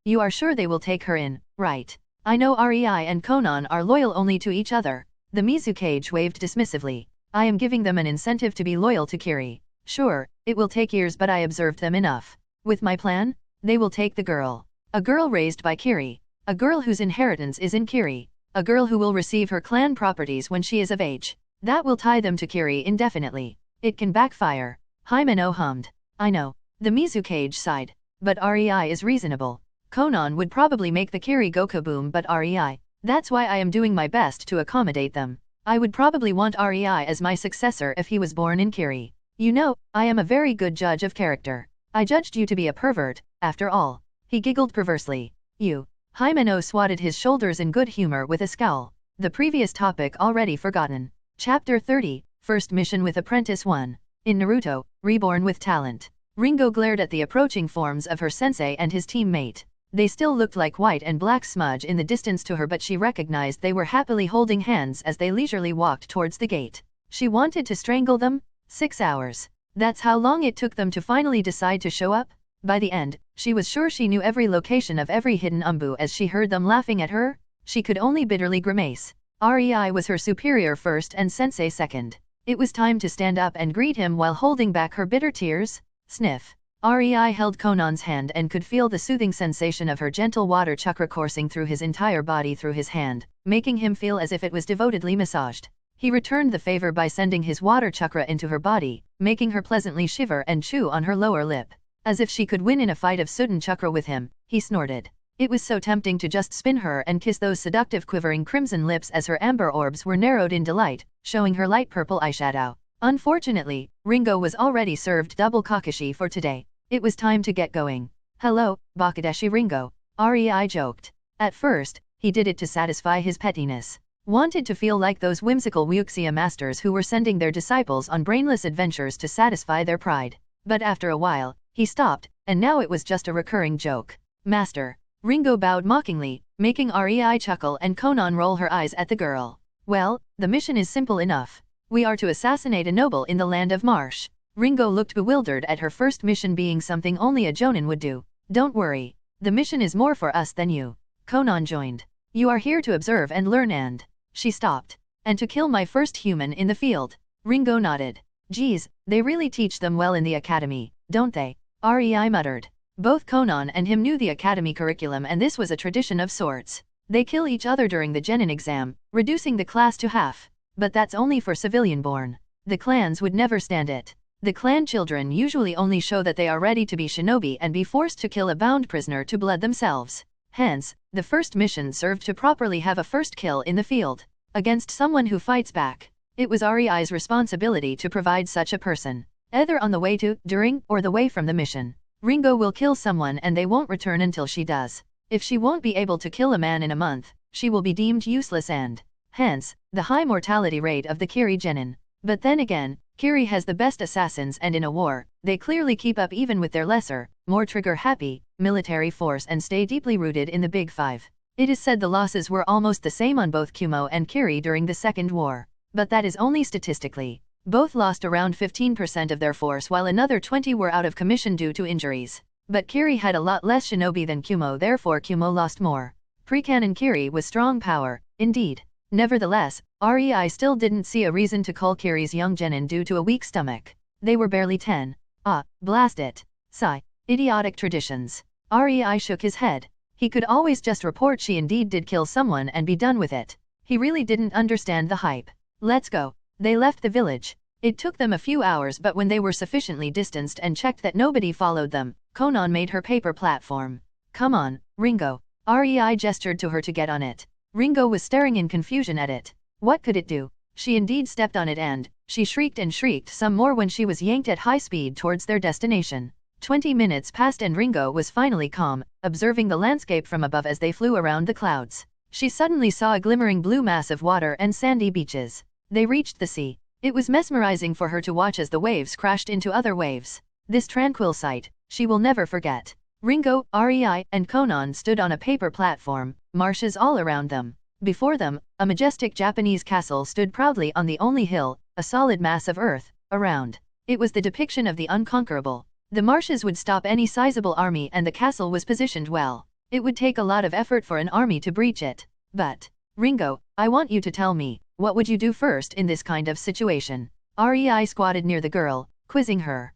You are sure they will take her in, right? I know REI and Conan are loyal only to each other. The Mizukage waved dismissively. I am giving them an incentive to be loyal to Kiri. Sure, it will take years but I observed them enough. With my plan, they will take the girl. A girl raised by Kiri. A girl whose inheritance is in Kiri. A girl who will receive her clan properties when she is of age. That will tie them to Kiri indefinitely. It can backfire. Himeno hummed. I know. The Mizukage sighed. But REI is reasonable. Conan would probably make the Kiri go kaboom but REI. That's why I am doing my best to accommodate them. I would probably want REI as my successor if he was born in Kiri. You know, I am a very good judge of character. I judged you to be a pervert, after all. He giggled perversely. You. Himeno swatted his shoulders in good humor with a scowl. The previous topic already forgotten. Chapter 30, First Mission with Apprentice 1. In Naruto, Reborn with Talent. Ringo glared at the approaching forms of her sensei and his teammate. They still looked like white and black smudge in the distance to her, but she recognized they were happily holding hands as they leisurely walked towards the gate. She wanted to strangle them? 6 hours. That's how long it took them to finally decide to show up? By the end, she was sure she knew every location of every hidden umbu as she heard them laughing at her. She could only bitterly grimace. REI was her superior first and sensei second. It was time to stand up and greet him while holding back her bitter tears. Sniff. REI held Conan's hand and could feel the soothing sensation of her gentle water chakra coursing through his entire body through his hand, making him feel as if it was devotedly massaged. He returned the favor by sending his water chakra into her body, making her pleasantly shiver and chew on her lower lip. As if she could win in a fight of Sudden chakra with him, he snorted. It was so tempting to just spin her and kiss those seductive quivering crimson lips as her amber orbs were narrowed in delight, showing her light purple eyeshadow. Unfortunately, Ringo was already served double kakashi for today. It was time to get going. Hello, Bakadeshi Ringo, REI joked. At first, he did it to satisfy his pettiness. Wanted to feel like those whimsical wuxia masters who were sending their disciples on brainless adventures to satisfy their pride. But after a while, he stopped, and now it was just a recurring joke. Master. Ringo bowed mockingly, making REI chuckle and Conan roll her eyes at the girl. Well, the mission is simple enough. We are to assassinate a noble in the land of Marsh. Ringo looked bewildered at her first mission being something only a jonin would do. Don't worry. The mission is more for us than you. Conan joined. You are here to observe and learn and... She stopped. And to kill my first human in the field. Ringo nodded. Geez, they really teach them well in the academy, don't they? REI muttered. Both Conan and him knew the academy curriculum, and this was a tradition of sorts. They kill each other during the genin exam, reducing the class to half. But that's only for civilian-born. The clans would never stand it. The clan children usually only show that they are ready to be shinobi and be forced to kill a bound prisoner to blood themselves. Hence, the first mission served to properly have a first kill in the field. Against someone who fights back. It was REI's responsibility to provide such a person. Either on the way to, during, or the way from the mission. Ringo will kill someone and they won't return until she does. If she won't be able to kill a man in a month, she will be deemed useless and, hence, the high mortality rate of the Kiri genin. But then again, Kiri has the best assassins, and in a war, they clearly keep up even with their lesser, more trigger-happy, military force and stay deeply rooted in the Big Five. It is said the losses were almost the same on both Kumo and Kiri during the Second War. But that is only statistically. Both lost around 15% of their force while another 20 were out of commission due to injuries. But Kiri had a lot less shinobi than Kumo, therefore Kumo lost more. Pre-canon Kiri was strong power, indeed. Nevertheless, REI still didn't see a reason to cull Kiri's young genin due to a weak stomach. They were barely 10. Ah, blast it. Sigh. Idiotic traditions. REI shook his head. He could always just report she indeed did kill someone and be done with it. He really didn't understand the hype. Let's go. They left the village. It took them a few hours, but when they were sufficiently distanced and checked that nobody followed them, Conan made her paper platform. Come on, Ringo. REI gestured to her to get on it. Ringo was staring in confusion at it. What could it do? She indeed stepped on it and, she shrieked and shrieked some more when she was yanked at high speed towards their destination. 20 minutes passed and Ringo was finally calm, observing the landscape from above as they flew around the clouds. She suddenly saw a glimmering blue mass of water and sandy beaches. They reached the sea. It was mesmerizing for her to watch as the waves crashed into other waves. This tranquil sight, she will never forget. Ringo, REI, and Conan stood on a paper platform, marshes all around them. Before them, a majestic Japanese castle stood proudly on the only hill, a solid mass of earth, around. It was the depiction of the unconquerable. The marshes would stop any sizable army and the castle was positioned well. It would take a lot of effort for an army to breach it. But, Ringo, I want you to tell me, what would you do first in this kind of situation? REI squatted near the girl, quizzing her.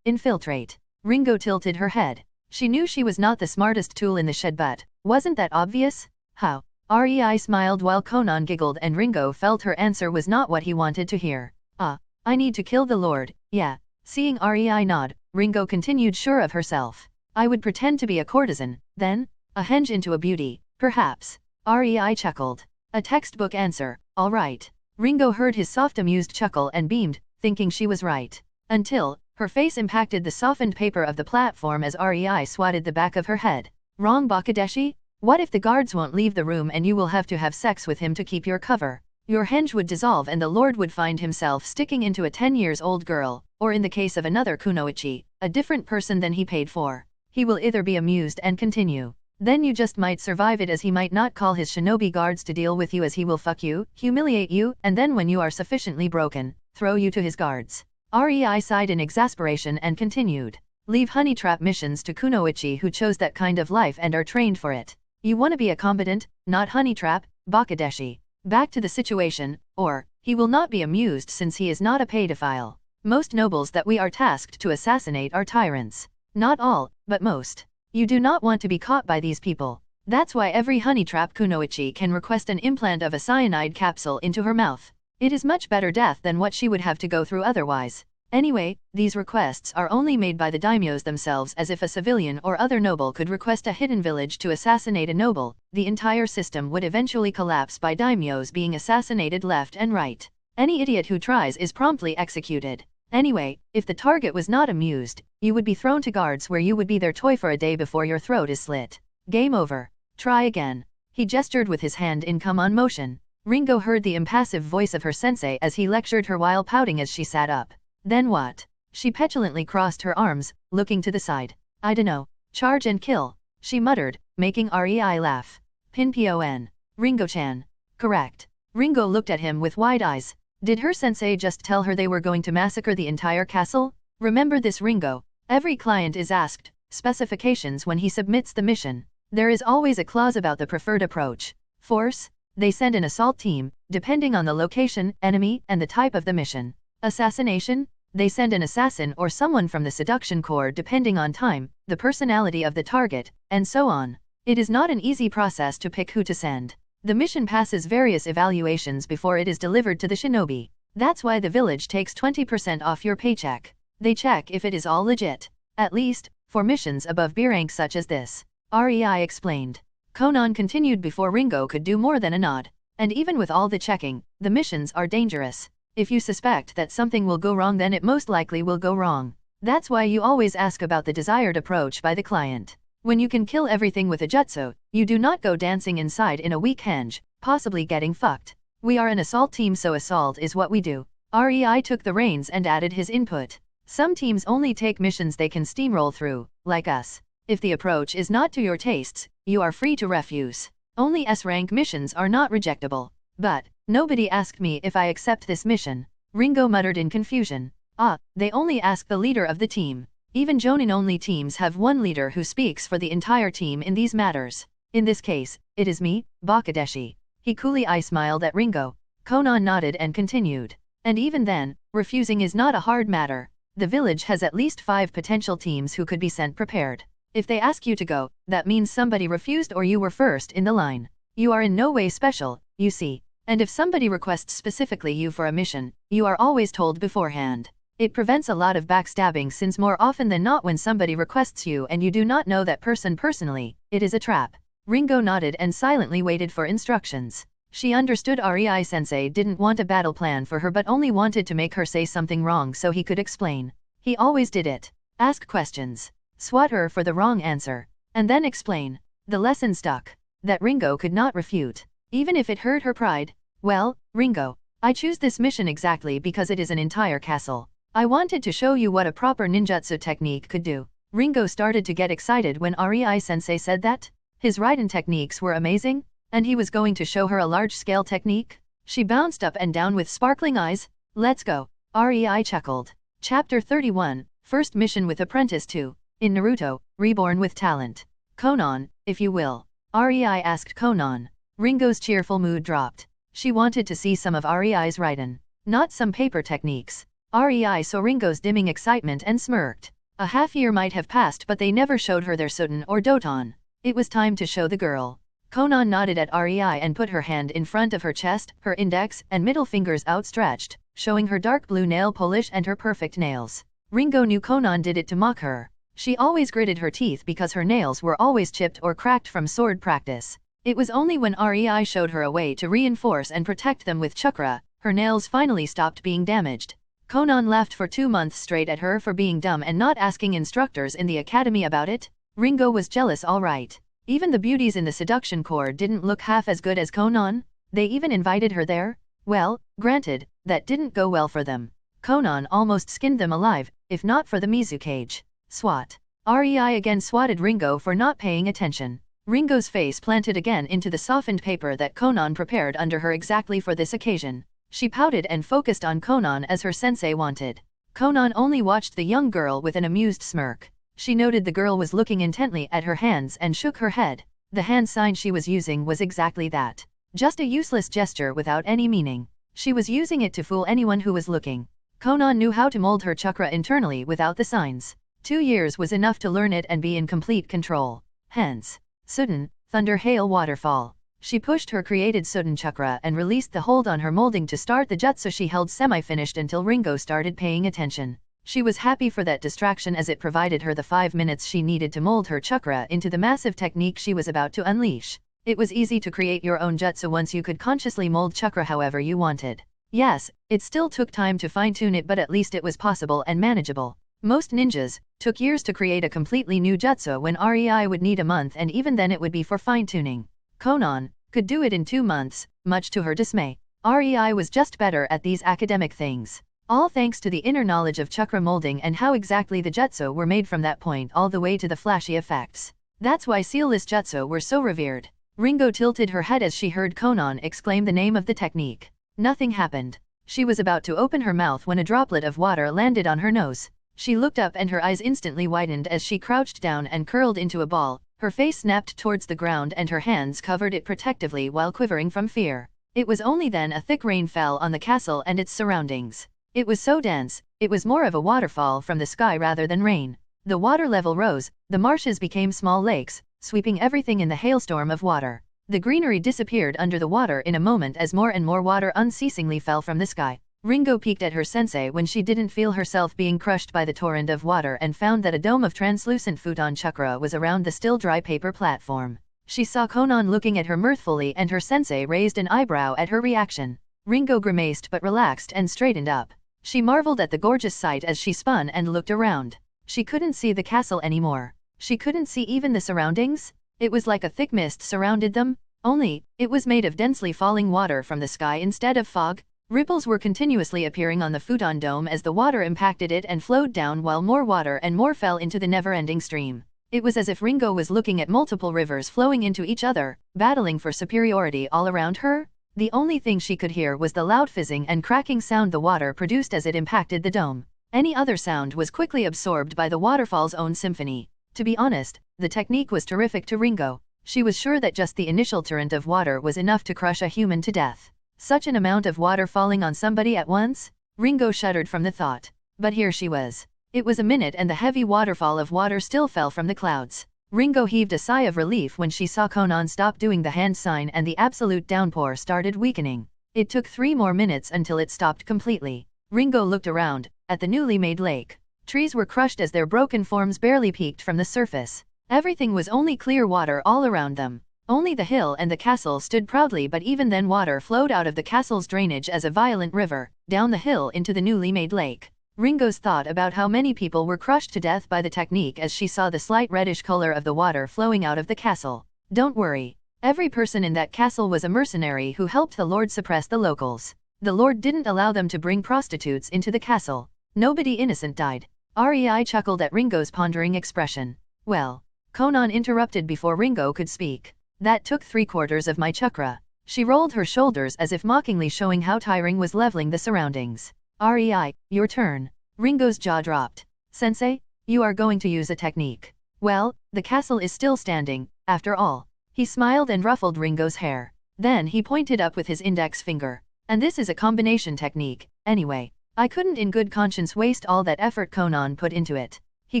Infiltrate. Ringo tilted her head. She knew she was not the smartest tool in the shed, but, wasn't that obvious? How? REI smiled while Conan giggled and Ringo felt her answer was not what he wanted to hear. I need to kill the Lord, yeah. Seeing REI nod, Ringo continued sure of herself. I would pretend to be a courtesan, then, a henge into a beauty, perhaps. REI chuckled. A textbook answer, all right. Ringo heard his soft amused chuckle and beamed, thinking she was right. Until, her face impacted the softened paper of the platform as REI swatted the back of her head. Wrong Bakadeshi? What if the guards won't leave the room and you will have to have sex with him to keep your cover? Your henge would dissolve and the lord would find himself sticking into a 10-years-old girl, or in the case of another kunoichi, a different person than he paid for. He will either be amused and continue. Then you just might survive it, as he might not call his shinobi guards to deal with you, as he will fuck you, humiliate you, and then when you are sufficiently broken, throw you to his guards. REI sighed in exasperation and continued. Leave honey trap missions to kunoichi who chose that kind of life and are trained for it. You want to be a combatant, not honey trap, Bakadeshi. Back to the situation, or, he will not be amused since he is not a pedophile. Most nobles that we are tasked to assassinate are tyrants. Not all, but most. You do not want to be caught by these people. That's why every honey trap kunoichi can request an implant of a cyanide capsule into her mouth. It is much better death than what she would have to go through otherwise. Anyway, these requests are only made by the daimyos themselves, as if a civilian or other noble could request a hidden village to assassinate a noble, the entire system would eventually collapse by daimyos being assassinated left and right. Any idiot who tries is promptly executed. Anyway, if the target was not amused, you would be thrown to guards where you would be their toy for a day before your throat is slit. Game over. Try again. He gestured with his hand in come on motion. Ringo heard the impassive voice of her sensei as he lectured her while pouting as she sat up. Then what? She petulantly crossed her arms, looking to the side. I dunno. Charge and kill, she muttered, making REI laugh. Pinpon. Ringo-chan. Correct. Ringo looked at him with wide eyes. Did her sensei just tell her they were going to massacre the entire castle? Remember this, Ringo. Every client is asked specifications when he submits the mission. There is always a clause about the preferred approach. Force? They send an assault team, depending on the location, enemy, and the type of the mission. Assassination? They send an assassin or someone from the seduction corps depending on time, the personality of the target, and so on. It is not an easy process to pick who to send. The mission passes various evaluations before it is delivered to the shinobi. That's why the village takes 20% off your paycheck. They check if it is all legit. At least, for missions above B rank such as this. REI explained. Conan continued before Ringo could do more than a nod. And even with all the checking, the missions are dangerous. If you suspect that something will go wrong, then it most likely will go wrong. That's why you always ask about the desired approach by the client. When you can kill everything with a jutsu, you do not go dancing inside in a weak henge, possibly getting fucked. We are an assault team, so assault is what we do. REI took the reins and added his input. Some teams only take missions they can steamroll through, like us. If the approach is not to your tastes, you are free to refuse. Only S-rank missions are not rejectable. But, nobody asked me if I accept this mission. Ringo muttered in confusion. Ah, they only ask the leader of the team. Even Jonin-only teams have one leader who speaks for the entire team in these matters. In this case, it is me, Bakadeshi. He coolly smiled at Ringo. Conan nodded and continued. And even then, refusing is not a hard matter. The village has at least 5 potential teams who could be sent prepared. If they ask you to go, that means somebody refused or you were first in the line. You are in no way special, you see. And if somebody requests specifically you for a mission, you are always told beforehand. It prevents a lot of backstabbing, since more often than not when somebody requests you and you do not know that person personally, it is a trap. Ringo nodded and silently waited for instructions. She understood REI sensei didn't want a battle plan for her but only wanted to make her say something wrong so he could explain. He always did it. Ask questions. Swat her for the wrong answer. And then explain. The lesson stuck. That Ringo could not refute. Even if it hurt her pride. Well, Ringo, I choose this mission exactly because it is an entire castle. I wanted to show you what a proper ninjutsu technique could do. Ringo started to get excited when REI sensei said that. His Raiden techniques were amazing, and he was going to show her a large-scale technique. She bounced up and down with sparkling eyes. Let's go. REI chuckled. Chapter 31, First Mission with Apprentice 2. In Naruto, Reborn with Talent. Conan, if you will. REI asked Conan. Ringo's cheerful mood dropped. She wanted to see some of REI's Raiden, not some paper techniques. REI saw Ringo's dimming excitement and smirked. A half year might have passed but they never showed her their Soten or Doton. It was time to show the girl. Conan nodded at REI and put her hand in front of her chest, her index and middle fingers outstretched, showing her dark blue nail polish and her perfect nails. Ringo knew Conan did it to mock her. She always gritted her teeth because her nails were always chipped or cracked from sword practice. It was only when REI showed her a way to reinforce and protect them with Chakra, her nails finally stopped being damaged. Conan laughed for 2 months straight at her for being dumb and not asking instructors in the academy about it. Ringo was jealous, all right. Even the beauties in the seduction core didn't look half as good as Conan. They even invited her there? Well, granted, that didn't go well for them. Conan almost skinned them alive, if not for the Mizukage. Swat. REI again swatted Ringo for not paying attention. Ringo's face planted again into the softened paper that Conan prepared under her exactly for this occasion. She pouted and focused on Conan as her sensei wanted. Conan only watched the young girl with an amused smirk. She noted the girl was looking intently at her hands and shook her head. The hand sign she was using was exactly that. Just a useless gesture without any meaning. She was using it to fool anyone who was looking. Conan knew how to mold her chakra internally without the signs. 2 years was enough to learn it and be in complete control. Hence, Sudden, Thunder Hail Waterfall. She pushed her created Sudden chakra and released the hold on her molding to start the jutsu she held semi-finished until Ringo started paying attention. She was happy for that distraction as it provided her the 5 minutes she needed to mold her chakra into the massive technique she was about to unleash. It was easy to create your own jutsu once you could consciously mold chakra however you wanted. Yes, it still took time to fine-tune it, but at least it was possible and manageable. Most ninjas took years to create a completely new jutsu when REI would need a month, and even then it would be for fine-tuning. Conan could do it in 2 months, much to her dismay. REI was just better at these academic things. All thanks to the inner knowledge of chakra molding and how exactly the jutsu were made from that point all the way to the flashy effects. That's why sealless jutsu were so revered. Ringo tilted her head as she heard Conan exclaim the name of the technique. Nothing happened. She was about to open her mouth when a droplet of water landed on her nose. She looked up and her eyes instantly widened as she crouched down and curled into a ball. Her face snapped towards the ground and her hands covered it protectively while quivering from fear. It was only then a thick rain fell on the castle and its surroundings. It was so dense, it was more of a waterfall from the sky rather than rain. The water level rose, the marshes became small lakes, sweeping everything in the hailstorm of water. The greenery disappeared under the water in a moment as more and more water unceasingly fell from the sky. Ringo peeked at her sensei when she didn't feel herself being crushed by the torrent of water and found that a dome of translucent futon chakra was around the still dry paper platform. She saw Conan looking at her mirthfully and her sensei raised an eyebrow at her reaction. Ringo grimaced but relaxed and straightened up. She marveled at the gorgeous sight as she spun and looked around. She couldn't see the castle anymore. She couldn't see even the surroundings. It was like a thick mist surrounded them, only, it was made of densely falling water from the sky instead of fog. Ripples were continuously appearing on the futon dome as the water impacted it and flowed down while more water and more fell into the never-ending stream. It was as if Ringo was looking at multiple rivers flowing into each other, battling for superiority all around her. The only thing she could hear was the loud fizzing and cracking sound the water produced as it impacted the dome. Any other sound was quickly absorbed by the waterfall's own symphony. To be honest, the technique was terrific to Ringo. She was sure that just the initial torrent of water was enough to crush a human to death. Such an amount of water falling on somebody at once? Ringo shuddered from the thought. But here she was. It was a minute and the heavy waterfall of water still fell from the clouds. Ringo heaved a sigh of relief when she saw Conan stop doing the hand sign and the absolute downpour started weakening. It took 3 more minutes until it stopped completely. Ringo looked around, at the newly made lake. Trees were crushed as their broken forms barely peeked from the surface. Everything was only clear water all around them. Only the hill and the castle stood proudly, but even then water flowed out of the castle's drainage as a violent river, down the hill into the newly made lake. Ringo's thought about how many people were crushed to death by the technique as she saw the slight reddish color of the water flowing out of the castle. Don't worry. Every person in that castle was a mercenary who helped the Lord suppress the locals. The Lord didn't allow them to bring prostitutes into the castle. Nobody innocent died. REI chuckled at Ringo's pondering expression. Well, Conan interrupted before Ringo could speak. That took 3/4 of my chakra. She rolled her shoulders as if mockingly showing how tiring was leveling the surroundings. REI, your turn. Ringo's jaw dropped. Sensei, you are going to use a technique. Well, the castle is still standing, after all. He smiled and ruffled Ringo's hair. Then he pointed up with his index finger. And this is a combination technique, anyway. I couldn't in good conscience waste all that effort Conan put into it. He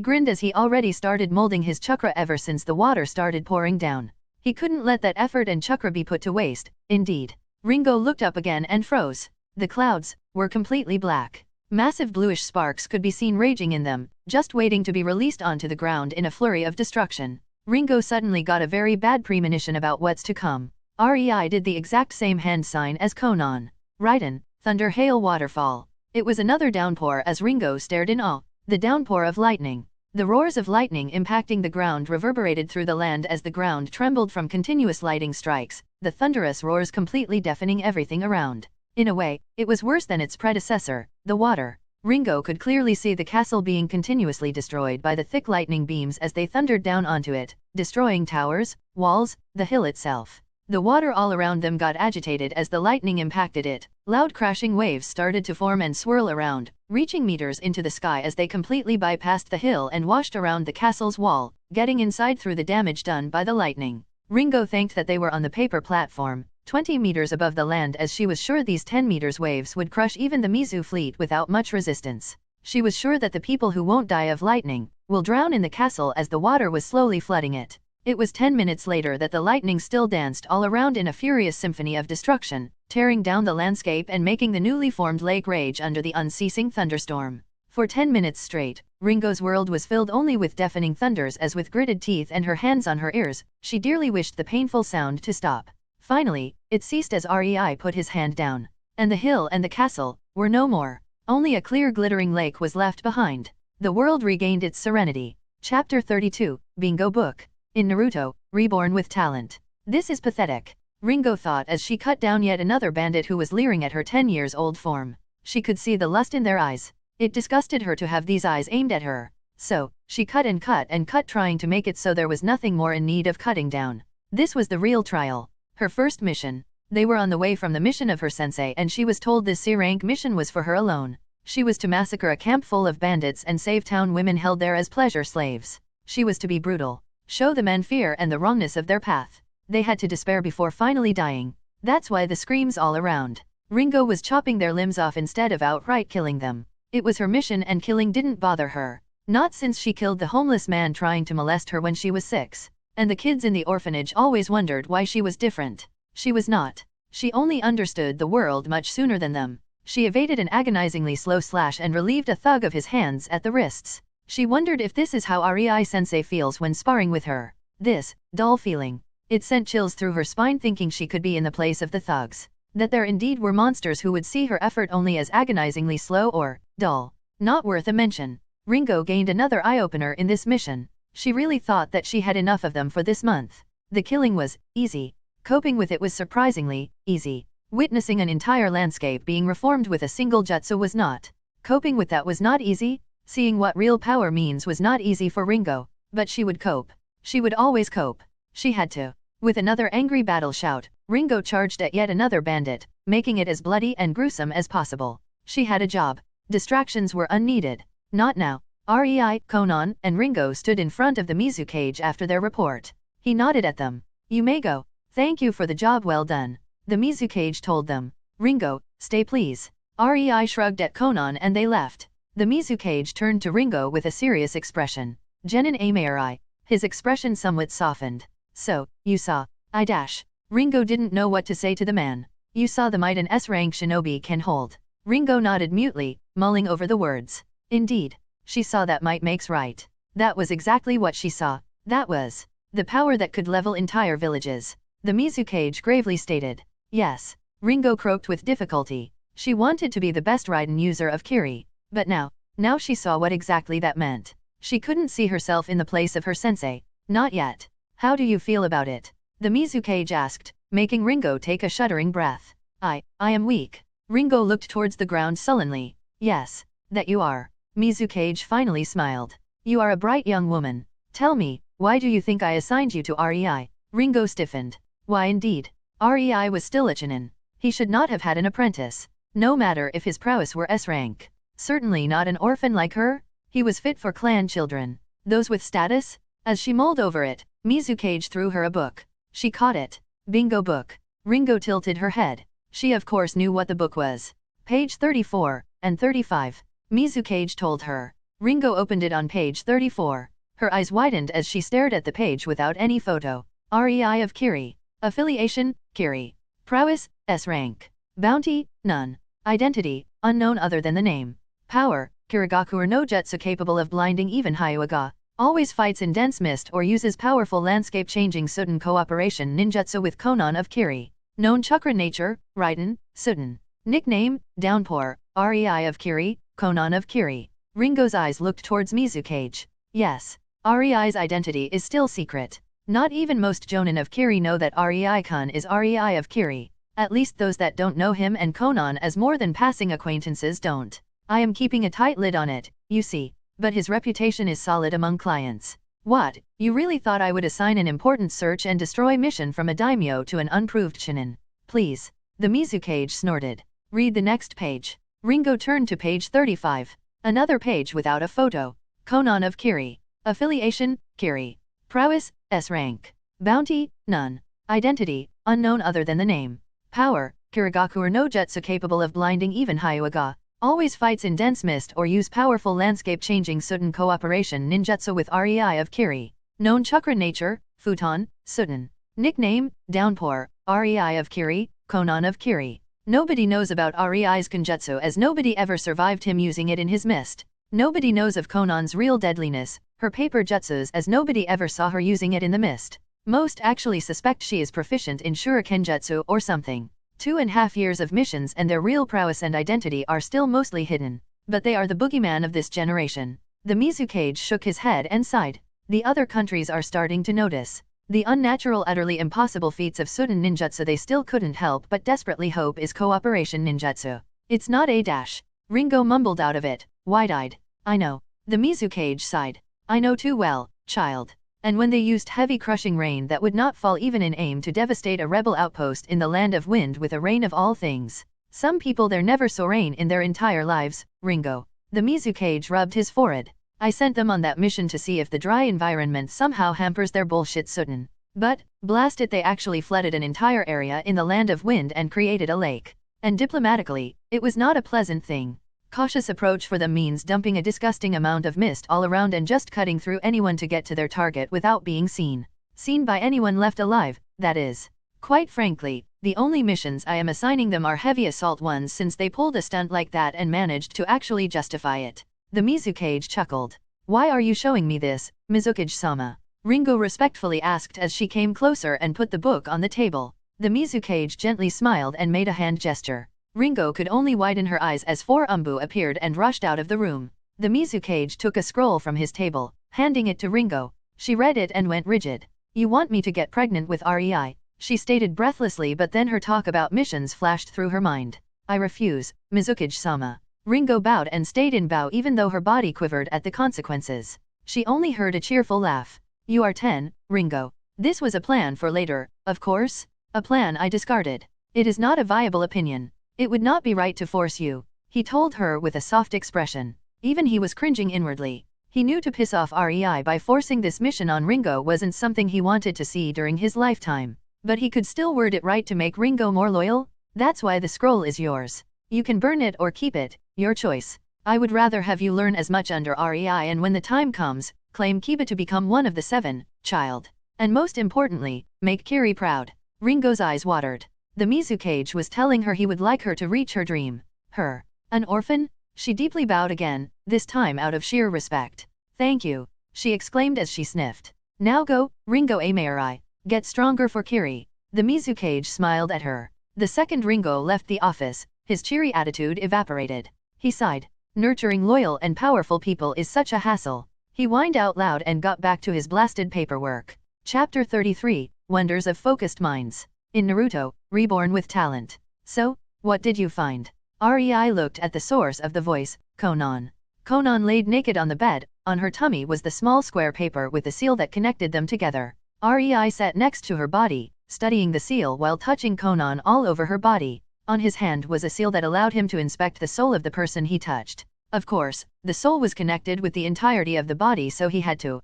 grinned as he already started molding his chakra ever since the water started pouring down. He couldn't let that effort and chakra be put to waste, indeed. Ringo looked up again and froze. The clouds were completely black. Massive bluish sparks could be seen raging in them, just waiting to be released onto the ground in a flurry of destruction. Ringo suddenly got a very bad premonition about what's to come. REI did the exact same hand sign as Conan. Raiden, Thunder Hail Waterfall. It was another downpour as Ringo stared in awe. The downpour of lightning. The roars of lightning impacting the ground reverberated through the land as the ground trembled from continuous lightning strikes, the thunderous roars completely deafening everything around. In a way, it was worse than its predecessor, the water. Ringo could clearly see the castle being continuously destroyed by the thick lightning beams as they thundered down onto it, destroying towers, walls, the hill itself. The water all around them got agitated as the lightning impacted it. Loud crashing waves started to form and swirl around, reaching meters into the sky as they completely bypassed the hill and washed around the castle's wall, getting inside through the damage done by the lightning. Ringo thanked that they were on the paper platform, 20 meters above the land, as she was sure these 10 meters waves would crush even the Mizu fleet without much resistance. She was sure that the people who won't die of lightning will drown in the castle as the water was slowly flooding it. It was 10 minutes later that the lightning still danced all around in a furious symphony of destruction, tearing down the landscape and making the newly formed lake rage under the unceasing thunderstorm. For 10 minutes straight, Ringo's world was filled only with deafening thunders as with gritted teeth and her hands on her ears, she dearly wished the painful sound to stop. Finally, it ceased as REI put his hand down. And the hill and the castle were no more. Only a clear glittering lake was left behind. The world regained its serenity. Chapter 32, Bingo Book. In Naruto, Reborn with Talent. This is pathetic, Ringo thought as she cut down yet another bandit who was leering at her 10-years-old form. She could see the lust in their eyes. It disgusted her to have these eyes aimed at her. So, she cut and cut and cut, trying to make it so there was nothing more in need of cutting down. This was the real trial. Her first mission. They were on the way from the mission of her sensei, and she was told this C-rank mission was for her alone. She was to massacre a camp full of bandits and save town women held there as pleasure slaves. She was to be brutal. Show the men fear and the wrongness of their path. They had to despair before finally dying. That's why the screams all around. Ringo was chopping their limbs off instead of outright killing them. It was her mission, and killing didn't bother her. Not since she killed the homeless man trying to molest her when she was 6. And the kids in the orphanage always wondered why she was different. She was not. She only understood the world much sooner than them. She evaded an agonizingly slow slash and relieved a thug of his hands at the wrists. She wondered if this is how REI-sensei feels when sparring with her. This dull feeling. It sent chills through her spine, thinking she could be in the place of the thugs. That there indeed were monsters who would see her effort only as agonizingly slow or dull. Not worth a mention. Ringo gained another eye-opener in this mission. She really thought that she had enough of them for this month. The killing was easy. Coping with it was surprisingly easy. Witnessing an entire landscape being reformed with a single jutsu was not. Coping with that was not easy. Seeing what real power means was not easy for Ringo. But she would cope. She would always cope. She had to. With another angry battle shout, Ringo charged at yet another bandit, making it as bloody and gruesome as possible. She had a job. Distractions were unneeded. Not now. REI, Conan, and Ringo stood in front of the Mizukage after their report. He nodded at them. You may go. Thank you for the job well done. The Mizukage told them. Ringo, stay please. REI shrugged at Conan and they left. The Mizukage turned to Ringo with a serious expression. Genin Amarai. His expression somewhat softened. So, you saw. I dash. Ringo didn't know what to say to the man. You saw the might an S-rank shinobi can hold. Ringo nodded mutely, mulling over the words. Indeed. She saw that might makes right. That was exactly what she saw. That was the power that could level entire villages. The Mizukage gravely stated. Yes. Ringo croaked with difficulty. She wanted to be the best Raiden user of Kiri. But now she saw what exactly that meant. She couldn't see herself in the place of her sensei. Not yet. How do you feel about it? The Mizukage asked, making Ringo take a shuddering breath. I am weak. Ringo looked towards the ground sullenly. Yes, that you are. Mizukage finally smiled. You are a bright young woman. Tell me, why do you think I assigned you to REI? Ringo stiffened. Why indeed? REI was still a Chunin. He should not have had an apprentice. No matter if his prowess were S-rank. Certainly not an orphan like her. He was fit for clan children. Those with status? As she mulled over it, Mizukage threw her a book. She caught it. Bingo book. Ringo tilted her head. She of course knew what the book was. Page 34 and 35. Mizukage told her. Ringo opened it on page 34. Her eyes widened as she stared at the page without any photo. REI of Kiri. Affiliation, Kiri. Prowess, S-rank. Bounty, none. Identity, unknown other than the name. Power, Kirigaku no jutsu capable of blinding even Hyuga. Always fights in dense mist or uses powerful landscape-changing Suten cooperation ninjutsu with Conan of Kiri. Known Chakra nature, Raiden, Suten. Nickname, Downpour, REI of Kiri, Conan of Kiri. Ringo's eyes looked towards Mizukage. Yes, REI's identity is still secret. Not even most jonin of Kiri know that REI-kun is REI of Kiri. At least those that don't know him and Conan as more than passing acquaintances don't. I am keeping a tight lid on it, you see, but his reputation is solid among clients. What, you really thought I would assign an important search and destroy mission from a daimyo to an unproved shinin? Please. The Mizukage snorted. Read the next page. Ringo turned to page 35. Another page without a photo. Conan of Kiri. Affiliation, Kiri. Prowess, S rank. Bounty, none. Identity, unknown other than the name. Power, Kirigaku no jutsu capable of blinding even Hyuga. Always fights in dense mist or use powerful landscape-changing Sudden cooperation ninjutsu with REI of Kiri. Known Chakra nature, Futon, Sudden. Nickname, Downpour, REI of Kiri, Conan of Kiri. Nobody knows about REI's Kenjutsu as nobody ever survived him using it in his mist. Nobody knows of Conan's real deadliness, her paper jutsus as nobody ever saw her using it in the mist. Most actually suspect she is proficient in shurikenjutsu or something. 2.5 years of missions and their real prowess and identity are still mostly hidden. But they are the boogeyman of this generation. The Mizukage shook his head and sighed. The other countries are starting to notice. The unnatural, utterly impossible feats of Sudden ninjutsu they still couldn't help but desperately hope is cooperation ninjutsu. It's not a dash. Ringo mumbled out of it, wide-eyed. I know. The Mizukage sighed. I know too well, child. And when they used heavy crushing rain that would not fall even in aim to devastate a rebel outpost in the land of wind with a rain of all things. Some people there never saw rain in their entire lives, Ringo. The Mizukage rubbed his forehead. I sent them on that mission to see if the dry environment somehow hampers their bullshit Sudden. But, blast it, they actually flooded an entire area in the land of wind and created a lake. And diplomatically, it was not a pleasant thing. Cautious approach for them means dumping a disgusting amount of mist all around and just cutting through anyone to get to their target without being seen. Seen by anyone left alive, that is. Quite frankly, the only missions I am assigning them are heavy assault ones since they pulled a stunt like that and managed to actually justify it. The Mizukage chuckled. Why are you showing me this, Mizukage-sama? Ringo respectfully asked as she came closer and put the book on the table. The Mizukage gently smiled and made a hand gesture. Ringo could only widen her eyes as 4 Umbu appeared and rushed out of the room. The Mizukage took a scroll from his table, handing it to Ringo. She read it and went rigid. You want me to get pregnant with REI? She stated breathlessly, but then her talk about missions flashed through her mind. I refuse, Mizukage-sama. Ringo bowed and stayed in bow even though her body quivered at the consequences. She only heard a cheerful laugh. You are 10, Ringo. This was a plan for later, of course. A plan I discarded. It is not a viable opinion. It would not be right to force you, he told her with a soft expression. Even he was cringing inwardly. He knew to piss off REI by forcing this mission on Ringo wasn't something he wanted to see during his lifetime. But he could still word it right to make Ringo more loyal. That's why the scroll is yours. You can burn it or keep it, your choice. I would rather have you learn as much under REI and when the time comes, claim Kiba to become one of the 7, child. And most importantly, make Kiri proud. Ringo's eyes watered. The Mizukage was telling her he would like her to reach her dream. Her. An orphan? She deeply bowed again, this time out of sheer respect. Thank you, she exclaimed as she sniffed. Now go, Ringo Amarai. Get stronger for Kiri. The Mizukage smiled at her. The second Ringo left the office, his cheery attitude evaporated. He sighed. Nurturing loyal and powerful people is such a hassle. He whined out loud and got back to his blasted paperwork. Chapter 33, Wonders of Focused Minds. In Naruto, Reborn with Talent. So, what did you find? REI looked at the source of the voice, Conan. Conan laid naked on the bed. On her tummy was the small square paper with the seal that connected them together. REI sat next to her body, studying the seal while touching Conan all over her body. On his hand was a seal that allowed him to inspect the soul of the person he touched. Of course, the soul was connected with the entirety of the body, so he had to,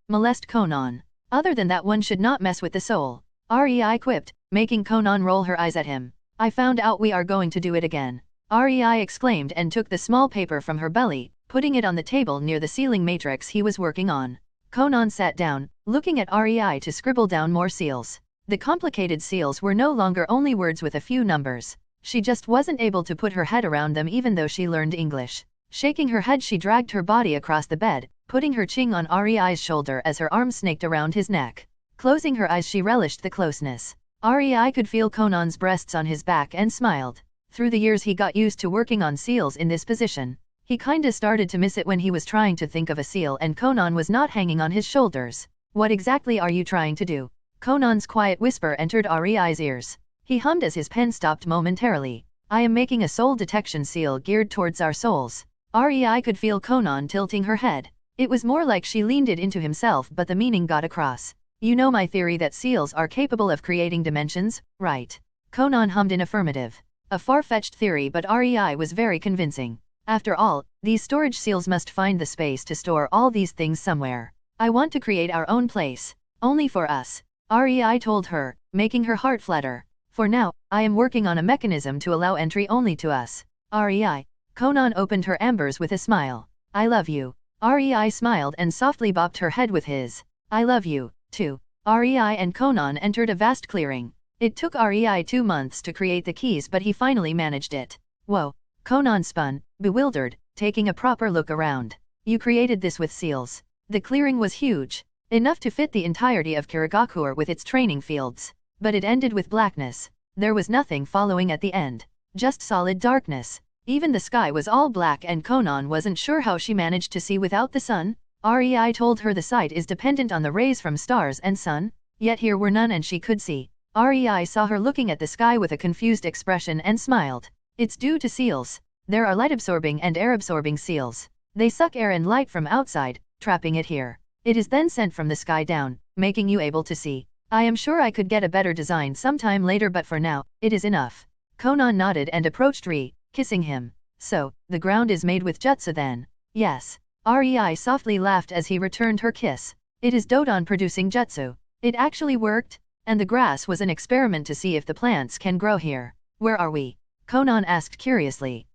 molest Conan. Other than that, one should not mess with the soul. REI quipped, making Conan roll her eyes at him. I found out we are going to do it again. REI exclaimed and took the small paper from her belly, putting it on the table near the sealing matrix he was working on. Conan sat down, looking at REI to scribble down more seals. The complicated seals were no longer only words with a few numbers. She just wasn't able to put her head around them even though she learned English. Shaking her head, she dragged her body across the bed, putting her chin on REI's shoulder as her arm snaked around his neck. Closing her eyes, she relished the closeness. REI could feel Conan's breasts on his back and smiled. Through the years he got used to working on seals in this position. He kinda started to miss it when he was trying to think of a seal and Conan was not hanging on his shoulders. What exactly are you trying to do? Conan's quiet whisper entered REI's ears. He hummed as his pen stopped momentarily. I am making a soul detection seal geared towards our souls. REI could feel Conan tilting her head. It was more like she leaned it into himself, but the meaning got across. You know my theory that seals are capable of creating dimensions, right? Conan hummed in affirmative. A far-fetched theory, but REI was very convincing. After all, these storage seals must find the space to store all these things somewhere. I want to create our own place. Only for us. REI told her, making her heart flutter. For now, I am working on a mechanism to allow entry only to us. REI. Conan opened her ambers with a smile. I love you. REI smiled and softly bopped her head with his. I love you, too. REI and Conan entered a vast clearing. It took REI 2 months to create the keys, but he finally managed it. Whoa. Conan spun, bewildered, taking a proper look around. You created this with seals. The clearing was huge. Enough to fit the entirety of Kirigakure with its training fields. But it ended with blackness. There was nothing following at the end. Just solid darkness. Even the sky was all black and Conan wasn't sure how she managed to see without the sun. REI told her the sight is dependent on the rays from stars and sun. Yet here were none and she could see. REI saw her looking at the sky with a confused expression and smiled. It's due to seals. There are light-absorbing and air-absorbing seals. They suck air and light from outside, trapping it here. It is then sent from the sky down, making you able to see. I am sure I could get a better design sometime later, but for now, it is enough. Conan nodded and approached Ri, kissing him. So, the ground is made with jutsu then? Yes. REI softly laughed as he returned her kiss. It is Dodon producing jutsu. It actually worked? And the grass was an experiment to see if the plants can grow here. Where are we? Conan asked curiously.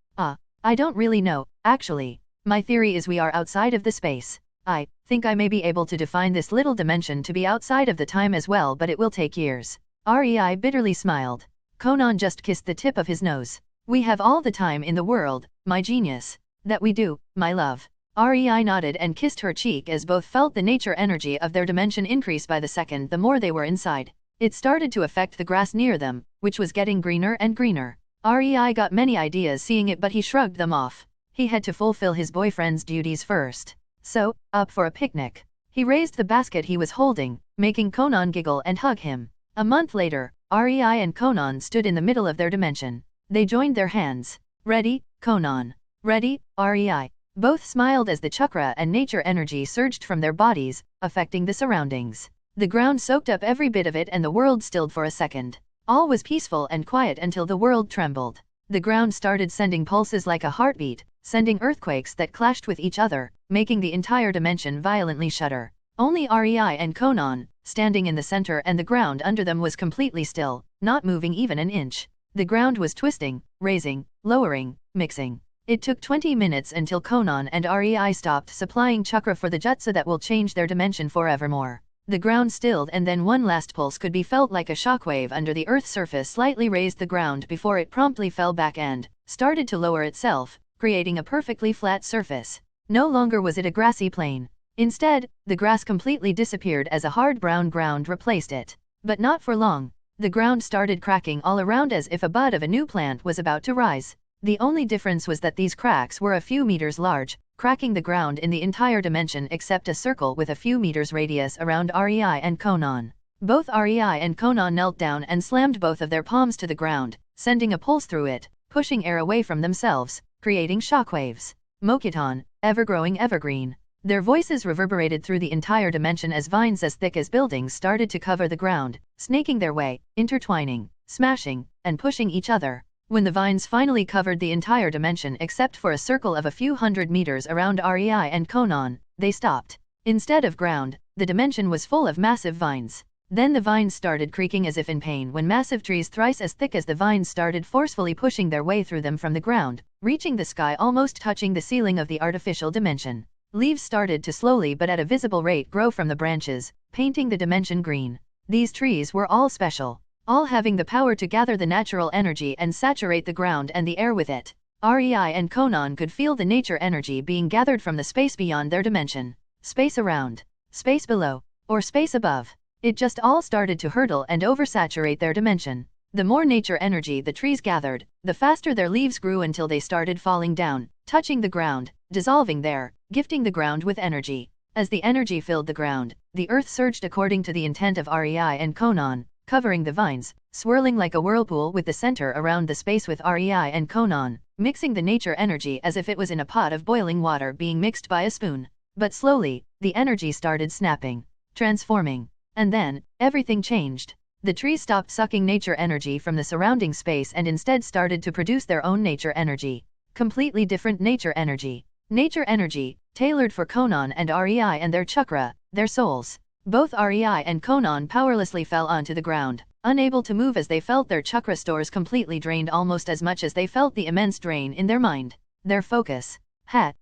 I don't really know, actually. My theory is we are outside of the space. I think I may be able to define this little dimension to be outside of the time as well, but it will take years. REI bitterly smiled. Conan just kissed the tip of his nose. We have all the time in the world, my genius. That we do, my love. REI nodded and kissed her cheek as both felt the nature energy of their dimension increase by the second the more they were inside. It started to affect the grass near them, which was getting greener and greener. REI got many ideas seeing it, but he shrugged them off. He had to fulfill his boyfriend's duties first. So, up for a picnic. He raised the basket he was holding, making Conan giggle and hug him. A month later, REI and Conan stood in the middle of their dimension. They joined their hands. Ready, Conan? Ready, REI? Both smiled as the chakra and nature energy surged from their bodies, affecting the surroundings. The ground soaked up every bit of it and the world stilled for a second. All was peaceful and quiet until the world trembled. The ground started sending pulses like a heartbeat, sending earthquakes that clashed with each other, making the entire dimension violently shudder. Only REI and Conan, standing in the center, and the ground under them was completely still, not moving even an inch. The ground was twisting, raising, lowering, mixing. It took 20 minutes until Conan and REI stopped supplying chakra for the jutsu that will change their dimension forevermore. The ground stilled and then one last pulse could be felt like a shockwave under the earth's surface slightly raised the ground before it promptly fell back and started to lower itself, creating a perfectly flat surface. No longer was it a grassy plain. Instead, the grass completely disappeared as a hard brown ground replaced it. But not for long. The ground started cracking all around as if a bud of a new plant was about to rise. The only difference was that these cracks were a few meters large, cracking the ground in the entire dimension except a circle with a few meters radius around REI and Conan. Both REI and Conan knelt down and slammed both of their palms to the ground, sending a pulse through it, pushing air away from themselves, creating shockwaves. Mokiton, ever-growing evergreen. Their voices reverberated through the entire dimension as vines as thick as buildings started to cover the ground, snaking their way, intertwining, smashing, and pushing each other. When the vines finally covered the entire dimension except for a circle of a few hundred meters around REI and Conan, they stopped. Instead of ground, the dimension was full of massive vines. Then the vines started creaking as if in pain when massive trees thrice as thick as the vines started forcefully pushing their way through them from the ground, reaching the sky almost touching the ceiling of the artificial dimension. Leaves started to slowly but at a visible rate grow from the branches, painting the dimension green. These trees were all special, all having the power to gather the natural energy and saturate the ground and the air with it. REI and Conan could feel the nature energy being gathered from the space beyond their dimension. Space around, space below, or space above. It just all started to hurtle and oversaturate their dimension. The more nature energy the trees gathered, the faster their leaves grew until they started falling down, touching the ground, dissolving there, gifting the ground with energy. As the energy filled the ground, the earth surged according to the intent of REI and Conan, covering the vines, swirling like a whirlpool with the center around the space with REI and Conan, mixing the nature energy as if it was in a pot of boiling water being mixed by a spoon. But slowly, the energy started snapping, transforming. And then, everything changed. The trees stopped sucking nature energy from the surrounding space and instead started to produce their own nature energy. Completely different nature energy. Nature energy, tailored for Conan and REI and their chakra, their souls. Both REI and Conan powerlessly fell onto the ground, unable to move as they felt their chakra stores completely drained almost as much as they felt the immense drain in their mind. Their focus.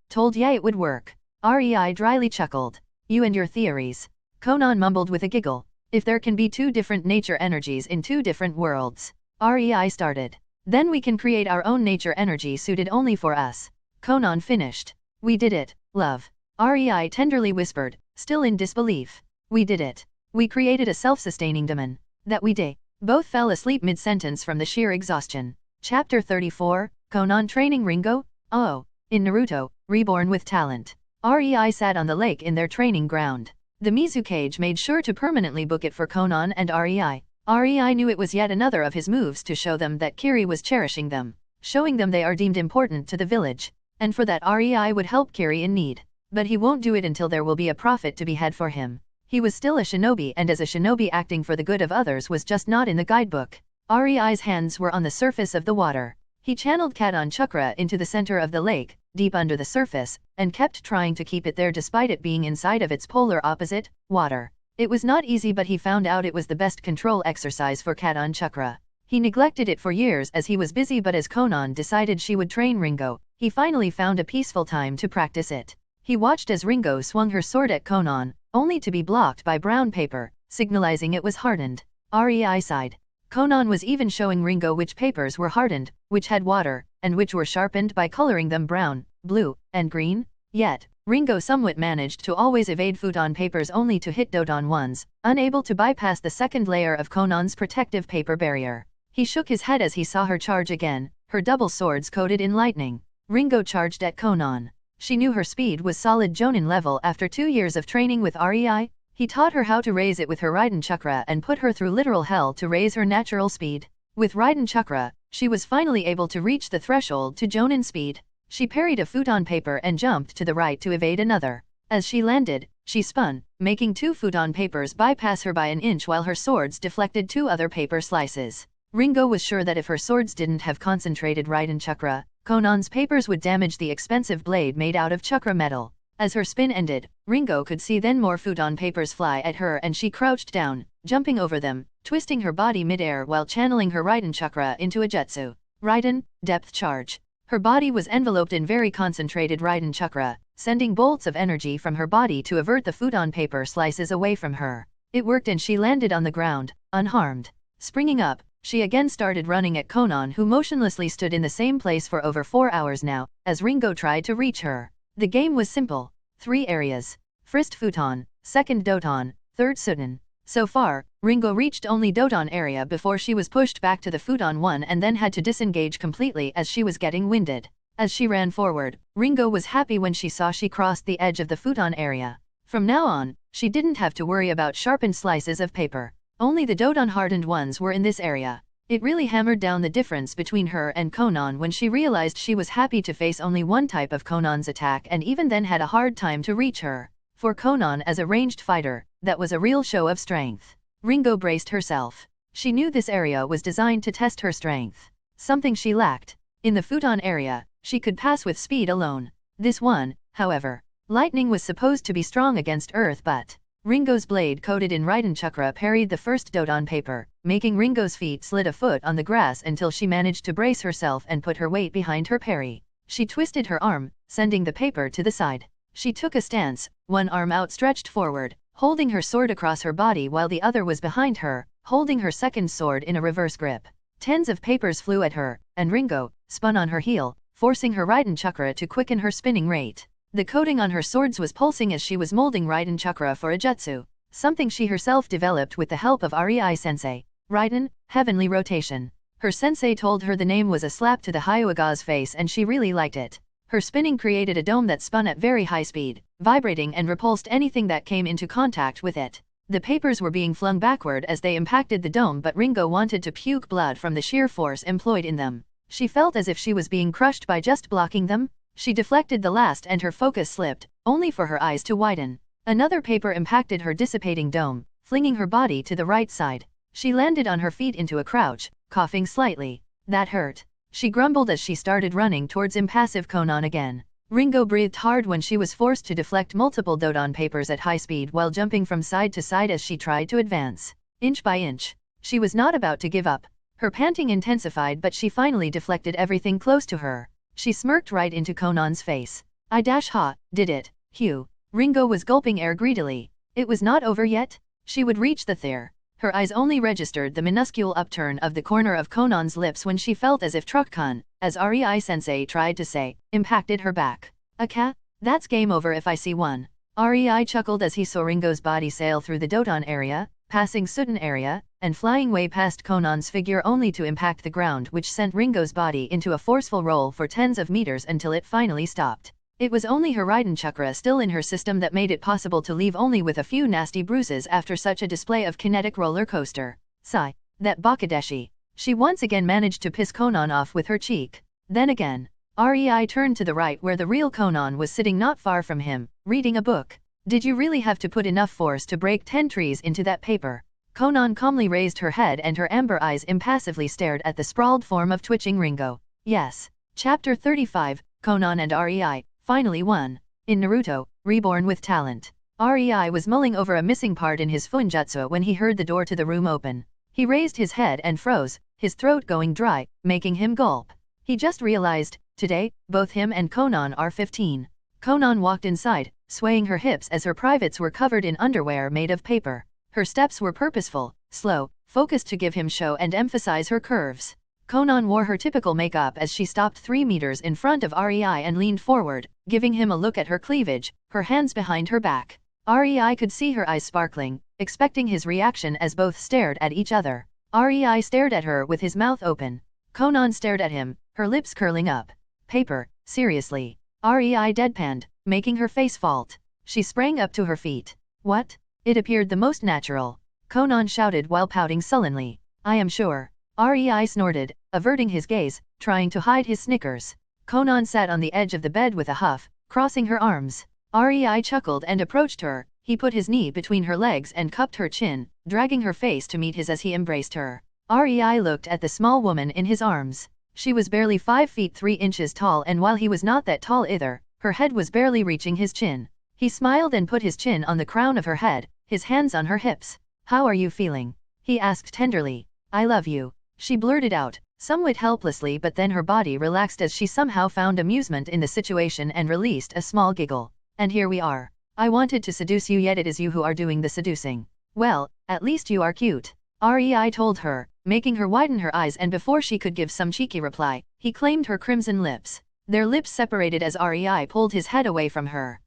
Told ya it would work. REI dryly chuckled. You and your theories. Conan mumbled with a giggle. If there can be two different nature energies in two different worlds. REI started. Then we can create our own nature energy suited only for us. Conan finished. We did it, love. REI tenderly whispered, still in disbelief. We did it. We created a self-sustaining demon. That we did. Both fell asleep mid-sentence from the sheer exhaustion. Chapter 34, Conan training Ringo? Oh. In Naruto, Reborn with talent. REI sat on the lake in their training ground. The Mizukage made sure to permanently book it for Conan and REI. REI knew it was yet another of his moves to show them that Kiri was cherishing them, showing them they are deemed important to the village, and for that REI would help Kiri in need. But he won't do it until there will be a profit to be had for him. He was still a shinobi, and as a shinobi acting for the good of others was just not in the guidebook. REI's hands were on the surface of the water. He channeled Kadan Chakra into the center of the lake, deep under the surface, and kept trying to keep it there despite it being inside of its polar opposite, water. It was not easy, but he found out it was the best control exercise for Kadan Chakra. He neglected it for years as he was busy, but as Conan decided she would train Ringo, he finally found a peaceful time to practice it. He watched as Ringo swung her sword at Conan, only to be blocked by brown paper, signalizing it was hardened. REI sighed. Conan was even showing Ringo which papers were hardened, which had water, and which were sharpened by coloring them brown, blue, and green. Yet, Ringo somewhat managed to always evade futon papers only to hit Dodon ones, unable to bypass the second layer of Conan's protective paper barrier. He shook his head as he saw her charge again, her double swords coated in lightning. Ringo charged at Conan. She knew her speed was solid Jonin level after 2 years of training with REI. He taught her how to raise it with her Raiden Chakra and put her through literal hell to raise her natural speed. With Raiden Chakra, she was finally able to reach the threshold to Jonin speed. She parried a futon paper and jumped to the right to evade another. As she landed, she spun, making 2 futon papers bypass her by an inch while her swords deflected 2 other paper slices. Ringo was sure that if her swords didn't have concentrated Raiden Chakra, Conan's papers would damage the expensive blade made out of chakra metal. As her spin ended, Ringo could see then more futon papers fly at her and she crouched down, jumping over them, twisting her body mid-air while channeling her Raiden Chakra into a jutsu. Raiden, depth charge. Her body was enveloped in very concentrated Raiden Chakra, sending bolts of energy from her body to avert the futon paper slices away from her. It worked and she landed on the ground, unharmed. Springing up, she again started running at Conan, who motionlessly stood in the same place for over 4 hours now, as Ringo tried to reach her. The game was simple. 3 areas. First futon, second Doton, third Sudan. So far, Ringo reached only Doton area before she was pushed back to the futon one and then had to disengage completely as she was getting winded. As she ran forward, Ringo was happy when she saw she crossed the edge of the futon area. From now on, she didn't have to worry about sharpened slices of paper. Only the Doton hardened ones were in this area. It really hammered down the difference between her and Conan when she realized she was happy to face only one type of Conan's attack and even then had a hard time to reach her. For Conan as a ranged fighter, that was a real show of strength. Ringo braced herself. She knew this area was designed to test her strength. Something she lacked. In the futon area, she could pass with speed alone. This one, however, lightning was supposed to be strong against earth, but Ringo's blade coated in Raiden Chakra parried the first Doton paper, making Ringo's feet slid a foot on the grass until she managed to brace herself and put her weight behind her parry. She twisted her arm, sending the paper to the side. She took a stance, one arm outstretched forward, holding her sword across her body while the other was behind her, holding her second sword in a reverse grip. Tens of papers flew at her, and Ringo spun on her heel, forcing her Raiden Chakra to quicken her spinning rate. The coating on her swords was pulsing as she was molding Raiden Chakra for a jutsu, something she herself developed with the help of REI sensei. Raiden, heavenly rotation. Her sensei told her the name was a slap to the Hyuaga's face and she really liked it. Her spinning created a dome that spun at very high speed, vibrating and repulsed anything that came into contact with it. The papers were being flung backward as they impacted the dome, but Ringo wanted to puke blood from the sheer force employed in them. She felt as if she was being crushed by just blocking them. She deflected the last and her focus slipped, only for her eyes to widen. Another paper impacted her dissipating dome, flinging her body to the right side. She landed on her feet into a crouch, coughing slightly. That hurt. She grumbled as she started running towards impassive Conan again. Ringo breathed hard when she was forced to deflect multiple Dodon papers at high speed while jumping from side to side as she tried to advance. Inch by inch. She was not about to give up. Her panting intensified, but she finally deflected everything close to her. She smirked right into Conan's face. Ha, did it, Hugh. Ringo was gulping air greedily. It was not over yet. She would reach the thair. Her eyes only registered the minuscule upturn of the corner of Conan's lips when she felt as if Truck-kun, as REI-sensei tried to say, impacted her back. Aka? That's game over if I see one. REI chuckled as he saw Ringo's body sail through the Dodon area, passing Sutton area, and flying way past Conan's figure only to impact the ground, which sent Ringo's body into a forceful roll for tens of meters until it finally stopped. It was only her Raiden Chakra still in her system that made it possible to leave only with a few nasty bruises after such a display of kinetic roller coaster. Sigh. That Bakadeshi. She once again managed to piss Conan off with her cheek. Then again. REI turned to the right where the real Conan was sitting not far from him, reading a book. Did you really have to put enough force to break 10 trees into that paper? Conan calmly raised her head and her amber eyes impassively stared at the sprawled form of twitching Ringo. Yes. Chapter 35, Conan and REI. Finally won. In Naruto, Reborn with Talent. REI was mulling over a missing part in his funjutsu when he heard the door to the room open. He raised his head and froze, his throat going dry, making him gulp. He just realized, today, both him and Conan are 15. Conan walked inside, swaying her hips as her privates were covered in underwear made of paper. Her steps were purposeful, slow, focused to give him show and emphasize her curves. Conan wore her typical makeup as she stopped 3 meters in front of REI and leaned forward, giving him a look at her cleavage, her hands behind her back. REI could see her eyes sparkling, expecting his reaction as both stared at each other. REI stared at her with his mouth open. Conan stared at him, her lips curling up. Paper, seriously. REI deadpanned, making her face fault. She sprang up to her feet. What? It appeared the most natural. Conan shouted while pouting sullenly. I am sure. REI snorted, averting his gaze, trying to hide his snickers. Conan sat on the edge of the bed with a huff, crossing her arms. REI chuckled and approached her. He put his knee between her legs and cupped her chin, dragging her face to meet his as he embraced her. REI looked at the small woman in his arms. She was barely 5 feet 3 inches tall, and while he was not that tall either, her head was barely reaching his chin. He smiled and put his chin on the crown of her head, his hands on her hips. How are you feeling? He asked tenderly. I love you. She blurted out, somewhat helplessly, but then her body relaxed as she somehow found amusement in the situation and released a small giggle. And here we are. I wanted to seduce you, yet it is you who are doing the seducing. Well, at least you are cute. REI told her, making her widen her eyes, and before she could give some cheeky reply, he claimed her crimson lips. Their lips separated as REI pulled his head away from her.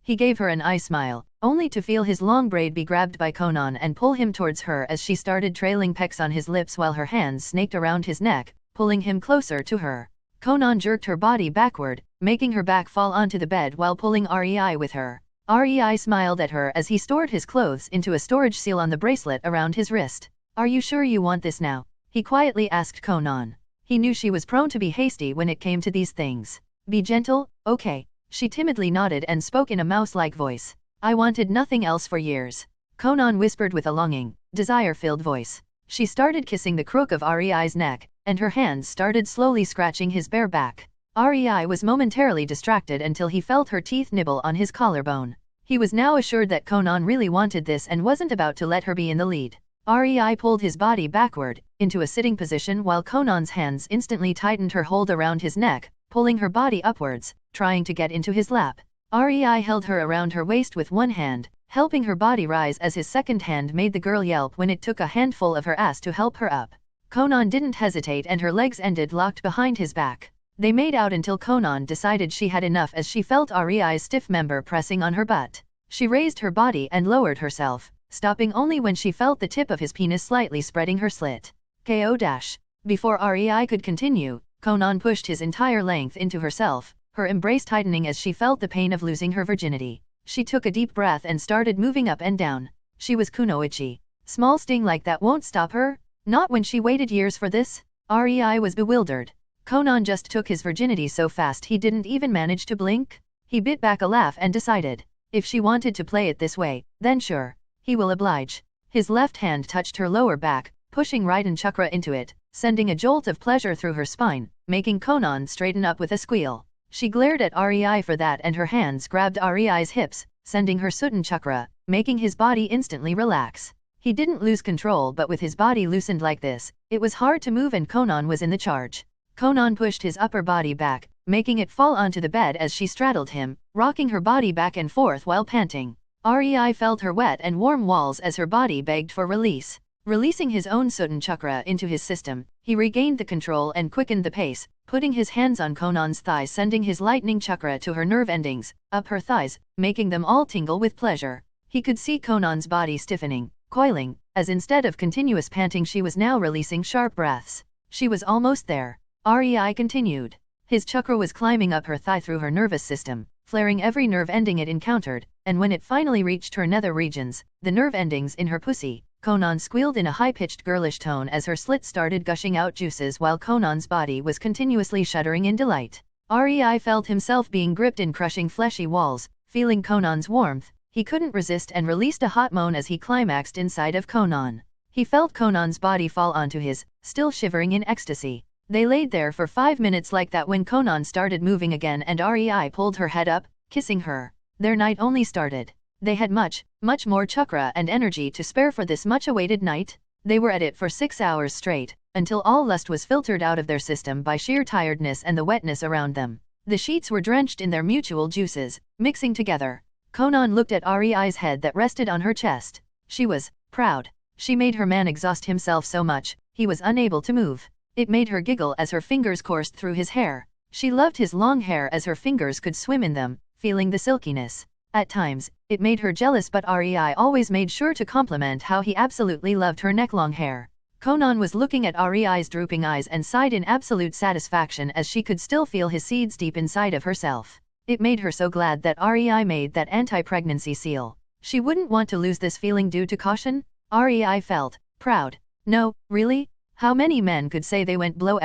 He gave her an eye smile, only to feel his long braid be grabbed by Conan and pull him towards her as she started trailing pecks on his lips while her hands snaked around his neck, pulling him closer to her. Conan jerked her body backward, making her back fall onto the bed while pulling REI with her. REI smiled at her as he stored his clothes into a storage seal on the bracelet around his wrist. Are you sure you want this now? He quietly asked Conan. He knew she was prone to be hasty when it came to these things. Be gentle, okay? She timidly nodded and spoke in a mouse-like voice. I wanted nothing else for years. Conan whispered with a longing, desire-filled voice. She started kissing the crook of REI's neck, and her hands started slowly scratching his bare back. REI was momentarily distracted until he felt her teeth nibble on his collarbone. He was now assured that Conan really wanted this and wasn't about to let her be in the lead. REI pulled his body backward, into a sitting position while Conan's hands instantly tightened her hold around his neck, pulling her body upwards, trying to get into his lap. REI held her around her waist with one hand, helping her body rise as his second hand made the girl yelp when it took a handful of her ass to help her up. Conan didn't hesitate and her legs ended locked behind his back. They made out until Conan decided she had enough as she felt REI's stiff member pressing on her butt. She raised her body and lowered herself, stopping only when she felt the tip of his penis slightly spreading her slit. KO dash. Before REI could continue, Conan pushed his entire length into herself, her embrace tightening as she felt the pain of losing her virginity. She took a deep breath and started moving up and down. She was kunoichi. Small sting like that won't stop her? Not when she waited years for this? REI was bewildered. Conan just took his virginity so fast he didn't even manage to blink? He bit back a laugh and decided, if she wanted to play it this way, then sure, he will oblige. His left hand touched her lower back, pushing Raiden Chakra into it, sending a jolt of pleasure through her spine, making Conan straighten up with a squeal. She glared at REI for that and her hands grabbed REI's hips, sending her Suten Chakra, making his body instantly relax. He didn't lose control, but with his body loosened like this, it was hard to move and Conan was in the charge. Conan pushed his upper body back, making it fall onto the bed as she straddled him, rocking her body back and forth while panting. REI felt her wet and warm walls as her body begged for release. Releasing his own Suten Chakra into his system, he regained the control and quickened the pace, putting his hands on Conan's thighs, sending his lightning chakra to her nerve endings, up her thighs, making them all tingle with pleasure. He could see Conan's body stiffening, coiling, as instead of continuous panting she was now releasing sharp breaths. She was almost there. REI continued. His chakra was climbing up her thigh through her nervous system, flaring every nerve ending it encountered, and when it finally reached her nether regions, the nerve endings in her pussy, Conan squealed in a high-pitched girlish tone as her slit started gushing out juices while Conan's body was continuously shuddering in delight. REI felt himself being gripped in crushing fleshy walls, feeling Conan's warmth. He couldn't resist and released a hot moan as he climaxed inside of Conan. He felt Conan's body fall onto his, still shivering in ecstasy. They laid there for 5 minutes like that when Conan started moving again and REI pulled her head up, kissing her. Their night only started. They had much more chakra and energy to spare for this much-awaited night. They were at it for 6 hours straight, until all lust was filtered out of their system by sheer tiredness and the wetness around them. The sheets were drenched in their mutual juices, mixing together. Conan looked at REI's head that rested on her chest. She was proud. She made her man exhaust himself so much, he was unable to move. It made her giggle as her fingers coursed through his hair. She loved his long hair as her fingers could swim in them, feeling the silkiness. At times, it made her jealous, but REI always made sure to compliment how he absolutely loved her neck-long hair. Conan was looking at REI's drooping eyes and sighed in absolute satisfaction as she could still feel his seeds deep inside of herself. It made her so glad that REI made that anti-pregnancy seal. She wouldn't want to lose this feeling due to caution. REI felt proud. No, really? How many men could say they went blow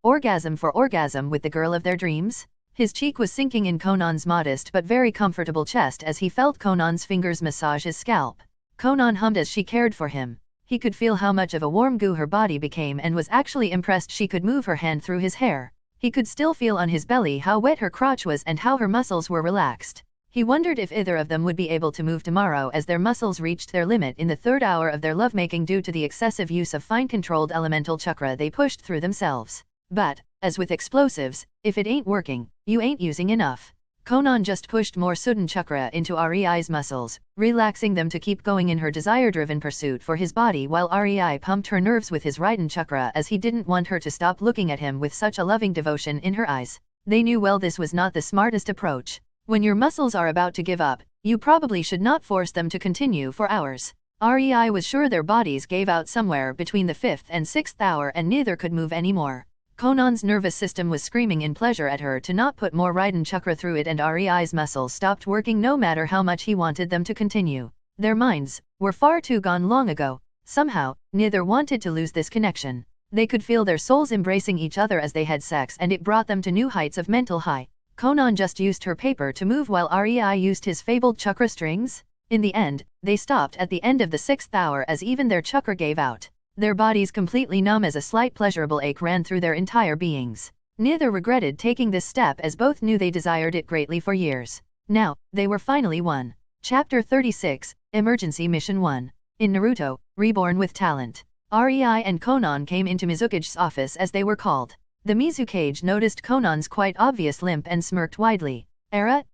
orgasm for orgasm with the girl of their dreams? His cheek was sinking in Conan's modest but very comfortable chest as he felt Conan's fingers massage his scalp. Conan hummed as she cared for him. He could feel how much of a warm goo her body became and was actually impressed she could move her hand through his hair. He could still feel on his belly how wet her crotch was and how her muscles were relaxed. He wondered if either of them would be able to move tomorrow as their muscles reached their limit in the 3rd hour of their lovemaking due to the excessive use of fine-controlled elemental chakra they pushed through themselves. But, as with explosives, if it ain't working, you ain't using enough. Conan just pushed more Suten Chakra into REI's muscles, relaxing them to keep going in her desire-driven pursuit for his body while REI pumped her nerves with his Raiden Chakra as he didn't want her to stop looking at him with such a loving devotion in her eyes. They knew well this was not the smartest approach. When your muscles are about to give up, you probably should not force them to continue for hours. REI was sure their bodies gave out somewhere between the 5th and 6th hour and neither could move anymore. Conan's nervous system was screaming in pleasure at her to not put more Raiden Chakra through it and REI's muscles stopped working no matter how much he wanted them to continue. Their minds were far too gone long ago. Somehow, neither wanted to lose this connection. They could feel their souls embracing each other as they had sex and it brought them to new heights of mental high. Conan just used her paper to move while REI used his fabled chakra strings. In the end, they stopped at the end of the 6th hour as even their chakra gave out. Their bodies completely numb as a slight pleasurable ache ran through their entire beings. Neither regretted taking this step as both knew they desired it greatly for years. Now, they were finally one. Chapter 36, Emergency Mission 1. In Naruto, Reborn with Talent. REI and Conan came into Mizukage's office as they were called. The Mizukage noticed Conan's quite obvious limp and smirked widely. Era,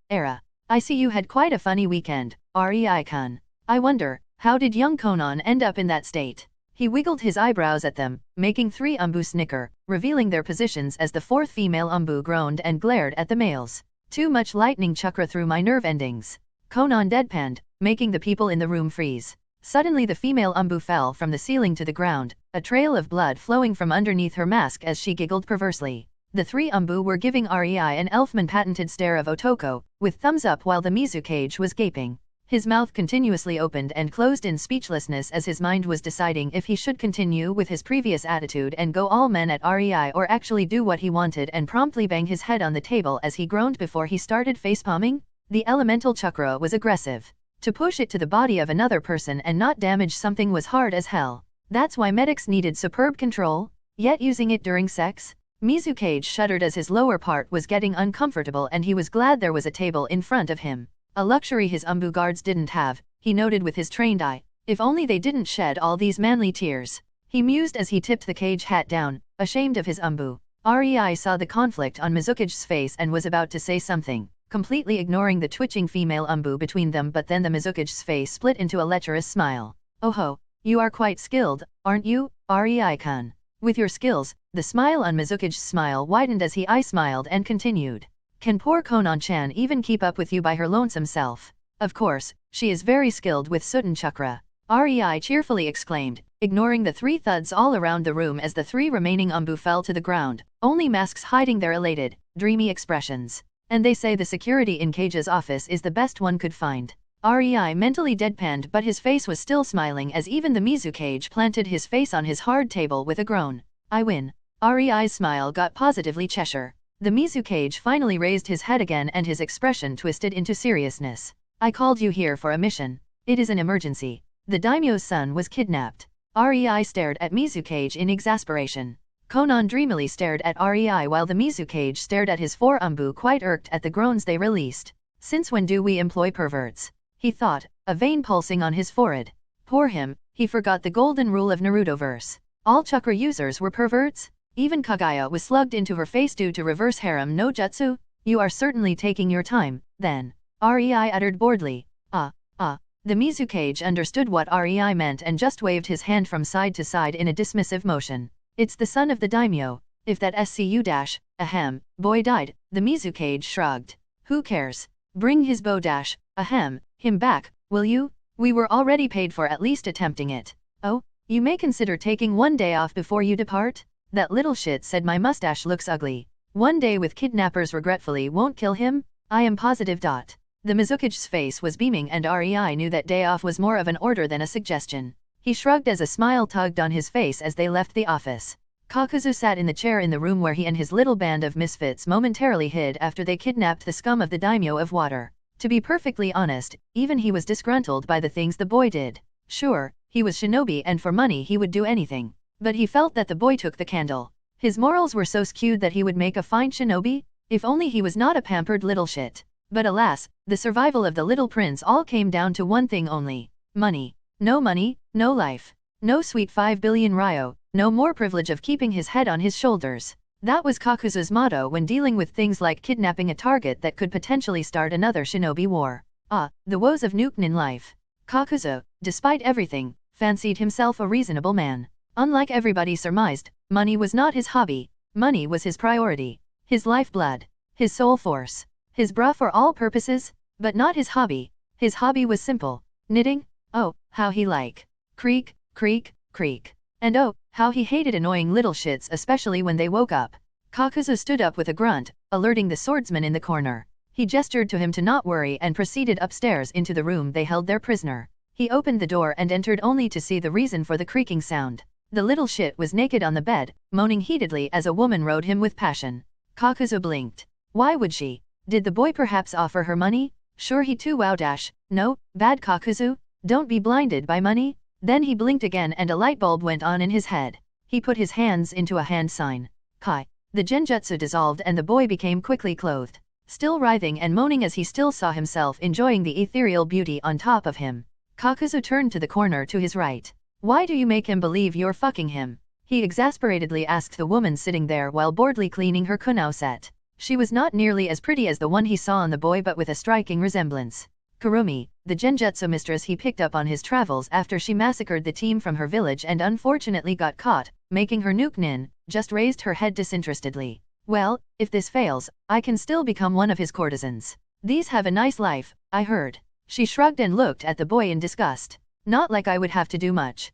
I see you had quite a funny weekend, REI-kun. I wonder, how did young Conan end up in that state? He wiggled his eyebrows at them, making 3 umbu snicker, revealing their positions as the 4th female umbu groaned and glared at the males. Too much lightning chakra through my nerve endings. Conan deadpanned, making the people in the room freeze. Suddenly the female umbu fell from the ceiling to the ground, a trail of blood flowing from underneath her mask as she giggled perversely. The three Umbu were giving REI an Elfman-patented stare of Otoko, with thumbs up while the Mizukage was gaping. His mouth continuously opened and closed in speechlessness as his mind was deciding if he should continue with his previous attitude and go all men at REI or actually do what he wanted and promptly bang his head on the table as he groaned before he started facepalming. The elemental chakra was aggressive. To push it to the body of another person and not damage something was hard as hell. That's why medics needed superb control, yet using it during sex? Mizukage shuddered as his lower part was getting uncomfortable and he was glad there was a table in front of him. A luxury his Umbu guards didn't have, he noted with his trained eye. If only they didn't shed all these manly tears. He mused as he tipped the cage hat down, ashamed of his Umbu. REI saw the conflict on Mizukage's face and was about to say something, completely ignoring the twitching female Umbu between them, but then the Mizukage's face split into a lecherous smile. Oh ho, you are quite skilled, aren't you, REI-kun? With your skills, the smile on Mizukage's smile widened as he smiled and continued. Can poor Conan-chan even keep up with you by her lonesome self? Of course, she is very skilled with Sutan Chakra, REI cheerfully exclaimed, ignoring the three thuds all around the room as the three remaining Umbu fell to the ground, only masks hiding their elated, dreamy expressions. And they say the security in Cage's office is the best one could find. REI mentally deadpanned, but his face was still smiling as even the Mizukage planted his face on his hard table with a groan. I win. REI's smile got positively Cheshire. The Mizukage finally raised his head again and his expression twisted into seriousness. I called you here for a mission. It is an emergency. The daimyo's son was kidnapped. REI stared at Mizukage in exasperation. Conan dreamily stared at REI while the Mizukage stared at his four Umbu, quite irked at the groans they released. Since when do we employ perverts? He thought, a vein pulsing on his forehead. Poor him, he forgot the golden rule of Narutoverse. All chakra users were perverts? Even Kaguya was slugged into her face due to reverse harem no jutsu? You are certainly taking your time, then. REI uttered boredly. The Mizukage understood what REI meant and just waved his hand from side to side in a dismissive motion. It's the son of the daimyo. If that boy died, the Mizukage shrugged. Who cares? Bring his bow him back, will you? We were already paid for at least attempting it. Oh, you may consider taking one day off before you depart? That little shit said my mustache looks ugly. One day with kidnappers regretfully won't kill him? I am positive. The Mizukage's face was beaming and REI knew that day off was more of an order than a suggestion. He shrugged as a smile tugged on his face as they left the office. Kakuzu sat in the chair in the room where he and his little band of misfits momentarily hid after they kidnapped the scum of the daimyo of water. To be perfectly honest, even he was disgruntled by the things the boy did. Sure, he was shinobi and for money he would do anything. But he felt that the boy took the candle. His morals were so skewed that he would make a fine shinobi, if only he was not a pampered little shit. But alas, the survival of the little prince all came down to one thing only. Money. No money, no life. No sweet 5 billion ryo, no more privilege of keeping his head on his shoulders. That was Kakuzu's motto when dealing with things like kidnapping a target that could potentially start another shinobi war. The woes of Nukenin life. Kakuzu, despite everything, fancied himself a reasonable man. Unlike everybody surmised, money was not his hobby. Money was his priority. His lifeblood. His soul force. His bra for all purposes, but not his hobby. His hobby was simple. Knitting? Oh, how he like. Creak, creak, creak. And oh, how he hated annoying little shits, especially when they woke up. Kakuzu stood up with a grunt, alerting the swordsman in the corner. He gestured to him to not worry and proceeded upstairs into the room they held their prisoner. He opened the door and entered only to see the reason for the creaking sound. The little shit was naked on the bed, moaning heatedly as a woman rode him with passion. Kakuzu blinked. Why would she? Did the boy perhaps offer her money? Sure he too wow dash. No, bad Kakuzu, don't be blinded by money. Then he blinked again and a light bulb went on in his head. He put his hands into a hand sign. Kai. The genjutsu dissolved and the boy became quickly clothed. Still writhing and moaning as he still saw himself enjoying the ethereal beauty on top of him. Kakuzu turned to the corner to his right. Why do you make him believe you're fucking him? He exasperatedly asked the woman sitting there while boredly cleaning her kunao set. She was not nearly as pretty as the one he saw on the boy but with a striking resemblance. Kurumi, the genjutsu mistress he picked up on his travels after she massacred the team from her village and unfortunately got caught, making her nuke nin, just raised her head disinterestedly. Well, if this fails, I can still become one of his courtesans. These have a nice life, I heard. She shrugged and looked at the boy in disgust. Not like I would have to do much.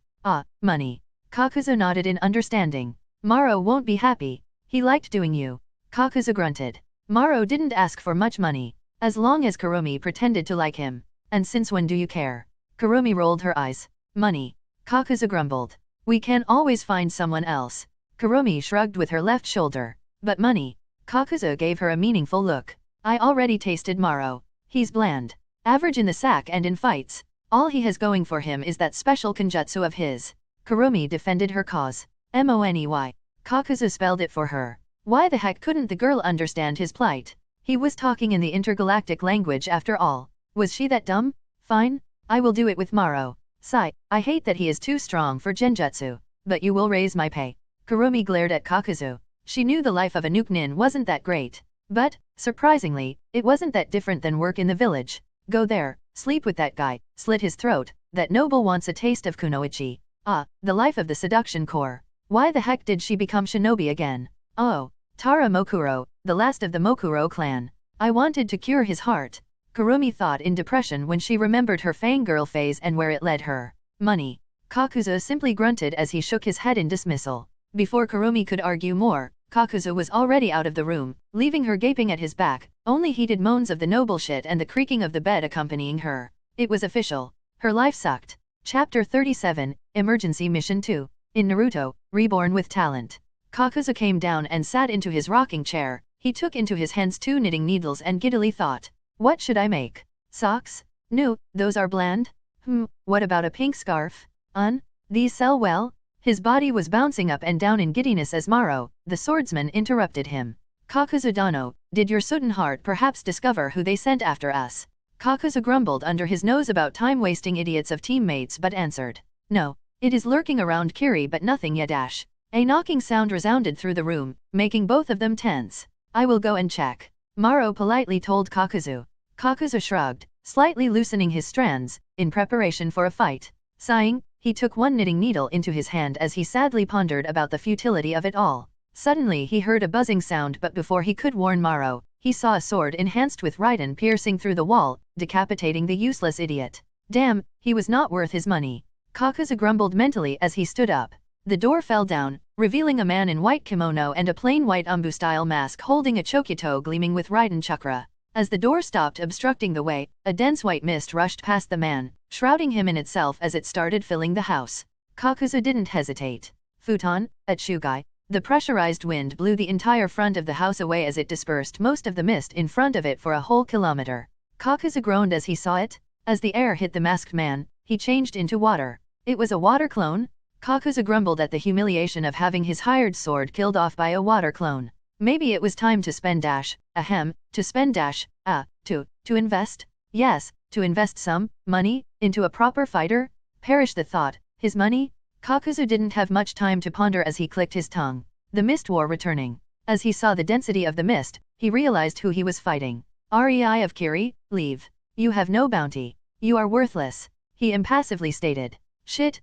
Money. Kakuzu nodded in understanding. Maro won't be happy. He liked doing you. Kakuzu grunted. Maro didn't ask for much money, as long as Kurumi pretended to like him. And since when do you care? Kurumi rolled her eyes. Money. Kakuzu grumbled. We can always find someone else. Kurumi shrugged with her left shoulder. But money. Kakuzu gave her a meaningful look. I already tasted Maro. He's bland. Average in the sack and in fights. All he has going for him is that special kenjutsu of his. Kurumi defended her cause. Money. Kakuzu spelled it for her. Why the heck couldn't the girl understand his plight? He was talking in the intergalactic language after all. Was she that dumb? Fine. I will do it with Maro. Sigh, I hate that he is too strong for genjutsu. But you will raise my pay. Kurumi glared at Kakuzu. She knew the life of a nuke nin wasn't that great. But, surprisingly, it wasn't that different than work in the village. Go there, sleep with that guy, slit his throat, that noble wants a taste of kunoichi. Ah, the life of the seduction core. Why the heck did she become shinobi again? Oh, Tara Mokuro, the last of the Mokuro clan. I wanted to cure his heart. Kurumi thought in depression when she remembered her fangirl phase and where it led her. Money. Kakuzu simply grunted as he shook his head in dismissal. Before Kurumi could argue more, Kakuzu was already out of the room, leaving her gaping at his back, only heated moans of the noble shit and the creaking of the bed accompanying her. It was official. Her life sucked. Chapter 37, Emergency Mission 2. In Naruto, Reborn with Talent. Kakuzu came down and sat into his rocking chair. He took into his hands 2 knitting needles and giddily thought. What should I make? Socks? No, those are bland. What about a pink scarf? These sell well? His body was bouncing up and down in giddiness as Maro, the swordsman, interrupted him. Kakuzu Dano, did your Sudden heart perhaps discover who they sent after us? Kakuzu grumbled under his nose about time-wasting idiots of teammates but answered. No, it is lurking around Kiri but nothing yet. A knocking sound resounded through the room, making both of them tense. I will go and check. Maro politely told Kakuzu. Kakuzu shrugged, slightly loosening his strands, in preparation for a fight. Sighing, he took 1 knitting needle into his hand as he sadly pondered about the futility of it all. Suddenly he heard a buzzing sound, but before he could warn Maro, he saw a sword enhanced with Raiden piercing through the wall, decapitating the useless idiot. Damn, he was not worth his money. Kakuzu grumbled mentally as he stood up. The door fell down, revealing a man in white kimono and a plain white umbu-style mask holding a chokito gleaming with Raiden Chakra. As the door stopped obstructing the way, a dense white mist rushed past the man, shrouding him in itself as it started filling the house. Kakuzu didn't hesitate. Futon, at Shugai. The pressurized wind blew the entire front of the house away as it dispersed most of the mist in front of it for a whole kilometer. Kakuzu groaned as he saw it. As the air hit the masked man, he changed into water. It was a water clone? Kakuzu grumbled at the humiliation of having his hired sword killed off by a water clone. Maybe it was time to spend to invest? Yes, to invest some money into a proper fighter? Perish the thought, his money? Kakuzu didn't have much time to ponder as he clicked his tongue. The mist war returning. As he saw the density of the mist, he realized who he was fighting. REI of Kiri, leave. You have no bounty. You are worthless, he impassively stated. Shit.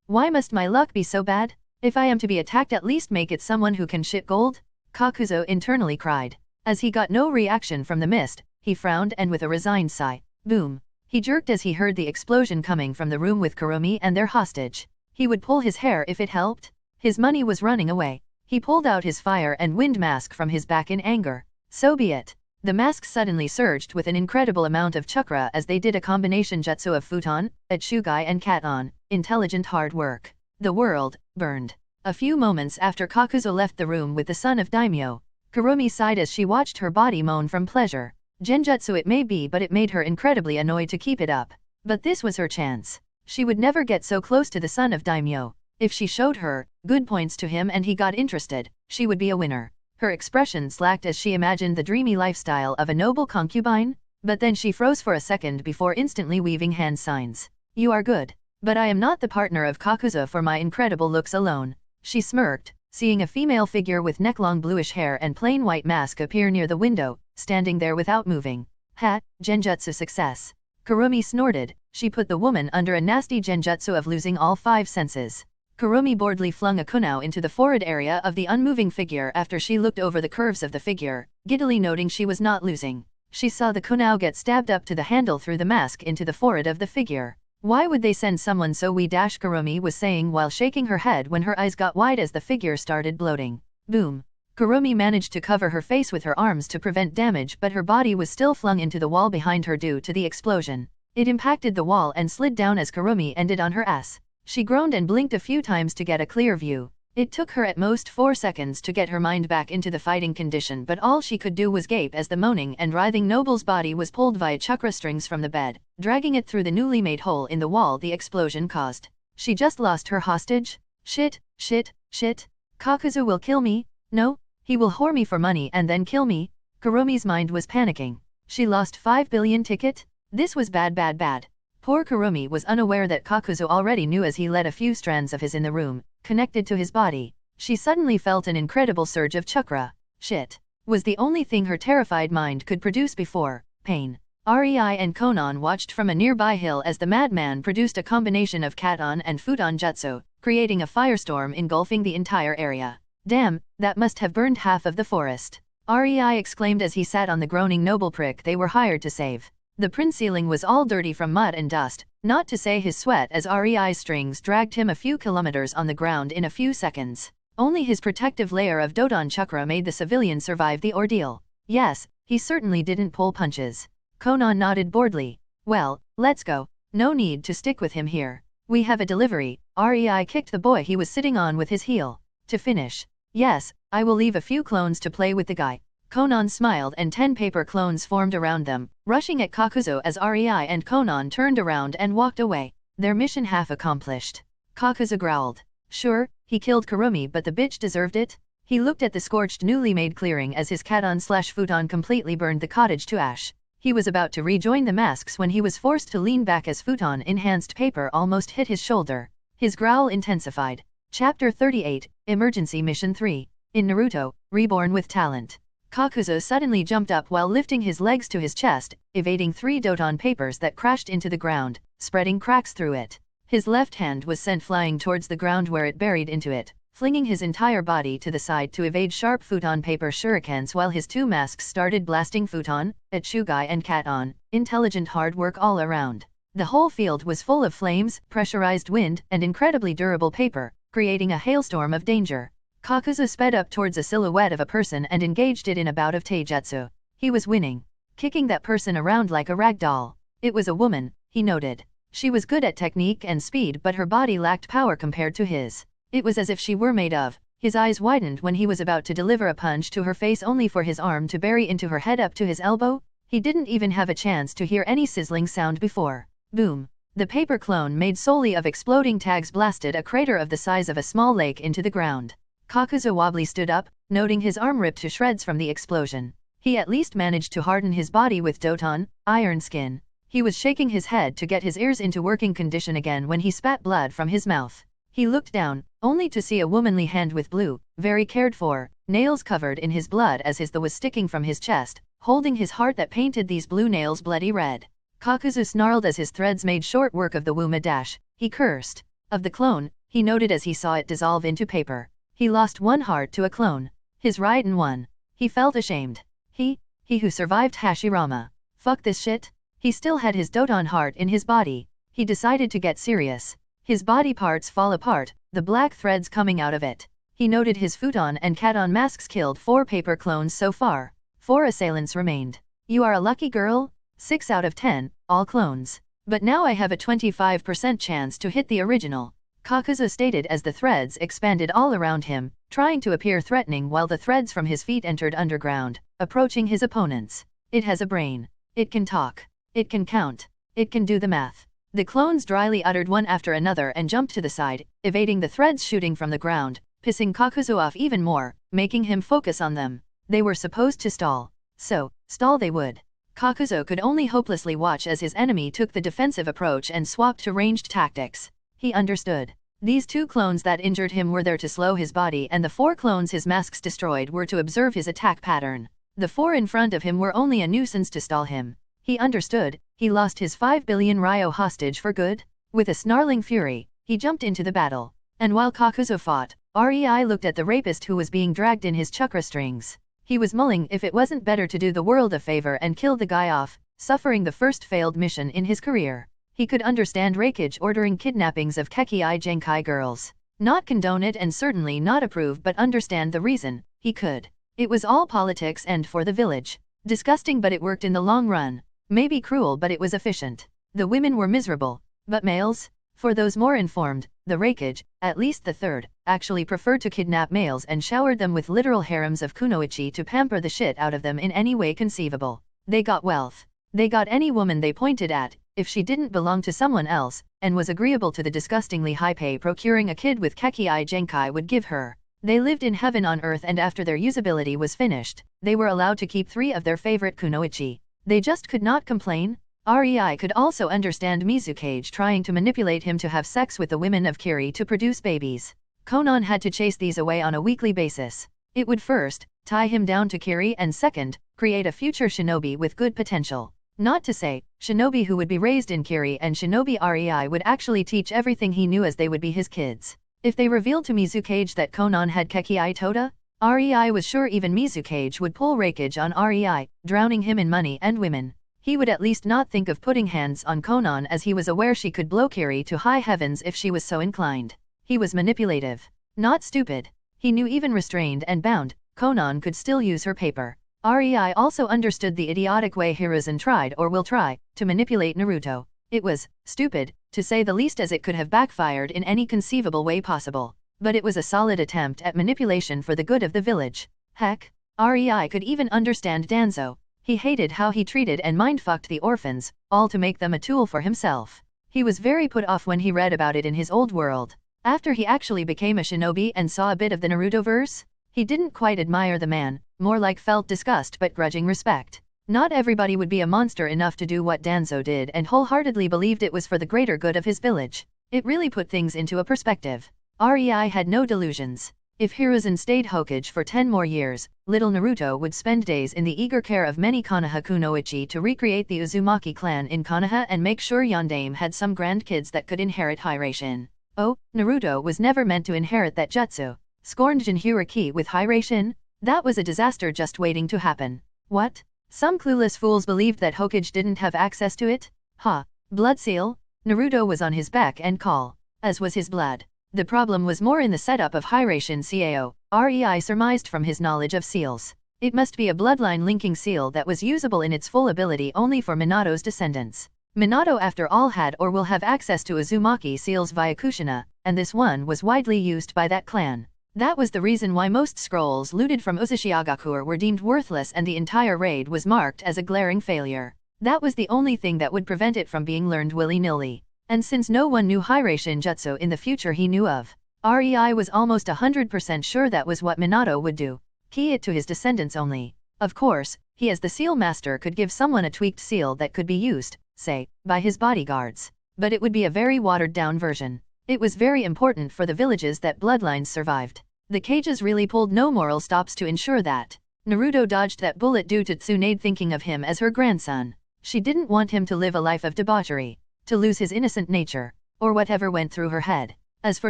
Why must my luck be so bad? If I am to be attacked, at least make it someone who can shit gold? Kakuzu internally cried. As he got no reaction from the mist, he frowned and with a resigned sigh, boom. He jerked as he heard the explosion coming from the room with Kurumi and their hostage. He would pull his hair if it helped. His money was running away. He pulled out his fire and wind mask from his back in anger. So be it. The mask suddenly surged with an incredible amount of chakra as they did a combination jutsu of futon, Shugai and Katon, intelligent hard work. The world burned. A few moments after Kakuzu left the room with the son of Daimyo, Kurumi sighed as she watched her body moan from pleasure. Genjutsu it may be, but it made her incredibly annoyed to keep it up. But this was her chance. She would never get so close to the son of Daimyo. If she showed her good points to him and he got interested, she would be a winner. Her expression slacked as she imagined the dreamy lifestyle of a noble concubine, but then she froze for a second before instantly weaving hand signs. You are good. But I am not the partner of Kakuzu for my incredible looks alone. She smirked, seeing a female figure with neck-long bluish hair and plain white mask appear near the window, standing there without moving. Ha, genjutsu success. Kurumi snorted. She put the woman under a nasty genjutsu of losing all 5 senses. Kurumi boredly flung a kunao into the forehead area of the unmoving figure after she looked over the curves of the figure, giddily noting she was not losing. She saw the kunao get stabbed up to the handle through the mask into the forehead of the figure. Why would they send someone so wee? Kurumi was saying while shaking her head when her eyes got wide as the figure started bloating. Boom. Kurumi managed to cover her face with her arms to prevent damage, but her body was still flung into the wall behind her due to the explosion. It impacted the wall and slid down as Kurumi ended on her ass. She groaned and blinked a few times to get a clear view. It took her at most 4 seconds to get her mind back into the fighting condition, but all she could do was gape as the moaning and writhing noble's body was pulled via chakra strings from the bed, dragging it through the newly made hole in the wall the explosion caused. She just lost her hostage? Shit, shit, shit. Kakuzu will kill me? No? He will whore me for money and then kill me? Kurumi's mind was panicking. She lost 5 billion ticket? This was bad bad bad. Poor Kurumi was unaware that Kakuzu already knew as he let a few strands of his in the room, connected to his body. She suddenly felt an incredible surge of chakra. Shit. Was the only thing her terrified mind could produce before. Pain. REI and Conan watched from a nearby hill as the madman produced a combination of Katon and Futon jutsu, creating a firestorm engulfing the entire area. Damn, that must have burned half of the forest. REI exclaimed as he sat on the groaning noble prick they were hired to save. The prince ceiling was all dirty from mud and dust, not to say his sweat, as REI's strings dragged him a few kilometers on the ground in a few seconds. Only his protective layer of Dodon chakra made the civilian survive the ordeal. Yes, he certainly didn't pull punches. Conan nodded boredly. Well, let's go. No need to stick with him here. We have a delivery. REI kicked the boy he was sitting on with his heel. To finish. Yes, I will leave a few clones to play with the guy. Conan smiled and 10 paper clones formed around them, rushing at Kakuzu as REI and Conan turned around and walked away. Their mission half accomplished. Kakuzu growled. Sure, he killed Kurumi, but the bitch deserved it. He looked at the scorched newly made clearing as his Katon/Futon completely burned the cottage to ash. He was about to rejoin the masks when he was forced to lean back as Futon-enhanced paper almost hit his shoulder. His growl intensified. Chapter 38, Emergency Mission 3. In Naruto, Reborn with Talent. Kakuzu suddenly jumped up while lifting his legs to his chest, evading 3 Doton papers that crashed into the ground, spreading cracks through it. His left hand was sent flying towards the ground where it buried into it, flinging his entire body to the side to evade sharp Futon paper shurikens while his 2 masks started blasting Futon, Atsugai and Katon. Intelligent hard work all around. The whole field was full of flames, pressurized wind, and incredibly durable paper, creating a hailstorm of danger. Kakuzu sped up towards a silhouette of a person and engaged it in a bout of taijutsu. He was winning, kicking that person around like a rag doll. It was a woman, he noted. She was good at technique and speed, but her body lacked power compared to his. It was as if she were made of. His eyes widened when he was about to deliver a punch to her face, only for his arm to bury into her head up to his elbow. He didn't even have a chance to hear any sizzling sound before. Boom. The paper clone made solely of exploding tags blasted a crater of the size of a small lake into the ground. Kakuzu wobbly stood up, noting his arm ripped to shreds from the explosion. He at least managed to harden his body with Doton, iron skin. He was shaking his head to get his ears into working condition again when he spat blood from his mouth. He looked down, only to see a womanly hand with blue, very cared for, nails covered in his blood as his thigh was sticking from his chest, holding his heart that painted these blue nails bloody red. Kakuzu snarled as his threads made short work of the Wuma dash. He cursed. Of the clone, he noted as he saw it dissolve into paper. He lost 1 heart to a clone. His Raiden won. He felt ashamed. He who survived Hashirama. Fuck this shit. He still had his Doton heart in his body. He decided to get serious. His body parts fall apart, the black threads coming out of it. He noted his Futon and Katon masks killed 4 paper clones so far. 4 assailants remained. You are a lucky girl? 6 out of 10, all clones. But now I have a 25% chance to hit the original. Kakuzu stated as the threads expanded all around him, trying to appear threatening while the threads from his feet entered underground, approaching his opponents. It has a brain. It can talk. It can count. It can do the math. The clones dryly uttered one after another and jumped to the side, evading the threads shooting from the ground, pissing Kakuzu off even more, making him focus on them. They were supposed to stall. So, stall they would. Kakuzu could only hopelessly watch as his enemy took the defensive approach and swapped to ranged tactics. He understood. These 2 clones that injured him were there to slow his body, and the 4 clones his masks destroyed were to observe his attack pattern. The 4 in front of him were only a nuisance to stall him. He understood. He lost his 5 billion Ryo hostage for good. With a snarling fury, he jumped into the battle. And while Kakuzu fought, REI looked at the rapist who was being dragged in his chakra strings. He was mulling if it wasn't better to do the world a favor and kill the guy off, suffering the first failed mission in his career. He could understand Reikage ordering kidnappings of Kekii Genkai girls. Not condone it and certainly not approve, but understand the reason. he could. It was all politics and for the village. Disgusting, but it worked in the long run. Maybe cruel, but it was efficient. The women were miserable. But males? For those more informed, the Reikage, at least the third, actually preferred to kidnap males and showered them with literal harems of kunoichi to pamper the shit out of them in any way conceivable. They got wealth. They got any woman they pointed at, if she didn't belong to someone else, and was agreeable to the disgustingly high pay procuring a kid with Kekii Genkai would give her. They lived in heaven on earth, and after their usability was finished, they were allowed to keep 3 of their favorite kunoichi. They just could not complain. REI could also understand Mizukage trying to manipulate him to have sex with the women of Kiri to produce babies. Conan had to chase these away on a weekly basis. It would first, tie him down to Kiri, and second, create a future shinobi with good potential. Not to say, shinobi who would be raised in Kiri, and shinobi REI would actually teach everything he knew as they would be his kids. If they revealed to Mizukage that Conan had Kekii Toda, REI was sure even Mizukage would pull Reikage on REI, drowning him in money and women. He would at least not think of putting hands on Conan, as he was aware she could blow Kiri to high heavens if she was so inclined. He was manipulative. Not stupid. He knew even restrained and bound, Conan could still use her paper. REI also understood the idiotic way Hiruzen tried, or will try, to manipulate Naruto. It was stupid, to say the least, as it could have backfired in any conceivable way possible. But it was a solid attempt at manipulation for the good of the village. Heck, REI could even understand Danzo. He hated how he treated and mind-fucked the orphans, all to make them a tool for himself. He was very put off when he read about it in his old world. After he actually became a shinobi and saw a bit of the Narutoverse, he didn't quite admire the man, more like felt disgust but grudging respect. Not everybody would be a monster enough to do what Danzo did, and wholeheartedly believed it was for the greater good of his village. It really put things into a perspective. REI had no delusions. If Hiruzen stayed Hokage for 10 more years, little Naruto would spend days in the eager care of many Konoha kunoichi to recreate the Uzumaki clan in Konoha and make sure Yondaime had some grandkids that could inherit Hiraishin. Oh, Naruto was never meant to inherit that jutsu. Scorned Jinhyuriki with Hiraishin? That was a disaster just waiting to happen. What? Some clueless fools believed that Hokage didn't have access to it? Ha! Blood seal? Naruto was on his beck and call, as was his blood. The problem was more in the setup of Hiraishin Cao, REI surmised from his knowledge of seals. It must be a bloodline-linking seal that was usable in its full ability only for Minato's descendants. Minato after all had or will have access to Uzumaki seals via Kushina, and this one was widely used by that clan. That was the reason why most scrolls looted from Uzushiagakur were deemed worthless and the entire raid was marked as a glaring failure. That was the only thing that would prevent it from being learned willy-nilly. And since no one knew Hiraishin jutsu in the future he knew of, REI was almost 100% sure that was what Minato would do. Key it to his descendants only. Of course, he as the seal master could give someone a tweaked seal that could be used, say, by his bodyguards. But it would be a very watered-down version. It was very important for the villages that bloodlines survived. The cages really pulled no moral stops to ensure that. Naruto dodged that bullet due to Tsunade thinking of him as her grandson. She didn't want him to live a life of debauchery, to lose his innocent nature, or whatever went through her head. As for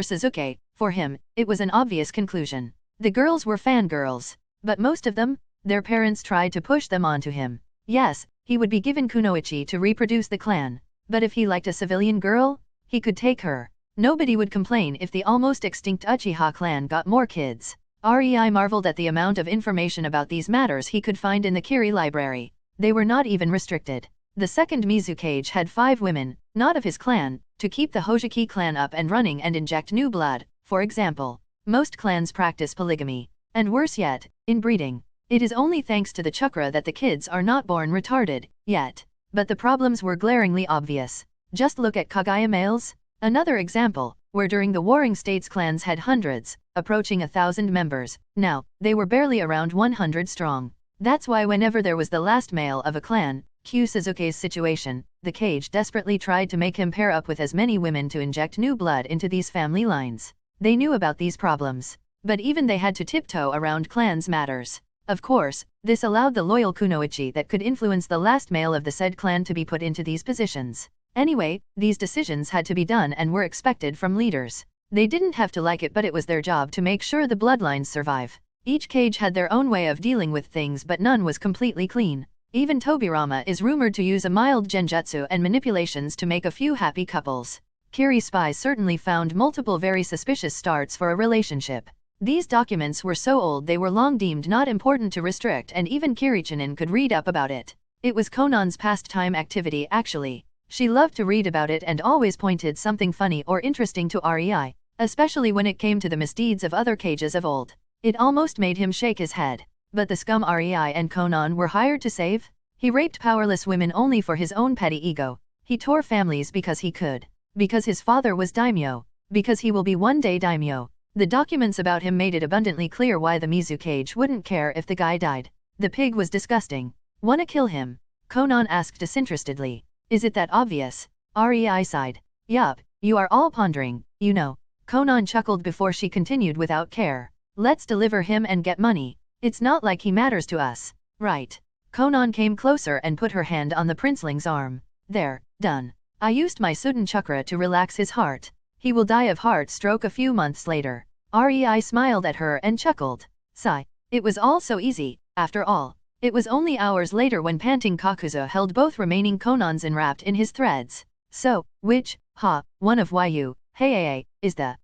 Sasuke, for him, it was an obvious conclusion. The girls were fangirls, but most of them, their parents tried to push them onto him. Yes, he would be given kunoichi to reproduce the clan, but if he liked a civilian girl, he could take her. Nobody would complain if the almost extinct Uchiha clan got more kids. REI marveled at the amount of information about these matters he could find in the Kiri library. They were not even restricted. The second Mizukage had 5 women, not of his clan, to keep the Hojiki clan up and running and inject new blood, for example. Most clans practice polygamy. And worse yet, inbreeding. It is only thanks to the Chakra that the kids are not born retarded, yet. But the problems were glaringly obvious. Just look at Kagaya males. Another example, where during the Warring States clans had hundreds, approaching 1,000 members. Now, they were barely around 100 strong. That's why whenever there was the last male of a clan, Q Sasuke's situation, the cage desperately tried to make him pair up with as many women to inject new blood into these family lines. They knew about these problems, but even they had to tiptoe around clans matters. Of course, this allowed the loyal kunoichi that could influence the last male of the said clan to be put into these positions. Anyway, these decisions had to be done and were expected from leaders. They didn't have to like it, but it was their job to make sure the bloodlines survive. Each cage had their own way of dealing with things, but none was completely clean. Even Tobirama is rumored to use a mild genjutsu and manipulations to make a few happy couples. Kiri spies certainly found multiple very suspicious starts for a relationship. These documents were so old they were long deemed not important to restrict, and even Kiri could read up about it. It was Conan's pastime activity actually. She loved to read about it and always pointed something funny or interesting to REI, especially when it came to the misdeeds of other cages of old. It almost made him shake his head. But the scum REI and Conan were hired to save? He raped powerless women only for his own petty ego. He tore families because he could. Because his father was daimyo. Because he will be one day daimyo. The documents about him made it abundantly clear why the Mizukage wouldn't care if the guy died. The pig was disgusting. Wanna kill him? Conan asked disinterestedly. Is it that obvious? REI sighed. Yup, you are all pondering, you know. Conan chuckled before she continued without care. Let's deliver him and get money. It's not like he matters to us. Right. Conan came closer and put her hand on the princeling's arm. There, done. I used my sudden chakra to relax his heart. He will die of heart stroke a few months later. REI smiled at her and chuckled. Sigh. It was all so easy, after all. It was only hours later when panting Kakuzu held both remaining Conans enwrapped in his threads. So, which, one of you, hey, is the,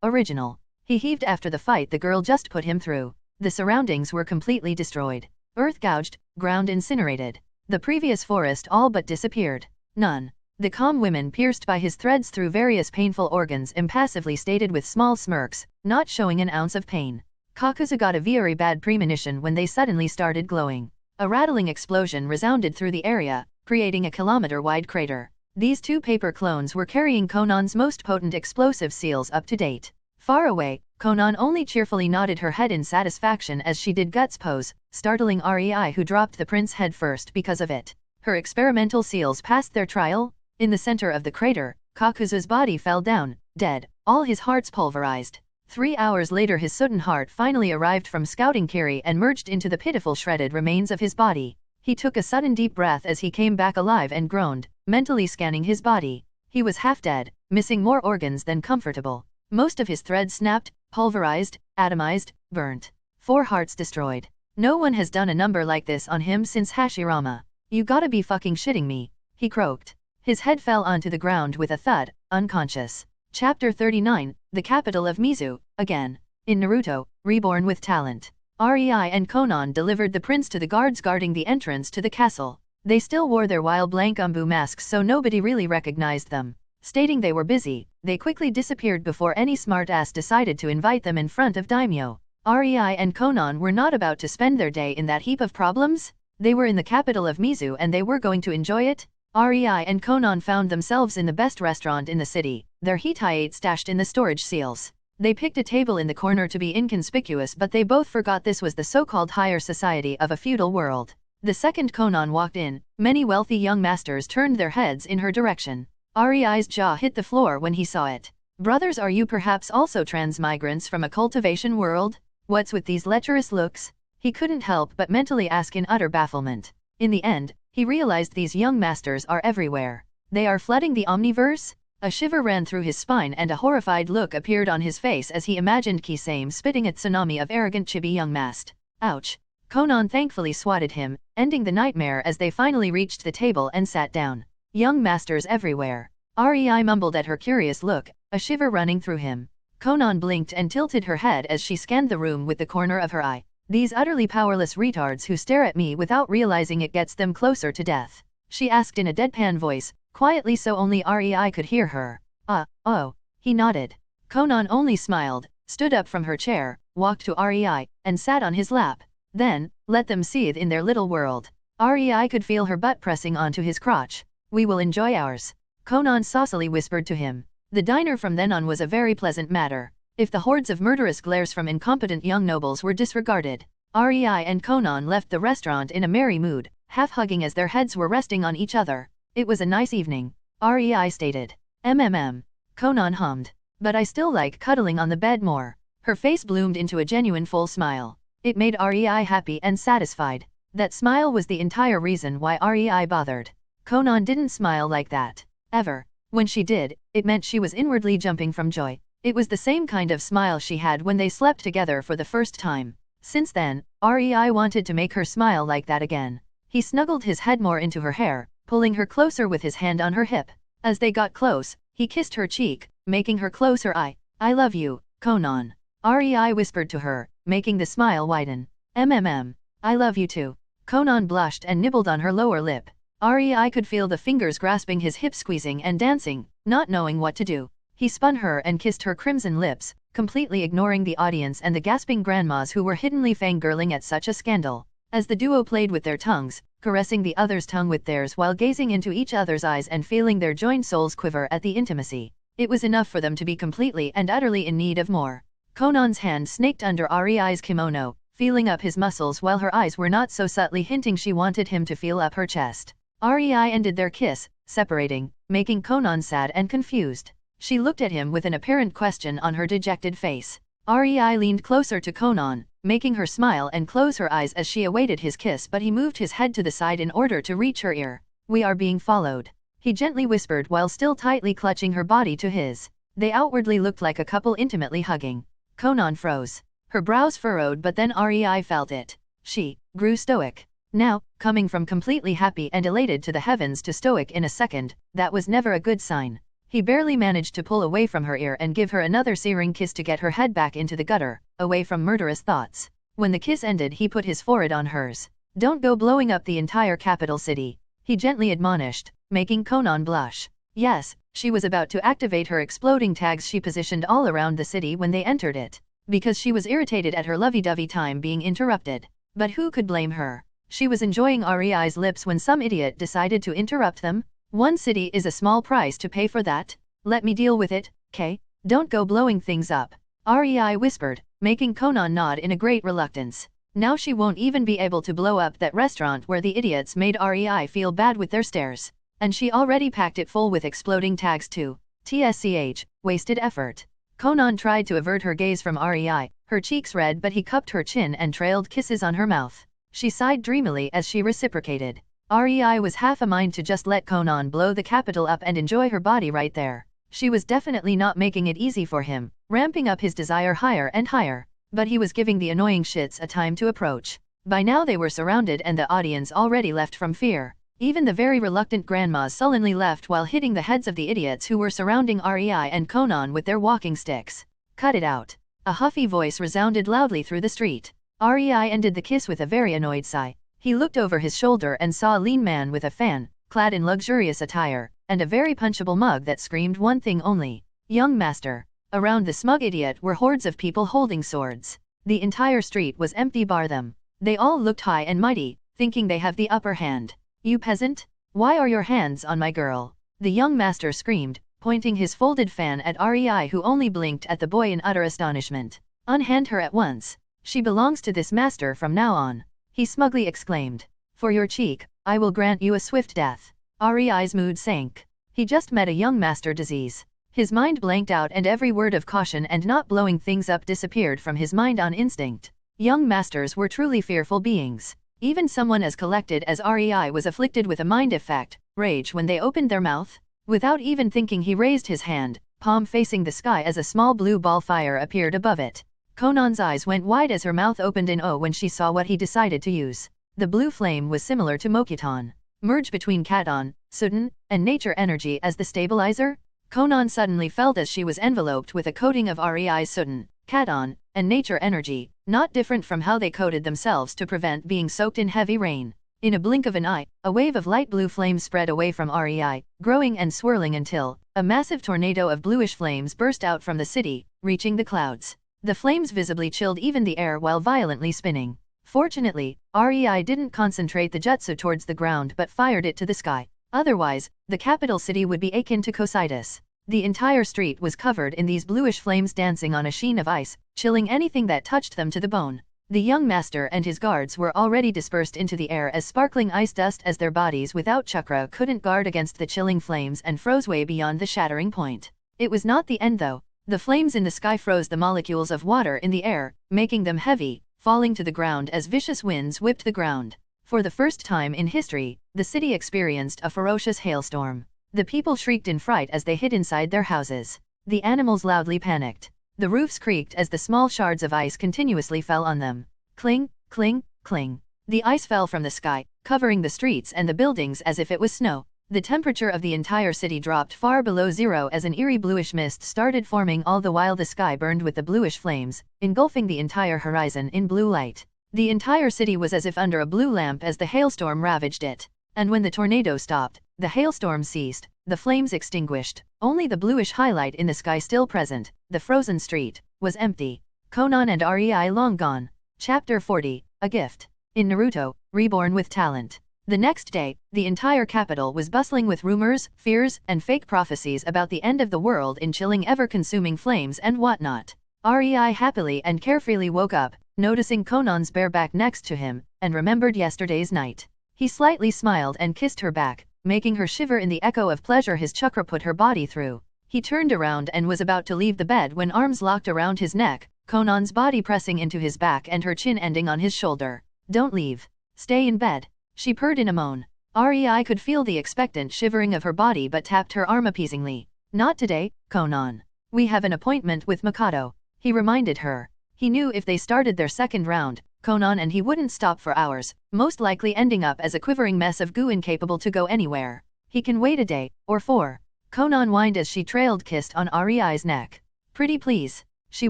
original? He heaved after the fight the girl just put him through. The surroundings were completely destroyed. Earth gouged, ground incinerated. The previous forest all but disappeared. None. The calm women pierced by his threads through various painful organs impassively stated with small smirks, not showing an ounce of pain. Kakuzu got a very bad premonition when they suddenly started glowing. A rattling explosion resounded through the area, creating a kilometer-wide crater. These two paper clones were carrying Conan's most potent explosive seals up to date. Far away, Conan only cheerfully nodded her head in satisfaction as she did Guts pose, startling REI who dropped the prince head first because of it. Her experimental seals passed their trial. In the center of the crater, Kakuzu's body fell down, dead, all his hearts pulverized. 3 hours later his sudden heart finally arrived from scouting Kiri and merged into the pitiful shredded remains of his body. He took a sudden deep breath as he came back alive and groaned, mentally scanning his body. He was half dead, missing more organs than comfortable. Most of his threads snapped, pulverized, atomized, burnt. 4 hearts destroyed. No one has done a number like this on him since Hashirama. You gotta be fucking shitting me, he croaked. His head fell onto the ground with a thud, unconscious. Chapter 39, The Capital of Mizu, again. In Naruto, Reborn with Talent. REI and Conan delivered the prince to the guards guarding the entrance to the castle. They still wore their wild blank umbu masks so nobody really recognized them. Stating they were busy, they quickly disappeared before any smartass decided to invite them in front of Daimyo. REI and Conan were not about to spend their day in that heap of problems. They were in the capital of Mizu and they were going to enjoy it. REI and Conan found themselves in the best restaurant in the city, their hitai stashed in the storage seals. They picked a table in the corner to be inconspicuous, but they both forgot this was the so-called higher society of a feudal world. The second Conan walked in, many wealthy young masters turned their heads in her direction. REI's jaw hit the floor when he saw it. Brothers, are you perhaps also transmigrants from a cultivation world? What's with these lecherous looks? He couldn't help but mentally ask in utter bafflement. In the end, he realized these young masters are everywhere. They are flooding the omniverse? A shiver ran through his spine and a horrified look appeared on his face as he imagined Kisame spitting a tsunami of arrogant chibi young mast. Ouch. Conan thankfully swatted him, ending the nightmare as they finally reached the table and sat down. Young masters everywhere. REI mumbled at her curious look, a shiver running through him. Conan blinked and tilted her head as she scanned the room with the corner of her eye. These utterly powerless retards who stare at me without realizing it gets them closer to death. She asked in a deadpan voice, quietly so only REI could hear her. Oh. He nodded. Conan only smiled, stood up from her chair, walked to REI, and sat on his lap. Then, let them seethe in their little world. REI could feel her butt pressing onto his crotch. We will enjoy ours. Conan saucily whispered to him. The diner from then on was a very pleasant matter. If the hordes of murderous glares from incompetent young nobles were disregarded, REI and Conan left the restaurant in a merry mood, half-hugging as their heads were resting on each other. It was a nice evening, REI stated. Conan hummed. But I still like cuddling on the bed more. Her face bloomed into a genuine full smile. It made REI happy and satisfied. That smile was the entire reason why REI bothered. Conan didn't smile like that, ever. When she did, it meant she was inwardly jumping from joy. It was the same kind of smile she had when they slept together for the first time. Since then, REI wanted to make her smile like that again. He snuggled his head more into her hair, pulling her closer with his hand on her hip. As they got close, he kissed her cheek, making her close her eye. I love you, Conan. REI whispered to her, making the smile widen. I love you too. Conan blushed and nibbled on her lower lip. REI could feel the fingers grasping his hip, squeezing and dancing, not knowing what to do. He spun her and kissed her crimson lips, completely ignoring the audience and the gasping grandmas who were hiddenly fangirling at such a scandal. As the duo played with their tongues, caressing the other's tongue with theirs while gazing into each other's eyes and feeling their joined souls quiver at the intimacy, it was enough for them to be completely and utterly in need of more. Conan's hand snaked under REI's kimono, feeling up his muscles while her eyes were not so subtly hinting she wanted him to feel up her chest. REI ended their kiss, separating, making Conan sad and confused. She looked at him with an apparent question on her dejected face. REI leaned closer to Conan, making her smile and close her eyes as she awaited his kiss, but he moved his head to the side in order to reach her ear. "We are being followed," he gently whispered while still tightly clutching her body to his. They outwardly looked like a couple intimately hugging. Conan froze. Her brows furrowed, but then REI felt it. She grew stoic. Now, coming from completely happy and elated to the heavens to stoic in a second, that was never a good sign. He barely managed to pull away from her ear and give her another searing kiss to get her head back into the gutter, away from murderous thoughts. When the kiss ended, he put his forehead on hers. "Don't go blowing up the entire capital city," he gently admonished, making Conan blush. Yes, she was about to activate her exploding tags she positioned all around the city when they entered it, because she was irritated at her lovey-dovey time being interrupted. But who could blame her? She was enjoying REI's lips when some idiot decided to interrupt them. One city is a small price to pay for that. Let me deal with it, Kay? Don't go blowing things up, REI whispered, making Conan nod in a great reluctance. Now she won't even be able to blow up that restaurant where the idiots made REI feel bad with their stares. And she already packed it full with exploding tags too. TSCH, wasted effort. Conan tried to avert her gaze from REI, her cheeks red, but he cupped her chin and trailed kisses on her mouth. She sighed dreamily as she reciprocated. REI was half a mind to just let Conan blow the capital up and enjoy her body right there. She was definitely not making it easy for him, ramping up his desire higher and higher. But he was giving the annoying shits a time to approach. By now they were surrounded and the audience already left from fear. Even the very reluctant grandmas sullenly left while hitting the heads of the idiots who were surrounding REI and Conan with their walking sticks. "Cut it out." A huffy voice resounded loudly through the street. REI ended the kiss with a very annoyed sigh. He looked over his shoulder and saw a lean man with a fan, clad in luxurious attire, and a very punchable mug that screamed one thing only: "Young master." Around the smug idiot were hordes of people holding swords. The entire street was empty bar them. They all looked high and mighty, thinking they have the upper hand. "You peasant? Why are your hands on my girl?" the young master screamed, pointing his folded fan at REI, who only blinked at the boy in utter astonishment. "Unhand her at once. She belongs to this master from now on," he smugly exclaimed. "For your cheek, I will grant you a swift death." REI's mood sank. He just met a young master disease. His mind blanked out and every word of caution and not blowing things up disappeared from his mind on instinct. Young masters were truly fearful beings. Even someone as collected as REI was afflicted with a mind effect, rage, when they opened their mouth. Without even thinking, he raised his hand, palm facing the sky, as a small blue ball fire appeared above it. Conan's eyes went wide as her mouth opened in O when she saw what he decided to use. The blue flame was similar to Mokuton. Merge between Katon, Sudden, and nature energy as the stabilizer? Conan suddenly felt as she was enveloped with a coating of REI's Sudden, Katon, and nature energy, not different from how they coated themselves to prevent being soaked in heavy rain. In a blink of an eye, a wave of light blue flame spread away from REI, growing and swirling until a massive tornado of bluish flames burst out from the city, reaching the clouds. The flames visibly chilled even the air while violently spinning. Fortunately, REI didn't concentrate the jutsu towards the ground but fired it to the sky. Otherwise, the capital city would be akin to Cocytus. The entire street was covered in these bluish flames dancing on a sheen of ice, chilling anything that touched them to the bone. The young master and his guards were already dispersed into the air as sparkling ice dust, as their bodies without chakra couldn't guard against the chilling flames and froze way beyond the shattering point. It was not the end though. The flames in the sky froze the molecules of water in the air, making them heavy, falling to the ground as vicious winds whipped the ground. For the first time in history, the city experienced a ferocious hailstorm. The people shrieked in fright as they hid inside their houses. The animals loudly panicked. The roofs creaked as the small shards of ice continuously fell on them. Cling, cling, cling. The ice fell from the sky, covering the streets and the buildings as if it was snow. The temperature of the entire city dropped far below zero as an eerie bluish mist started forming, all the while the sky burned with the bluish flames, engulfing the entire horizon in blue light. The entire city was as if under a blue lamp as the hailstorm ravaged it. And when the tornado stopped, the hailstorm ceased, the flames extinguished, only the bluish highlight in the sky still present. The frozen street was empty. Conan and REI long gone. Chapter 40, A Gift. In Naruto, Reborn with Talent. The next day, the entire capital was bustling with rumors, fears, and fake prophecies about the end of the world in chilling, ever-consuming flames and whatnot. REI happily and carefreely woke up, noticing Conan's bare back next to him, and remembered yesterday's night. He slightly smiled and kissed her back, making her shiver in the echo of pleasure his chakra put her body through. He turned around and was about to leave the bed when arms locked around his neck, Conan's body pressing into his back and her chin ending on his shoulder. "Don't leave. Stay in bed," she purred in a moan. REI could feel the expectant shivering of her body but tapped her arm appeasingly. "Not today, Conan. We have an appointment with Mikado," he reminded her. He knew if they started their second round, Conan and he wouldn't stop for hours, most likely ending up as a quivering mess of goo incapable to go anywhere. "He can wait a day, or 4. Conan whined as she trailed kissed on REI's neck. "Pretty please," she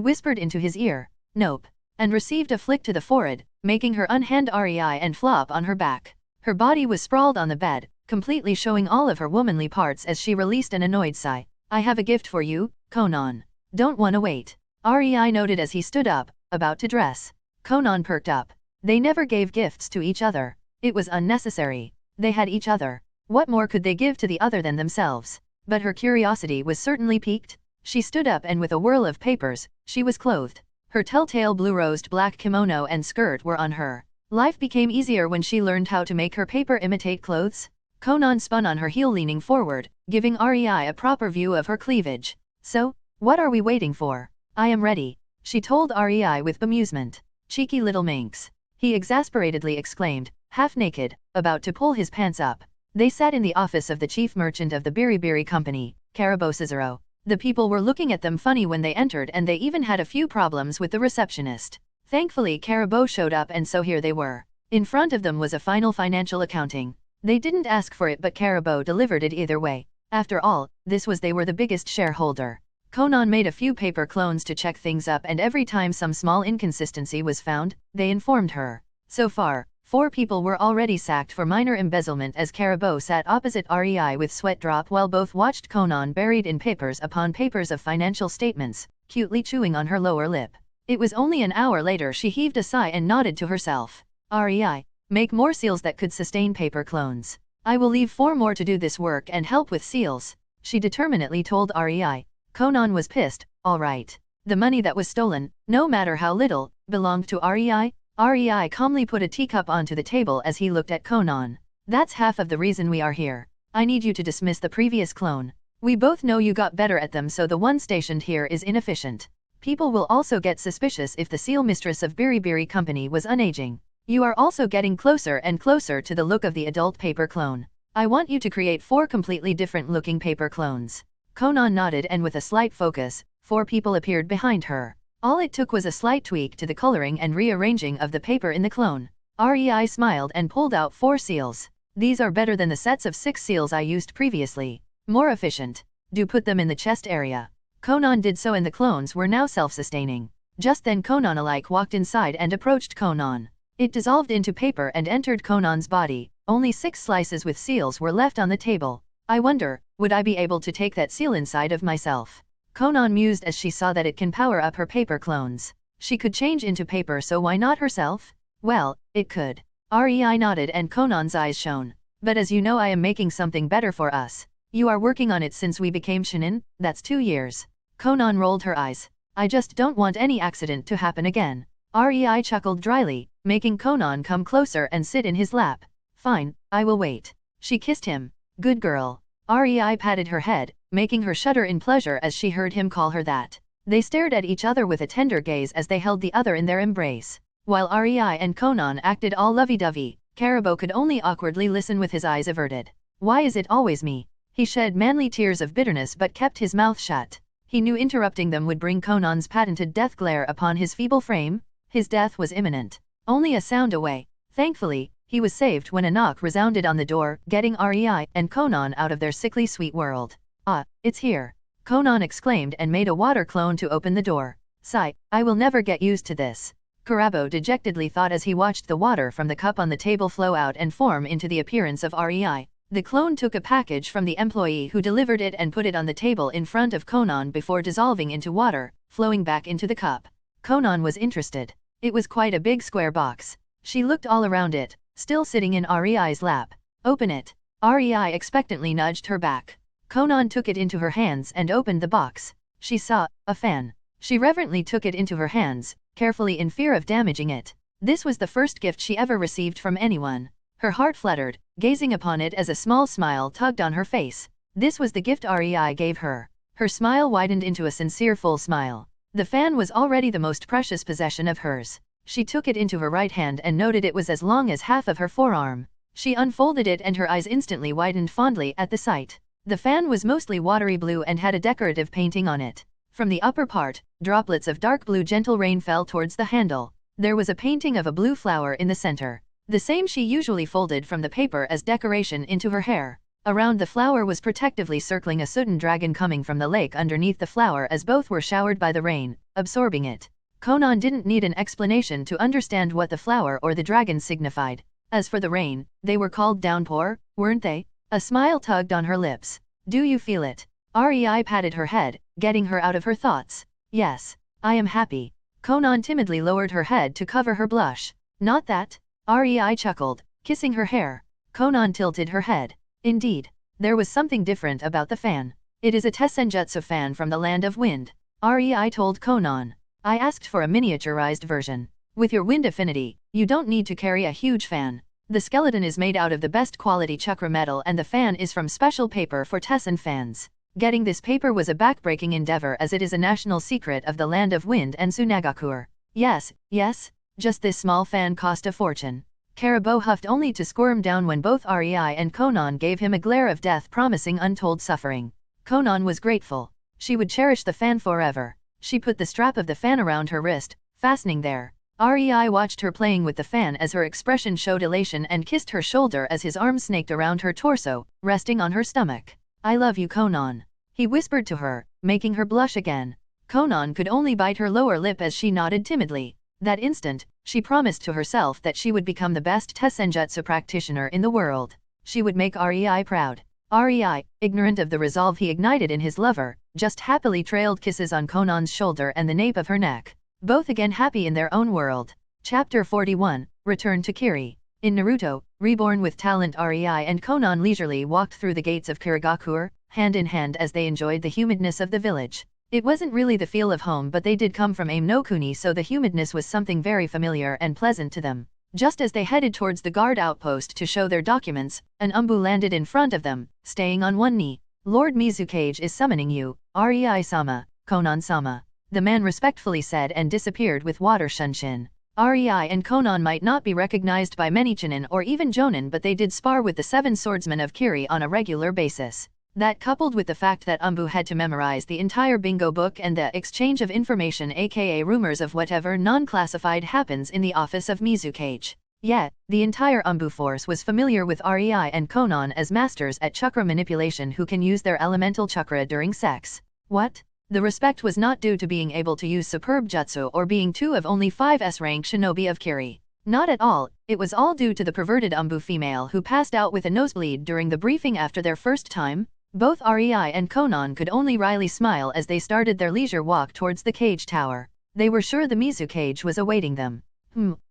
whispered into his ear. "Nope," and received a flick to the forehead, making her unhand REI and flop on her back. Her body was sprawled on the bed, completely showing all of her womanly parts as she released an annoyed sigh. "I have a gift for you, Conan. Don't wanna wait?" REI noted as he stood up, about to dress. Conan perked up. They never gave gifts to each other. It was unnecessary. They had each other. What more could they give to the other than themselves? But her curiosity was certainly piqued. She stood up and with a whirl of papers, she was clothed. Her telltale blue-rosed black kimono and skirt were on her. Life became easier when she learned how to make her paper imitate clothes. Conan spun on her heel leaning forward, giving REI a proper view of her cleavage. "So, what are we waiting for? I am ready," she told REI with bemusement. "Cheeky little minx," he exasperatedly exclaimed, half naked, about to pull his pants up. They sat in the office of the chief merchant of the Biribiri company, Caravan. The people were looking at them funny when they entered and they even had a few problems with the receptionist. Thankfully Caravan showed up and so here they were. In front of them was a final financial accounting. They didn't ask for it but Caravan delivered it either way. After all, they were the biggest shareholder. Conan made a few paper clones to check things up and every time some small inconsistency was found, they informed her. So far, 4 people were already sacked for minor embezzlement as Caravan sat opposite REI with sweat drop while both watched Conan buried in papers upon papers of financial statements, cutely chewing on her lower lip. It was only an hour later she heaved a sigh and nodded to herself. "REI, make more seals that could sustain paper clones. I will leave 4 more to do this work and help with seals," she determinedly told REI. Conan was pissed. All right. The money that was stolen, no matter how little, belonged to REI. REI calmly put a teacup onto the table as he looked at Conan. "That's half of the reason we are here. I need you to dismiss the previous clone. We both know you got better at them so the one stationed here is inefficient. People will also get suspicious if the seal mistress of Biribiri company was unaging. You are also getting closer and closer to the look of the adult paper clone. I want you to create 4 completely different looking paper clones." Conan nodded and with a slight focus, 4 people appeared behind her. All it took was a slight tweak to the coloring and rearranging of the paper in the clone. REI smiled and pulled out 4 seals. "These are better than the sets of 6 seals I used previously. More efficient. Do put them in the chest area." Conan did so and the clones were now self-sustaining. Just then Conan alike walked inside and approached Conan. It dissolved into paper and entered Conan's body. Only 6 slices with seals were left on the table. "I wonder, would I be able to take that seal inside of myself?" Conan mused as she saw that it can power up her paper clones. She could change into paper so why not herself? Well, it could. REI nodded and Conan's eyes shone. "But as you know I am making something better for us. You are working on it since we became shinin, that's 2 years. Conan rolled her eyes. "I just don't want any accident to happen again." REI chuckled dryly, making Conan come closer and sit in his lap. "Fine, I will wait." She kissed him. "Good girl." REI patted her head, making her shudder in pleasure as she heard him call her that. They stared at each other with a tender gaze as they held the other in their embrace. While REI and Conan acted all lovey-dovey, Caravan could only awkwardly listen with his eyes averted. "Why is it always me?" He shed manly tears of bitterness but kept his mouth shut. He knew interrupting them would bring Conan's patented death glare upon his feeble frame. His death was imminent. Only a sound away. Thankfully, He was saved when a knock resounded on the door, getting REI and Conan out of their sickly sweet world. "Ah, it's here," Conan exclaimed and made a water clone to open the door. "Sigh, I will never get used to this," Karabo dejectedly thought as he watched the water from the cup on the table flow out and form into the appearance of REI. The clone took a package from the employee who delivered it and put it on the table in front of Conan before dissolving into water, flowing back into the cup. Conan was interested. It was quite a big square box. She looked all around it, still sitting in REI's lap. "Open it." REI expectantly nudged her back. Conan took it into her hands and opened the box. She saw a fan. She reverently took it into her hands, carefully in fear of damaging it. This was the first gift she ever received from anyone. Her heart fluttered, gazing upon it as a small smile tugged on her face. This was the gift REI gave her. Her smile widened into a sincere full smile. The fan was already the most precious possession of hers. She took it into her right hand and noted it was as long as half of her forearm. She unfolded it and her eyes instantly widened fondly at the sight. The fan was mostly watery blue and had a decorative painting on it. From the upper part, droplets of dark blue gentle rain fell towards the handle. There was a painting of a blue flower in the center. The same she usually folded from the paper as decoration into her hair. Around the flower was protectively circling a sudden dragon coming from the lake underneath the flower as both were showered by the rain, absorbing it. Conan didn't need an explanation to understand what the flower or the dragon signified. As for the rain, they were called downpour, weren't they? A smile tugged on her lips. "Do you feel it?" REI patted her head, getting her out of her thoughts. "Yes, I am happy." Conan timidly lowered her head to cover her blush. "Not that?" REI chuckled, kissing her hair. Conan tilted her head. Indeed, there was something different about the fan. "It is a Tessenjutsu fan from the Land of Wind," REI told Conan. "I asked for a miniaturized version. With your wind affinity, you don't need to carry a huge fan. The skeleton is made out of the best quality Chakra metal and the fan is from special paper for Tessen fans. Getting this paper was a backbreaking endeavor as it is a national secret of the Land of Wind and Tsunade. Yes, just this small fan cost a fortune." Karabo huffed only to squirm down when both REI and Conan gave him a glare of death promising untold suffering. Conan was grateful. She would cherish the fan forever. She put the strap of the fan around her wrist, fastening there. REI watched her playing with the fan as her expression showed elation and kissed her shoulder as his arm snaked around her torso, resting on her stomach. "I love you, Conan," he whispered to her, making her blush again. Conan could only bite her lower lip as she nodded timidly. That instant, she promised to herself that she would become the best Tessenjutsu practitioner in the world. She would make REI proud. REI, ignorant of the resolve he ignited in his lover, just happily trailed kisses on Conan's shoulder and the nape of her neck. Both again happy in their own world. Chapter 41, Return to Kiri. In Naruto, Reborn with talent REI and Conan leisurely walked through the gates of Kirigakure, hand in hand as they enjoyed the humidness of the village. It wasn't really the feel of home but they did come from Aim no Kuni so the humidness was something very familiar and pleasant to them. Just as they headed towards the guard outpost to show their documents, an umbu landed in front of them, staying on one knee. "Lord Mizukage is summoning you, REI-sama, Conan-sama," the man respectfully said and disappeared with water shunshin. REI and Conan might not be recognized by many Chunin or even Jonin but they did spar with the 7 swordsmen of Kiri on a regular basis. That coupled with the fact that Umbu had to memorize the entire bingo book and the exchange of information aka rumors of whatever non-classified happens in the office of Mizukage. Yet, the entire Umbu force was familiar with REI and Conan as masters at chakra manipulation who can use their elemental chakra during sex. What? The respect was not due to being able to use superb jutsu or being 2 of only 5 S-rank shinobi of Kiri. Not at all, it was all due to the perverted Umbu female who passed out with a nosebleed during the briefing after their first time. Both REI and Conan could only wryly smile as they started their leisure walk towards the cage tower. They were sure the Mizukage was awaiting them.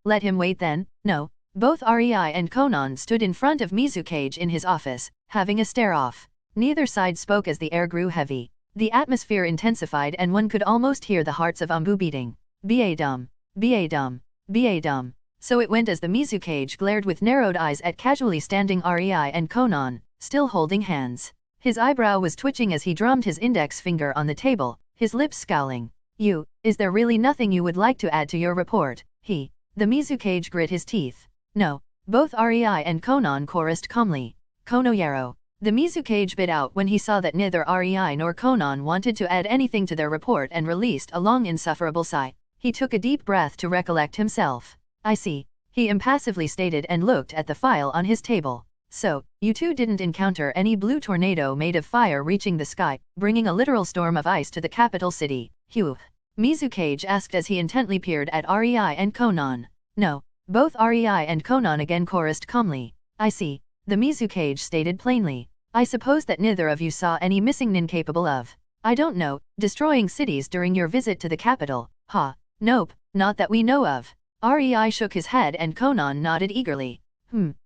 Let him wait then, no. Both REI and Conan stood in front of Mizukage in his office, having a stare-off. Neither side spoke as the air grew heavy. The atmosphere intensified and one could almost hear the hearts of Umbu beating. Ba-dum, ba-dum, ba-dum. So it went as the Mizukage glared with narrowed eyes at casually standing REI and Conan, still holding hands. His eyebrow was twitching as he drummed his index finger on the table, his lips scowling. Is there really nothing you would like to add to your report? The Mizukage grit his teeth. No. Both REI and Conan chorused calmly. Konoyaro. The Mizukage bit out when he saw that neither REI nor Conan wanted to add anything to their report and released a long insufferable sigh. He took a deep breath to recollect himself. I see. he impassively stated and looked at the file on his table. So, you two didn't encounter any blue tornado made of fire reaching the sky, bringing a literal storm of ice to the capital city. Phew. Mizukage asked as he intently peered at REI and Conan. No. Both REI and Conan again chorused calmly. I see. The Mizukage stated plainly. I suppose that neither of you saw any missing nin capable of, I don't know, destroying cities during your visit to the capital. Ha. Nope, not that we know of. REI shook his head and Conan nodded eagerly.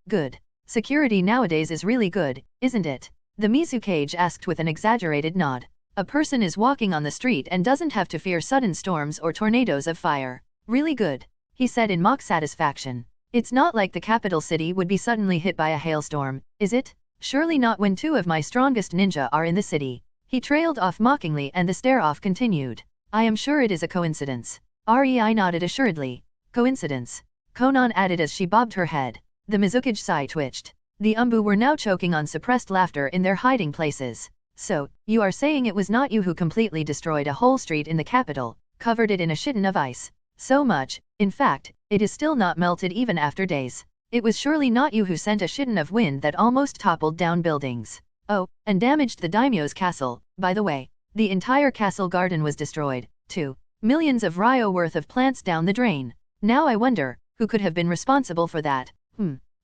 Good. Security nowadays is really good, isn't it? The Mizukage asked with an exaggerated nod. A person is walking on the street and doesn't have to fear sudden storms or tornadoes of fire. Really good, he said in mock satisfaction. It's not like the capital city would be suddenly hit by a hailstorm, is it? Surely not when two of my strongest ninja are in the city. He trailed off mockingly and the stare-off continued. I am sure it is a coincidence. REI nodded assuredly. Coincidence? Conan added as she bobbed her head. The Mizukage sigh twitched. The Umbu were now choking on suppressed laughter in their hiding places. So, you are saying it was not you who completely destroyed a whole street in the capital, covered it in a shitton of ice. So much, in fact, it is still not melted even after days. It was surely not you who sent a shitton of wind that almost toppled down buildings. Oh, and damaged the daimyo's castle, by the way. The entire castle garden was destroyed, too. Millions of ryo worth of plants down the drain. Now I wonder, who could have been responsible for that?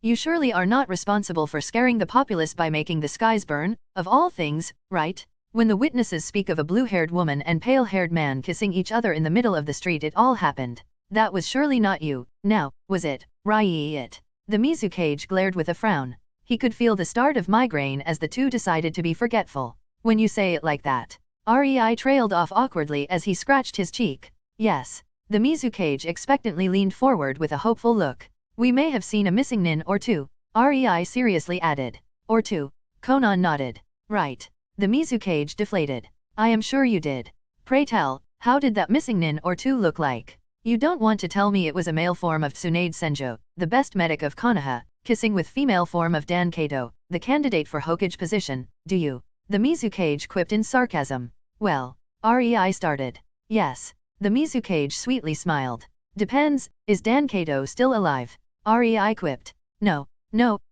You surely are not responsible for scaring the populace by making the skies burn, of all things, right? When the witnesses speak of a blue-haired woman and pale-haired man kissing each other in the middle of the street, it all happened. That was surely not you. Now, was it? It. The Mizukage glared with a frown. He could feel the start of migraine as the two decided to be forgetful. When you say it like that. REI trailed off awkwardly as he scratched his cheek. Yes. The Mizukage expectantly leaned forward with a hopeful look. We may have seen a missing nin or two, REI seriously added. Or two. Conan nodded. Right. The Mizukage deflated. I am sure you did. Pray tell, how did that missing nin or two look like? You don't want to tell me it was a male form of Tsunade Senjo, the best medic of Konoha, kissing with female form of Dan Kato, the candidate for Hokage position, do you? The Mizukage quipped in sarcasm. Well, REI started. Yes. The Mizukage sweetly smiled. Depends, is Dan Kato still alive? REI quipped. No,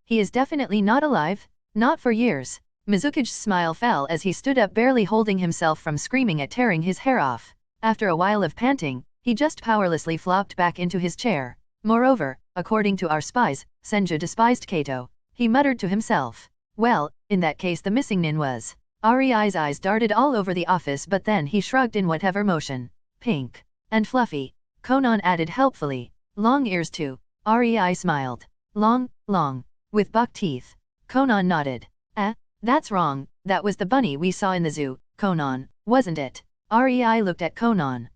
he is definitely not alive. Not for years. Mizukage's smile fell as he stood up, barely holding himself from screaming at tearing his hair off. After a while of panting, he just powerlessly flopped back into his chair. Moreover, according to our spies, Senju despised Kato. He muttered to himself. Well, in that case the missing nin was. REI's eyes darted all over the office, but then he shrugged in whatever motion. Pink. And fluffy. Conan added helpfully. Long ears too. REI smiled. Long. With buck teeth. Conan nodded. That's wrong, that was the bunny we saw in the zoo, Conan, wasn't it? REI looked at Conan.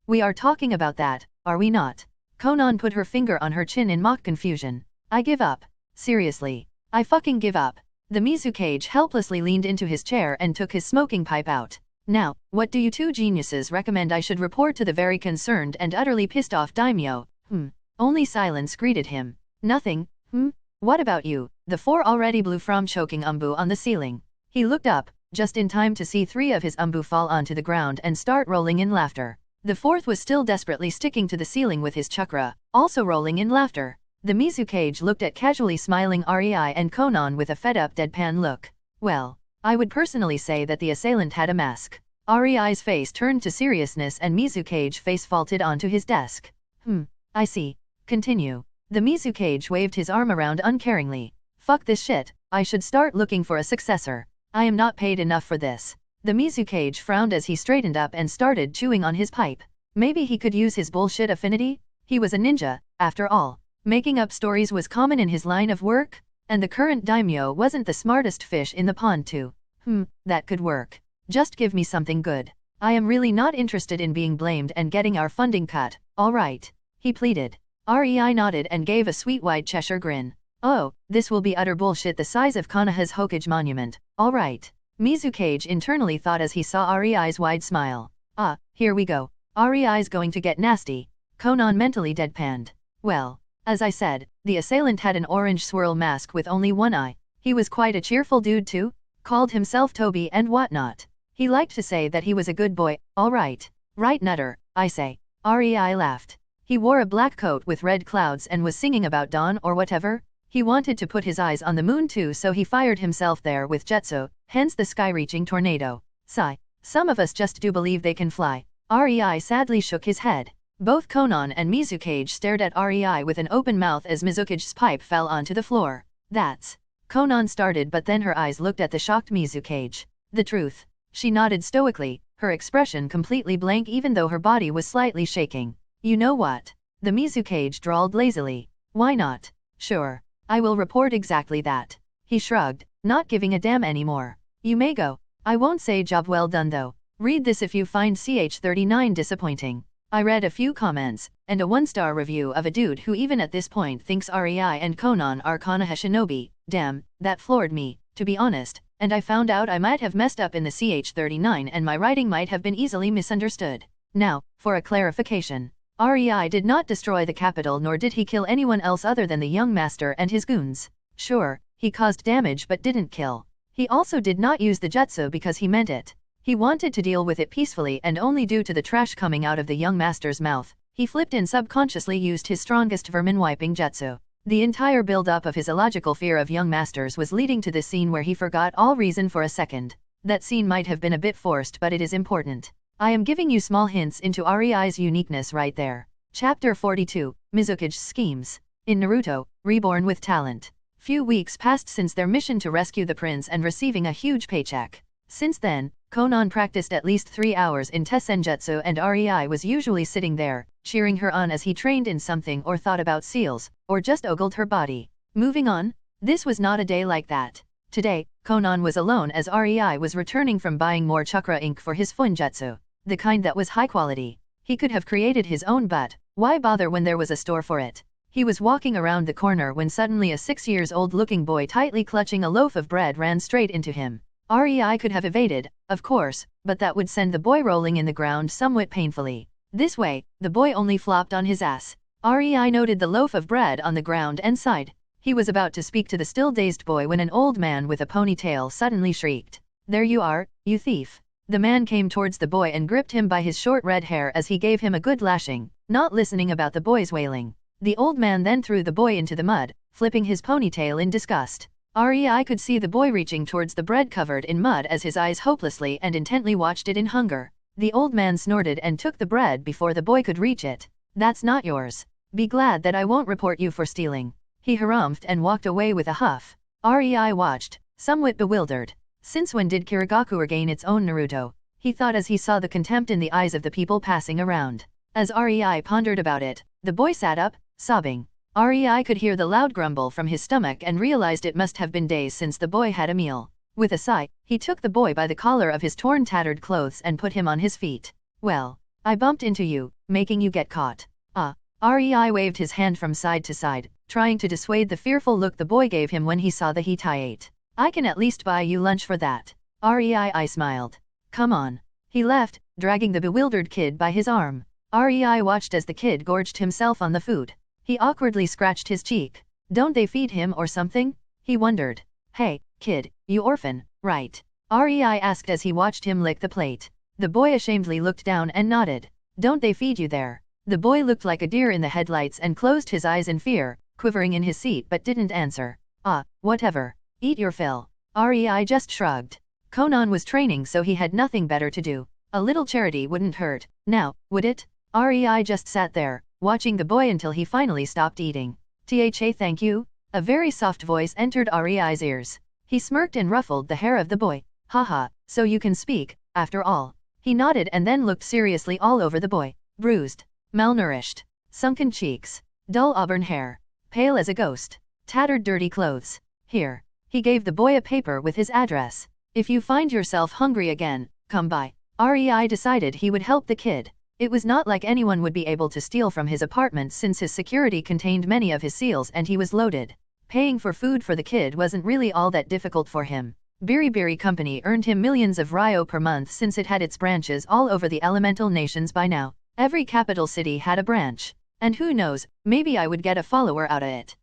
We are talking about that, are we not? Conan put her finger on her chin in mock confusion. I give up. Seriously. I fucking give up. The Mizukage helplessly leaned into his chair and took his smoking pipe out. Now, what do you two geniuses recommend I should report to the very concerned and utterly pissed off daimyo? Only silence greeted him. Nothing. What about you? The four already blew from choking Umbu on the ceiling. He looked up, just in time to see three of his Umbu fall onto the ground and start rolling in laughter. The fourth was still desperately sticking to the ceiling with his chakra, also rolling in laughter. The Mizukage looked at casually smiling REI and Conan with a fed-up deadpan look. Well, I would personally say that the assailant had a mask. REI's face turned to seriousness and Mizukage face vaulted onto his desk. I see. Continue. The Mizukage waved his arm around uncaringly. Fuck this shit, I should start looking for a successor. I am not paid enough for this. The Mizukage frowned as he straightened up and started chewing on his pipe. Maybe he could use his bullshit affinity? He was a ninja, after all. Making up stories was common in his line of work? And the current daimyo wasn't the smartest fish in the pond too. That could work. Just give me something good. I am really not interested in being blamed and getting our funding cut, alright? He pleaded. REI nodded and gave a sweet wide Cheshire grin. Oh, this will be utter bullshit the size of Konoha's Hokage monument, alright. Mizukage internally thought as he saw REI's wide smile. Here we go. REI's going to get nasty. Conan mentally deadpanned. Well, as I said, the assailant had an orange swirl mask with only one eye. He was quite a cheerful dude too, called himself Toby and whatnot. He liked to say that he was a good boy, alright. Right nutter, I say. REI laughed. He wore a black coat with red clouds and was singing about dawn or whatever. He wanted to put his eyes on the moon too, so he fired himself there with jutsu, hence the sky-reaching tornado. Sigh. Some of us just do believe they can fly. REI sadly shook his head. Both Conan and Mizukage stared at REI with an open mouth as Mizukage's pipe fell onto the floor. That's... Conan started, but then her eyes looked at the shocked Mizukage. The truth. She nodded stoically, her expression completely blank even though her body was slightly shaking. You know what? The Mizukage drawled lazily. Why not? Sure. I will report exactly that. He shrugged, not giving a damn anymore. You may go. I won't say job well done though. Read this if you find ch39 disappointing. I read a few comments, and a 1-star review of a dude who even at this point thinks REI and Conan are Konoha shinobi. Damn, that floored me, to be honest, and I found out I might have messed up in the ch39 and my writing might have been easily misunderstood. Now, for a clarification. REI did not destroy the capital nor did he kill anyone else other than the young master and his goons. Sure, he caused damage but didn't kill. He also did not use the jutsu because he meant it. He wanted to deal with it peacefully, and only due to the trash coming out of the young master's mouth, he flipped and subconsciously used his strongest vermin-wiping jutsu. The entire build-up of his illogical fear of young masters was leading to this scene where he forgot all reason for a second. That scene might have been a bit forced, but it is important. I am giving you small hints into REI's uniqueness right there. Chapter 42, Mizukage's Schemes. In Naruto, Reborn with Talent. Few weeks passed since their mission to rescue the prince and receiving a huge paycheck. Since then, Conan practiced at least 3 hours in Tessenjutsu and REI was usually sitting there, cheering her on as he trained in something or thought about seals, or just ogled her body. Moving on, this was not a day like that. Today, Conan was alone as REI was returning from buying more Chakra ink for his funjutsu, the kind that was high quality. He could have created his own, but why bother when there was a store for it? He was walking around the corner when suddenly a 6-year-old looking boy tightly clutching a loaf of bread ran straight into him. REI could have evaded, of course, but that would send the boy rolling in the ground somewhat painfully. This way, the boy only flopped on his ass. REI noted the loaf of bread on the ground and sighed. He was about to speak to the still dazed boy when an old man with a ponytail suddenly shrieked. There you are, you thief. The man came towards the boy and gripped him by his short red hair as he gave him a good lashing, not listening about the boy's wailing. The old man then threw the boy into the mud, flipping his ponytail in disgust. REI could see the boy reaching towards the bread covered in mud as his eyes hopelessly and intently watched it in hunger. The old man snorted and took the bread before the boy could reach it. That's not yours. Be glad that I won't report you for stealing. He harumphed and walked away with a huff. REI watched, somewhat bewildered. Since when did Kirigaku regain its own Naruto? He thought as he saw the contempt in the eyes of the people passing around. As REI pondered about it, the boy sat up, sobbing. REI could hear the loud grumble from his stomach and realized it must have been days since the boy had a meal. With a sigh, he took the boy by the collar of his torn tattered clothes and put him on his feet. Well, I bumped into you, making you get caught. REI waved his hand from side to side, trying to dissuade the fearful look the boy gave him when he saw the Hittite. I can at least buy you lunch for that. REI smiled. Come on. He left, dragging the bewildered kid by his arm. REI watched as the kid gorged himself on the food. He awkwardly scratched his cheek. Don't they feed him or something? He wondered. Hey, kid, you orphan, right? REI asked as he watched him lick the plate. The boy ashamedly looked down and nodded. Don't they feed you there? The boy looked like a deer in the headlights and closed his eyes in fear, quivering in his seat but didn't answer. Whatever. Eat your fill. REI just shrugged. Conan was training so he had nothing better to do. A little charity wouldn't hurt, now, would it? REI just sat there, watching the boy until he finally stopped eating. Thank you? A very soft voice entered REI's ears. He smirked and ruffled the hair of the boy. Haha, so you can speak, after all. He nodded and then looked seriously all over the boy. Bruised, malnourished, sunken cheeks, dull auburn hair, pale as a ghost, tattered dirty clothes. Here. He gave the boy a paper with his address. If you find yourself hungry again, come by. REI decided he would help the kid. It was not like anyone would be able to steal from his apartment since his security contained many of his seals and he was loaded. Paying for food for the kid wasn't really all that difficult for him. Biribiri Company earned him millions of ryo per month since it had its branches all over the elemental nations by now. Every capital city had a branch. And who knows, maybe I would get a follower out of it.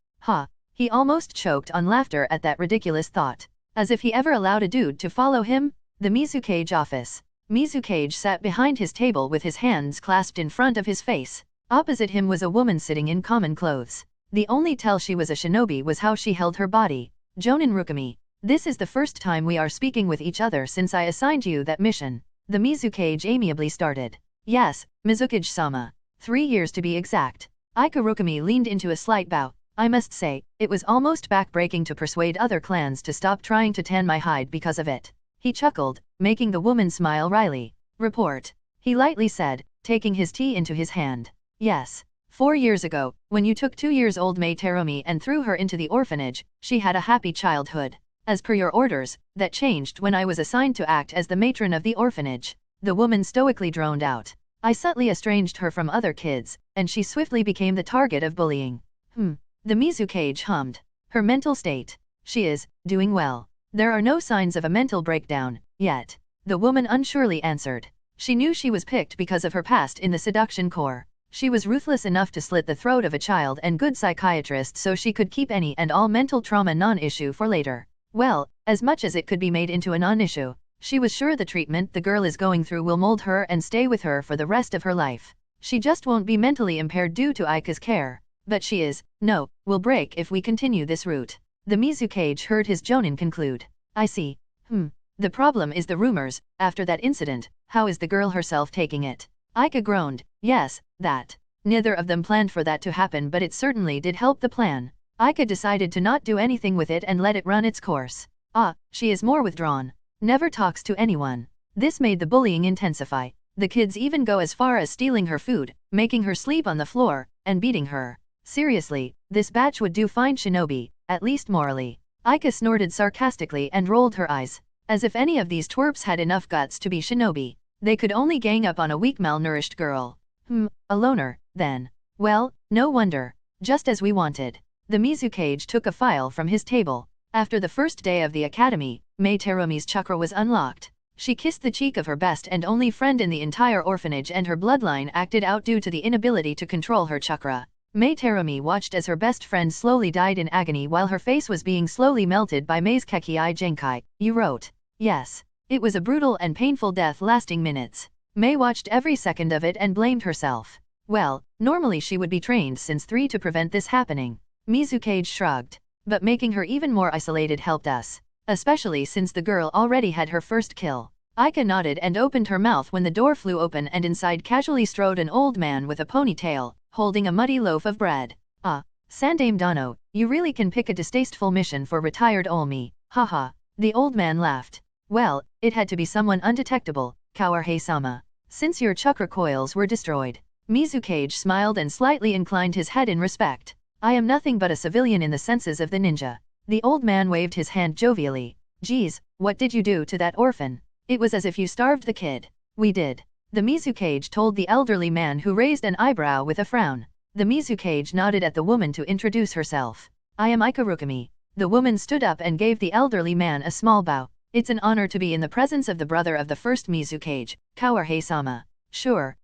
He almost choked on laughter at that ridiculous thought. As if he ever allowed a dude to follow him? The Mizukage office. Mizukage sat behind his table with his hands clasped in front of his face. Opposite him was a woman sitting in common clothes. The only tell she was a shinobi was how she held her body. Jonin Rukami, this is the first time we are speaking with each other since I assigned you that mission. The Mizukage amiably started. Yes, Mizukage-sama. 3 years to be exact. Ika Rukami leaned into a slight bow. I must say, it was almost back-breaking to persuade other clans to stop trying to tan my hide because of it. He chuckled, making the woman smile wryly. Report. He lightly said, taking his tea into his hand. Yes. 4 years ago, when you took 2-year-old Mei Terumi and threw her into the orphanage, she had a happy childhood. As per your orders, that changed when I was assigned to act as the matron of the orphanage. The woman stoically droned out. I subtly estranged her from other kids, and she swiftly became the target of bullying. The Mizukage hummed. Her mental state. She is doing well. There are no signs of a mental breakdown, yet. The woman unsurely answered. She knew she was picked because of her past in the seduction corps. She was ruthless enough to slit the throat of a child and good psychiatrist so she could keep any and all mental trauma non-issue for later. Well, as much as it could be made into a non-issue. She was sure the treatment the girl is going through will mold her and stay with her for the rest of her life. She just won't be mentally impaired due to Ika's care. But she is, will break if we continue this route. The Mizukage heard his jonin conclude. I see. The problem is the rumors. After that incident, how is the girl herself taking it? Ika groaned. Yes, that. Neither of them planned for that to happen, but it certainly did help the plan. Ika decided to not do anything with it and let it run its course. She is more withdrawn. Never talks to anyone. This made the bullying intensify. The kids even go as far as stealing her food, making her sleep on the floor, and beating her. Seriously, this batch would do fine shinobi, at least morally. Ika snorted sarcastically and rolled her eyes. As if any of these twerps had enough guts to be shinobi. They could only gang up on a weak malnourished girl. A loner, then. Well, no wonder. Just as we wanted. The Mizukage took a file from his table. After the first day of the academy, Mei Terumi's chakra was unlocked. She kissed the cheek of her best and only friend in the entire orphanage, and her bloodline acted out due to the inability to control her chakra. Mei Terumi watched as her best friend slowly died in agony while her face was being slowly melted by Mei's Kekei Genkai. You wrote. Yes. It was a brutal and painful death lasting minutes. Mei watched every second of it and blamed herself. Well, normally she would be trained since 3 to prevent this happening. Mizukage shrugged. But making her even more isolated helped us. Especially since the girl already had her first kill. Ika nodded and opened her mouth when the door flew open and inside casually strode an old man with a ponytail, holding a muddy loaf of bread. Sandame Dano, you really can pick a distasteful mission for retired Olmi, haha. The old man laughed. Well, it had to be someone undetectable, Kawarhe-sama. Since your chakra coils were destroyed. Mizukage smiled and slightly inclined his head in respect. I am nothing but a civilian in the senses of the ninja. The old man waved his hand jovially. Geez, what did you do to that orphan? It was as if you starved the kid. We did. The Mizukage told the elderly man, who raised an eyebrow with a frown. The Mizukage nodded at the woman to introduce herself. I am Ika Rukami. The woman stood up and gave the elderly man a small bow. It's an honor to be in the presence of the brother of the first Mizukage, Kawarhe-sama. Sure.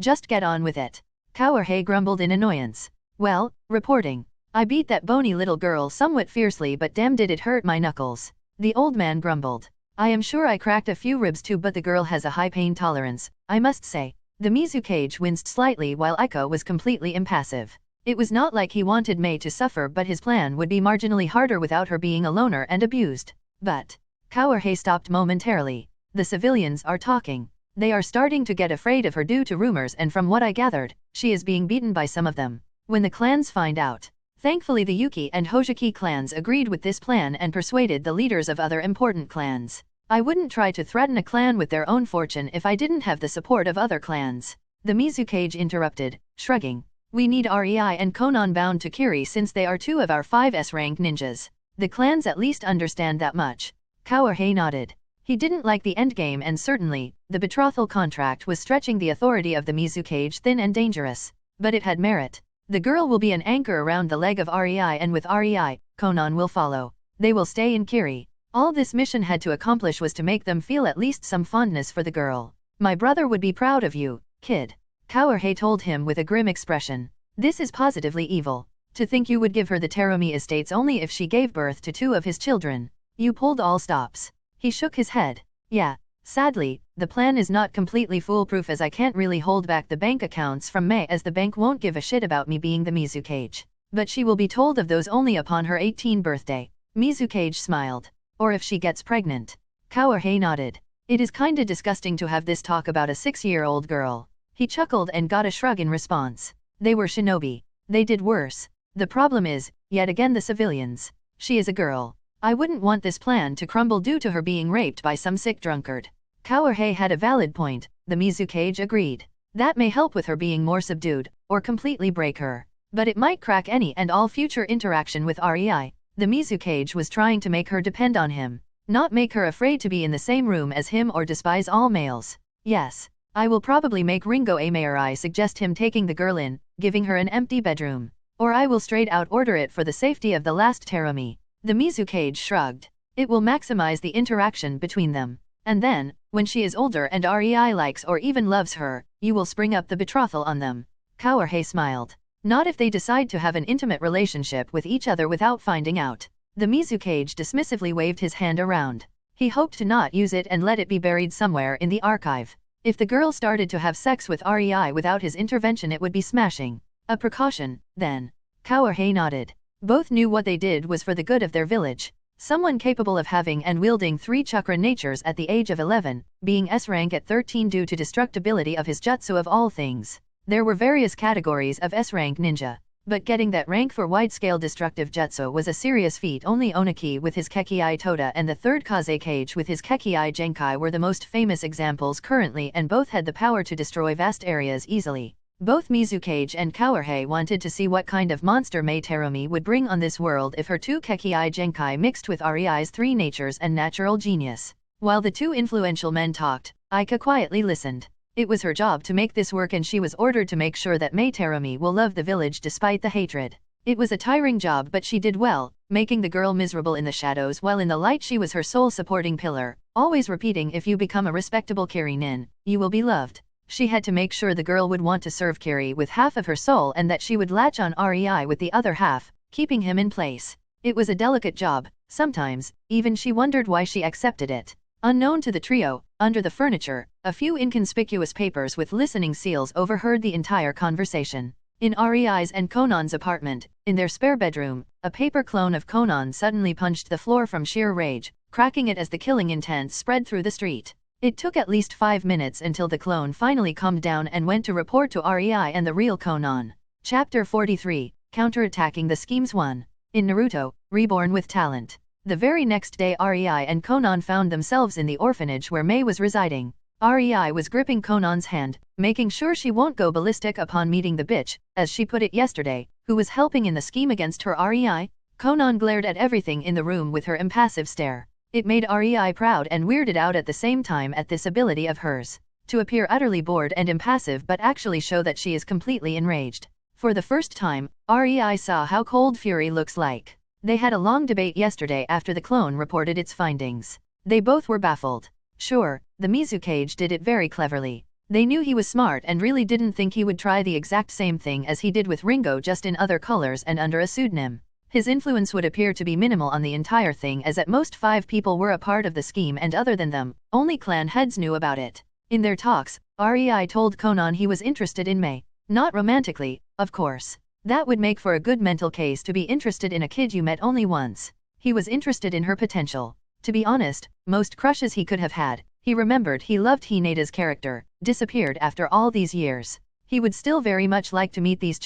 Just get on with it. Kawarhe grumbled in annoyance. Well, reporting. I beat that bony little girl somewhat fiercely, but damn did it hurt my knuckles. The old man grumbled. I am sure I cracked a few ribs too, but the girl has a high pain tolerance, I must say. The Mizukage winced slightly while Ika was completely impassive. It was not like he wanted Mei to suffer, but his plan would be marginally harder without her being a loner and abused. But Kawarhe stopped momentarily. The civilians are talking. They are starting to get afraid of her due to rumors, and from what I gathered, she is being beaten by some of them. When the clans find out. Thankfully the Yuki and Hojiki clans agreed with this plan and persuaded the leaders of other important clans. I wouldn't try to threaten a clan with their own fortune if I didn't have the support of other clans. The Mizukage interrupted, shrugging. We need REI and Conan bound to Kiri since they are 2 of our 5S rank ninjas. The clans at least understand that much. Kawarhe nodded. He didn't like the endgame, and certainly, the betrothal contract was stretching the authority of the Mizukage thin and dangerous. But it had merit. The girl will be an anchor around the leg of REI, and with REI, Conan will follow. They will stay in Kiri. All this mission had to accomplish was to make them feel at least some fondness for the girl. My brother would be proud of you, kid. Kawarhe told him with a grim expression. This is positively evil. To think you would give her the Terumi estates only if she gave birth to 2 of his children. You pulled all stops. He shook his head. Yeah, sadly, the plan is not completely foolproof as I can't really hold back the bank accounts from Mei as the bank won't give a shit about me being the Mizukage. But she will be told of those only upon her 18th birthday. Mizukage smiled. Or if she gets pregnant. Kawarei nodded. It is kinda disgusting to have this talk about a 6-year-old girl. He chuckled and got a shrug in response. They were shinobi. They did worse. The problem is, yet again the civilians. She is a girl. I wouldn't want this plan to crumble due to her being raped by some sick drunkard. Kawarei had a valid point, the Mizukage agreed. That may help with her being more subdued, or completely break her. But it might crack any and all future interaction with REI. The Mizukage was trying to make her depend on him. Not make her afraid to be in the same room as him or despise all males. Yes. I will probably make Ringo a mayor. I suggest him taking the girl in, giving her an empty bedroom. Or I will straight out order it for the safety of the last Terumi. The Mizukage shrugged. It will maximize the interaction between them. And then, when she is older and REI likes or even loves her, you will spring up the betrothal on them. Kawarei smiled. Not if they decide to have an intimate relationship with each other without finding out. The Mizukage dismissively waved his hand around. He hoped to not use it and let it be buried somewhere in the archive. If the girl started to have sex with REI without his intervention it would be smashing. A precaution, then. Kawarei nodded. Both knew what they did was for the good of their village. Someone capable of having and wielding 3 chakra natures at the age of 11, being S-rank at 13 due to destructibility of his jutsu of all things. There were various categories of S-rank ninja. But getting that rank for wide-scale destructive jutsu was a serious feat. Only Oniki with his Kekii Toda and the 3rd Kazekage with his Kekii Genkai were the most famous examples currently, and both had the power to destroy vast areas easily. Both Mizukage and Kawarei wanted to see what kind of monster Mei Terumi would bring on this world if her 2 Kekii Genkai mixed with REI's 3 natures and natural genius. While the 2 influential men talked, Aika quietly listened. It was her job to make this work, and she was ordered to make sure that Mei Terumi will love the village despite the hatred. It was a tiring job, but she did well, making the girl miserable in the shadows while in the light she was her sole supporting pillar, always repeating, if you become a respectable Kiri nin, you will be loved. She had to make sure the girl would want to serve Kiri with half of her soul and that she would latch on REI with the other half, keeping him in place. It was a delicate job. Sometimes, even she wondered why she accepted it. Unknown to the trio, under the furniture, a few inconspicuous papers with listening seals overheard the entire conversation. In REI's and Conan's apartment, in their spare bedroom, a paper clone of Conan suddenly punched the floor from sheer rage, cracking it as the killing intent spread through the street. It took at least 5 minutes until the clone finally calmed down and went to report to REI and the real Conan. Chapter 43, Counterattacking the Schemes 1. In Naruto, Reborn with Talent. The very next day REI and Conan found themselves in the orphanage where Mei was residing. REI was gripping Conan's hand, making sure she won't go ballistic upon meeting the bitch, as she put it yesterday, who was helping in the scheme against her. REI? Conan glared at everything in the room with her impassive stare. It made REI proud and weirded out at the same time at this ability of hers. To appear utterly bored and impassive but actually show that she is completely enraged. For the first time, REI saw how cold fury looks like. They had a long debate yesterday after the clone reported its findings. They both were baffled. Sure, the Mizukage did it very cleverly. They knew he was smart and really didn't think he would try the exact same thing as he did with Ringo, just in other colors and under a pseudonym. His influence would appear to be minimal on the entire thing, as at most 5 people were a part of the scheme, and other than them, only clan heads knew about it. In their talks, REI told Conan he was interested in Mei. Not romantically, of course. That would make for a good mental case to be interested in a kid you met only once. He was interested in her potential. To be honest, most crushes he could have had, he remembered he loved Tsunade's character, disappeared after all these years. He would still very much like to meet these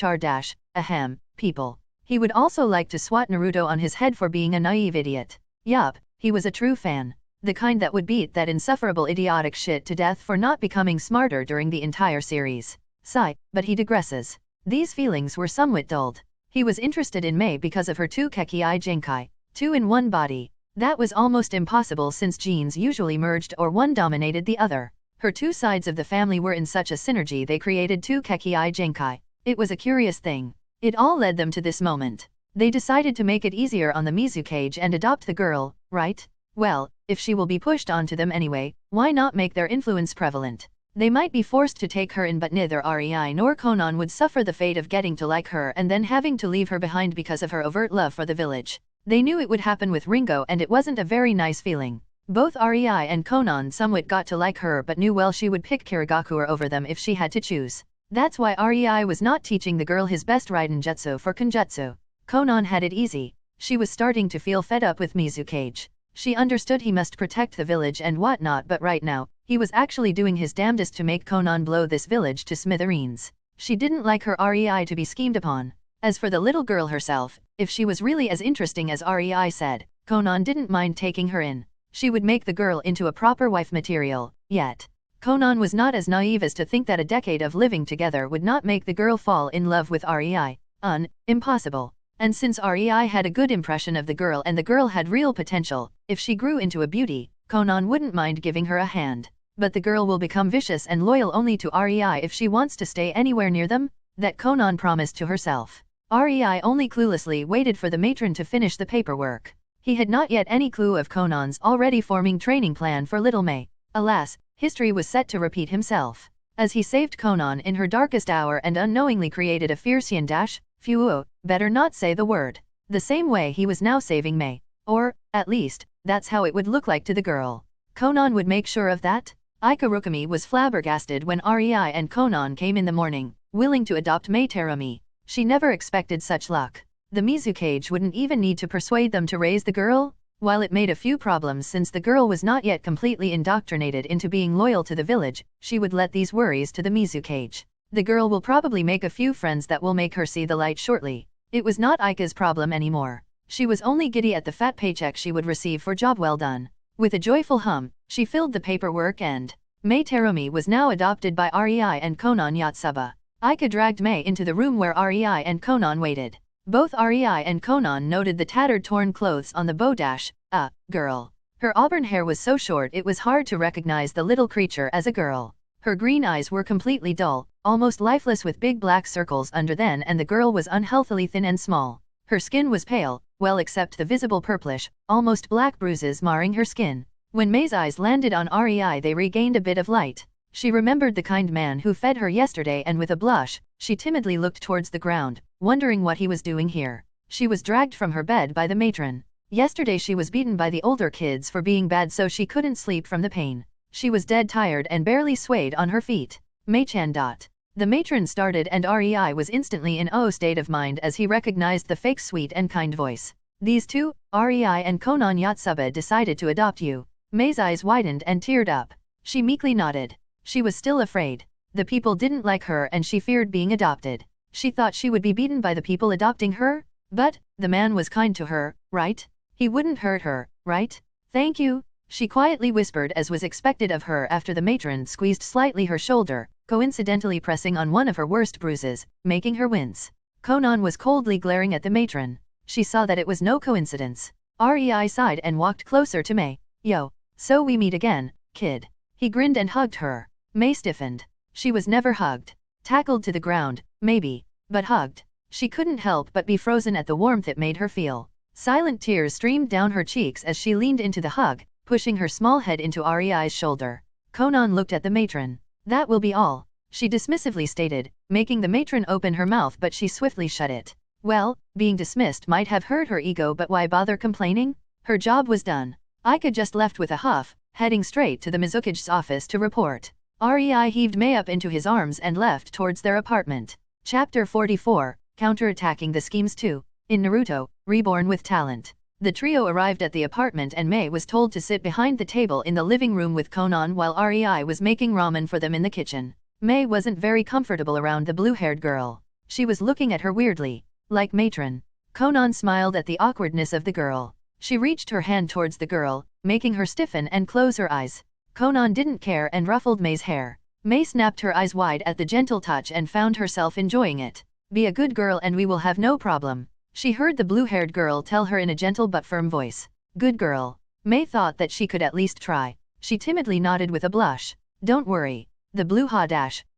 people. He would also like to swat Naruto on his head for being a naive idiot. Yup, he was a true fan. The kind that would beat that insufferable idiotic shit to death for not becoming smarter during the entire series. Sigh, but he digresses. These feelings were somewhat dulled. He was interested in Mei because of her 2 Kekii Genkai, 2 in one body. That was almost impossible since genes usually merged or one dominated the other. Her 2 sides of the family were in such a synergy they created 2 Kekii Genkai. It was a curious thing. It all led them to this moment. They decided to make it easier on the Mizukage and adopt the girl, right? Well, if she will be pushed onto them anyway, why not make their influence prevalent? They might be forced to take her in, but neither REI nor Conan would suffer the fate of getting to like her and then having to leave her behind because of her overt love for the village. They knew it would happen with Ringo, and it wasn't a very nice feeling. Both REI and Conan somewhat got to like her but knew well she would pick Kirigakura over them if she had to choose. That's why REI was not teaching the girl his best Raiden Jutsu for Kenjutsu. Conan had it easy. She was starting to feel fed up with Mizukage. She understood he must protect the village and whatnot, but right now, he was actually doing his damnedest to make Conan blow this village to smithereens. She didn't like her REI to be schemed upon. As for the little girl herself, if she was really as interesting as REI said, Conan didn't mind taking her in. She would make the girl into a proper wife material. Yet, Conan was not as naive as to think that a decade of living together would not make the girl fall in love with REI. Impossible. And since REI had a good impression of the girl and the girl had real potential, if she grew into a beauty, Conan wouldn't mind giving her a hand. But the girl will become vicious and loyal only to REI if she wants to stay anywhere near them, that Conan promised to herself. REI only cluelessly waited for the matron to finish the paperwork. He had not yet any clue of Conan's already forming training plan for little May. Alas, history was set to repeat himself. As he saved Conan in her darkest hour and unknowingly created a fierce better not say the word. The same way he was now saving May. Or, at least, that's how it would look like to the girl. Conan would make sure of that. Ikarukami was flabbergasted when REI and Conan came in the morning, willing to adopt May Terumi. She never expected such luck. The Mizukage wouldn't even need to persuade them to raise the girl, while it made a few problems since the girl was not yet completely indoctrinated into being loyal to the village. She would let these worries to the Mizukage. The girl will probably make a few friends that will make her see the light shortly. It was not Aika's problem anymore. She was only giddy at the fat paycheck she would receive for job well done. With a joyful hum, she filled the paperwork and May Terumi was now adopted by REI and Conan Yotsuba. Aika dragged May into the room where REI and Conan waited. Both REI and Conan noted the tattered torn clothes on the bodash. Girl. Her auburn hair was so short it was hard to recognize the little creature as a girl. Her green eyes were completely dull, almost lifeless with big black circles under them, and the girl was unhealthily thin and small. Her skin was pale, well except the visible purplish, almost black bruises marring her skin. When May's eyes landed on REI they regained a bit of light. She remembered the kind man who fed her yesterday and with a blush, she timidly looked towards the ground, wondering what he was doing here. She was dragged from her bed by the matron. Yesterday she was beaten by the older kids for being bad so she couldn't sleep from the pain. She was dead tired and barely swayed on her feet. May-chan. The matron started and REI was instantly in a state of mind as he recognized the fake sweet and kind voice. These two, REI and Conan Yotsuba, decided to adopt you. May's eyes widened and teared up. She meekly nodded. She was still afraid. The people didn't like her and she feared being adopted. She thought she would be beaten by the people adopting her? But, the man was kind to her, right? He wouldn't hurt her, right? Thank you, she quietly whispered as was expected of her after the matron squeezed slightly her shoulder, coincidentally pressing on one of her worst bruises, making her wince. Conan was coldly glaring at the matron. She saw that it was no coincidence. REI sighed and walked closer to May. Yo, so we meet again, kid. He grinned and hugged her. May stiffened. She was never hugged. Tackled to the ground, maybe, but hugged. She couldn't help but be frozen at the warmth it made her feel. Silent tears streamed down her cheeks as she leaned into the hug, pushing her small head into REI's shoulder. Conan looked at the matron. That will be all, she dismissively stated, making the matron open her mouth but she swiftly shut it. Well, being dismissed might have hurt her ego but why bother complaining? Her job was done. Aika just left with a huff, heading straight to the Mizukage's office to report. REI heaved May up into his arms and left towards their apartment. Chapter 44, Counterattacking the Schemes 2. In Naruto, Reborn with Talent. The trio arrived at the apartment and May was told to sit behind the table in the living room with Conan while REI was making ramen for them in the kitchen. May wasn't very comfortable around the blue-haired girl. She was looking at her weirdly. Like matron. Conan smiled at the awkwardness of the girl. She reached her hand towards the girl, making her stiffen and close her eyes. Conan didn't care and ruffled May's hair. May snapped her eyes wide at the gentle touch and found herself enjoying it. Be a good girl and we will have no problem, she heard the blue-haired girl tell her in a gentle but firm voice. Good girl. May thought that she could at least try. She timidly nodded with a blush. Don't worry. The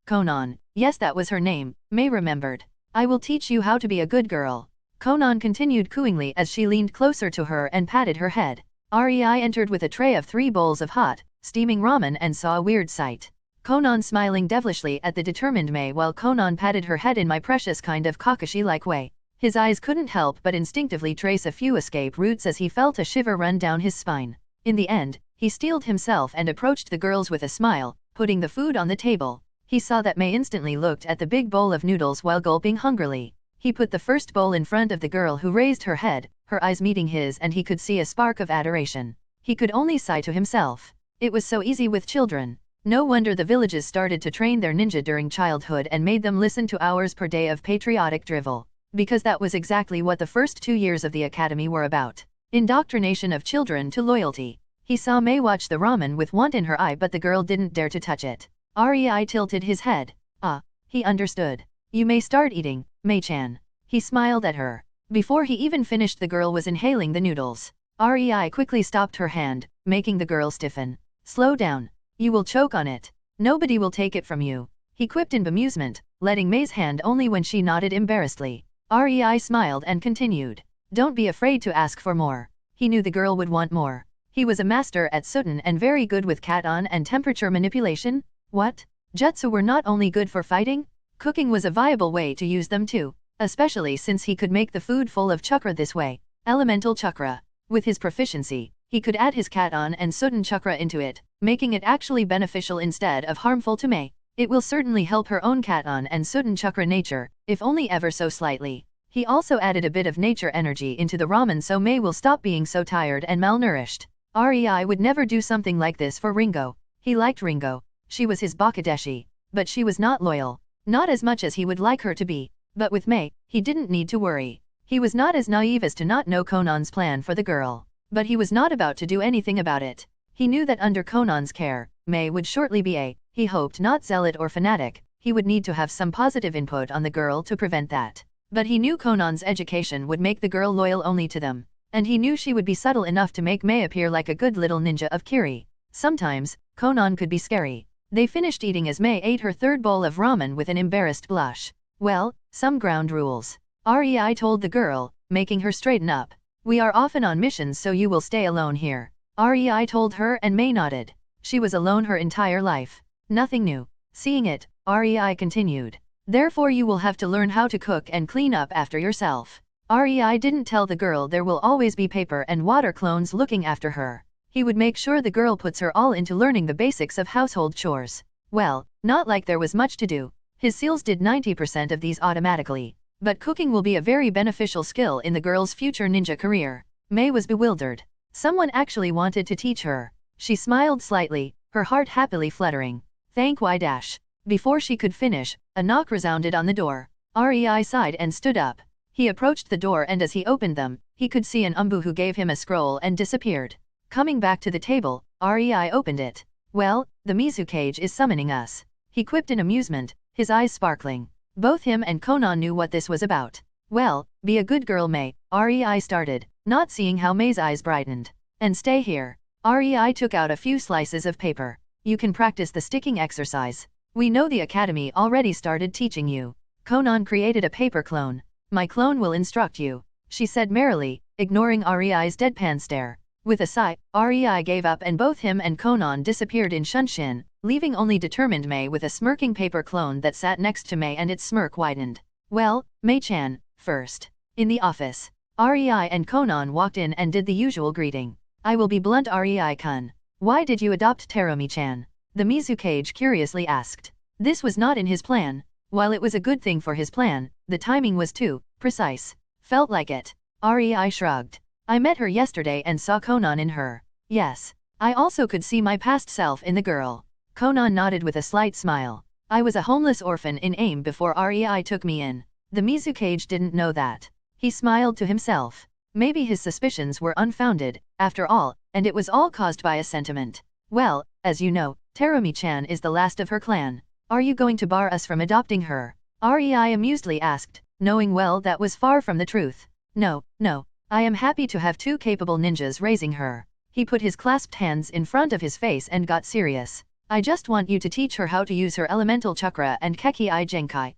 Conan. Yes, that was her name, May remembered. I will teach you how to be a good girl. Conan continued cooingly as she leaned closer to her and patted her head. REI entered with a tray of 3 bowls of hot, steaming ramen and saw a weird sight. Conan smiling devilishly at the determined May while Conan patted her head in my precious kind of Kakashi-like way. His eyes couldn't help but instinctively trace a few escape routes as he felt a shiver run down his spine. In the end, He steeled himself and approached the girls with a smile, putting the food on the table. He saw that Mei instantly looked at the big bowl of noodles while gulping hungrily. He put the first bowl in front of the girl who raised her head, her eyes meeting his, and he could see a spark of adoration. He could only sigh to himself. It was so easy with children. No wonder the villages started to train their ninja during childhood and made them listen to hours per day of patriotic drivel. Because that was exactly what the first 2 years of the academy were about. Indoctrination of children to loyalty. He saw Mei watch the ramen with want in her eye, but the girl didn't dare to touch it. REI tilted his head. Ah, he understood. You may start eating, Mei-chan. He smiled at her. Before he even finished, the girl was inhaling the noodles. REI quickly stopped her hand, making the girl stiffen. Slow down. You will choke on it. Nobody will take it from you. He quipped in bemusement, letting Mei's hand only when she nodded embarrassedly. REI smiled and continued. Don't be afraid to ask for more. He knew the girl would want more. He was a master at Suten and very good with cat-on and temperature manipulation. What? Jutsu were not only good for fighting? Cooking was a viable way to use them too, especially since he could make the food full of chakra this way. Elemental chakra. With his proficiency, he could add his cat-on and Suten chakra into it, making it actually beneficial instead of harmful to Mei. It will certainly help her own cat-on and Suten chakra nature, if only ever so slightly. He also added a bit of nature energy into the ramen so Mei will stop being so tired and malnourished. REI would never do something like this for Ringo. He liked Ringo. She was his Bakadeshi. But she was not loyal. Not as much as he would like her to be. But with Mei, he didn't need to worry. He was not as naive as to not know Conan's plan for the girl. But he was not about to do anything about it. He knew that under Conan's care, Mei would shortly be he hoped, not zealot or fanatic. He would need to have some positive input on the girl to prevent that. But he knew Conan's education would make the girl loyal only to them. And he knew she would be subtle enough to make Mei appear like a good little ninja of Kiri. Sometimes, Conan could be scary. They finished eating as Mei ate her third bowl of ramen with an embarrassed blush. Well, some ground rules. REI told the girl, making her straighten up. We are often on missions, so you will stay alone here. REI told her, and Mei nodded. She was alone her entire life. Nothing new. Seeing it, REI continued. Therefore you will have to learn how to cook and clean up after yourself. REI didn't tell the girl there will always be paper and water clones looking after her. He would make sure the girl puts her all into learning the basics of household chores. Well, not like there was much to do. His seals did 90% of these automatically. But cooking will be a very beneficial skill in the girl's future ninja career. Mei was bewildered. Someone actually wanted to teach her. She smiled slightly, her heart happily fluttering. Thank Y dash. Before she could finish, a knock resounded on the door. REI sighed and stood up. He approached the door, and as he opened them, he could see an umbu who gave him a scroll and disappeared. Coming back to the table, REI opened it. Well, the Mizukage is summoning us. He quipped in amusement, his eyes sparkling. Both him and Conan knew what this was about. Well, be a good girl, Mei, REI started, not seeing how Mei's eyes brightened. And stay here. REI took out a few slices of paper. You can practice the sticking exercise. We know the academy already started teaching you. Conan created a paper clone. My clone will instruct you, she said merrily, ignoring REI's deadpan stare. With a sigh, REI gave up and both him and Conan disappeared in Shunshin, leaving only determined Mei with a smirking paper clone that sat next to Mei, and its smirk widened. Well, Mei-chan, first. In the office, REI and Conan walked in and did the usual greeting. I will be blunt, REI-kun. Why did you adopt Terumi-chan? The Mizukage curiously asked. This was not in his plan. While it was a good thing for his plan, the timing was too precise. Felt like it. REI shrugged. I met her yesterday and saw Conan in her. Yes. I also could see my past self in the girl. Conan nodded with a slight smile. I was a homeless orphan in AIM before REI took me in. The Mizukage didn't know that. He smiled to himself. Maybe his suspicions were unfounded, after all, and it was all caused by a sentiment. Well, as you know, Terumi-chan is the last of her clan. Are you going to bar us from adopting her? REI amusedly asked, knowing well that was far from the truth. No, no. I am happy to have two capable ninjas raising her. He put his clasped hands in front of his face and got serious. I just want you to teach her how to use her elemental chakra and Keki-I Genkai.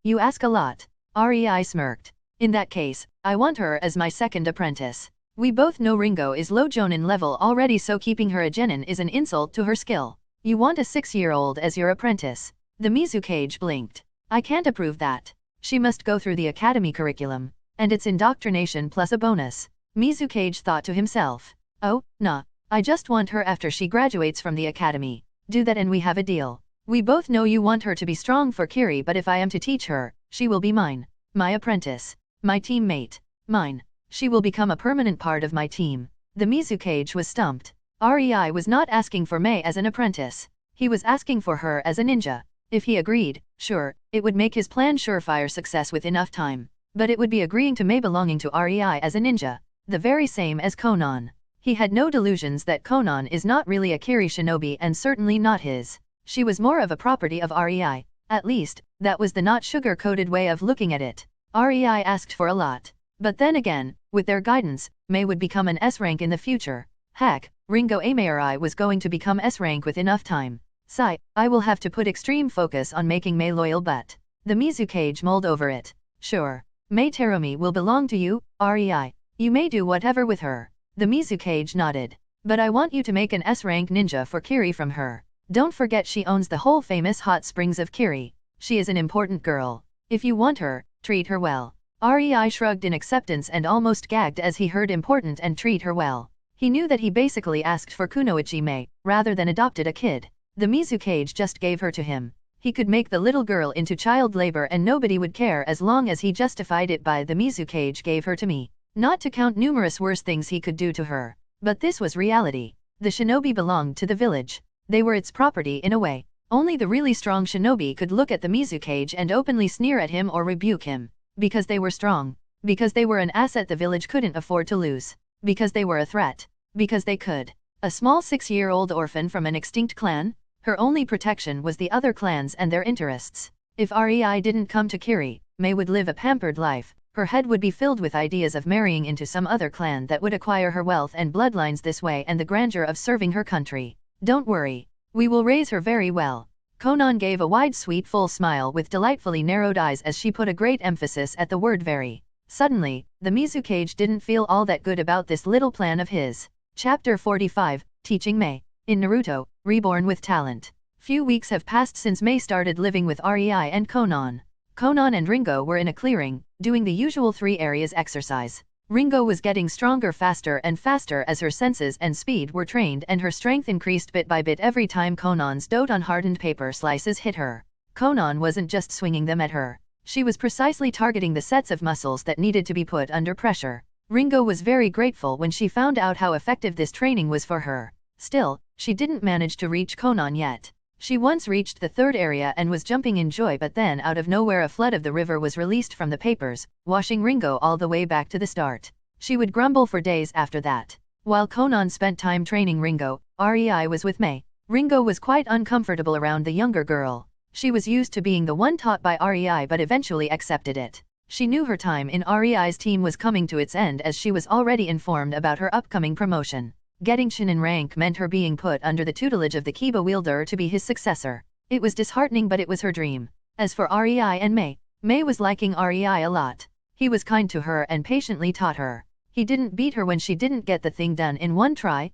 You ask a lot. REI smirked. In that case, I want her as my second apprentice. We both know Ringo is low Jonin level already, so keeping her a genin is an insult to her skill. You want a 6-year-old as your apprentice. The Mizukage blinked. I can't approve that. She must go through the academy curriculum. And it's indoctrination plus a bonus. Mizukage thought to himself. Oh, nah. I just want her after she graduates from the academy. Do that and we have a deal. We both know you want her to be strong for Kiri, but if I am to teach her, she will be mine. My apprentice. My teammate. Mine. She will become a permanent part of my team. The Mizukage was stumped. REI was not asking for Mei as an apprentice. He was asking for her as a ninja. If he agreed, sure, it would make his plan surefire success with enough time. But it would be agreeing to Mei belonging to REI as a ninja. The very same as Conan. He had no delusions that Conan is not really a Kiri shinobi and certainly not his. She was more of a property of REI. At least, that was the not sugar-coated way of looking at it. REI asked for a lot. But then again, with their guidance, Mei would become an S-rank in the future. Heck, Ringo Amari was going to become S-rank with enough time. Sigh, I will have to put extreme focus on making Mei loyal, but the Mizukage mulled over it. Sure. Mei Terumi will belong to you, REI. You may do whatever with her. The Mizukage nodded. But I want you to make an S-rank ninja for Kiri from her. Don't forget she owns the whole famous hot springs of Kiri. She is an important girl. If you want her, treat her well. REI shrugged in acceptance and almost gagged as he heard important and treat her well. He knew that he basically asked for Kunoichi Mei, rather than adopted a kid. The Mizukage just gave her to him. He could make the little girl into child labor and nobody would care as long as he justified it by the Mizukage gave her to me. Not to count numerous worse things he could do to her. But this was reality. The shinobi belonged to the village. They were its property in a way. Only the really strong shinobi could look at the Mizukage and openly sneer at him or rebuke him. Because they were strong. Because they were an asset the village couldn't afford to lose. Because they were a threat. Because they could. A small 6-year-old orphan from an extinct clan? Her only protection was the other clans and their interests. If REI didn't come to Kiri, Mei would live a pampered life. Her head would be filled with ideas of marrying into some other clan that would acquire her wealth and bloodlines this way and the grandeur of serving her country. Don't worry. We will raise her very well. Conan gave a wide sweet full smile with delightfully narrowed eyes as she put a great emphasis at the word very. Suddenly, the Mizukage didn't feel all that good about this little plan of his. Chapter 45, Teaching Mei. In Naruto, Reborn with Talent. Few weeks have passed since Mei started living with REI and Conan. Conan and Ringo were in a clearing, doing the usual 3 areas exercise. Ringo was getting stronger faster and faster as her senses and speed were trained and her strength increased bit by bit every time Conan's dote on hardened paper slices hit her. Conan wasn't just swinging them at her. She was precisely targeting the sets of muscles that needed to be put under pressure. Ringo was very grateful when she found out how effective this training was for her. Still, she didn't manage to reach Conan yet. She once reached the 3rd area and was jumping in joy, but then out of nowhere a flood of the river was released from the papers, washing Ringo all the way back to the start. She would grumble for days after that. While Conan spent time training Ringo, REI was with Mei. Ringo was quite uncomfortable around the younger girl. She was used to being the one taught by REI but eventually accepted it. She knew her time in REI's team was coming to its end as she was already informed about her upcoming promotion. Getting Shinin rank meant her being put under the tutelage of the Kiba wielder to be his successor. It was disheartening but it was her dream. As for REI and Mei, Mei was liking REI a lot. He was kind to her and patiently taught her. He didn't beat her when she didn't get the thing done in one try.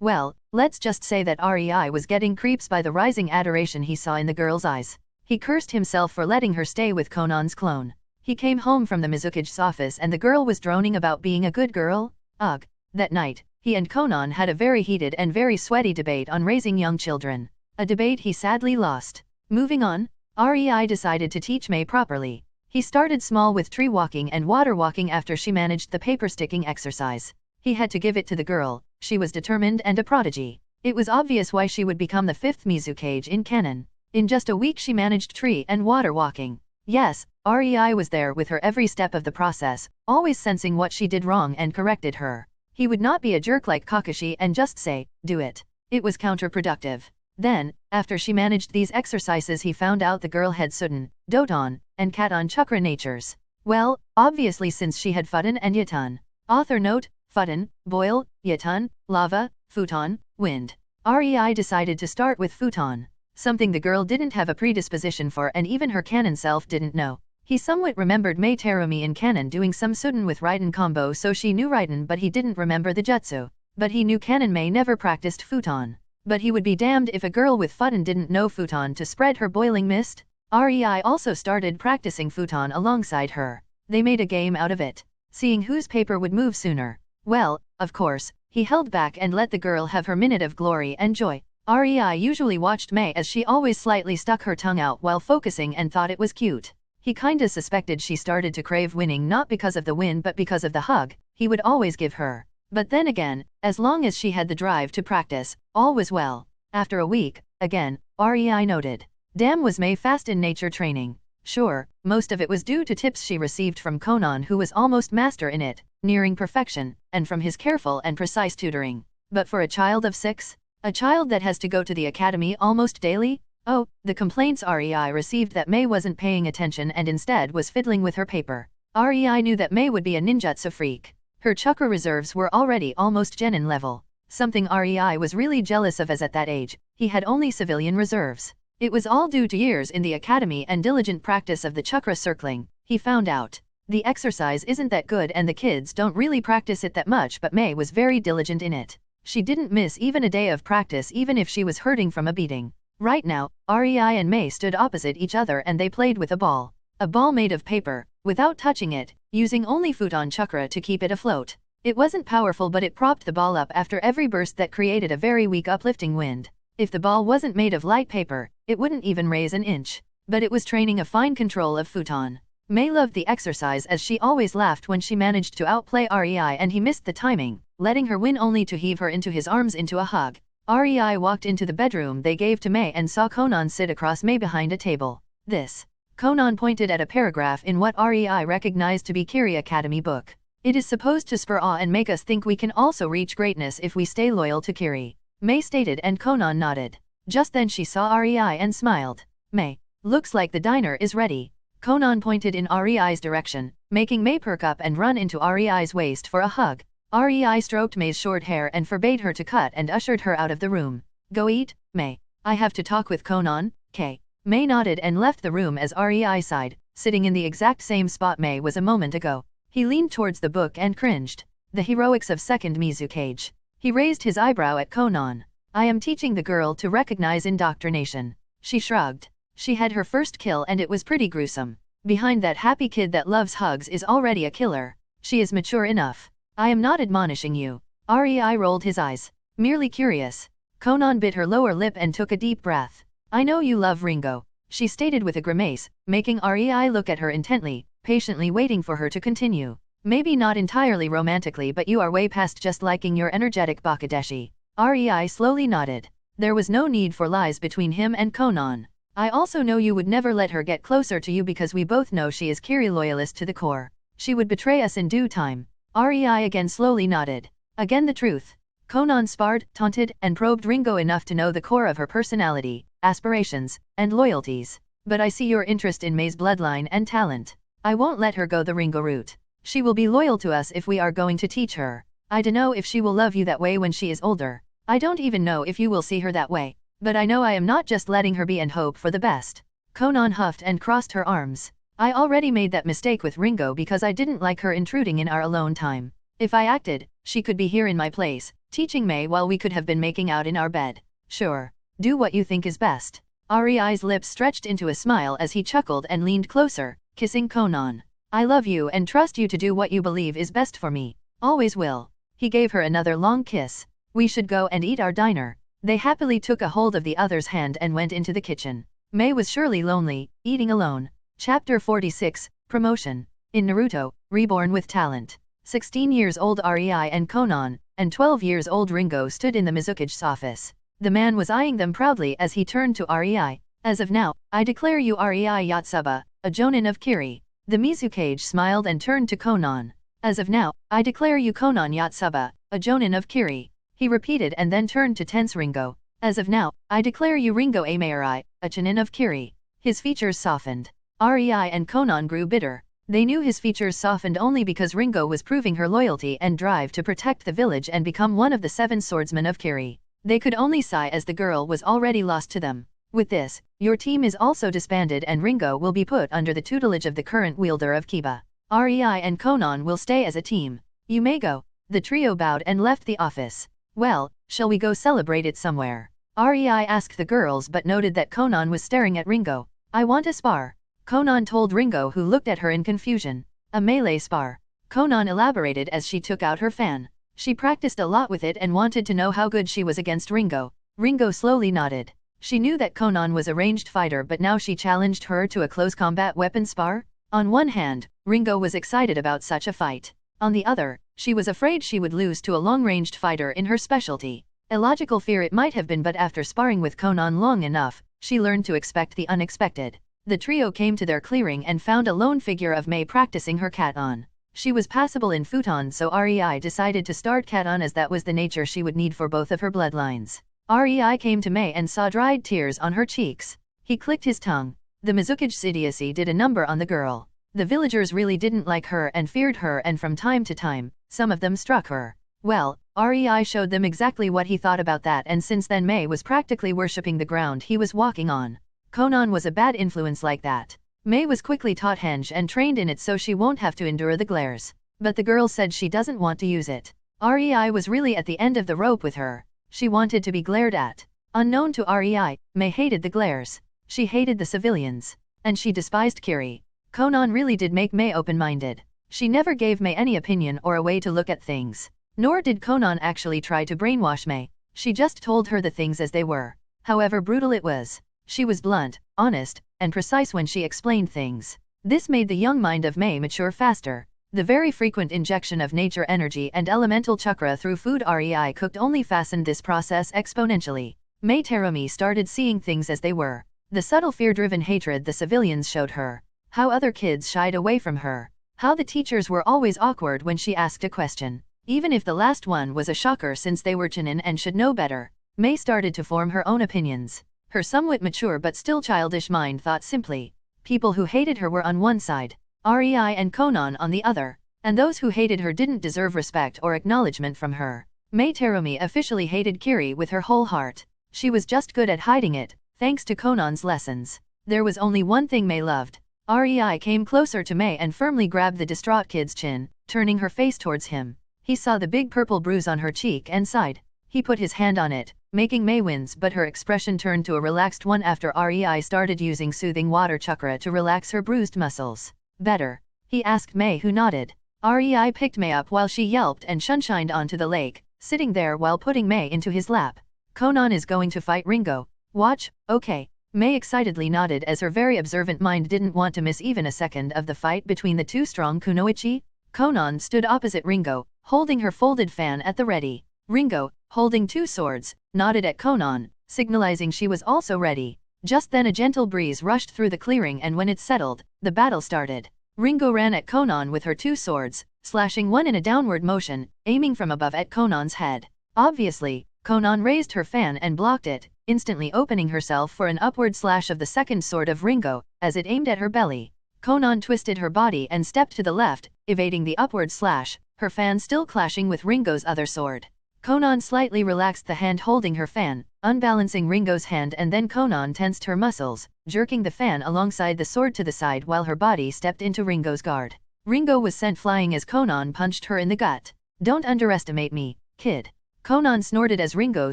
Well, let's just say that REI was getting creeps by the rising adoration he saw in the girl's eyes. He cursed himself for letting her stay with Conan's clone. He came home from the Mizukage's office and the girl was droning about being a good girl. Ugh. That night, he and Conan had a very heated and very sweaty debate on raising young children. A debate he sadly lost. Moving on, REI decided to teach Mei properly. He started small with tree walking and water walking after she managed the paper sticking exercise. He had to give it to the girl. She was determined and a prodigy. It was obvious why she would become the 5th Mizukage in canon. In just a week she managed tree and water walking. Yes, REI was there with her every step of the process, always sensing what she did wrong and corrected her. He would not be a jerk like Kakashi and just say, do it. It was counterproductive. Then, after she managed these exercises he found out the girl had Sudden, Doton, and Katon Chakra natures. Well, obviously since she had Futon and Yaton. Author note, Futon, boil, Yaton, lava, futon, wind. REI decided to start with futon. Something the girl didn't have a predisposition for and even her canon self didn't know. He somewhat remembered Mei Terumi in canon doing some Sudden with Raiden combo so she knew Raiden but he didn't remember the jutsu. But he knew canon Mei never practiced futon. But he would be damned if a girl with futon didn't know futon to spread her boiling mist. REI also started practicing futon alongside her. They made a game out of it, seeing whose paper would move sooner. Well, of course, He held back and let the girl have her minute of glory and joy. REI usually watched Mei as she always slightly stuck her tongue out while focusing and thought it was cute. He kinda suspected she started to crave winning not because of the win but because of the hug he would always give her. But then again, as long as she had the drive to practice, all was well. After a week, again, REI noted. Damn, was Mei fast in nature training. Sure, most of it was due to tips she received from Conan, who was almost master in it, nearing perfection, and from his careful and precise tutoring. But for a child of 6? A child that has to go to the academy almost daily? Oh, the complaints REI received that Mei wasn't paying attention and instead was fiddling with her paper. REI knew that Mei would be a ninjutsu freak. Her chakra reserves were already almost genin level. Something REI was really jealous of, as at that age, he had only civilian reserves. It was all due to years in the academy and diligent practice of the chakra circling, he found out. The exercise isn't that good and the kids don't really practice it that much, but Mei was very diligent in it. She didn't miss even a day of practice even if she was hurting from a beating. Right now, REI and Mei stood opposite each other and they played with a ball. A ball made of paper, without touching it, using only futon chakra to keep it afloat. It wasn't powerful, but it propped the ball up after every burst that created a very weak uplifting wind. If the ball wasn't made of light paper, it wouldn't even raise an inch. But it was training a fine control of futon. Mei loved the exercise as she always laughed when she managed to outplay REI and he missed the timing, letting her win only to heave her into his arms into a hug. REI walked into the bedroom they gave to Mei and saw Conan sit across Mei behind a table. This. Conan pointed at a paragraph in what REI recognized to be Kiri Academy book. It is supposed to spur awe and make us think we can also reach greatness if we stay loyal to Kiri. Mei stated and Conan nodded. Just then she saw REI and smiled. Mei, looks like the diner is ready. Conan pointed in REI's direction, making Mei perk up and run into REI's waist for a hug. REI stroked Mei's short hair and forbade her to cut and ushered her out of the room. Go eat, Mei. I have to talk with Conan, K. Mei nodded and left the room as REI sighed, sitting in the exact same spot Mei was a moment ago. He leaned towards the book and cringed. The heroics of second Mizukage. He raised his eyebrow at Conan. I am teaching the girl to recognize indoctrination. She shrugged. She had her first kill and it was pretty gruesome. Behind that happy kid that loves hugs is already a killer. She is mature enough. I am not admonishing you. REI rolled his eyes. Merely curious. Conan bit her lower lip and took a deep breath. I know you love Ringo, she stated with a grimace, making REI look at her intently, patiently waiting for her to continue. Maybe not entirely romantically, but you are way past just liking your energetic Bakadeshi. REI slowly nodded. There was no need for lies between him and Conan. I also know you would never let her get closer to you because we both know she is Kiri loyalist to the core. She would betray us in due time. REI again slowly nodded. Again the truth. Conan sparred, taunted, and probed Ringo enough to know the core of her personality, aspirations, and loyalties. But I see your interest in Mei's bloodline and talent. I won't let her go the Ringo route. She will be loyal to us if we are going to teach her. I dunno if she will love you that way when she is older. I don't even know if you will see her that way. But I know I am not just letting her be and hope for the best. Conan huffed and crossed her arms. I already made that mistake with Ringo because I didn't like her intruding in our alone time. If I acted, she could be here in my place, teaching Mei while we could have been making out in our bed. Sure. Do what you think is best. REI's lips stretched into a smile as he chuckled and leaned closer, kissing Conan. I love you and trust you to do what you believe is best for me. Always will. He gave her another long kiss. We should go and eat our dinner. They happily took a hold of the other's hand and went into the kitchen. Mei was surely lonely, eating alone. Chapter 46, Promotion. In Naruto, Reborn with Talent. 16 years old REI and Conan, and 12 years old Ringo stood in the Mizukage's office. The man was eyeing them proudly as he turned to REI. As of now, I declare you REI Yotsuba, a jonin of Kiri. The Mizukage smiled and turned to Conan. As of now, I declare you Conan Yotsuba, a jonin of Kiri. He repeated and then turned to tense Ringo. As of now, I declare you Ringo Amaeri, a chunin of Kiri. His features softened. REI and Conan grew bitter. They knew his features softened only because Ringo was proving her loyalty and drive to protect the village and become one of the 7 swordsmen of Kiri. They could only sigh as the girl was already lost to them. With this, your team is also disbanded and Ringo will be put under the tutelage of the current wielder of Kiba. REI and Conan will stay as a team. You may go. The trio bowed and left the office. Well, shall we go celebrate it somewhere? REI asked the girls but noted that Conan was staring at Ringo. I want a spar. Conan told Ringo, who looked at her in confusion. A melee spar. Conan elaborated as she took out her fan. She practiced a lot with it and wanted to know how good she was against Ringo. Ringo slowly nodded. She knew that Conan was a ranged fighter, but now she challenged her to a close combat weapon spar? On one hand, Ringo was excited about such a fight. On the other, she was afraid she would lose to a long-ranged fighter in her specialty. Illogical fear it might have been, but after sparring with Conan long enough, she learned to expect the unexpected. The trio came to their clearing and found a lone figure of Mei practicing her cat-on. She was passable in futon, so REI decided to start cat-on as that was the nature she would need for both of her bloodlines. REI came to Mei and saw dried tears on her cheeks. He clicked his tongue. The Mizukage idiocy did a number on the girl. The villagers really didn't like her and feared her, and from time to time, some of them struck her. Well, REI showed them exactly what he thought about that, and since then Mei was practically worshipping the ground he was walking on. Conan was a bad influence like that. Mei was quickly taught henge and trained in it so she won't have to endure the glares. But the girl said she doesn't want to use it. REI was really at the end of the rope with her. She wanted to be glared at. Unknown to REI, Mei hated the glares. She hated the civilians. And she despised Kiri. Conan really did make Mei open-minded. She never gave Mei any opinion or a way to look at things. Nor did Conan actually try to brainwash Mei. She just told her the things as they were. However brutal it was. She was blunt, honest, and precise when she explained things. This made the young mind of Mei mature faster. The very frequent injection of nature energy and elemental chakra through food REI cooked only fastened this process exponentially. Mei Terumi started seeing things as they were. The subtle fear-driven hatred the civilians showed her. How other kids shied away from her. How the teachers were always awkward when she asked a question. Even if the last one was a shocker since they were Chunin and should know better. Mei started to form her own opinions. Her somewhat mature but still childish mind thought simply. People who hated her were on one side, REI and Conan on the other, and those who hated her didn't deserve respect or acknowledgement from her. Mei Terumi officially hated Kiri with her whole heart. She was just good at hiding it, thanks to Conan's lessons. There was only one thing Mei loved. REI came closer to Mei and firmly grabbed the distraught kid's chin, turning her face towards him. He saw the big purple bruise on her cheek and sighed. He put his hand on it, making Mei wince, but her expression turned to a relaxed one after REI started using soothing water chakra to relax her bruised muscles. Better? He asked Mei, who nodded. REI picked Mei up while she yelped and sunshined onto the lake, sitting there while putting Mei into his lap. Conan is going to fight Ringo. Watch, okay. Mei excitedly nodded as her very observant mind didn't want to miss even a second of the fight between the two strong kunoichi. Conan stood opposite Ringo, holding her folded fan at the ready. Ringo, holding two swords, nodded at Conan, signalizing she was also ready. Just then a gentle breeze rushed through the clearing, and when it settled, the battle started. Ringo ran at Conan with her two swords, slashing one in a downward motion, aiming from above at Conan's head. Obviously, Conan raised her fan and blocked it, instantly opening herself for an upward slash of the second sword of Ringo, as it aimed at her belly. Conan twisted her body and stepped to the left, evading the upward slash, her fan still clashing with Ringo's other sword. Conan slightly relaxed the hand holding her fan, unbalancing Ringo's hand, and then Conan tensed her muscles, jerking the fan alongside the sword to the side while her body stepped into Ringo's guard. Ringo was sent flying as Conan punched her in the gut. "Don't underestimate me, kid." Conan snorted as Ringo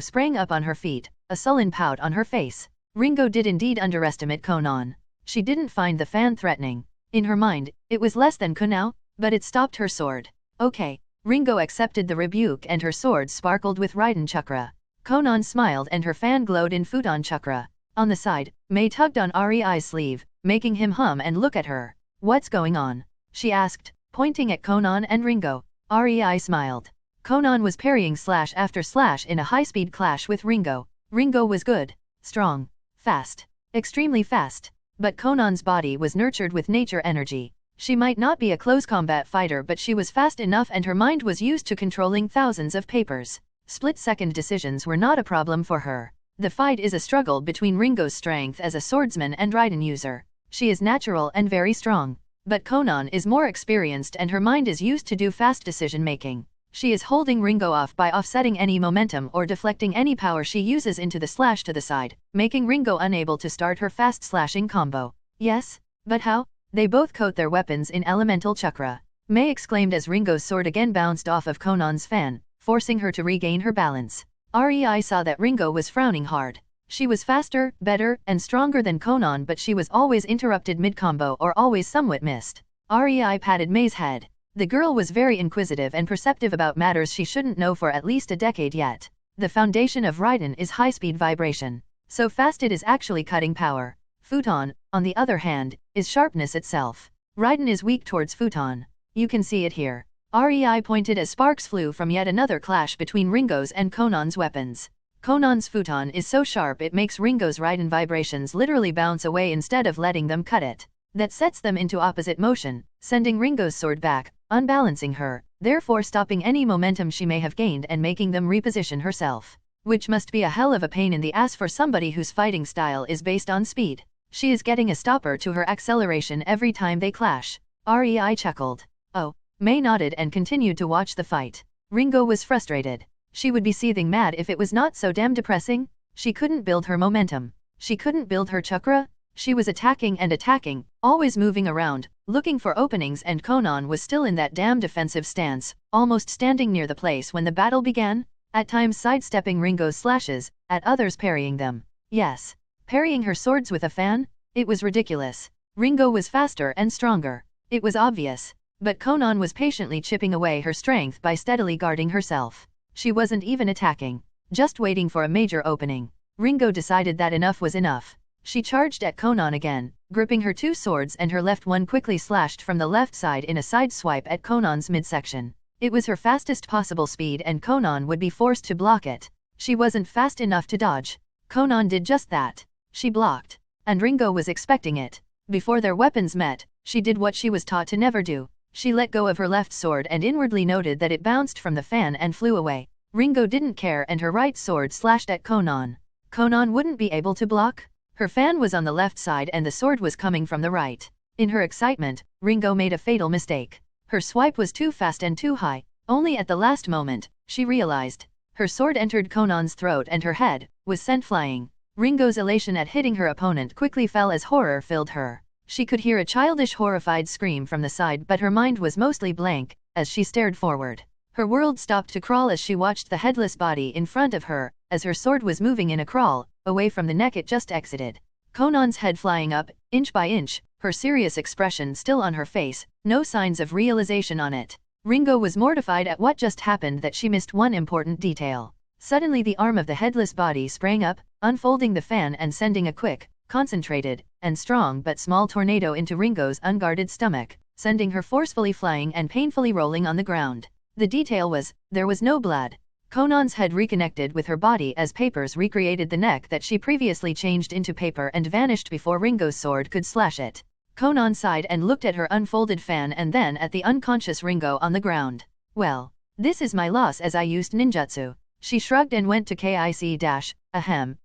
sprang up on her feet, a sullen pout on her face. Ringo did indeed underestimate Conan. She didn't find the fan threatening. In her mind, it was less than Kunao, but it stopped her sword. Okay. Ringo accepted the rebuke and her sword sparkled with Raiden chakra. Conan smiled and her fan glowed in futon chakra. On the side, Mei tugged on REI's sleeve, making him hum and look at her. "What's going on?" she asked, pointing at Conan and Ringo. REI smiled. Conan was parrying slash after slash in a high-speed clash with Ringo. Ringo was good, strong, fast, extremely fast. But Conan's body was nurtured with nature energy. She might not be a close combat fighter, but she was fast enough and her mind was used to controlling thousands of papers. Split-second decisions were not a problem for her. The fight is a struggle between Ringo's strength as a swordsman and Raiden user. She is natural and very strong. But Conan is more experienced and her mind is used to do fast decision-making. She is holding Ringo off by offsetting any momentum or deflecting any power she uses into the slash to the side, making Ringo unable to start her fast slashing combo. Yes? But how? They both coat their weapons in elemental chakra. Mei exclaimed as Ringo's sword again bounced off of Conan's fan, forcing her to regain her balance. REI saw that Ringo was frowning hard. She was faster, better, and stronger than Conan, but she was always interrupted mid-combo or always somewhat missed. REI patted Mei's head. The girl was very inquisitive and perceptive about matters she shouldn't know for at least a decade yet. The foundation of Raiden is high-speed vibration. So fast it is actually cutting power. Futon, on the other hand, is sharpness itself. Raiden is weak towards Futon. You can see it here. REI pointed as sparks flew from yet another clash between Ringo's and Conan's weapons. Conan's Futon is so sharp it makes Ringo's Raiden vibrations literally bounce away instead of letting them cut it. That sets them into opposite motion, sending Ringo's sword back, unbalancing her, therefore stopping any momentum she may have gained and making them reposition herself. Which must be a hell of a pain in the ass for somebody whose fighting style is based on speed. She is getting a stopper to her acceleration every time they clash. REI chuckled. Oh. May nodded and continued to watch the fight. Ringo was frustrated. She would be seething mad if it was not so damn depressing. She couldn't build her momentum. She couldn't build her chakra. She was attacking and attacking, always moving around, looking for openings, and Conan was still in that damn defensive stance, almost standing near the place when the battle began, at times sidestepping Ringo's slashes, at others parrying them. Yes, parrying her swords with a fan? It was ridiculous. Ringo was faster and stronger. It was obvious. But Conan was patiently chipping away her strength by steadily guarding herself. She wasn't even attacking, just waiting for a major opening. Ringo decided that enough was enough. She charged at Conan again, gripping her two swords, and her left one quickly slashed from the left side in a side swipe at Conan's midsection. It was her fastest possible speed and Conan would be forced to block it. She wasn't fast enough to dodge. Conan did just that. She blocked. And Ringo was expecting it. Before their weapons met, she did what she was taught to never do. She let go of her left sword and inwardly noted that it bounced from the fan and flew away. Ringo didn't care and her right sword slashed at Conan. Conan wouldn't be able to block? Her fan was on the left side and the sword was coming from the right. In her excitement, Ringo made a fatal mistake. Her swipe was too fast and too high. Only at the last moment, she realized. Her sword entered Conan's throat and her head was sent flying. Ringo's elation at hitting her opponent quickly fell as horror filled her. She could hear a childish horrified scream from the side, but her mind was mostly blank as she stared forward. Her world stopped to crawl as she watched the headless body in front of her, as her sword was moving in a crawl, away from the neck it just exited. Conan's head flying up, inch by inch, her serious expression still on her face, no signs of realization on it. Ringo was mortified at what just happened that she missed one important detail. Suddenly the arm of the headless body sprang up, unfolding the fan and sending a quick, concentrated, and strong but small tornado into Ringo's unguarded stomach, sending her forcefully flying and painfully rolling on the ground. The detail was, there was no blood. Conan's head reconnected with her body as papers recreated the neck that she previously changed into paper and vanished before Ringo's sword could slash it. Conan sighed and looked at her unfolded fan and then at the unconscious Ringo on the ground. Well, this is my loss as I used ninjutsu. She shrugged and went to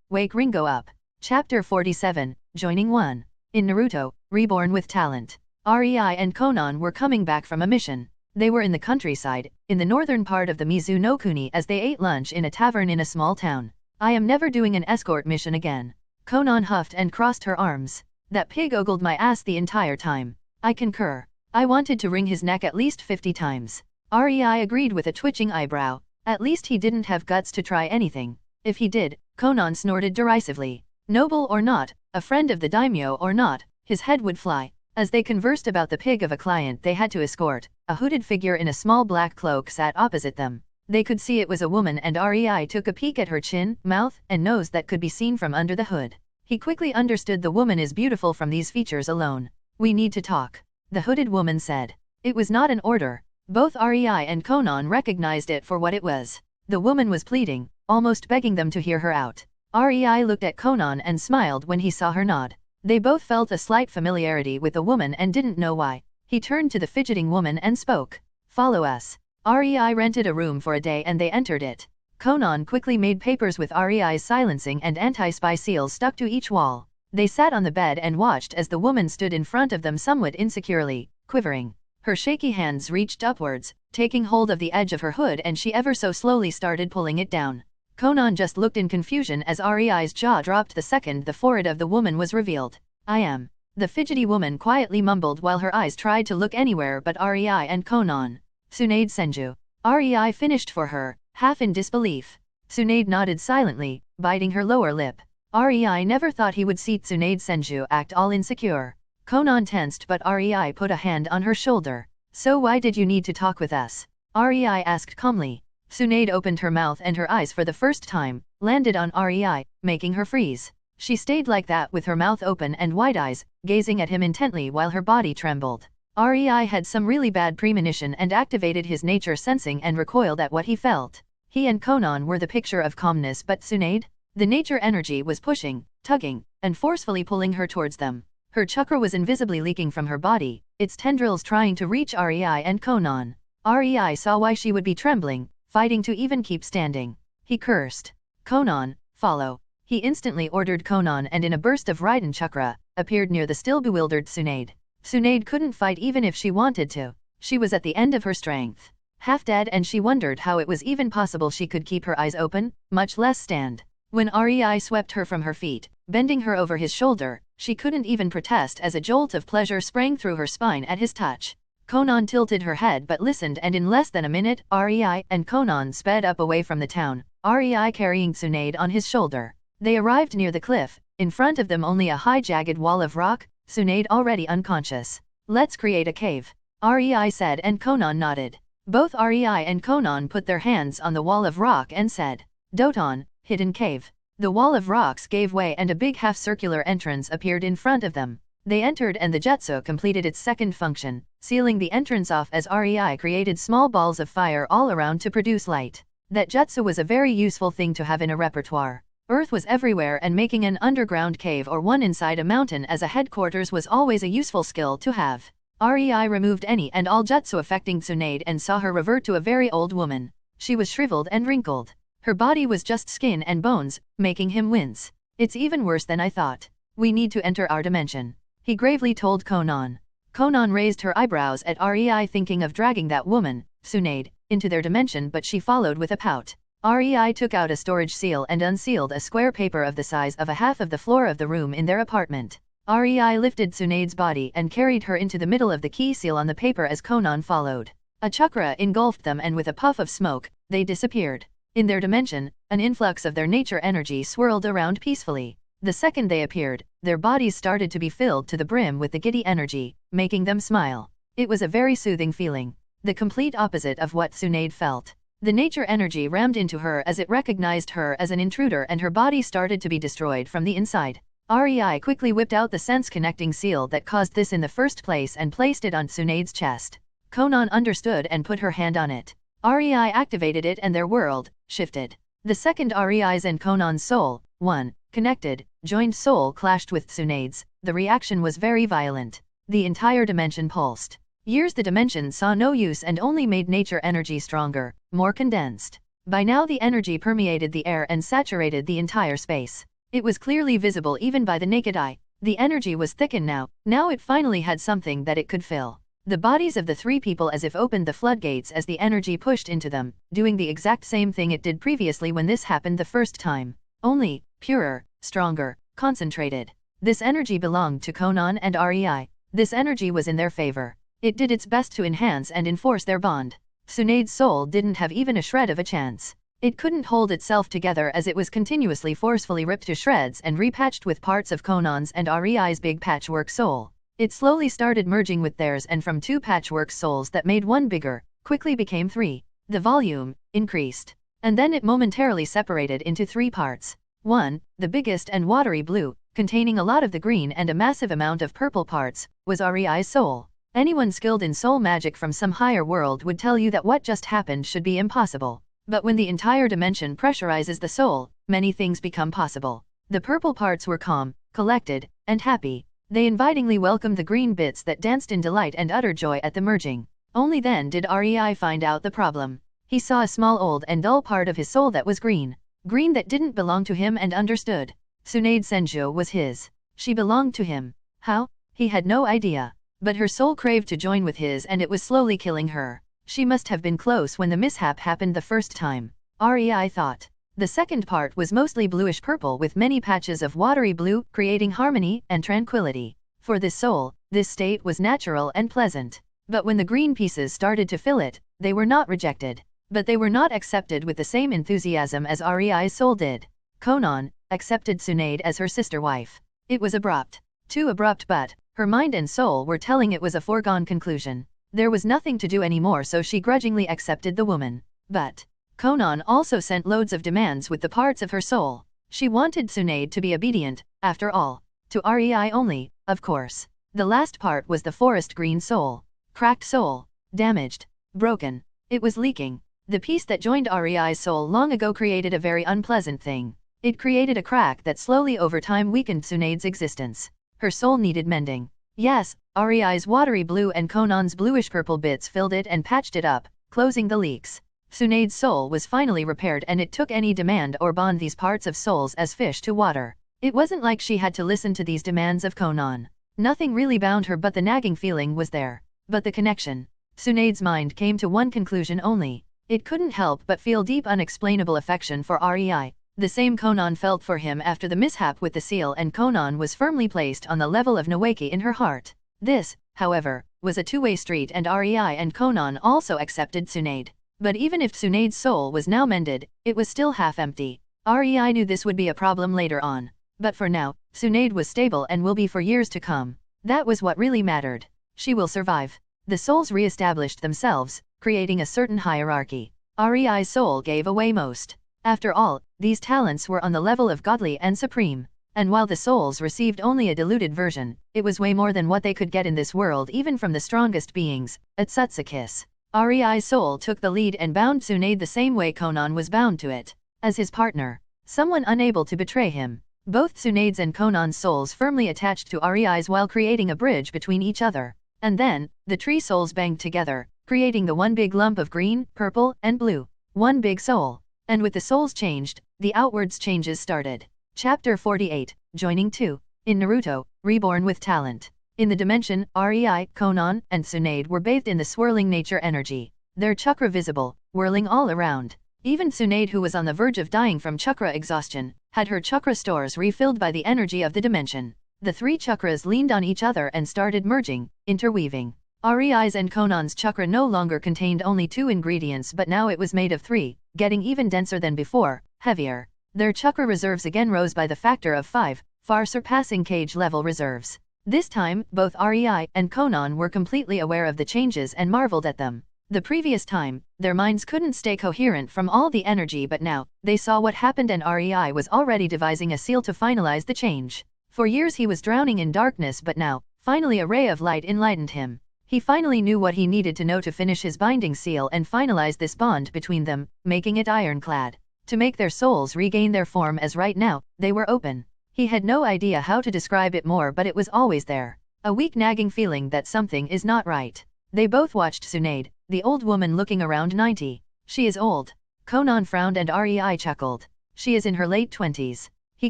wake Ringo up. Chapter 47, Joining 1. In Naruto, Reborn with Talent. REI and Conan were coming back from a mission. They were in the countryside, in the northern part of the Mizukage as they ate lunch in a tavern in a small town. I am never doing an escort mission again. Conan huffed and crossed her arms. That pig ogled my ass the entire time. I concur. I wanted to wring his neck at least 50 times. REI agreed with a twitching eyebrow. At least he didn't have guts to try anything. If he did, Conan snorted derisively. Noble or not, a friend of the daimyo or not, his head would fly. As they conversed about the pig of a client they had to escort, a hooded figure in a small black cloak sat opposite them. They could see it was a woman and REI took a peek at her chin, mouth, and nose that could be seen from under the hood. He quickly understood the woman is beautiful from these features alone. We need to talk, the hooded woman said. It was not an order. Both REI and Conan recognized it for what it was. The woman was pleading, almost begging them to hear her out. REI looked at Conan and smiled when he saw her nod. They both felt a slight familiarity with the woman and didn't know why. He turned to the fidgeting woman and spoke. Follow us. REI rented a room for a day and they entered it. Conan quickly made papers with REI's silencing and anti-spy seals stuck to each wall. They sat on the bed and watched as the woman stood in front of them somewhat insecurely, quivering. Her shaky hands reached upwards, taking hold of the edge of her hood, and she ever so slowly started pulling it down. Conan just looked in confusion as REI's jaw dropped the second the forehead of the woman was revealed. I am. The fidgety woman quietly mumbled while her eyes tried to look anywhere but REI and Conan. Tsunade Senju. REI finished for her, half in disbelief. Tsunade nodded silently, biting her lower lip. REI never thought he would see Tsunade Senju act all insecure. Conan tensed but REI put a hand on her shoulder. So why did you need to talk with us? REI asked calmly. Tsunade opened her mouth and her eyes for the first time, landed on REI, making her freeze. She stayed like that with her mouth open and wide eyes, gazing at him intently while her body trembled. REI had some really bad premonition and activated his nature sensing and recoiled at what he felt. He and Conan were the picture of calmness, but Tsunade? The nature energy was pushing, tugging, and forcefully pulling her towards them. Her chakra was invisibly leaking from her body, its tendrils trying to reach REI and Conan. REI saw why she would be trembling, fighting to even keep standing. He cursed. Conan, follow. He instantly ordered Conan and in a burst of Raiden chakra, appeared near the still bewildered Tsunade. Tsunade couldn't fight even if she wanted to. She was at the end of her strength. Half dead, and she wondered how it was even possible she could keep her eyes open, much less stand. When REI swept her from her feet, bending her over his shoulder, she couldn't even protest as a jolt of pleasure sprang through her spine at his touch. Conan tilted her head but listened, and in less than a minute, REI and Conan sped up away from the town, REI carrying Tsunade on his shoulder. They arrived near the cliff, in front of them only a high jagged wall of rock, Tsunade already unconscious. Let's create a cave, REI said, and Conan nodded. Both REI and Conan put their hands on the wall of rock and said, Doton, hidden cave. The wall of rocks gave way and a big half-circular entrance appeared in front of them. They entered and the jutsu completed its second function, sealing the entrance off as REI created small balls of fire all around to produce light. That jutsu was a very useful thing to have in a repertoire. Earth was everywhere, and making an underground cave or one inside a mountain as a headquarters was always a useful skill to have. REI removed any and all jutsu affecting Tsunade and saw her revert to a very old woman. She was shriveled and wrinkled. Her body was just skin and bones, making him wince. It's even worse than I thought. We need to enter our dimension, he gravely told Conan. Conan raised her eyebrows at REI, thinking of dragging that woman, Tsunade, into their dimension, but she followed with a pout. REI took out a storage seal and unsealed a square paper of the size of a half of the floor of the room in their apartment. REI lifted Tsunade's body and carried her into the middle of the key seal on the paper as Conan followed. A chakra engulfed them, and with a puff of smoke, they disappeared. In their dimension, an influx of their nature energy swirled around peacefully. The second they appeared, their bodies started to be filled to the brim with the giddy energy, making them smile. It was a very soothing feeling. The complete opposite of what Tsunade felt. The nature energy rammed into her as it recognized her as an intruder, and her body started to be destroyed from the inside. REI quickly whipped out the sense-connecting seal that caused this in the first place and placed it on Tsunade's chest. Conan understood and put her hand on it. REI activated it and their world shifted. The second REI's and Conan's soul, one, connected, joined soul clashed with Tsunade's. The reaction was very violent. The entire dimension pulsed. Years the dimension saw no use and only made nature energy stronger, more condensed. By now the energy permeated the air and saturated the entire space. It was clearly visible even by the naked eye. The energy was thickened now. Now it finally had something that it could fill. The bodies of the three people as if opened the floodgates as the energy pushed into them, doing the exact same thing it did previously when this happened the first time. Only, purer, stronger, concentrated. This energy belonged to Conan and REI. This energy was in their favor. It did its best to enhance and enforce their bond. Tsunade's soul didn't have even a shred of a chance. It couldn't hold itself together as it was continuously forcefully ripped to shreds and repatched with parts of Conan's and REI's big patchwork soul. It slowly started merging with theirs, and from two patchwork souls that made one bigger, quickly became three. The volume increased. And then it momentarily separated into three parts. One, the biggest and watery blue, containing a lot of the green and a massive amount of purple parts, was REI's soul. Anyone skilled in soul magic from some higher world would tell you that what just happened should be impossible. But when the entire dimension pressurizes the soul, many things become possible. The purple parts were calm, collected, and happy. They invitingly welcomed the green bits that danced in delight and utter joy at the merging. Only then did REI find out the problem. He saw a small old and dull part of his soul that was green. Green that didn't belong to him, and understood. Tsunade Senju was his. She belonged to him. How? He had no idea. But her soul craved to join with his, and it was slowly killing her. She must have been close when the mishap happened the first time, REI thought. The second part was mostly bluish-purple with many patches of watery blue, creating harmony and tranquility. For this soul, this state was natural and pleasant. But when the green pieces started to fill it, they were not rejected. But they were not accepted with the same enthusiasm as REI's soul did. Conan accepted Tsunade as her sister wife. It was abrupt. Too abrupt, but her mind and soul were telling it was a foregone conclusion. There was nothing to do anymore, so she grudgingly accepted the woman. But Conan also sent loads of demands with the parts of her soul. She wanted Tsunade to be obedient, after all. To REI only, of course. The last part was the forest green soul. Cracked soul. Damaged. Broken. It was leaking. The piece that joined REI's soul long ago created a very unpleasant thing. It created a crack that slowly over time weakened Tsunade's existence. Her soul needed mending. Yes, REI's watery blue and Conan's bluish-purple bits filled it and patched it up, closing the leaks. Tsunade's soul was finally repaired, and it took any demand or bond these parts of souls as fish to water. It wasn't like she had to listen to these demands of Conan. Nothing really bound her, but the nagging feeling was there. But the connection. Tsunade's mind came to one conclusion only. It couldn't help but feel deep unexplainable affection for REI. The same Conan felt for him after the mishap with the seal, and Conan was firmly placed on the level of Nawaki in her heart. This, however, was a two-way street, and REI and Conan also accepted Tsunade. But even if Tsunade's soul was now mended, it was still half empty. REI knew this would be a problem later on. But for now, Tsunade was stable and will be for years to come. That was what really mattered. She will survive. The souls re-established themselves, creating a certain hierarchy. REI's soul gave away most. After all, these talents were on the level of godly and supreme. And while the souls received only a diluted version, it was way more than what they could get in this world, even from the strongest beings. Atsutsukis. REI's soul took the lead and bound Tsunade the same way Conan was bound to it. As his partner. Someone unable to betray him. Both Tsunade's and Conan's souls firmly attached to REI's while creating a bridge between each other. And then, the three souls banged together, creating the one big lump of green, purple, and blue. One big soul. And with the souls changed, the outwards changes started. Chapter 48, Joining 2. In Naruto, Reborn with Talent. In the dimension, REI, Conan, and Tsunade were bathed in the swirling nature energy. Their chakra visible, whirling all around. Even Tsunade, who was on the verge of dying from chakra exhaustion, had her chakra stores refilled by the energy of the dimension. The three chakras leaned on each other and started merging, interweaving. REI's and Conan's chakra no longer contained only two ingredients, but now it was made of three, getting even denser than before, heavier. Their chakra reserves again rose by the factor of 5, far surpassing cage-level reserves. This time, both REI and Conan were completely aware of the changes and marveled at them. The previous time, their minds couldn't stay coherent from all the energy, but now, they saw what happened, and REI was already devising a seal to finalize the change. For years he was drowning in darkness, but now, finally a ray of light enlightened him. He finally knew what he needed to know to finish his binding seal and finalize this bond between them, making it ironclad. To make their souls regain their form, as right now, they were open. He had no idea how to describe it more, but it was always there. A weak nagging feeling that something is not right. They both watched Tsunade, the old woman looking around 90. She is old. Conan frowned and REI chuckled. She is in her late 20s. He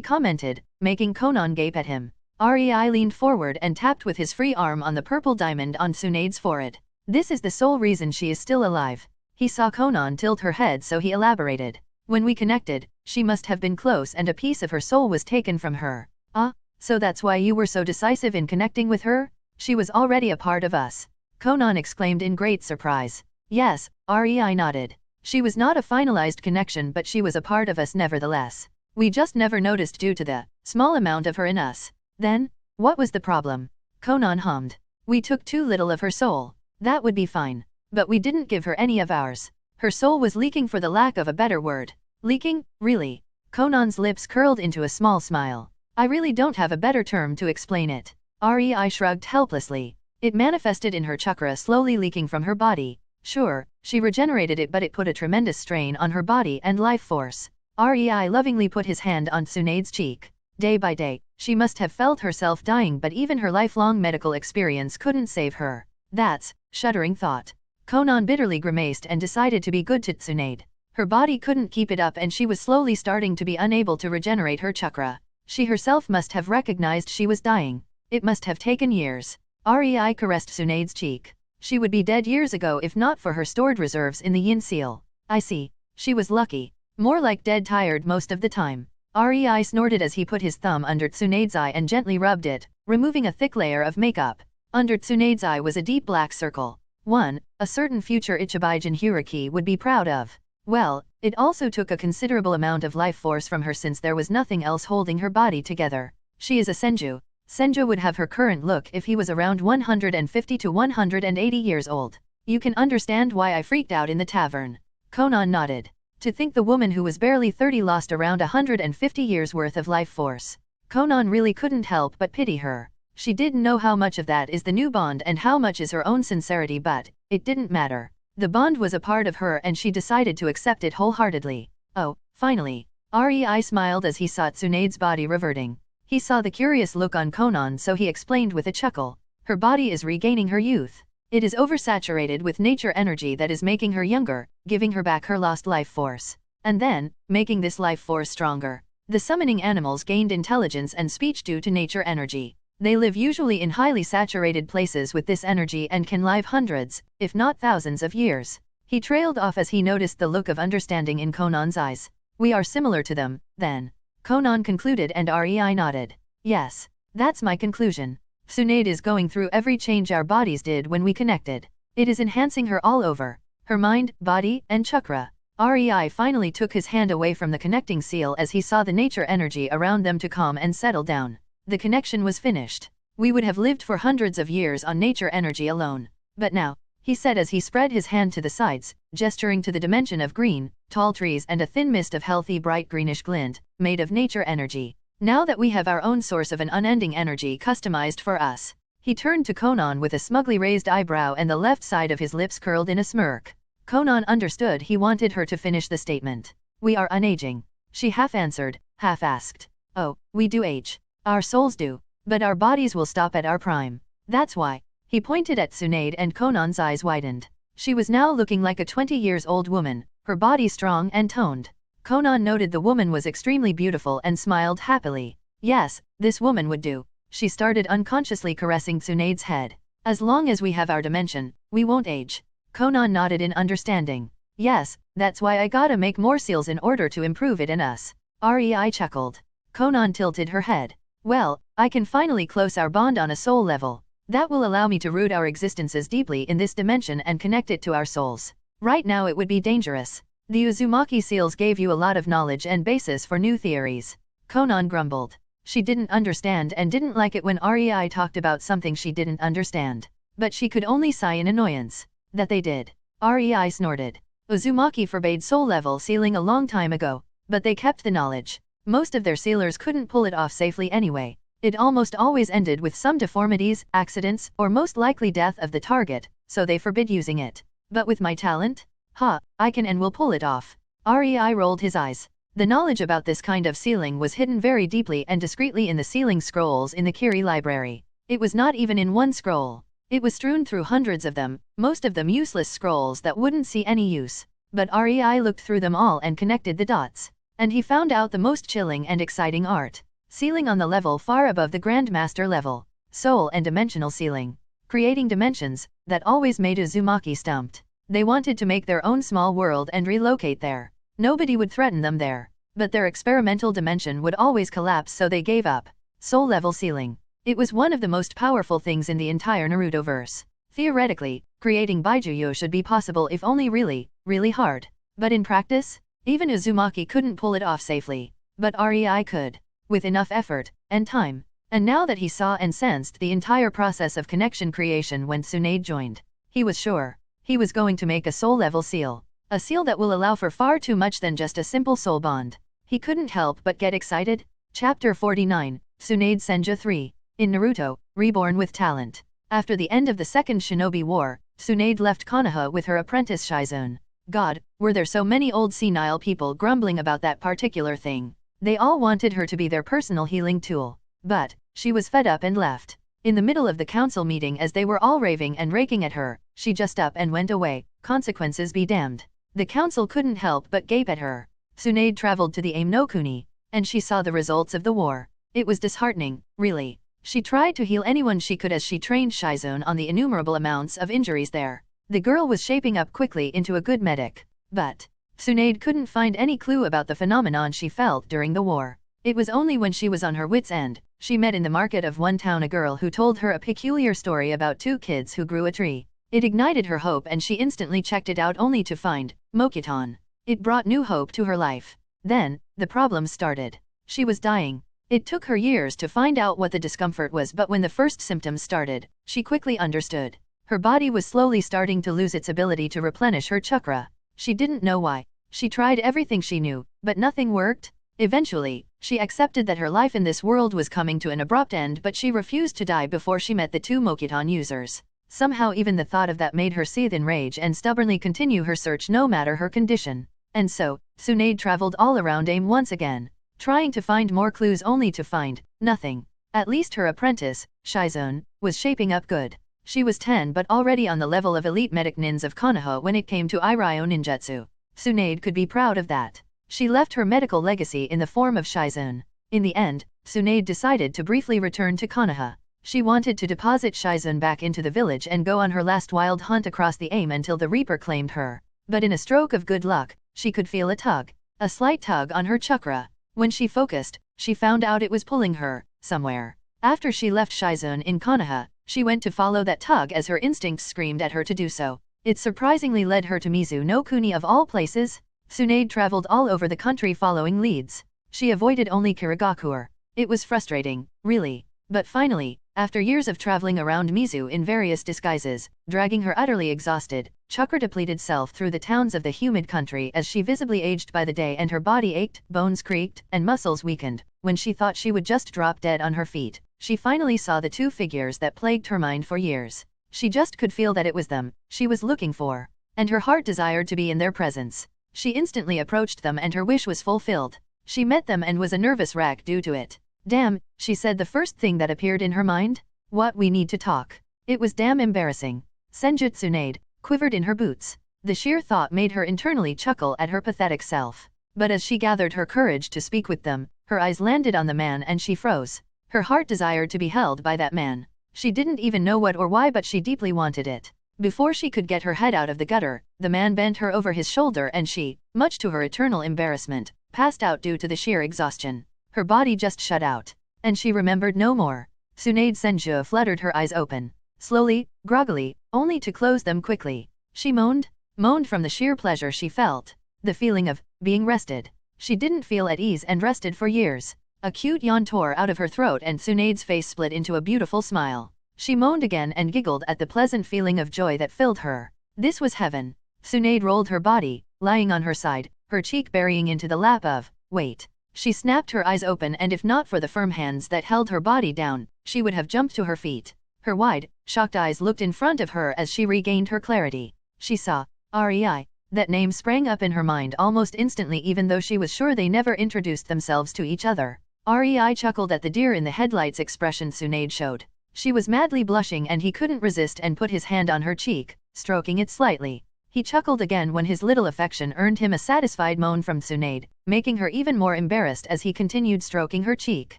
commented, making Conan gape at him. REI leaned forward and tapped with his free arm on the purple diamond on Tsunade's forehead. This is the sole reason she is still alive. He saw Conan tilt her head, so he elaborated. When we connected, she must have been close and a piece of her soul was taken from her. Ah, so that's why you were so decisive in connecting with her? She was already a part of us. Conan exclaimed in great surprise. Yes, REI nodded. She was not a finalized connection, but she was a part of us nevertheless. We just never noticed due to the small amount of her in us. Then, what was the problem? Conan hummed. We took too little of her soul. That would be fine. But we didn't give her any of ours. Her soul was leaking, for the lack of a better word. Leaking, really? Conan's lips curled into a small smile. I really don't have a better term to explain it. REI shrugged helplessly. It manifested in her chakra slowly leaking from her body. Sure, she regenerated it, but it put a tremendous strain on her body and life force. REI lovingly put his hand on Tsunade's cheek. Day by day, she must have felt herself dying, but even her lifelong medical experience couldn't save her. That's, shuddering thought. Conan bitterly grimaced and decided to be good to Tsunade. Her body couldn't keep it up, and she was slowly starting to be unable to regenerate her chakra. She herself must have recognized she was dying. It must have taken years. REI caressed Tsunade's cheek. She would be dead years ago if not for her stored reserves in the yin seal. I see. She was lucky. More like dead tired most of the time. REI snorted as he put his thumb under Tsunade's eye and gently rubbed it, removing a thick layer of makeup. Under Tsunade's eye was a deep black circle. One, a certain future Ichibai Jinhyuriki would be proud of. Well, it also took a considerable amount of life force from her, since there was nothing else holding her body together. She is a senju. Senja would have her current look if he was around 150 to 180 years old. You can understand why I freaked out in the tavern. Conan nodded. To think the woman who was barely 30 lost around 150 years worth of life force. Conan really couldn't help but pity her. She didn't know how much of that is the new bond and how much is her own sincerity, but it didn't matter. The bond was a part of her and she decided to accept it wholeheartedly. Oh, finally. REI smiled as he saw Tsunade's body reverting. He saw the curious look on Conan, so he explained with a chuckle. Her body is regaining her youth. It is oversaturated with nature energy that is making her younger, giving her back her lost life force. And then, making this life force stronger. The summoning animals gained intelligence and speech due to nature energy. They live usually in highly saturated places with this energy and can live hundreds, if not thousands of years. He trailed off as he noticed the look of understanding in Conan's eyes. We are similar to them, then. Conan concluded and REI nodded. Yes, that's my conclusion. Tsunade is going through every change our bodies did when we connected. It is enhancing her all over. Her mind, body, and chakra. REI finally took his hand away from the connecting seal as he saw the nature energy around them to calm and settle down. The connection was finished. We would have lived for hundreds of years on nature energy alone. But now, he said as he spread his hand to the sides, gesturing to the dimension of green, tall trees and a thin mist of healthy bright greenish glint, made of nature energy. Now that we have our own source of an unending energy customized for us. He turned to Conan with a smugly raised eyebrow and the left side of his lips curled in a smirk. Conan understood he wanted her to finish the statement. We are unaging. She half answered, half asked. Oh, we do age. Our souls do. But our bodies will stop at our prime. That's why. He pointed at Tsunade and Conan's eyes widened. She was now looking like a 20-years-old woman, her body strong and toned. Conan noted the woman was extremely beautiful and smiled happily. Yes, this woman would do. She started unconsciously caressing Tsunade's head. As long as we have our dimension, we won't age. Conan nodded in understanding. Yes, that's why I gotta make more seals in order to improve it in us. REI chuckled. Conan tilted her head. Well, I can finally close our bond on a soul level. That will allow me to root our existences deeply in this dimension and connect it to our souls. Right now it would be dangerous. The Uzumaki seals gave you a lot of knowledge and basis for new theories. Conan grumbled. She didn't understand and didn't like it when REI talked about something she didn't understand. But she could only sigh in annoyance. That they did. REI snorted. Uzumaki forbade soul level sealing a long time ago, but they kept the knowledge. Most of their sealers couldn't pull it off safely anyway. It almost always ended with some deformities, accidents, or most likely death of the target, so they forbid using it. But with my talent? I can and will pull it off. REI rolled his eyes. The knowledge about this kind of sealing was hidden very deeply and discreetly in the sealing scrolls in the Kiri library. It was not even in one scroll. It was strewn through hundreds of them, most of them useless scrolls that wouldn't see any use. But REI looked through them all and connected the dots. And he found out the most chilling and exciting art. Sealing on the level far above the Grandmaster level. Soul and dimensional sealing. Creating dimensions that always made Uzumaki stumped. They wanted to make their own small world and relocate there. Nobody would threaten them there. But their experimental dimension would always collapse, so they gave up. Soul level sealing. It was one of the most powerful things in the entire Narutoverse. Theoretically, creating Baijuyo should be possible if only really, really hard. But in practice, even Uzumaki couldn't pull it off safely. But REI could. With enough effort, and time. And now that he saw and sensed the entire process of connection creation when Tsunade joined, he was sure. He was going to make a soul-level seal. A seal that will allow for far too much than just a simple soul bond. He couldn't help but get excited. Chapter 49, Tsunade Senja 3. In Naruto, Reborn with Talent. After the end of the Second Shinobi War, Tsunade left Konoha with her apprentice Shizune. God, were there so many old senile people grumbling about that particular thing. They all wanted her to be their personal healing tool. But, she was fed up and left. In the middle of the council meeting, as they were all raving and raking at her, she just up and went away. Consequences be damned. The council couldn't help but gape at her. Tsunade traveled to the Aim no Kuni, and she saw the results of the war. It was disheartening, really. She tried to heal anyone she could as she trained Shizune on the innumerable amounts of injuries there. The girl was shaping up quickly into a good medic. But Tsunade couldn't find any clue about the phenomenon she felt during the war. It was only when she was on her wit's end, she met in the market of one town a girl who told her a peculiar story about two kids who grew a tree. It ignited her hope and she instantly checked it out only to find Mokiton. It brought new hope to her life. Then, the problem started. She was dying. It took her years to find out what the discomfort was, but when the first symptoms started, she quickly understood. Her body was slowly starting to lose its ability to replenish her chakra. She didn't know why. She tried everything she knew, but nothing worked. Eventually, she accepted that her life in this world was coming to an abrupt end, but she refused to die before she met the two Mokiton users. Somehow even the thought of that made her seethe in rage and stubbornly continue her search no matter her condition. And so, Tsunade traveled all around AIM once again, trying to find more clues only to find nothing. At least her apprentice, Shizune, was shaping up good. She was 10 but already on the level of elite medic nins of Konoha when it came to Iryo ninjutsu. Tsunade could be proud of that. She left her medical legacy in the form of Shizune. In the end, Tsunade decided to briefly return to Konoha. She wanted to deposit Shizune back into the village and go on her last wild hunt across the AIM until the Reaper claimed her. But in a stroke of good luck, she could feel a slight tug on her chakra. When she focused, she found out it was pulling her somewhere. After she left Shizune in Konoha, she went to follow that tug as her instincts screamed at her to do so. It surprisingly led her to Mizu no Kuni of all places. Tsunade traveled all over the country following leads. She avoided only Kirigakure. It was frustrating, really. But finally, after years of traveling around Mizu in various disguises, dragging her utterly exhausted, chakra-depleted self through the towns of the humid country as she visibly aged by the day and her body ached, bones creaked, and muscles weakened, when she thought she would just drop dead on her feet, she finally saw the two figures that plagued her mind for years. She just could feel that it was them she was looking for, and her heart desired to be in their presence. She instantly approached them and her wish was fulfilled. She met them and was a nervous wreck due to it. Damn, she said the first thing that appeared in her mind. What, we need to talk. It was damn embarrassing. Senju Tsunade quivered in her boots. The sheer thought made her internally chuckle at her pathetic self. But as she gathered her courage to speak with them, her eyes landed on the man and she froze. Her heart desired to be held by that man. She didn't even know what or why, but she deeply wanted it. Before she could get her head out of the gutter, the man bent her over his shoulder and she, much to her eternal embarrassment, passed out due to the sheer exhaustion. Her body just shut out, and she remembered no more. Tsunade Senju fluttered her eyes open, slowly, groggily, only to close them quickly. She moaned from the sheer pleasure she felt. The feeling of being rested. She didn't feel at ease and rested for years. A cute yawn tore out of her throat and Tsunade's face split into a beautiful smile. She moaned again and giggled at the pleasant feeling of joy that filled her. This was heaven. Tsunade rolled her body, lying on her side, her cheek burying into the lap of weight. She snapped her eyes open, and if not for the firm hands that held her body down, she would have jumped to her feet. Her wide, shocked eyes looked in front of her as she regained her clarity. She saw REI. That name sprang up in her mind almost instantly, even though she was sure they never introduced themselves to each other. REI chuckled at the deer in the headlights expression Tsunade showed. She was madly blushing and he couldn't resist and put his hand on her cheek, stroking it slightly. He chuckled again when his little affection earned him a satisfied moan from Tsunade, making her even more embarrassed as he continued stroking her cheek.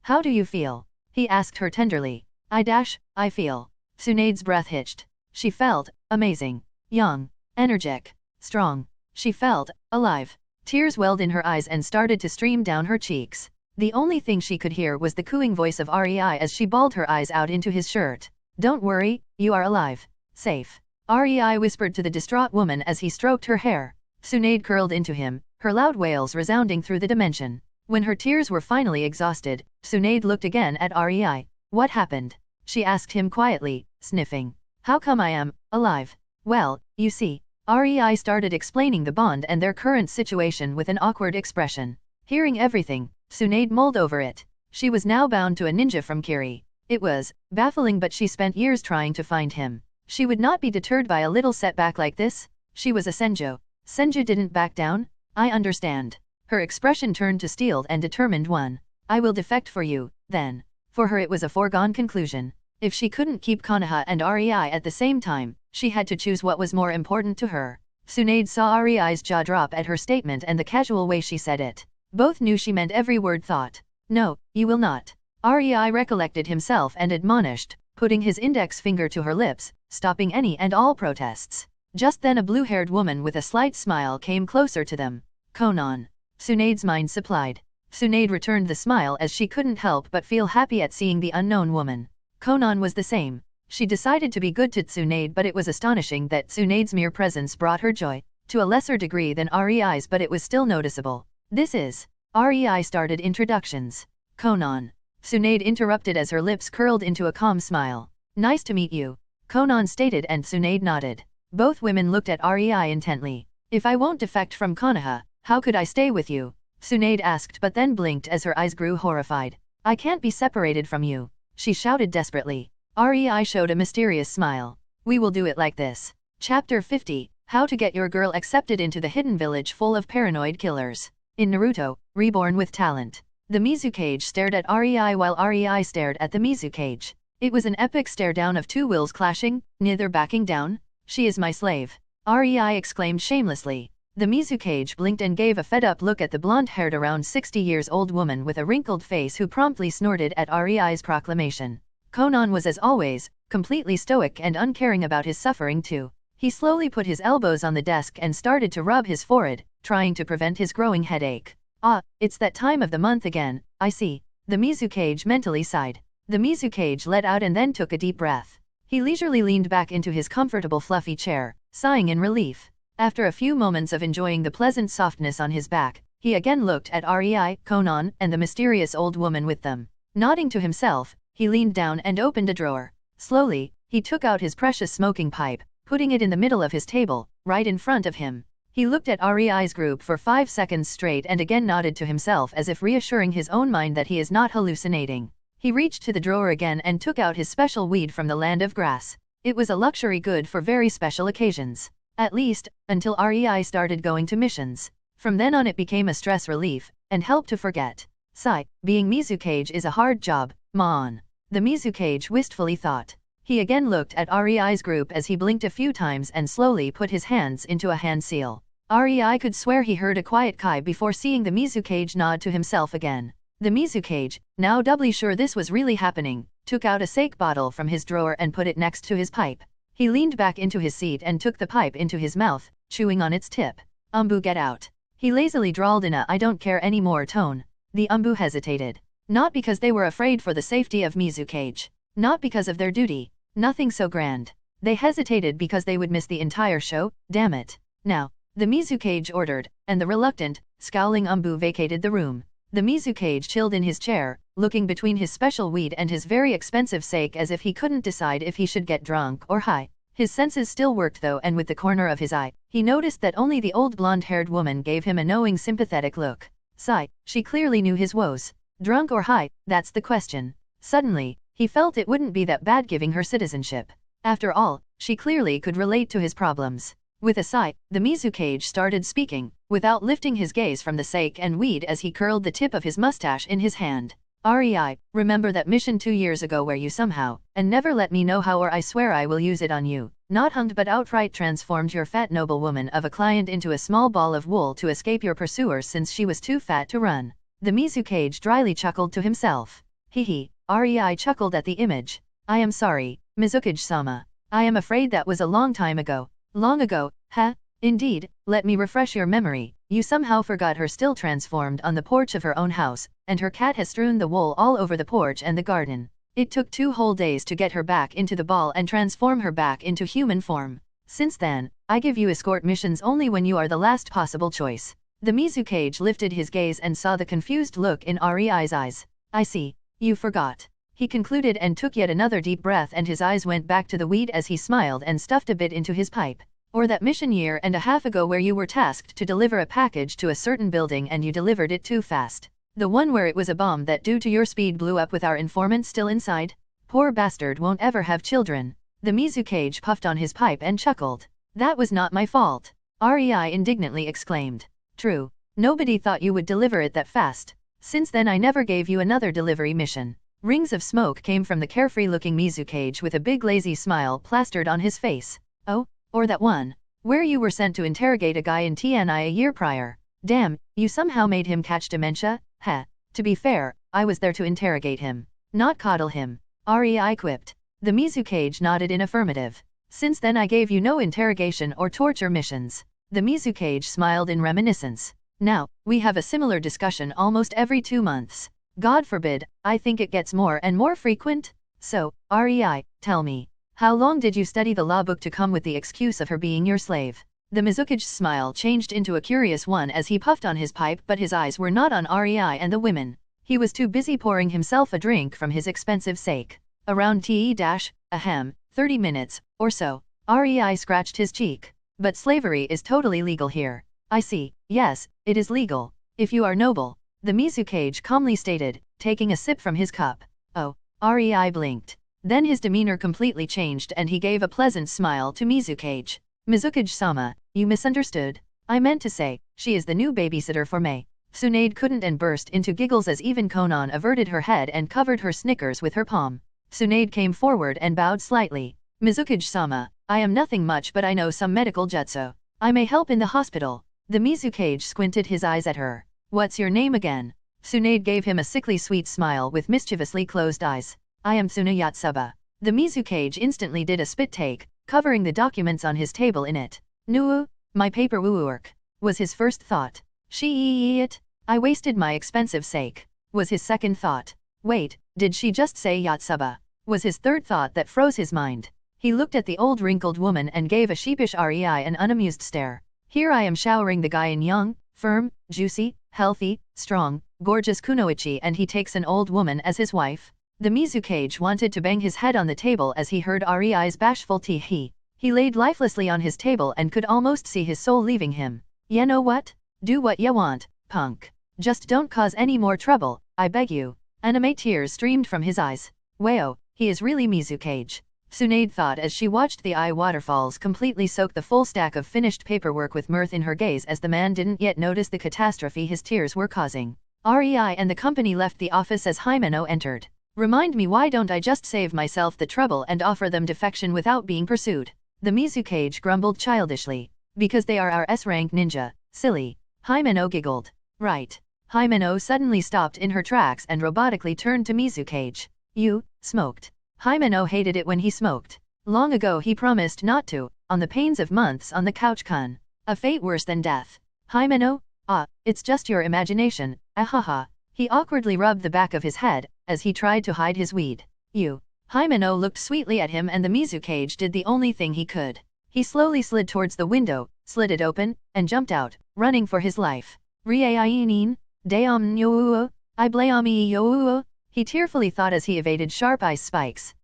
How do you feel? He asked her tenderly. I feel. Tsunade's breath hitched. She felt amazing. Young. Energetic. Strong. She felt alive. Tears welled in her eyes and started to stream down her cheeks. The only thing she could hear was the cooing voice of REI as she bawled her eyes out into his shirt. Don't worry, you are alive. Safe. REI whispered to the distraught woman as he stroked her hair. Tsunade curled into him, her loud wails resounding through the dimension. When her tears were finally exhausted, Tsunade looked again at REI. What happened? She asked him quietly, sniffing. How come I am alive? Well, you see. REI started explaining the bond and their current situation with an awkward expression. Hearing everything, Tsunade mulled over it. She was now bound to a ninja from Kiri. It was baffling, but she spent years trying to find him. She would not be deterred by a little setback like this. She was a Senju. Senju didn't back down? I understand. Her expression turned to steeled and determined one. I will defect for you, then. For her it was a foregone conclusion. If she couldn't keep Konoha and REI at the same time, she had to choose what was more important to her. Tsunade saw REI's jaw drop at her statement and the casual way she said it. Both knew she meant every word thought. No, you will not. REI recollected himself and admonished, putting his index finger to her lips, stopping any and all protests. Just then a blue-haired woman with a slight smile came closer to them. Conan. Tsunade's mind supplied. Tsunade returned the smile as she couldn't help but feel happy at seeing the unknown woman. Conan was the same. She decided to be good to Tsunade, but it was astonishing that Tsunade's mere presence brought her joy, to a lesser degree than REI's, but it was still noticeable. This is. REI started introductions. Conan. Tsunade interrupted as her lips curled into a calm smile. Nice to meet you, Conan stated, and Tsunade nodded. Both women looked at REI intently. If I won't defect from Konoha, how could I stay with you? Tsunade asked, but then blinked as her eyes grew horrified. I can't be separated from you, she shouted desperately. REI showed a mysterious smile. We will do it like this. Chapter 50, How to Get Your Girl Accepted into the Hidden Village Full of Paranoid Killers. In Naruto, Reborn with Talent. The Mizukage stared at REI while REI stared at the Mizukage. It was an epic stare down of two wills clashing, neither backing down. She is my slave, REI exclaimed shamelessly. The Mizukage blinked and gave a fed-up look at the blonde-haired around 60 years old woman with a wrinkled face who promptly snorted at REI's proclamation. Conan was as always, completely stoic and uncaring about his suffering too. He slowly put his elbows on the desk and started to rub his forehead, trying to prevent his growing headache. Ah, it's that time of the month again, I see. The Mizukage mentally sighed. The Mizukage let out and then took a deep breath. He leisurely leaned back into his comfortable fluffy chair, sighing in relief. After a few moments of enjoying the pleasant softness on his back, he again looked at REI, Conan, and the mysterious old woman with them. Nodding to himself, he leaned down and opened a drawer. Slowly, he took out his precious smoking pipe, putting it in the middle of his table, right in front of him. He looked at REI's group for 5 seconds straight and again nodded to himself as if reassuring his own mind that he is not hallucinating. He reached to the drawer again and took out his special weed from the land of grass. It was a luxury good for very special occasions. At least, until REI started going to missions. From then on it became a stress relief, and helped to forget. Sigh, being Mizukage is a hard job, Mon. The Mizukage wistfully thought. He again looked at REI's group as he blinked a few times and slowly put his hands into a hand seal. REI could swear he heard a quiet kai before seeing the Mizukage nod to himself again. The Mizukage, now doubly sure this was really happening, took out a sake bottle from his drawer and put it next to his pipe. He leaned back into his seat and took the pipe into his mouth, chewing on its tip. Umbu, get out. He lazily drawled in a I don't care anymore tone. The Umbu hesitated. Not because they were afraid for the safety of Mizukage. Not because of their duty. Nothing so grand. They hesitated because they would miss the entire show, damn it. Now, the Mizukage ordered, and the reluctant, scowling Umbu vacated the room. The Mizukage chilled in his chair, looking between his special weed and his very expensive sake as if he couldn't decide if he should get drunk or high. His senses still worked though, and with the corner of his eye, he noticed that only the old blonde-haired woman gave him a knowing sympathetic look. Sigh, she clearly knew his woes. Drunk or high, that's the question. Suddenly, he felt it wouldn't be that bad giving her citizenship. After all, she clearly could relate to his problems. With a sigh, the Mizukage started speaking, without lifting his gaze from the sake and weed as he curled the tip of his mustache in his hand. REI, remember that mission 2 years ago where you somehow, and never let me know how, or I swear I will use it on you, not hunged but outright transformed your fat noblewoman of a client into a small ball of wool to escape your pursuers since she was too fat to run. The Mizukage dryly chuckled to himself. Hee, REI chuckled at the image. I am sorry, Mizukage-sama. I am afraid that was a long time ago. Long ago, huh? Indeed, let me refresh your memory. You somehow forgot her still transformed on the porch of her own house, and her cat has strewn the wool all over the porch and the garden. It took 2 whole days to get her back into the ball and transform her back into human form. Since then, I give you escort missions only when you are the last possible choice. The Mizukage lifted his gaze and saw the confused look in REI's eyes. I see, you forgot. He concluded and took yet another deep breath, and his eyes went back to the weed as he smiled and stuffed a bit into his pipe. Or that mission 1.5 years ago where you were tasked to deliver a package to a certain building and you delivered it too fast. The one where it was a bomb that due to your speed blew up with our informant still inside? Poor bastard won't ever have children. The Mizukage puffed on his pipe and chuckled. That was not my fault. REI indignantly exclaimed. True. Nobody thought you would deliver it that fast. Since then I never gave you another delivery mission. Rings of smoke came from the carefree-looking Mizukage with a big lazy smile plastered on his face. Oh? Or that one, where you were sent to interrogate a guy in TNI a year prior. Damn, you somehow made him catch dementia? Heh. To be fair, I was there to interrogate him, not coddle him. REI quipped. The Mizukage nodded in affirmative. Since then I gave you no interrogation or torture missions. The Mizukage smiled in reminiscence. Now, we have a similar discussion almost every 2 months. God forbid, I think it gets more and more frequent. So, REI, tell me. How long did you study the law book to come with the excuse of her being your slave? The Mizukage's smile changed into a curious one as he puffed on his pipe, but his eyes were not on REI and the women. He was too busy pouring himself a drink from his expensive sake. Around 30 minutes, or so. REI scratched his cheek. But slavery is totally legal here. I see, yes, it is legal. If you are noble, the Mizukage calmly stated, taking a sip from his cup. Oh, REI blinked. Then his demeanor completely changed and he gave a pleasant smile to Mizukage. Mizukage-sama, you misunderstood. I meant to say, she is the new babysitter for May. Tsunade couldn't and burst into giggles as even Conan averted her head and covered her snickers with her palm. Tsunade came forward and bowed slightly. Mizukage-sama, I am nothing much but I know some medical jutsu. I may help in the hospital. The Mizukage squinted his eyes at her. What's your name again? Tsunade gave him a sickly sweet smile with mischievously closed eyes. I am Tsunade. The Mizukage instantly did a spit take, covering the documents on his table in it. Nuu, my paperwork, was his first thought. It. I wasted my expensive sake, was his second thought. Wait, did she just say Yatsuba? Was his third thought that froze his mind. He looked at the old wrinkled woman and gave a sheepish REI an unamused stare. Here I am showering the guy in young, firm, juicy, healthy, strong, gorgeous kunoichi and he takes an old woman as his wife. The Mizukage wanted to bang his head on the table as he heard REI's bashful tee-hee. He laid lifelessly on his table and could almost see his soul leaving him. You know what? Do what you want, punk. Just don't cause any more trouble, I beg you. Anime tears streamed from his eyes. Wow, he is really Mizukage. Tsunade thought as she watched the eye waterfalls completely soak the full stack of finished paperwork with mirth in her gaze as the man didn't yet notice the catastrophe his tears were causing. REI and the company left the office as Himeno entered. Remind me why don't I just save myself the trouble and offer them defection without being pursued? The Mizukage grumbled childishly. Because they are our S-rank ninja, silly. Himeno giggled. Right. Himeno suddenly stopped in her tracks and robotically turned to Mizukage. You, smoked. Himeno hated it when he smoked. Long ago he promised not to, on the pains of months on the couch-kun. A fate worse than death. Himeno? Ah, it's just your imagination, ahaha. He awkwardly rubbed the back of his head, as he tried to hide his weed. You. Himeno looked sweetly at him and the Mizukage did the only thing he could. He slowly slid towards the window, slid it open, and jumped out, running for his life. Rie-inin, deom nyouo, I blame yo. He tearfully thought as he evaded sharp ice spikes.